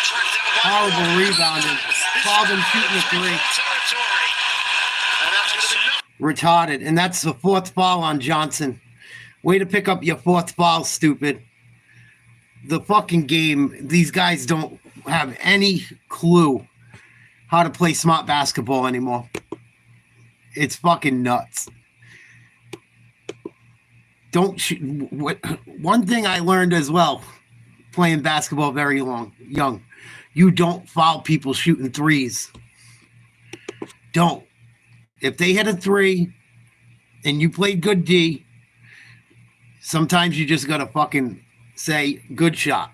S2: Tracked down by
S1: Horrible
S2: Wall.
S1: rebounding. Saw them shooting a three.
S2: Territory. And that's going to be
S1: Retarded. And that's the fourth foul on Johnson. Way to pick up your fourth foul, stupid. The fucking game, these guys don't have any clue how to play smart basketball anymore. It's fucking nuts. Don't shoot. One thing I learned as well, playing basketball very young, you don't foul people shooting threes. Don't. If they hit a three and you played good D, sometimes you just gotta fucking say good shot.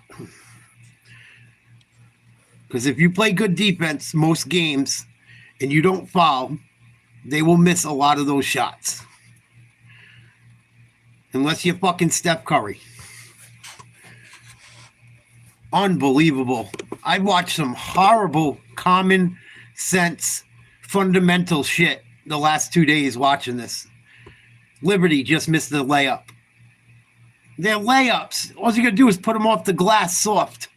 S1: Because if you play good defense most games and you don't foul, they will miss a lot of those shots. Unless you're fucking Steph Curry. Unbelievable. I've watched some horrible common sense fundamental shit the last 2 days watching this. Liberty just missed the layup. They're layups. All you got to do is put them off the glass soft.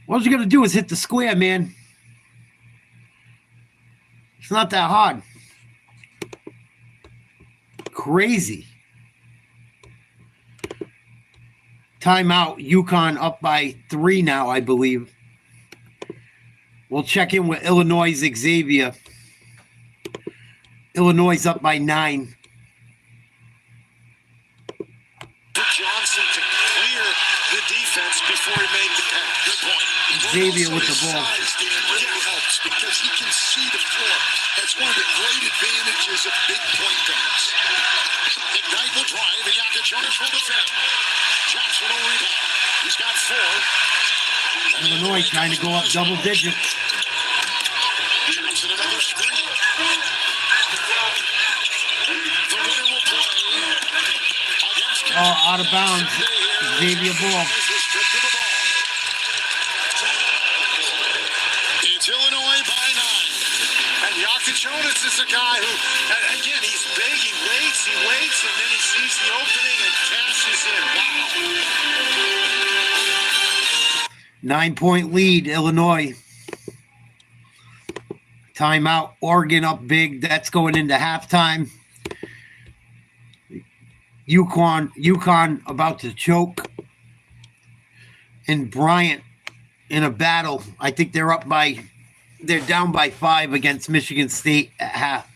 S1: All you got to do is hit the square, man. It's not that hard. Crazy. Timeout. UConn up by 3 now, I believe. We'll check in with Illinois' Xavier. Illinois up by 9.
S4: Johnson to clear the defense before he made the pass. Good point.
S1: Xavier with the ball.
S13: Size, Dan, really helps because he can see the floor. That's one of the great advantages of big point guards.
S3: Ignite will drive, and Jonas will defend. Johnson will rebound. He's got 4.
S1: Illinois trying to go up double digits.
S3: Johnson another screen. The winner will play against
S1: Out of bounds. Xavier ball.
S3: It's Illinois by 9.
S4: And Jonas is a guy who, again, he's big, he waits, and then he sees the opening and cashes in. Wow.
S1: 9-point lead, Illinois. Timeout. Oregon up big. That's going into halftime. UConn about to choke. And Bryant in a battle. I think they're down by 5 against Michigan State at half.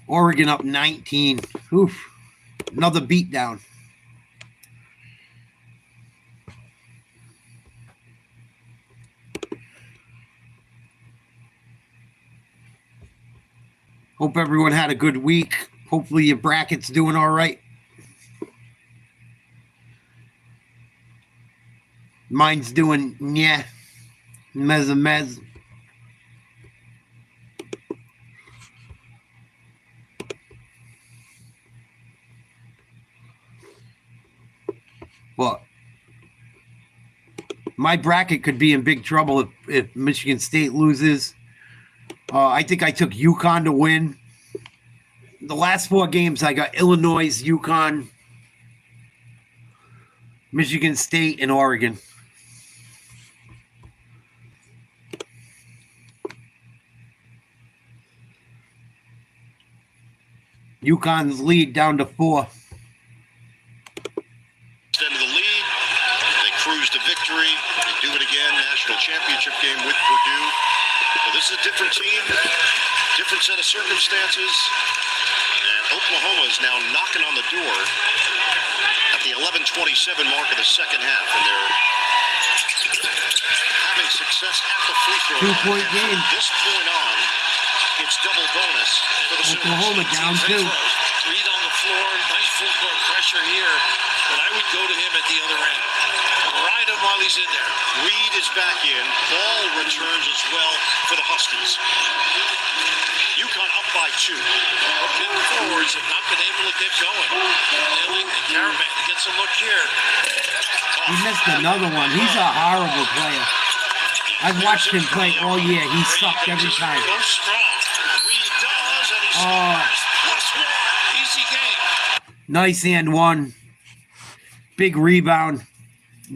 S1: Oregon up 19. Oof. Another beatdown. Hope everyone had a good week. Hopefully your bracket's doing all right. Mine's doing, mez. Well, my bracket could be in big trouble if Michigan State loses. I think I took UConn to win. The last 4 games, I got Illinois, UConn, Michigan State, and Oregon. UConn's lead down to 4.
S2: Extend of the lead. They cruise to victory. They do it again. National championship game with Purdue. So this is a different team, different set of circumstances. And Oklahoma is now knocking on the door at the 11:27 mark of the second half. And they're having success at the free throw line.
S1: 2-point game.
S2: From this point on, it's double bonus for the Sooners.
S1: Oklahoma down 2.
S15: Reed on the floor, nice full court pressure here, but I would go to him at the other end.
S4: Ride him while he's in there.
S2: Reed is back in. Ball returns as well for the Huskies. UConn up by 2.
S15: Our big forwards have not been able to get going. Neely and Caravan gets a look here.
S1: He missed another one. He's a horrible player. I've watched him play all year. He sucked every time.
S15: So strong. Reed does, and he
S1: Oh,
S15: scores. +1. Easy game.
S1: nice and one. Big rebound.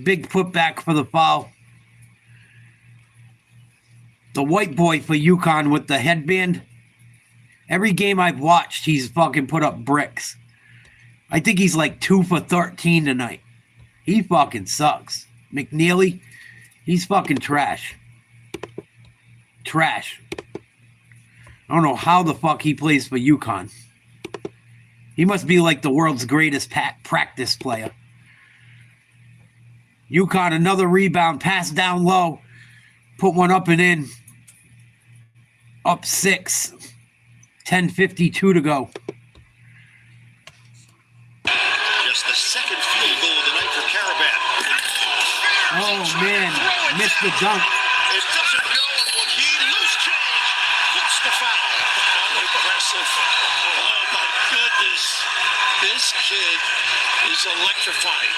S1: Big putback for the foul. The white boy for UConn with the headband. Every game I've watched, he's fucking put up bricks. I think he's like 2 for 13 tonight. He fucking sucks. McNeely, he's fucking trash. Trash. I don't know how the fuck he plays for UConn. He must be like the world's greatest practice player. UConn, another rebound, pass down low. Put one up and in. Up 6. 10:52 to go.
S2: Just the second field goal of the night for Caravan.
S1: Oh, man. Missed the dunk.
S2: It doesn't go, and McGee loose change. Gets the foul.
S15: Impressive. Oh, my goodness. This kid is electrifying.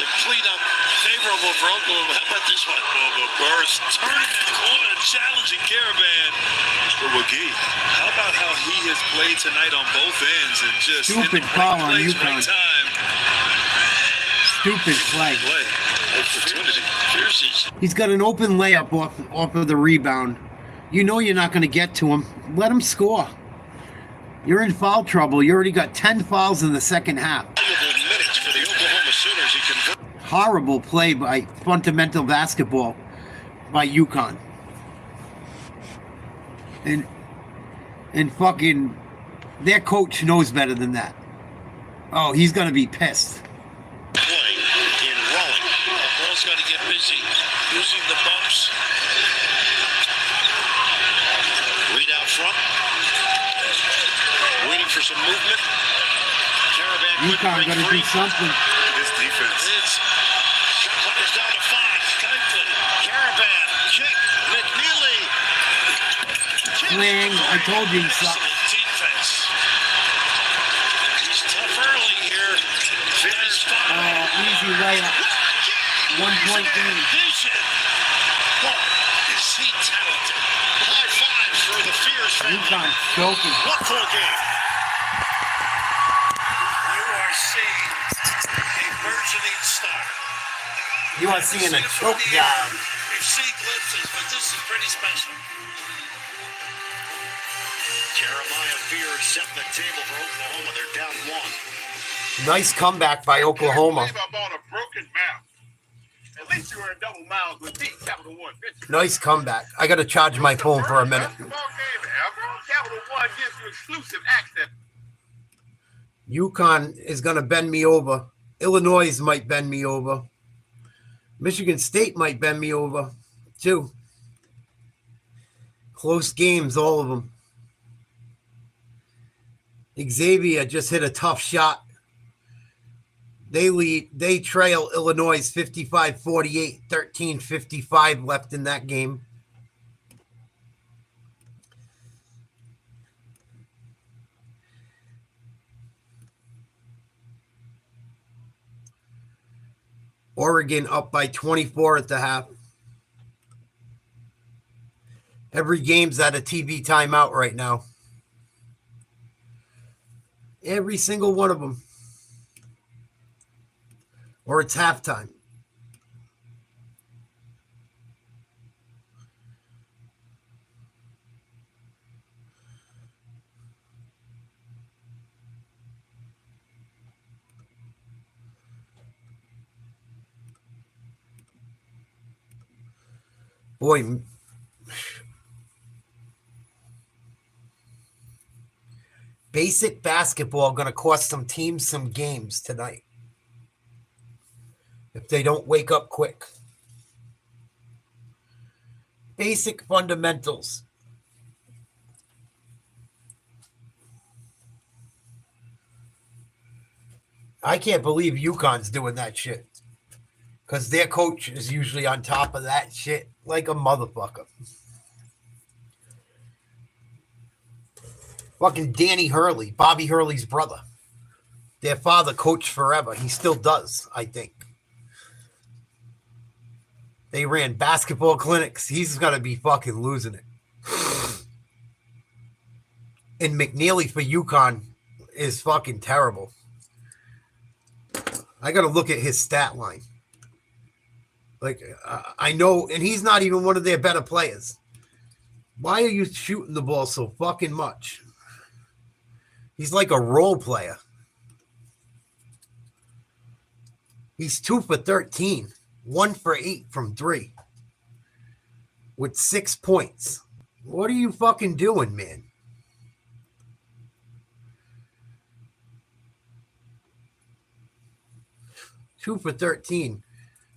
S15: The cleanup favorable for Oklahoma. How about this one?
S7: The burst, turning the corner, challenging Caravan for McGee. How about how he has played tonight on both ends and just
S1: Stupid foul on UConn. Stupid play.
S7: Opportunity.
S1: He's got an open layup off of the rebound. You know you're not going to get to him. Let him score. You're in foul trouble. You already got 10 fouls in the second half.
S2: Minutes for the Oklahoma Sooners. He converted.
S1: Horrible play by fundamental basketball by UConn. And fucking their coach knows better than that. Oh, he's going to be pissed.
S2: Play in Raleigh.
S15: Ball's got to get busy using the bumps.
S2: Reed out front. Waiting for some movement. Caravan
S1: UConn got to do something.
S7: This defense.
S2: It's shot clock is down to 5. Caravan, kick, McNeely.
S1: Clang, I told you he sucked.
S15: Defense. He's tough early here. Finish
S1: Easy layup. 1 point game.
S15: Boy, is he talented.
S2: High fives for the Fierce family.
S1: UConn choking.
S2: 1-point game.
S15: You are seeing a burgeoning star.
S1: You are seeing a choke job.
S15: We've seen glimpses, but this is pretty special.
S2: Jeremiah Fears setting the table for Oklahoma. They're down 1.
S1: Nice comeback by Oklahoma.
S18: I'm on a broken mouth. At least you were in double miles with me, Capital One.
S1: Nice comeback. I got to charge my phone for a minute.
S18: Basketball game ever. Capital One gives you exclusive access.
S1: UConn is going to bend me over. Illinois might bend me over. Michigan State might bend me over, too. Close games, all of them. Xavier just hit a tough shot. They trail Illinois 55-48, 13-55 left in that game. Oregon up by 24 at the half. Every game's at a TV timeout right now. Every single one of them. Or it's halftime. Boy, basic basketball going to cost some teams some games tonight if they don't wake up quick. Basic fundamentals. I can't believe UConn's doing that shit. Because their coach is usually on top of that shit like a motherfucker. Fucking Danny Hurley, Bobby Hurley's brother. Their father coached forever. He still does, I think. They ran basketball clinics. He's got to be fucking losing it. And McNeely for UConn is fucking terrible. I got to look at his stat line. Like, I know, and he's not even one of their better players. Why are you shooting the ball so fucking much? He's like a role player. He's 2 for 13, 1 for 8 from 3 with 6 points. What are you fucking doing, man? Two for 13,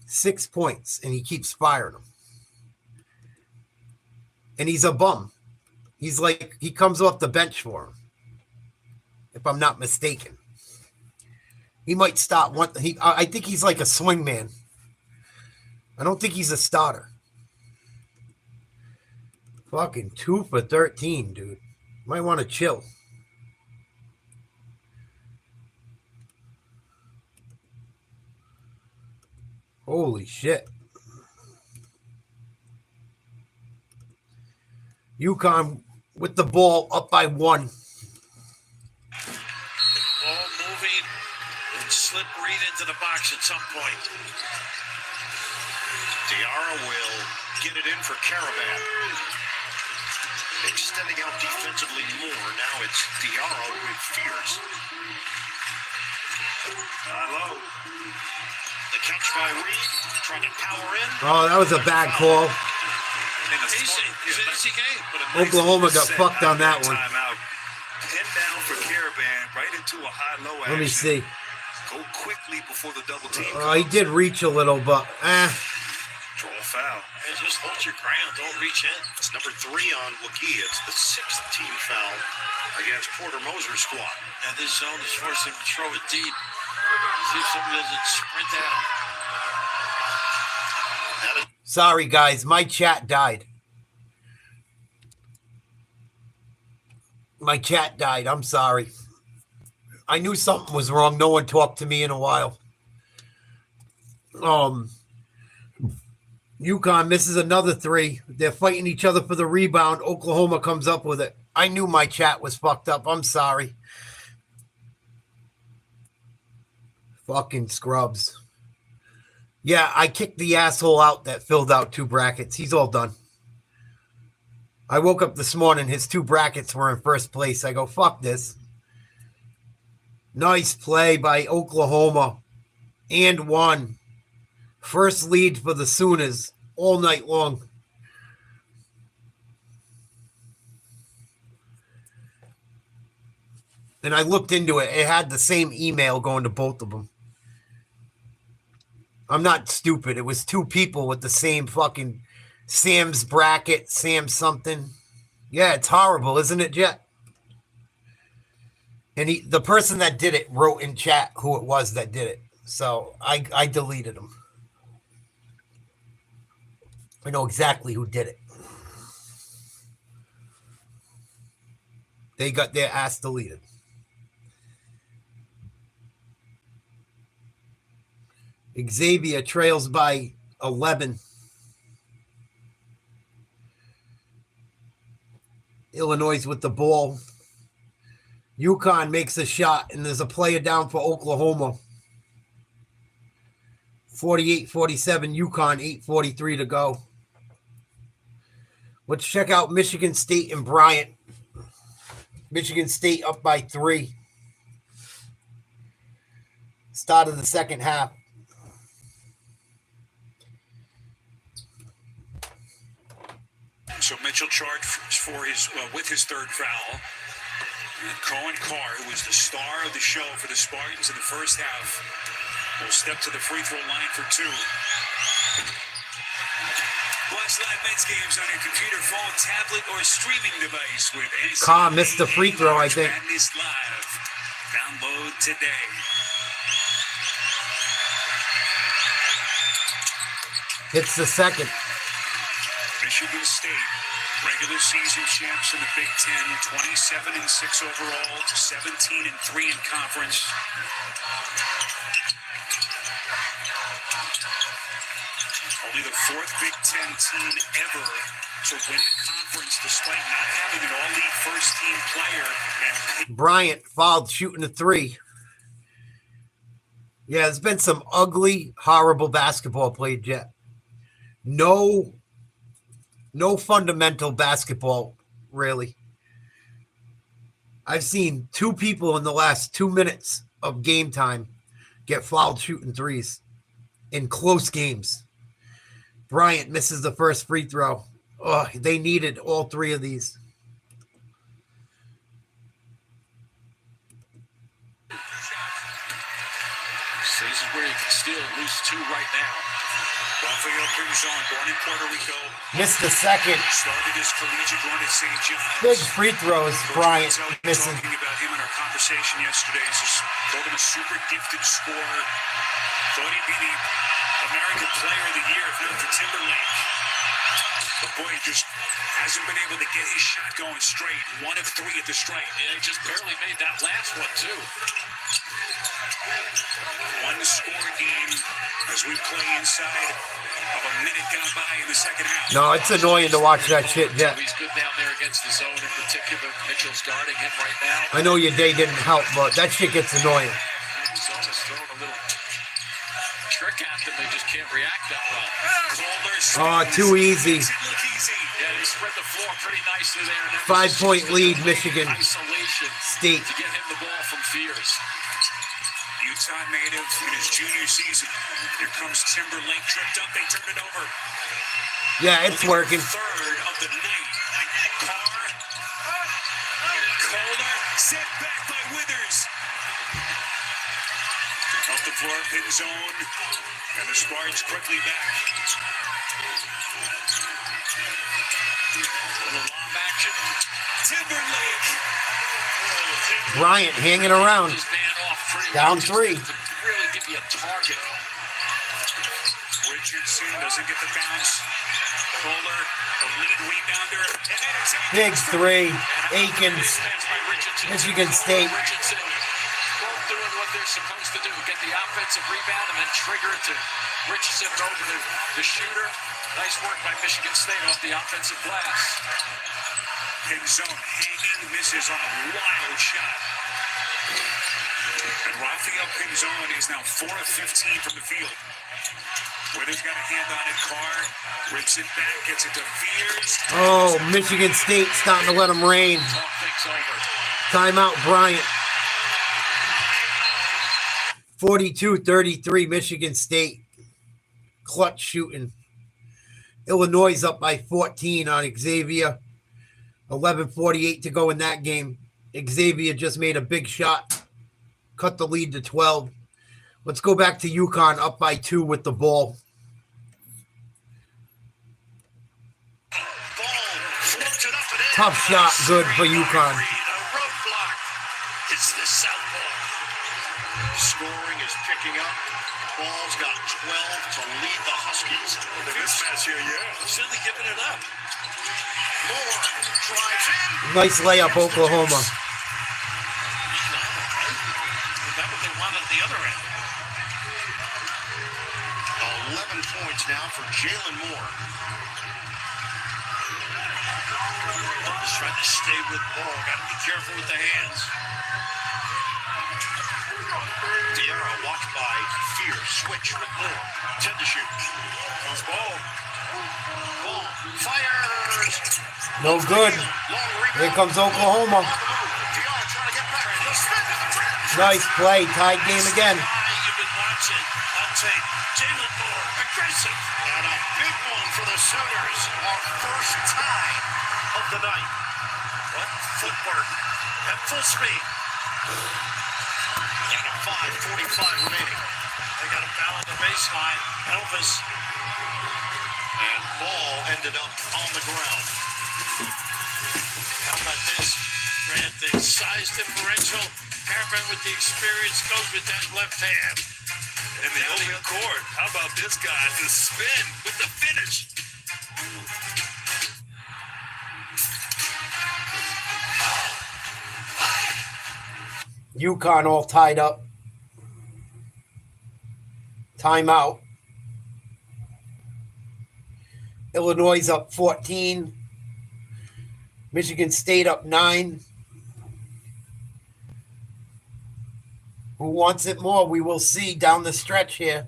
S1: 6 points, and he keeps firing them. And he's a bum. He's like, he comes off the bench for him, if I'm not mistaken. He might start one. I think he's like a swing man. I don't think he's a starter. Fucking 2 for 13, dude. Might want to chill. Holy shit. UConn with the ball up by 1.
S15: Ball moving and slip read into the box at some point.
S2: Diarra will get it in for Caravan. Extending out defensively more. Now it's Diarra with Fears. Low. The catch by Reed, trying to power in.
S1: Oh, that was a bad call.
S15: Easy game.
S1: Oklahoma got fucked on that one.
S18: Pin down for Caravan, right into a high-low action.
S1: Let me see.
S18: Go quickly before the double team.
S1: He did reach a little, but
S18: Draw a foul.
S2: And just hold your ground. Don't reach in. It's number 3 on Waukegan. It's the 6th team foul against Porter Moser's squad.
S15: Now this zone is forcing him to throw it deep. See if somebody doesn't sprint out.
S1: sorry, guys. My chat died. My chat died. I'm sorry. I knew something was wrong. No one talked to me in a while. UConn misses another 3. They're fighting each other for the rebound. Oklahoma comes up with it. I knew my chat was fucked up. I'm sorry. Fucking scrubs. Yeah, I kicked the asshole out that filled out 2 brackets. He's all done. I woke up this morning. His 2 brackets were in first place. I go, fuck this. Nice play by Oklahoma. And 1. First lead for the Sooners all night long. And I looked into it. It had the same email going to both of them. I'm not stupid. It was 2 people with the same fucking Sam's bracket, Sam something. Yeah, it's horrible, isn't it, Jet? And the person that did it wrote in chat who it was that did it. So I deleted him. I know exactly who did it. They got their ass deleted. Xavier trails by 11. Illinois with the ball. UConn makes a shot, and there's a player down for Oklahoma. 48-47, UConn, 8:43 to go. Let's check out Michigan State and Bryant. Michigan State up by 3. Start of the second half.
S8: So Mitchell charged for his with his 3rd foul. And Cohen Carr, who was the star of the show for the Spartans in the first half, will step to the free throw line for 2. Watch live Mets games on your computer, phone, tablet, or streaming device with NCAA
S1: Carr missed the free throw, I think.
S8: Madness Live. Download today.
S1: Hits the second.
S8: Michigan State, regular season champs in the Big Ten, 27-6 overall, 17-3 in conference. Only the fourth Big Ten team ever to win the conference despite not having an all-league first-team player. And
S1: Bryant fouled shooting a three. Yeah, there's been some ugly, horrible basketball played yet. No fundamental basketball, really. I've seen two people in the last 2 minutes of game time get fouled shooting threes in close games. Bryant misses the first free throw. Oh, they needed all three of these.
S8: So this is where you can steal at least two right now. Rafael Pinzon, born in Puerto Rico.
S1: Missed the second.
S8: Started his collegiate run at St. John's.
S1: Big free throws, Bryant missing.
S8: Talking about him in our conversation yesterday. He's just called him a super gifted scorer. Thought he'd be the American Player of the Year if not for Timberlake. But boy, he just hasn't been able to get his shot going straight. 1 of 3 at the strike.
S6: Yeah, he just barely made that last one, too.
S8: One score game as we play inside of a minute gone by in the second half.
S1: No, it's annoying to watch that shit, Jeff.
S6: He's good down there against the zone in particular. Mitchell's guarding him right now.
S1: I know your day didn't help, but that shit gets annoying.
S6: Zone is throwing a little trick at them. They just can't react that well.
S1: Oh, too easy.
S6: Yeah, they spread the floor pretty nicely there.
S1: 5-point lead, Michigan
S6: Isolation
S1: State.
S6: to get him the ball from Fears.
S8: Utah native in his junior season. Here comes Timberlake, tripped up, they turn it over.
S1: Yeah, it's working.
S8: Third of the night. Carr. Kohler, set back by Withers. Off the floor, pin zone. And the Spartans quickly back. A little long action. Timberlake.
S1: Bryant hanging around. Down 3.
S6: Really give you a target.
S8: Richardson doesn't get the bounce. Kohler, the lead rebounder.
S1: Big 3. Akins. Michigan State.
S6: Richardson both doing what they're supposed to do. Get the offensive rebound and then trigger it to Richardson over the shooter. Nice work by Michigan State off the offensive glass.
S8: Pin zone hanging, misses on a wild shot. And Rafael Pinzon is now 4 of 15 from the field. Withers got a hand on it. Carr rips it back, gets it to Fears.
S1: Oh, Michigan State starting to let them rain. Timeout, Bryant. 42-33, Michigan State. Clutch shooting. Illinois is up by 14 on Xavier. 11:48 to go in that game. Xavier just made a big shot. Cut the lead to 12. Let's go back to UConn up by 2 with the ball. Tough shot, good for UConn.
S2: It's the southpaw. Scoring is picking up. Ball's got 12 to lead the Huskies. The mismatch here, yeah. Simply giving it up. Moore drives in.
S1: Nice layup, Oklahoma.
S2: Is that what they want at the other end? 11 points now for Jalen Moore. Just trying to stay with ball. Got to be careful with the hands. Vieira walked by Fear. Switch with Moore. 10 to shoot. Comes ball. Ball. Fires.
S1: No good. Here comes Oklahoma. Nice play. Tied game again.
S2: You've been watching on tape. Jalen Moore, aggressive. And a big one for the Sooners. Our first tie of the night. What? Footwork at full speed. Down to 5:45 remaining. They got a foul on the baseline. Elvis. And ball ended up on the ground. How about this? Grant, the size differential. Harper with the experience goes with that left hand.
S7: in the open court. How about this guy? The spin with the finish.
S1: UConn all tied up. Timeout. Illinois up 14. Michigan State up 9. Who wants it more? We will see down the stretch here.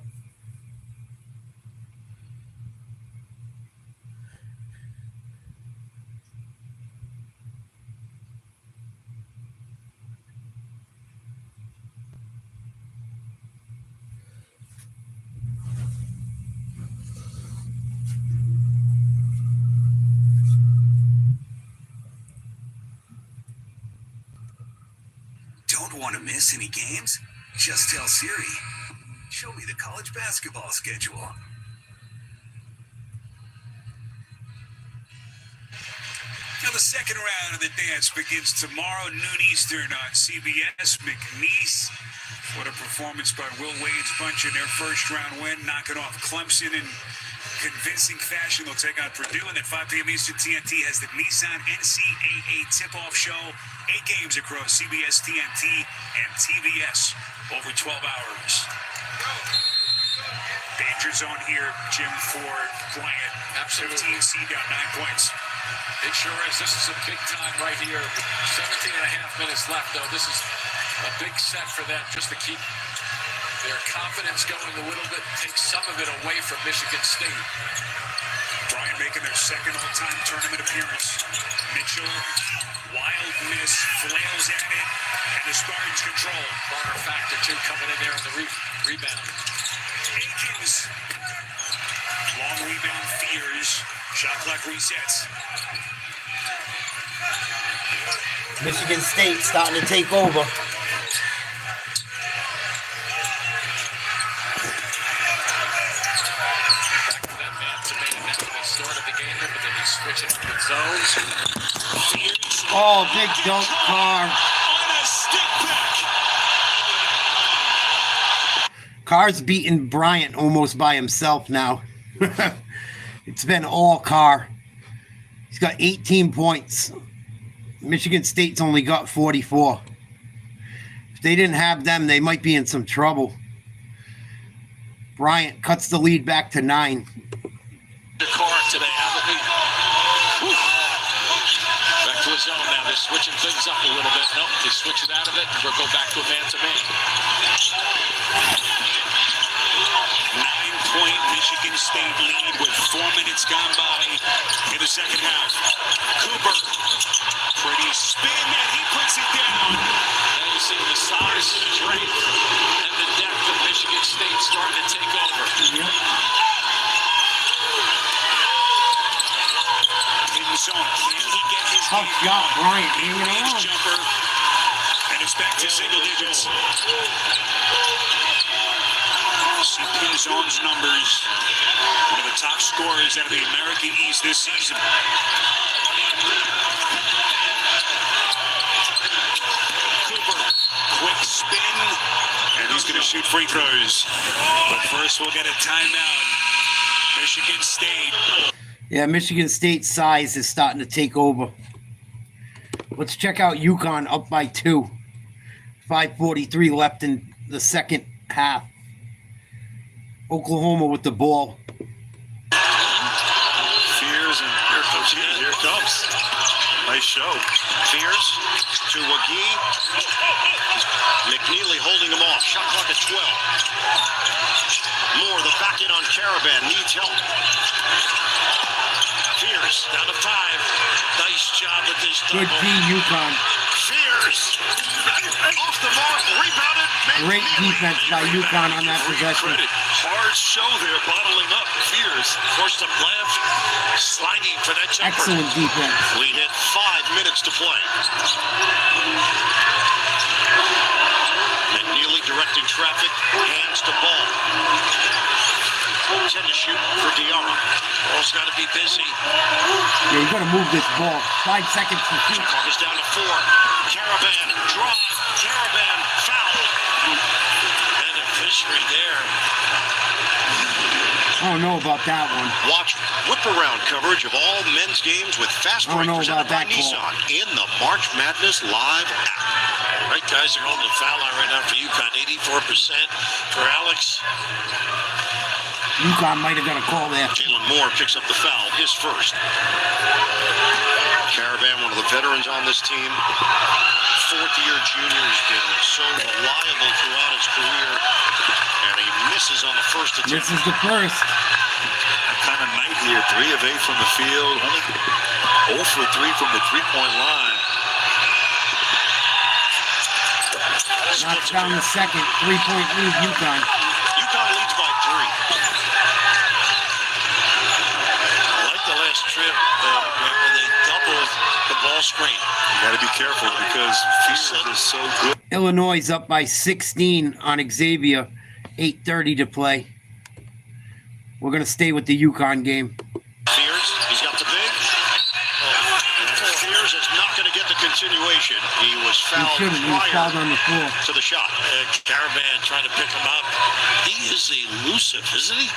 S20: Don't want to miss any games? Just tell Siri. Show me the college basketball schedule.
S8: Now the second round of the dance begins tomorrow, noon Eastern on CBS. McNeese, what a performance by Will Wade's bunch in their first round win, knocking off Clemson in convincing fashion. They'll take on Purdue, and then 5 p.m. Eastern, TNT has the Nissan NCAA tip-off show. 8 games across CBS, TNT, and TBS over 12 hours. Danger zone here, Jim, for Bryant.
S6: Absolutely.
S8: 15 seed down 9 points.
S6: It sure is. This is a big time right here. 17 and a half minutes left, though. This is a big set for them just to keep their confidence going a little bit, take some of it away from Michigan State.
S8: Bryant making their second all-time tournament appearance. Mitchell, wild miss, flails at it, and the Spartans control.
S6: Corner factor, too, coming in there on the rebound.
S8: Akins, long rebound, Fears. Shot clock resets.
S1: Michigan State starting to take over.
S6: Back to that man-to-man. That's how they started the game, but then he's switching up the zones.
S1: Oh, big dunk, Carr. Carr's beating Bryant almost by himself now. It's been all Carr. He's got 18 points. Michigan State's only got 44. If they didn't have them, they might be in some trouble. Bryant cuts the lead back to 9.
S6: The Carr today, haven't we? Whew. Back to a zone now. They're switching things up a little bit. Nope, they switch it out of it, and we'll go back to a man-to-man.
S8: 9-point Michigan State lead with 4 minutes gone by in the second half. Cooper, pretty spin, and he puts it down.
S6: Now you see the size, strength, and the depth of Michigan State starting to take over.
S8: In the zone, can he get his
S1: tough shot, Bryant hanging around.
S8: Jumper, and it's back to single digits. See Pinzon's numbers, one of the top scorers out of the American East this season. Cooper, quick spin, and he's going to shoot free throws. But first, we'll get a timeout. Michigan State.
S1: Yeah, Michigan State's size is starting to take over. Let's check out UConn up by 2. 5:43 left in the second half. Oklahoma with the ball.
S7: Fears, and here it comes. Nice show. Fears to Wagee. McNeely holding him off. Shot clock at 12. Moore, the back in on Caravan. Needs help. Fears down to 5. Nice job with this
S1: Good
S7: double.
S1: D, UConn.
S7: Fears off the mark. Rebounded.
S1: Great defense by UConn on that possession.
S7: Hard show there, bottling up. Fears forced him left, sliding for that jumper.
S1: Excellent defense.
S7: We hit 5 minutes to play. McNeely directing traffic, hands to ball. 10 to shoot for Diarra. Ball's got to be busy.
S1: Yeah, you got to move this ball. 5 seconds to shoot.
S7: Clock is down to 4. Caravan drive. Caravan foul. And a fishery there.
S1: I don't know about that one.
S2: Watch whip-around coverage of all men's games with Fast Break presented by Nissan in the March Madness Live app.
S15: Right, guys are on the foul line right now for UConn. 84% for Alex.
S1: UConn might have got a call there.
S2: Jalen Moore picks up the foul, his first. Caravan, one of the veterans on this team. Fourth-year junior, has been so reliable throughout his career. And he misses on the first attempt.
S1: This is the first.
S7: Kind of night here. 3 of 8 from the field. Only 0 for 3 from the three-point line.
S1: Knocks down the second. 3-point lead, UConn.
S2: UConn leads by 3.
S15: I like the last trip when they doubled the ball screen.
S7: You got to be careful because Fears is so good.
S1: Illinois is up by 16 on Xavier. 8:30 to play. We're going to stay with the UConn game.
S2: Fears, he's got the big. Fears is not going to get the continuation. He was fouled
S1: He was fouled on the floor.
S2: to the shot.
S15: Caravan trying to pick him up. He is elusive, isn't he?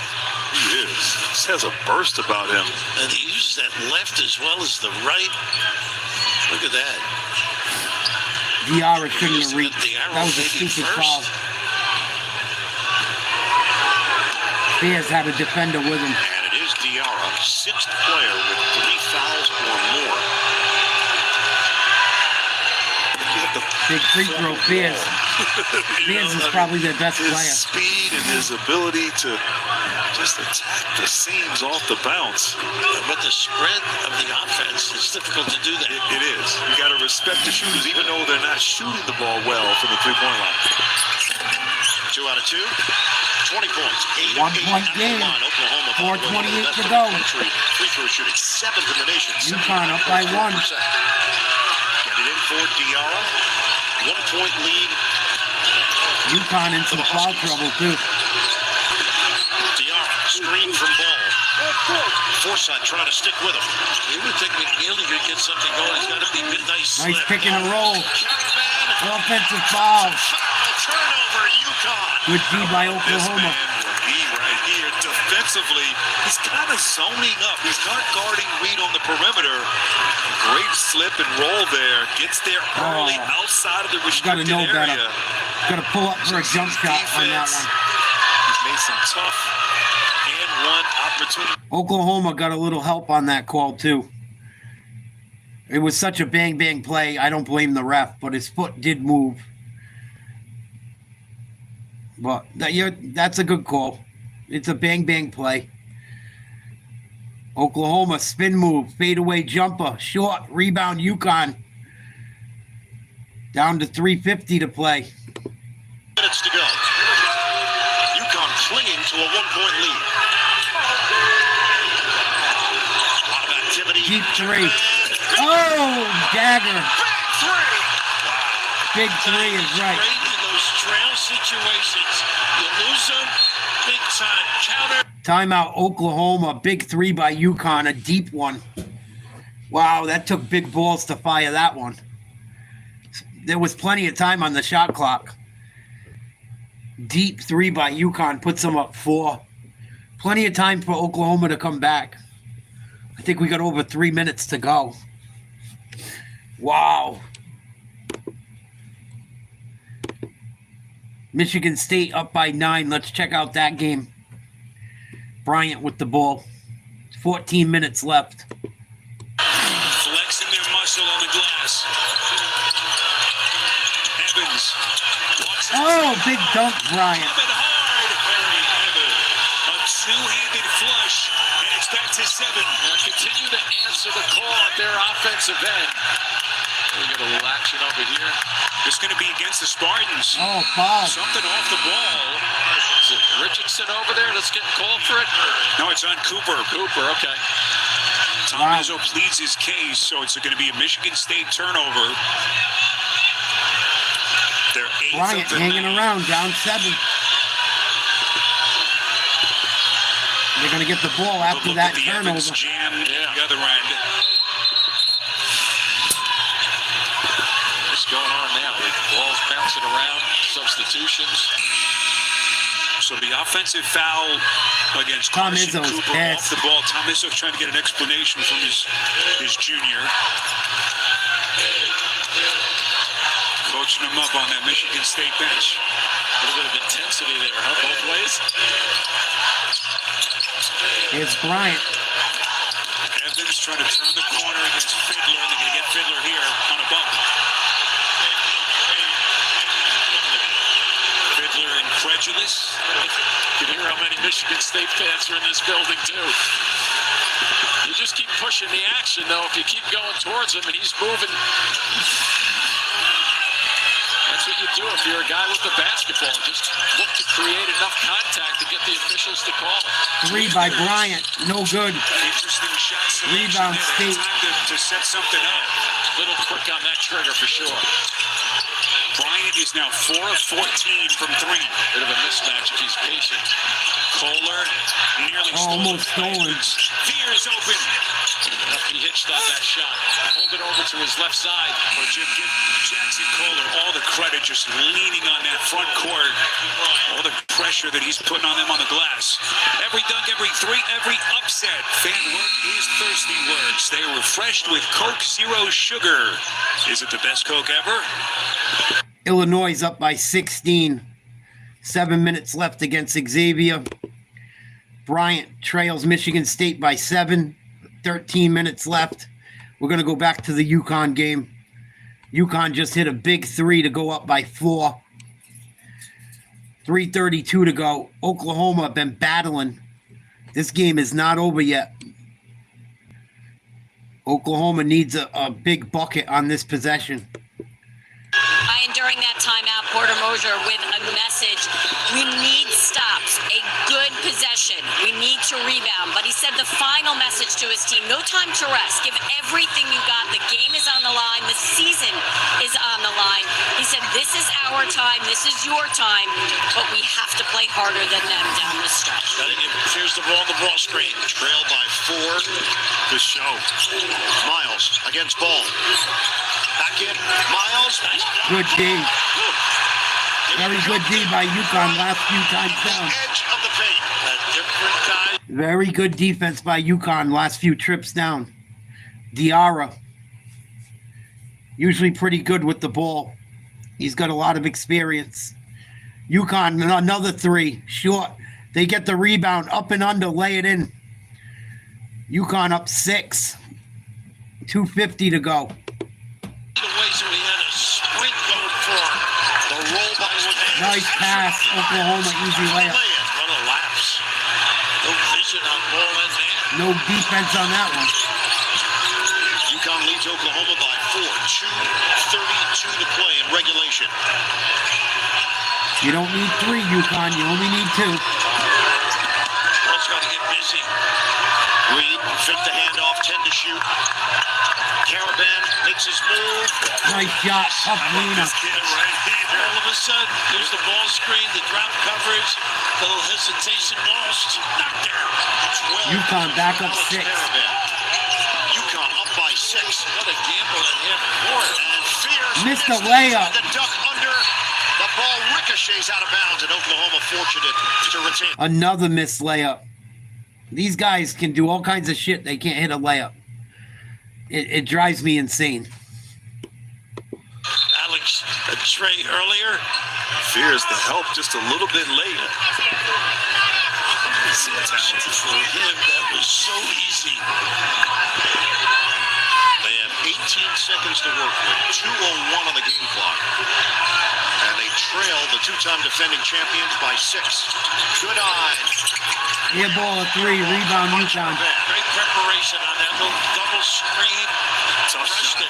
S7: He is. Just has a burst about him.
S15: And he uses that left as well as the right. Look at that.
S1: Diarra couldn't have reached. That was a stupid foul. Bears had a defender with him.
S2: And it is Diarra, 6th player with 3 fouls or more.
S1: Big free throw, Bears. Bears is probably their best
S7: his
S1: player.
S7: Speed and his ability to just attack the seams off the bounce.
S15: But the spread of the offense, it's difficult to do that.
S7: It is. You got to respect the shooters, even though they're not shooting the ball well from the three-point line.
S2: 2 out of 2. 20 points. 8
S1: 1 point game.
S2: Oklahoma
S1: 4:28 to go.
S2: Free throw shooting 7th in the nation.
S1: UConn up by 1.
S2: Get it in for Diarra. 1 point lead.
S1: UConn in some foul trouble too.
S2: Diarra screen from Ball. Forsythe trying to stick with him.
S15: You would think McNeely could get something going. It's got to be nice.
S1: Nice pick and a roll. Offensive foul.
S2: Turnover, UConn.
S1: Good D by Oklahoma.
S7: Right here, defensively, he's kind of zoning up. He's not guarding Reed on the perimeter. Great slip and roll there. Gets there early outside of the restricted area.
S1: Gotta know better. Gotta pull up for a jump shot on that one.
S7: He's made some tough and one opportunity.
S1: Oklahoma got a little help on that call too. It was such a bang play. I don't blame the ref, but his foot did move. But that's a good call. It's a bang play. Oklahoma spin move, fadeaway jumper, short, rebound UConn. Down to 3:50 to play.
S2: Minutes to go. UConn clinging to a 1-point lead. A lot of activity.
S1: Deep 3. Oh, dagger. Big 3 is right.
S15: Great in those trail situations. You lose them, big time counter.
S1: Timeout, Oklahoma. Big 3 by UConn, a deep one. Wow, that took big balls to fire that one. There was plenty of time on the shot clock. Deep 3 by UConn puts them up 4. Plenty of time for Oklahoma to come back. I think we got over 3 minutes to go. Wow. Michigan State up by 9. Let's check out that game. Bryant with the ball. 14 minutes left.
S8: Flexing their muscle on the glass. Evans.
S1: Oh, big dunk, Bryant.
S8: A two-handed flush, and it's back to 7.
S6: Continue to answer the call at their offensive end. We got a little action over here.
S8: It's going to be against the Spartans.
S1: Oh, foul.
S8: Something off the ball.
S6: Is it Richardson over there that's getting called for it?
S8: No, it's on Cooper.
S6: Cooper, okay.
S8: Tom Izzo pleads his case, so it's going to be a Michigan State turnover. They're 8th
S1: Bryant
S8: of the
S1: hanging
S8: league.
S1: around, down 7. They're going to get the ball after that
S8: The
S1: turnover.
S8: Evans jam the other end.
S6: What's going on now? The ball's bouncing around. Substitutions.
S8: So the offensive foul against
S1: Tom
S8: Carson
S1: Izzo's
S8: Cooper
S1: pissed.
S8: off the ball. Tom Izzo trying to get an explanation from his junior. Coaching him up on that Michigan State bench.
S6: A little bit of intensity there, huh? Both ways.
S1: Here's Bryant.
S8: Evans trying to turn the corner against Fiddler, and they're going to get Fiddler here on a bump. Fiddler incredulous.
S6: You can hear how many Michigan State fans are in this building, too. You just keep pushing the action, though. If you keep going towards him and he's moving, that's what you do if you're a guy with the basketball. Just look to create enough contact to get the officials to call it.
S1: 3 by Bryant. No good.
S8: Interesting shot selection.
S1: Rebound
S8: there.
S1: State.
S8: Time to set something up.
S6: A little quick on that trigger for sure.
S8: Bryant is now 4 of 14 from 3.
S6: Bit of a mismatch if he's patient.
S8: Kohler nearly
S1: Almost stolen.
S8: Fears open.
S6: He hitched on that shot. Hold it over to his left side.
S8: For Jim Jackson Kohler, all the credit just leaning on that front court. All the pressure that he's putting on them on the glass. Every dunk, every 3, every upset. Fan work is thirsty work. Stay refreshed with Coke Zero Sugar. Is it the best Coke ever?
S1: Illinois is up by 16. 7 minutes left against Xavier. Bryant trails Michigan State by 7. 13 minutes left. We're going to go back to the UConn game. UConn just hit a big 3 to go up by 4. 3:32 to go. Oklahoma been battling. This game is not over yet. Oklahoma needs a big bucket on this possession.
S14: And during that timeout, Porter Moser with a message. We need stops, a good possession. We need to rebound. But he said the final message to his team, no time to rest. Give everything you got. The game is on the line. The season is on the line. He said, this is our time. This is your time. But we have to play harder than them down the stretch.
S3: Here's the ball on the ball screen. Trail by 4. The show. Miles against ball. Back in. Miles.
S1: Good D. Very good D by UConn last few times down.
S3: Edge of the paint. A different guy.
S1: Very good defense by UConn last few trips down. Diarra. Usually pretty good with the ball. He's got a lot of experience. UConn, another 3. Short. They get the rebound. Up and under. Lay it in. UConn up 6. 2:50 to go. Nice pass. Oklahoma, easy layup.
S3: What a lapse. No vision on ball and man.
S1: No defense on that one.
S3: UConn leads Oklahoma by 4. 2:32 to play in regulation.
S1: You don't need 3, UConn. You only need 2.
S3: Ball's got to get busy. Reed fake the handoff, 10 to shoot. Caravan makes his move.
S1: Nice shot. Tough Lena.
S15: All of a sudden, there's the ball screen, the drop coverage, a little hesitation lost. Knocked down.
S1: UConn back up 6.
S3: UConn up by 6.
S15: What a gamble at half court.
S3: And Fears
S1: Missed the layup.
S3: The duck under. The ball ricochets out of bounds, and Oklahoma fortunate to retain.
S1: Another missed layup. These guys can do all kinds of shit. They can't hit a layup. It drives me insane.
S15: Alex, Trey earlier.
S7: Fears the help just a little bit late.
S15: For him, that was so easy.
S3: They have 18 seconds to work with. 2:01 on the game clock. And they trail the 2-time defending champions by 6. Good eye.
S1: Air ball at 3. Rebound UConn.
S15: Great preparation on that little double screen. Rushed it.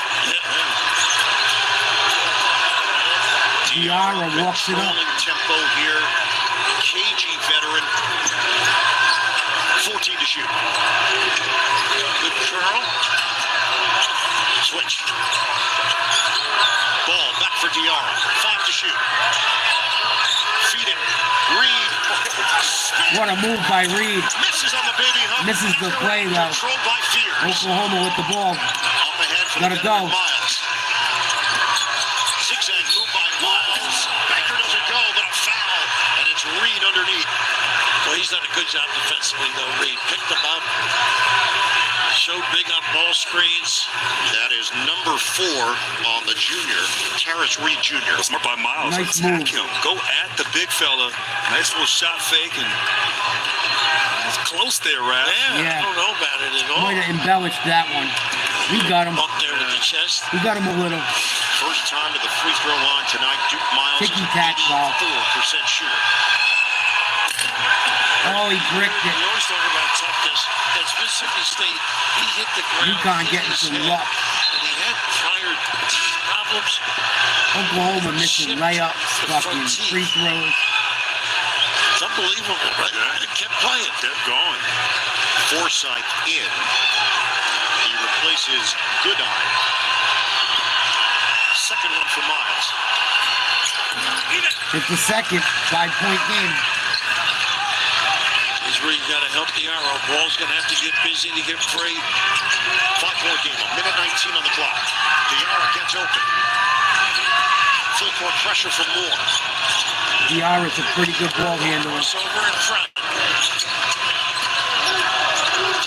S1: Diarra walks it up.
S3: Tempo here. Cagey veteran. 14 to shoot. Good curl. Switch. Ball back for Diarra. 5 to shoot. Feed it. Reed.
S1: What a move by Reed.
S3: Misses on the baby hump.
S1: Misses the play though.
S3: Controlled by Fears.
S1: Oklahoma with the ball.
S3: Up ahead for
S1: Gotta
S3: the
S1: go.
S3: Miles. Zigzag move by Miles. Baker doesn't go, but a foul. And it's Reed underneath.
S15: He's done a good job defensively, though, Reed. Picked them up. Showed big on ball screens.
S2: That is number 4 on the junior, Terrace Reed Jr.
S7: Smart by Miles.
S1: Nice
S7: Attack
S1: move.
S7: him. Go at the big fella. Nice little shot fake, and it's close there, Raph.
S1: Yeah.
S15: I don't know about it at all.
S1: Might have embellished that one. We got him.
S15: Up there with the chest.
S1: We got him a little.
S2: First time to the free throw line tonight. Duke Miles is
S1: Ticky-tack ball.
S2: 84% shooter.
S1: Oh, he bricked it.
S15: We always talk about toughness. At Mississippi State, he hit the ground.
S1: UConn
S15: hit
S1: getting
S15: his
S1: some
S15: head,
S1: luck.
S15: And he had prior teeth problems.
S1: Oklahoma missing layups, fucking free throws.
S15: It's unbelievable, right?
S7: Yeah.
S15: He kept playing.
S7: Kept going.
S2: Forsythe in. He replaces Goodine. Second one for Miles.
S1: It's the second 5-point game.
S15: Here's where you got to help the arrow. Ball's going to have to get busy to get free.
S2: 5-point game, a minute 19 on the clock. Diarra gets open. Full court pressure from Moore.
S1: Diarra's a pretty good ball handler.
S15: It's over in front.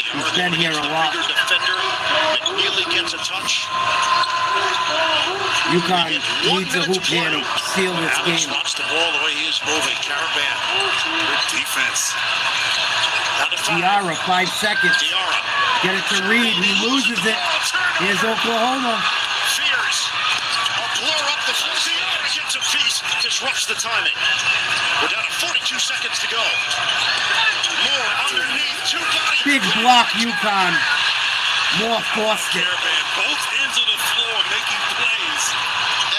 S1: He's been here a lot.
S2: Bigger defender. McNeely gets a touch.
S1: UConn needs a hoop here to seal this
S15: Alex
S1: game.
S15: watch the ball the way he is moving. Caravan.
S7: Good defense.
S1: Diarra, 5 seconds.
S2: Diarra.
S1: Get it to Reed. He loses it. Here's Oklahoma.
S2: Fears. A blur up the floor. Diarra gets a piece. Disrupts the timing. We're down to 42 seconds to go. Moore underneath. Two-body.
S1: Big block, UConn. Moore forced it.
S7: Caravan, both ends of the floor making plays.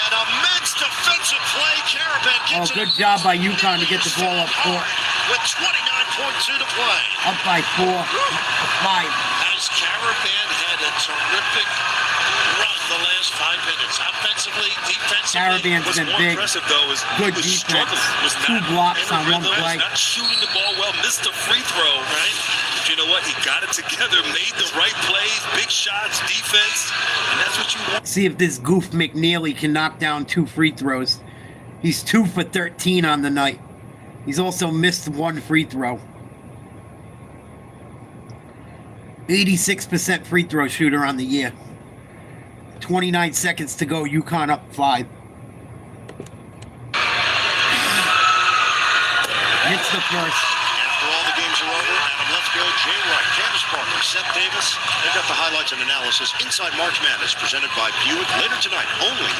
S2: An immense defensive play. Caravan
S1: Oh,
S2: gets
S1: good job by UConn to get the ball up court.
S2: with 29.2 to play.
S1: Up by 4. 5.
S15: As Caravan had a terrific run the last 5 minutes. Offensively, defensively.
S1: Caravan's
S7: What's
S1: been
S7: more
S1: big.
S7: impressive, though, is he
S1: Good
S7: was
S1: defense.
S7: struggling. Was
S1: 2
S7: not
S1: blocks
S7: in a
S1: on one
S7: rhythm,
S1: play.
S7: Not shooting the ball well. Missed the free throw, right? But you know what? He got it together, made the right plays, big shots, defense, and that's what you want.
S1: See if this goof McNeely can knock down 2 free throws. He's 2 for 13 on the night. He's also missed 1 free throw. 86% free throw shooter on the year. 29 seconds to go. UConn up 5. Hits the first.
S2: After all the games are over, Adam Lefko, Jay Wright, Candace Parker, Seth Davis. They've got the highlights and analysis inside March Madness presented by Buick later tonight only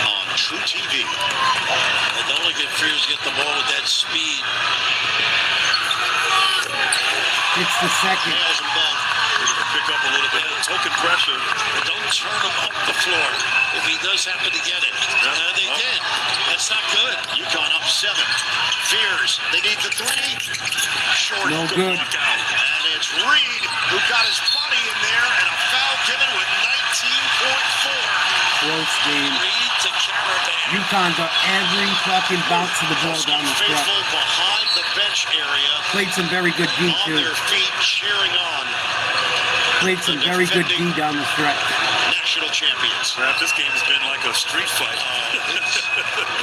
S2: on True TV.
S15: And don't look at Fears get the ball with that speed.
S1: It's the second.
S2: Nails them both.
S7: We're going to pick up a little bit of token pressure.
S15: But don't turn him up the floor if he does happen to get it. They did. That's not good.
S2: UConn up 7. Fears. They need the 3. Short.
S1: No good.
S2: And it's Reed who got his body in there and a foul given with 19.4.
S1: Close game.
S15: Reed to Caravan.
S1: UConn's up every fucking bounce of the ball down the stretch.
S2: Faithful behind the bench area.
S1: Played some very good D
S2: On
S1: too.
S2: their feet, cheering on
S1: Played some very good D down the stretch.
S2: national champions.
S7: Raph, this game has been like a street fight.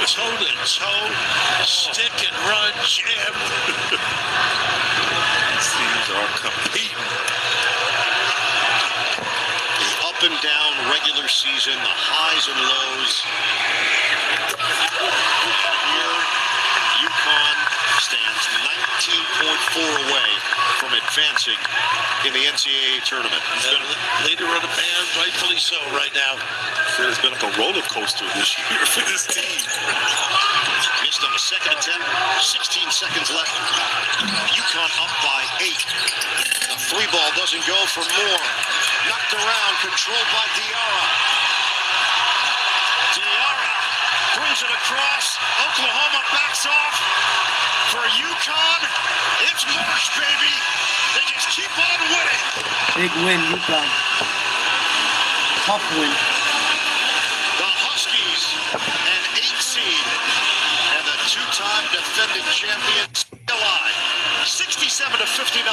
S15: Toe to toe, stick and run, jam.
S7: These teams are competing.
S2: The up and down regular season, the highs and lows. Here, UConn stands 19.4 away from advancing in the NCAA tournament.
S15: Leader of the band, rightfully so right now.
S7: It's been like a roller coaster this year for this team.
S2: Missed on the second attempt, 16 seconds left. UConn up by 8. The 3 ball doesn't go for Moore. Knocked around, controlled by Diarra. Diarra brings it across. Oklahoma backs off. For UConn, it's Marsh, baby. They just keep on winning.
S1: Big win, UConn. Tough win.
S2: The Huskies, an 8 seed, and the 2-time defending champions still alive. 67-59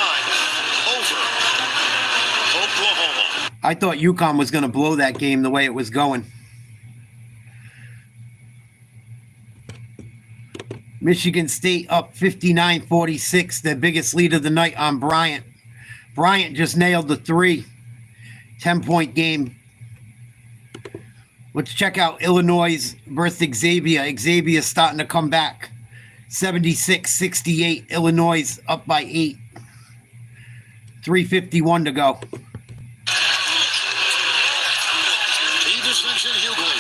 S2: over Oklahoma.
S1: I thought UConn was going to blow that game the way it was going. Michigan State up 59-46, their biggest lead of the night on Bryant. Bryant just nailed the 3. 10-point game. Let's check out Illinois versus Xavier. Xavier's starting to come back. 76-68. Illinois up by 8. 3:51 to go.
S3: Interception, Hughley.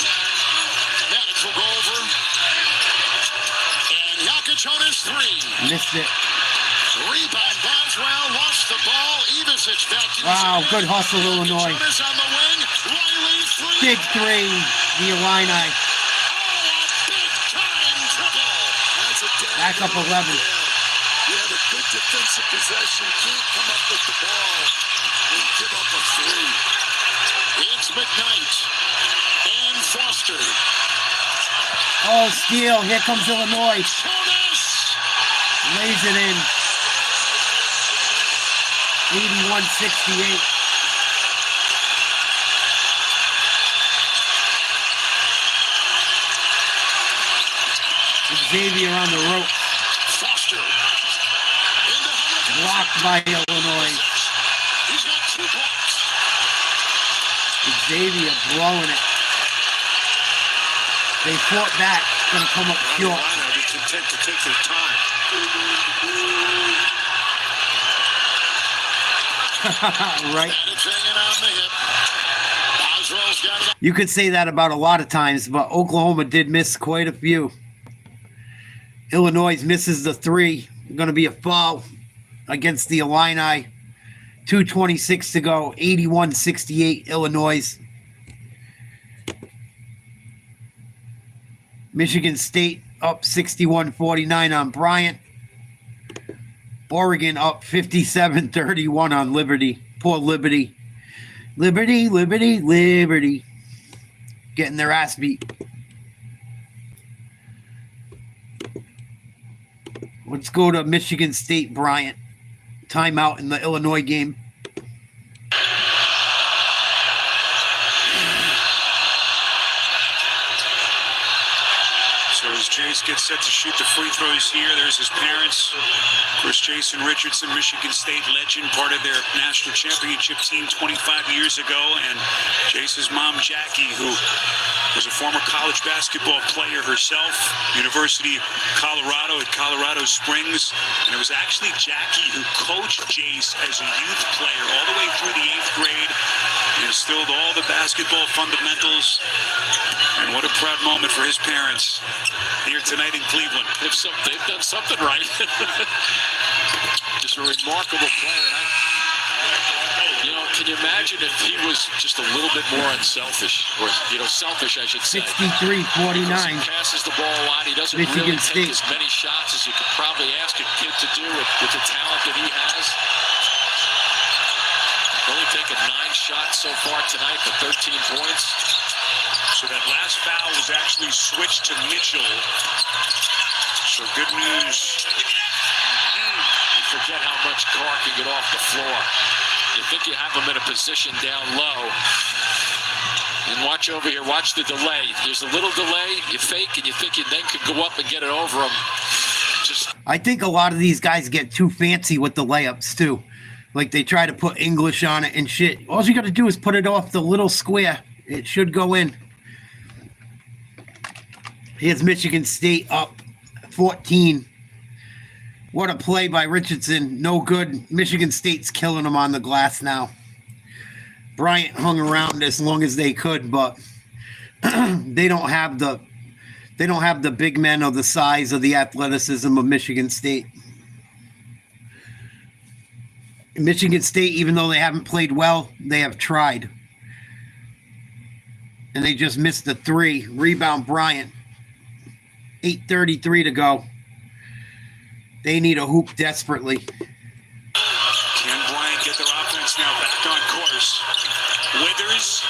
S3: Maddox will go over. And Yakich 3.
S1: Missed it.
S3: Rebound, Boswell lost the ball. Ivisic back to
S1: Wow, good hustle, Illinois.
S3: Jonas on the wing. Riley 3.
S1: Big 3, the Illini. Back up 11.
S13: You have a good defensive possession, can't come up with the ball and give up a 3.
S3: It's McKnight and Foster.
S1: Oh, steal. Here comes Illinois. Lays it in. 81-68. Xavier on the rope.
S3: Foster.
S1: Blocked by Illinois.
S3: He's got 2 blocks.
S1: Xavier blowing it. They fought back. Going to come up short.
S4: They're content to take their time.
S1: Right. You could say that about a lot of times, but Oklahoma did miss quite a few. Illinois misses the 3. Going to be a foul against the Illini. 2:26 to go. 81-68 Illinois. Michigan State up 61-49 on Bryant. Oregon up 57-31 on Liberty. Poor Liberty. Liberty. Getting their ass beat. Let's go to Michigan State, Bryant. Timeout in the Illinois game.
S8: So as Jace gets set to shoot the free throws here, there's his parents. Of course, Jason Richardson, Michigan State legend, part of their national championship team 25 years ago. And Jace's mom, Jackie, who was a former college basketball player herself, University of Colorado at Colorado Springs. And it was actually Jackie who coached Jace as a youth player all the way through the 8th grade. He instilled all the basketball fundamentals. And what a proud moment for his parents here tonight in Cleveland.
S6: They've done something right. Just a remarkable player. Can you imagine if he was just a little bit more unselfish, or selfish, I should say.
S1: 63-49.
S6: He passes the ball a lot. He doesn't really take as many shots as you could probably ask a kid to do with the talent that he has. Only taken 9 shots so far tonight for 13 points.
S8: So that last foul was actually switched to Mitchell. So good news.
S6: You forget how much Carr can get off the floor. You think you have him in a position down low. And watch over here. Watch the delay. There's a little delay. You fake, and you think you then could go up and get it over him.
S1: I think a lot of these guys get too fancy with the layups, too. Like they try to put English on it and shit. All you got to do is put it off the little square. It should go in. Here's Michigan State up 14. What a play by Richardson. No good. Michigan State's killing them on the glass now. Bryant hung around as long as they could, but they don't have the big men or the size or the athleticism of Michigan State. Michigan State, even though they haven't played well, they have tried. And they just missed the 3. Rebound Bryant. 8:33 to go. They need a hoop desperately.
S8: Can Bryant get their offense now back on course? Withers.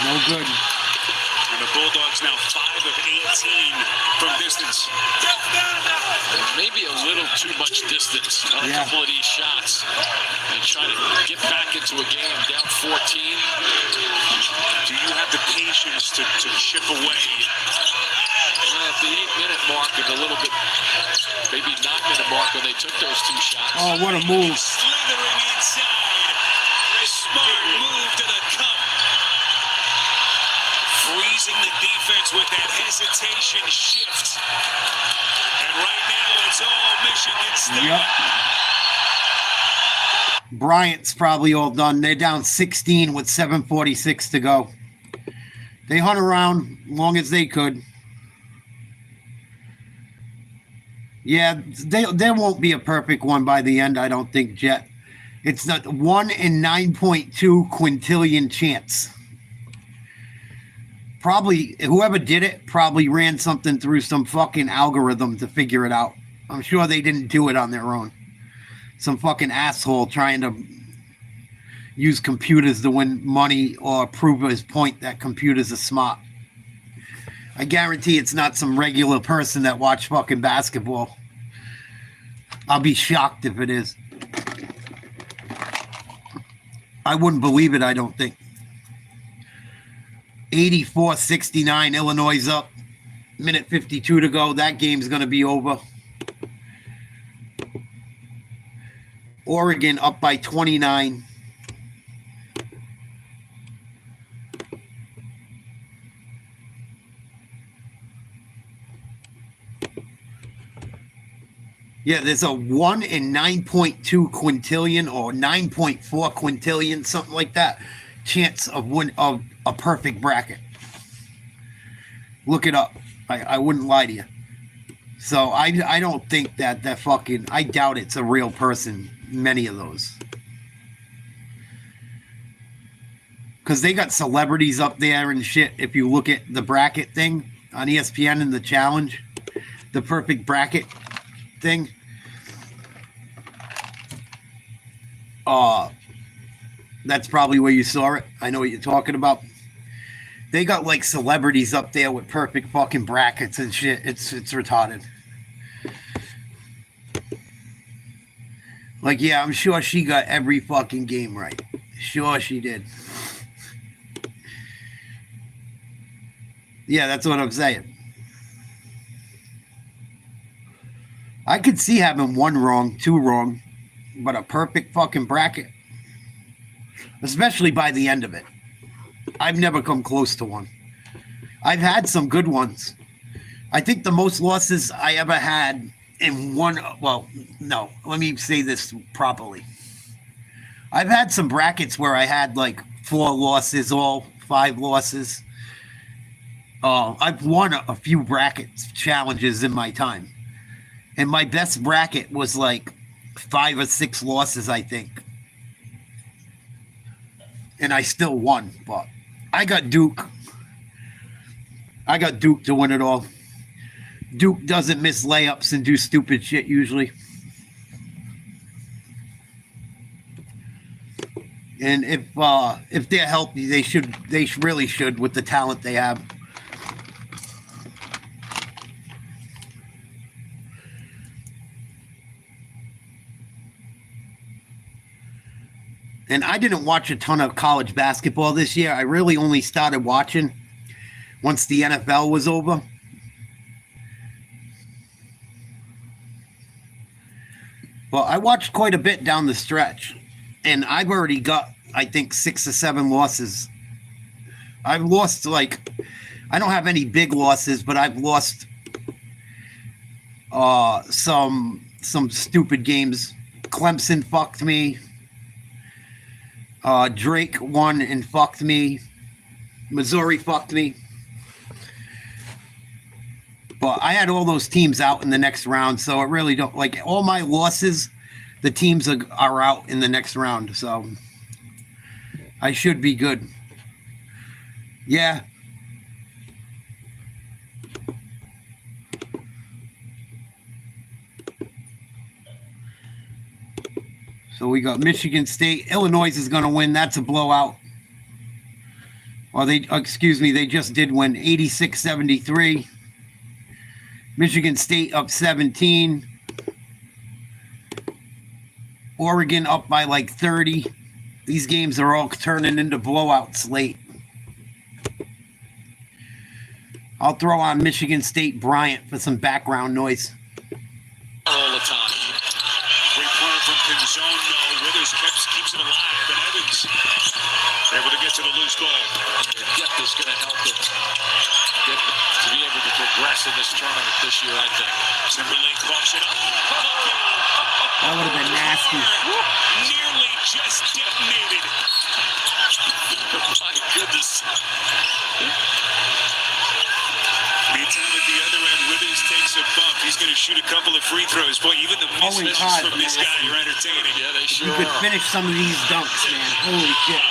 S1: No good.
S8: And the Bulldogs now 5 of 18 from distance.
S6: Maybe a little too much distance on a couple of these shots. And trying to get back into a game down 14.
S8: Do you have the patience to chip away?
S6: Well, mark when they took those 2 shots.
S1: Oh, what a move.
S19: Slithering inside. Smart move to the cup. Freezing the defense with that hesitation shift. And right now it's all Michigan State.
S1: Yep. Bryant's probably all done. They're down 16 with 7:46 to go. They hung around long as they could. Yeah, there won't be a perfect one by the end, I don't think, Jet. It's not 1 in 9.2 quintillion chance. Probably, whoever did it probably ran something through some fucking algorithm to figure it out. I'm sure they didn't do it on their own. Some fucking asshole trying to use computers to win money or prove his point that computers are smart. I guarantee it's not some regular person that watch fucking basketball. I'll be shocked if it is. I wouldn't believe it, I don't think. 84-69, Illinois up. Minute 52 to go. That game's going to be over. Oregon up by 29. Yeah, there's a 1 in 9.2 quintillion or 9.4 quintillion, something like that, chance of a perfect bracket. Look it up. I wouldn't lie to you. So I don't think that fucking, I doubt it's a real person, many of those. Because they got celebrities up there and shit. If you look at the bracket thing on ESPN and the challenge, the perfect bracket thing. That's probably where you saw it. I know what you're talking about. They got like celebrities up there with perfect fucking brackets and shit. It's retarded. Like, yeah, I'm sure she got every fucking game right. Sure she did. Yeah, that's what I'm saying. I could see having 1 wrong, 2 wrong, but a perfect fucking bracket, especially by the end of it. I've never come close to one. I've had some good ones. I think the most losses I ever had in one, well, no, let me say this properly. I've had some brackets where I had like 4 losses, all 5 losses. I've won a few brackets challenges in my time. And my best bracket was like 5 or 6 losses, I think. And I still won, but I got Duke. I got Duke to win it all. Duke doesn't miss layups and do stupid shit usually. And if they're healthy, they really should with the talent they have. And I didn't watch a ton of college basketball this year. I really only started watching once the NFL was over. Well, I watched quite a bit down the stretch. And I've already got, I think, 6 or 7 losses. I've lost, like, I don't have any big losses, but I've lost some stupid games. Clemson fucked me. Drake won and fucked me. Missouri fucked me. But I had all those teams out in the next round, so it really don't, like, all my losses, the teams are out in the next round, so I should be good. Yeah. So we got Michigan State. Illinois is going to win. That's a blowout. Or they just did win 86-73. Michigan State up 17. Oregon up by like 30. These games are all turning into blowouts late. I'll throw on Michigan State Bryant for some background noise.
S6: All the time.
S19: get to the loose ball.
S6: Depth is going to help them to be able to progress in this tournament this year, I think.
S19: Timberlake pops it up.
S1: That would have been nasty.
S19: Nearly just detonated.
S6: My goodness.
S19: Meantime, at the other end, Withers takes a bump. He's going to shoot a couple of free throws. Boy, even the misses from this guy are entertaining.
S6: Yeah, they sure
S1: You could finish some of these dunks, man. Holy shit.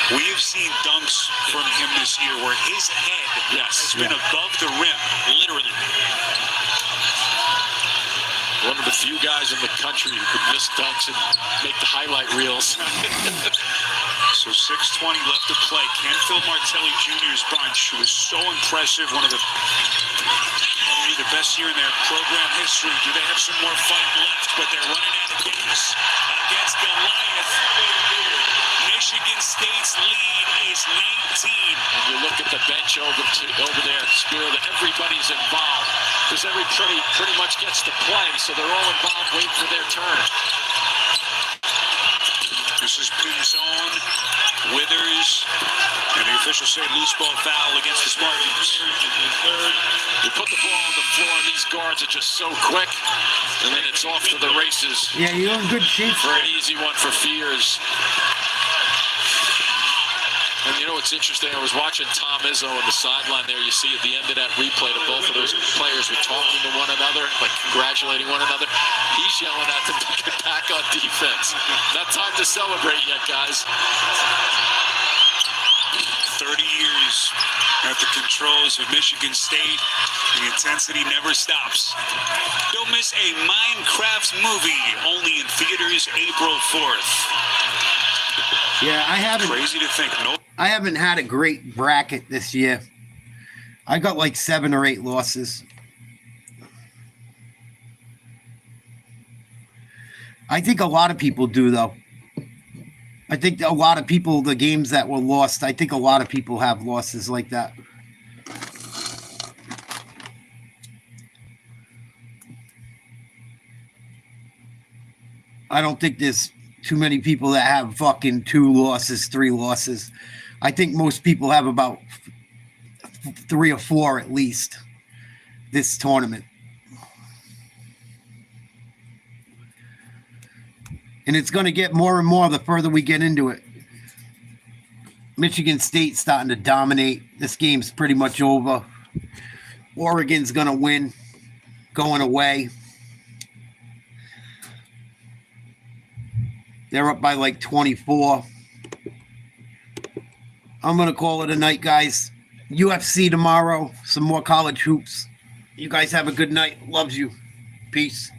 S19: We have seen dunks from him this year where his head has been above the rim, literally.
S6: One of the few guys in the country who could miss dunks and make the highlight reels.
S19: So 6:20 left to play. Canfield Martelli Jr.'s bunch, who is so impressive, one of the best year in their program history. Do they have some more fight left? But they're running out of gas against Goliath. Michigan State's lead is 19.
S6: And you look at the bench over there, Spirit, everybody's involved. Because everybody pretty much gets to play, so they're all involved, waiting for their turn.
S19: This is Pinzon, Withers, and the officials say loose ball foul against the Spartans.
S6: You put the ball on the floor, and these guards are just so quick, and then it's off to the races.
S1: Yeah, you're in good shape.
S6: For an easy one for Fears. And you know what's interesting? I was watching Tom Izzo on the sideline there. You see at the end of that replay that both of those players were talking to one another, like congratulating one another. He's yelling at them to get back on defense. Not time to celebrate yet, guys.
S19: 30 years at the controls of Michigan State. The intensity never stops. Don't miss a Minecraft movie, only in theaters April 4th.
S1: Yeah, I haven't.
S19: Crazy to think.
S1: I haven't had a great bracket this year. I got like 7 or 8 losses. I think a lot of people do, though. I think a lot of people, the games that were lost, I think a lot of people have losses like that. I don't think there's too many people that have fucking 2 losses, 3 losses. I think most people have about 3 or 4 at least this tournament. And it's going to get more and more the further we get into it. Michigan State's starting to dominate. This game's pretty much over. Oregon's going to win going away. They're up by like 24. I'm going to call it a night, guys. UFC tomorrow. Some more college hoops. You guys have a good night. Loves you. Peace.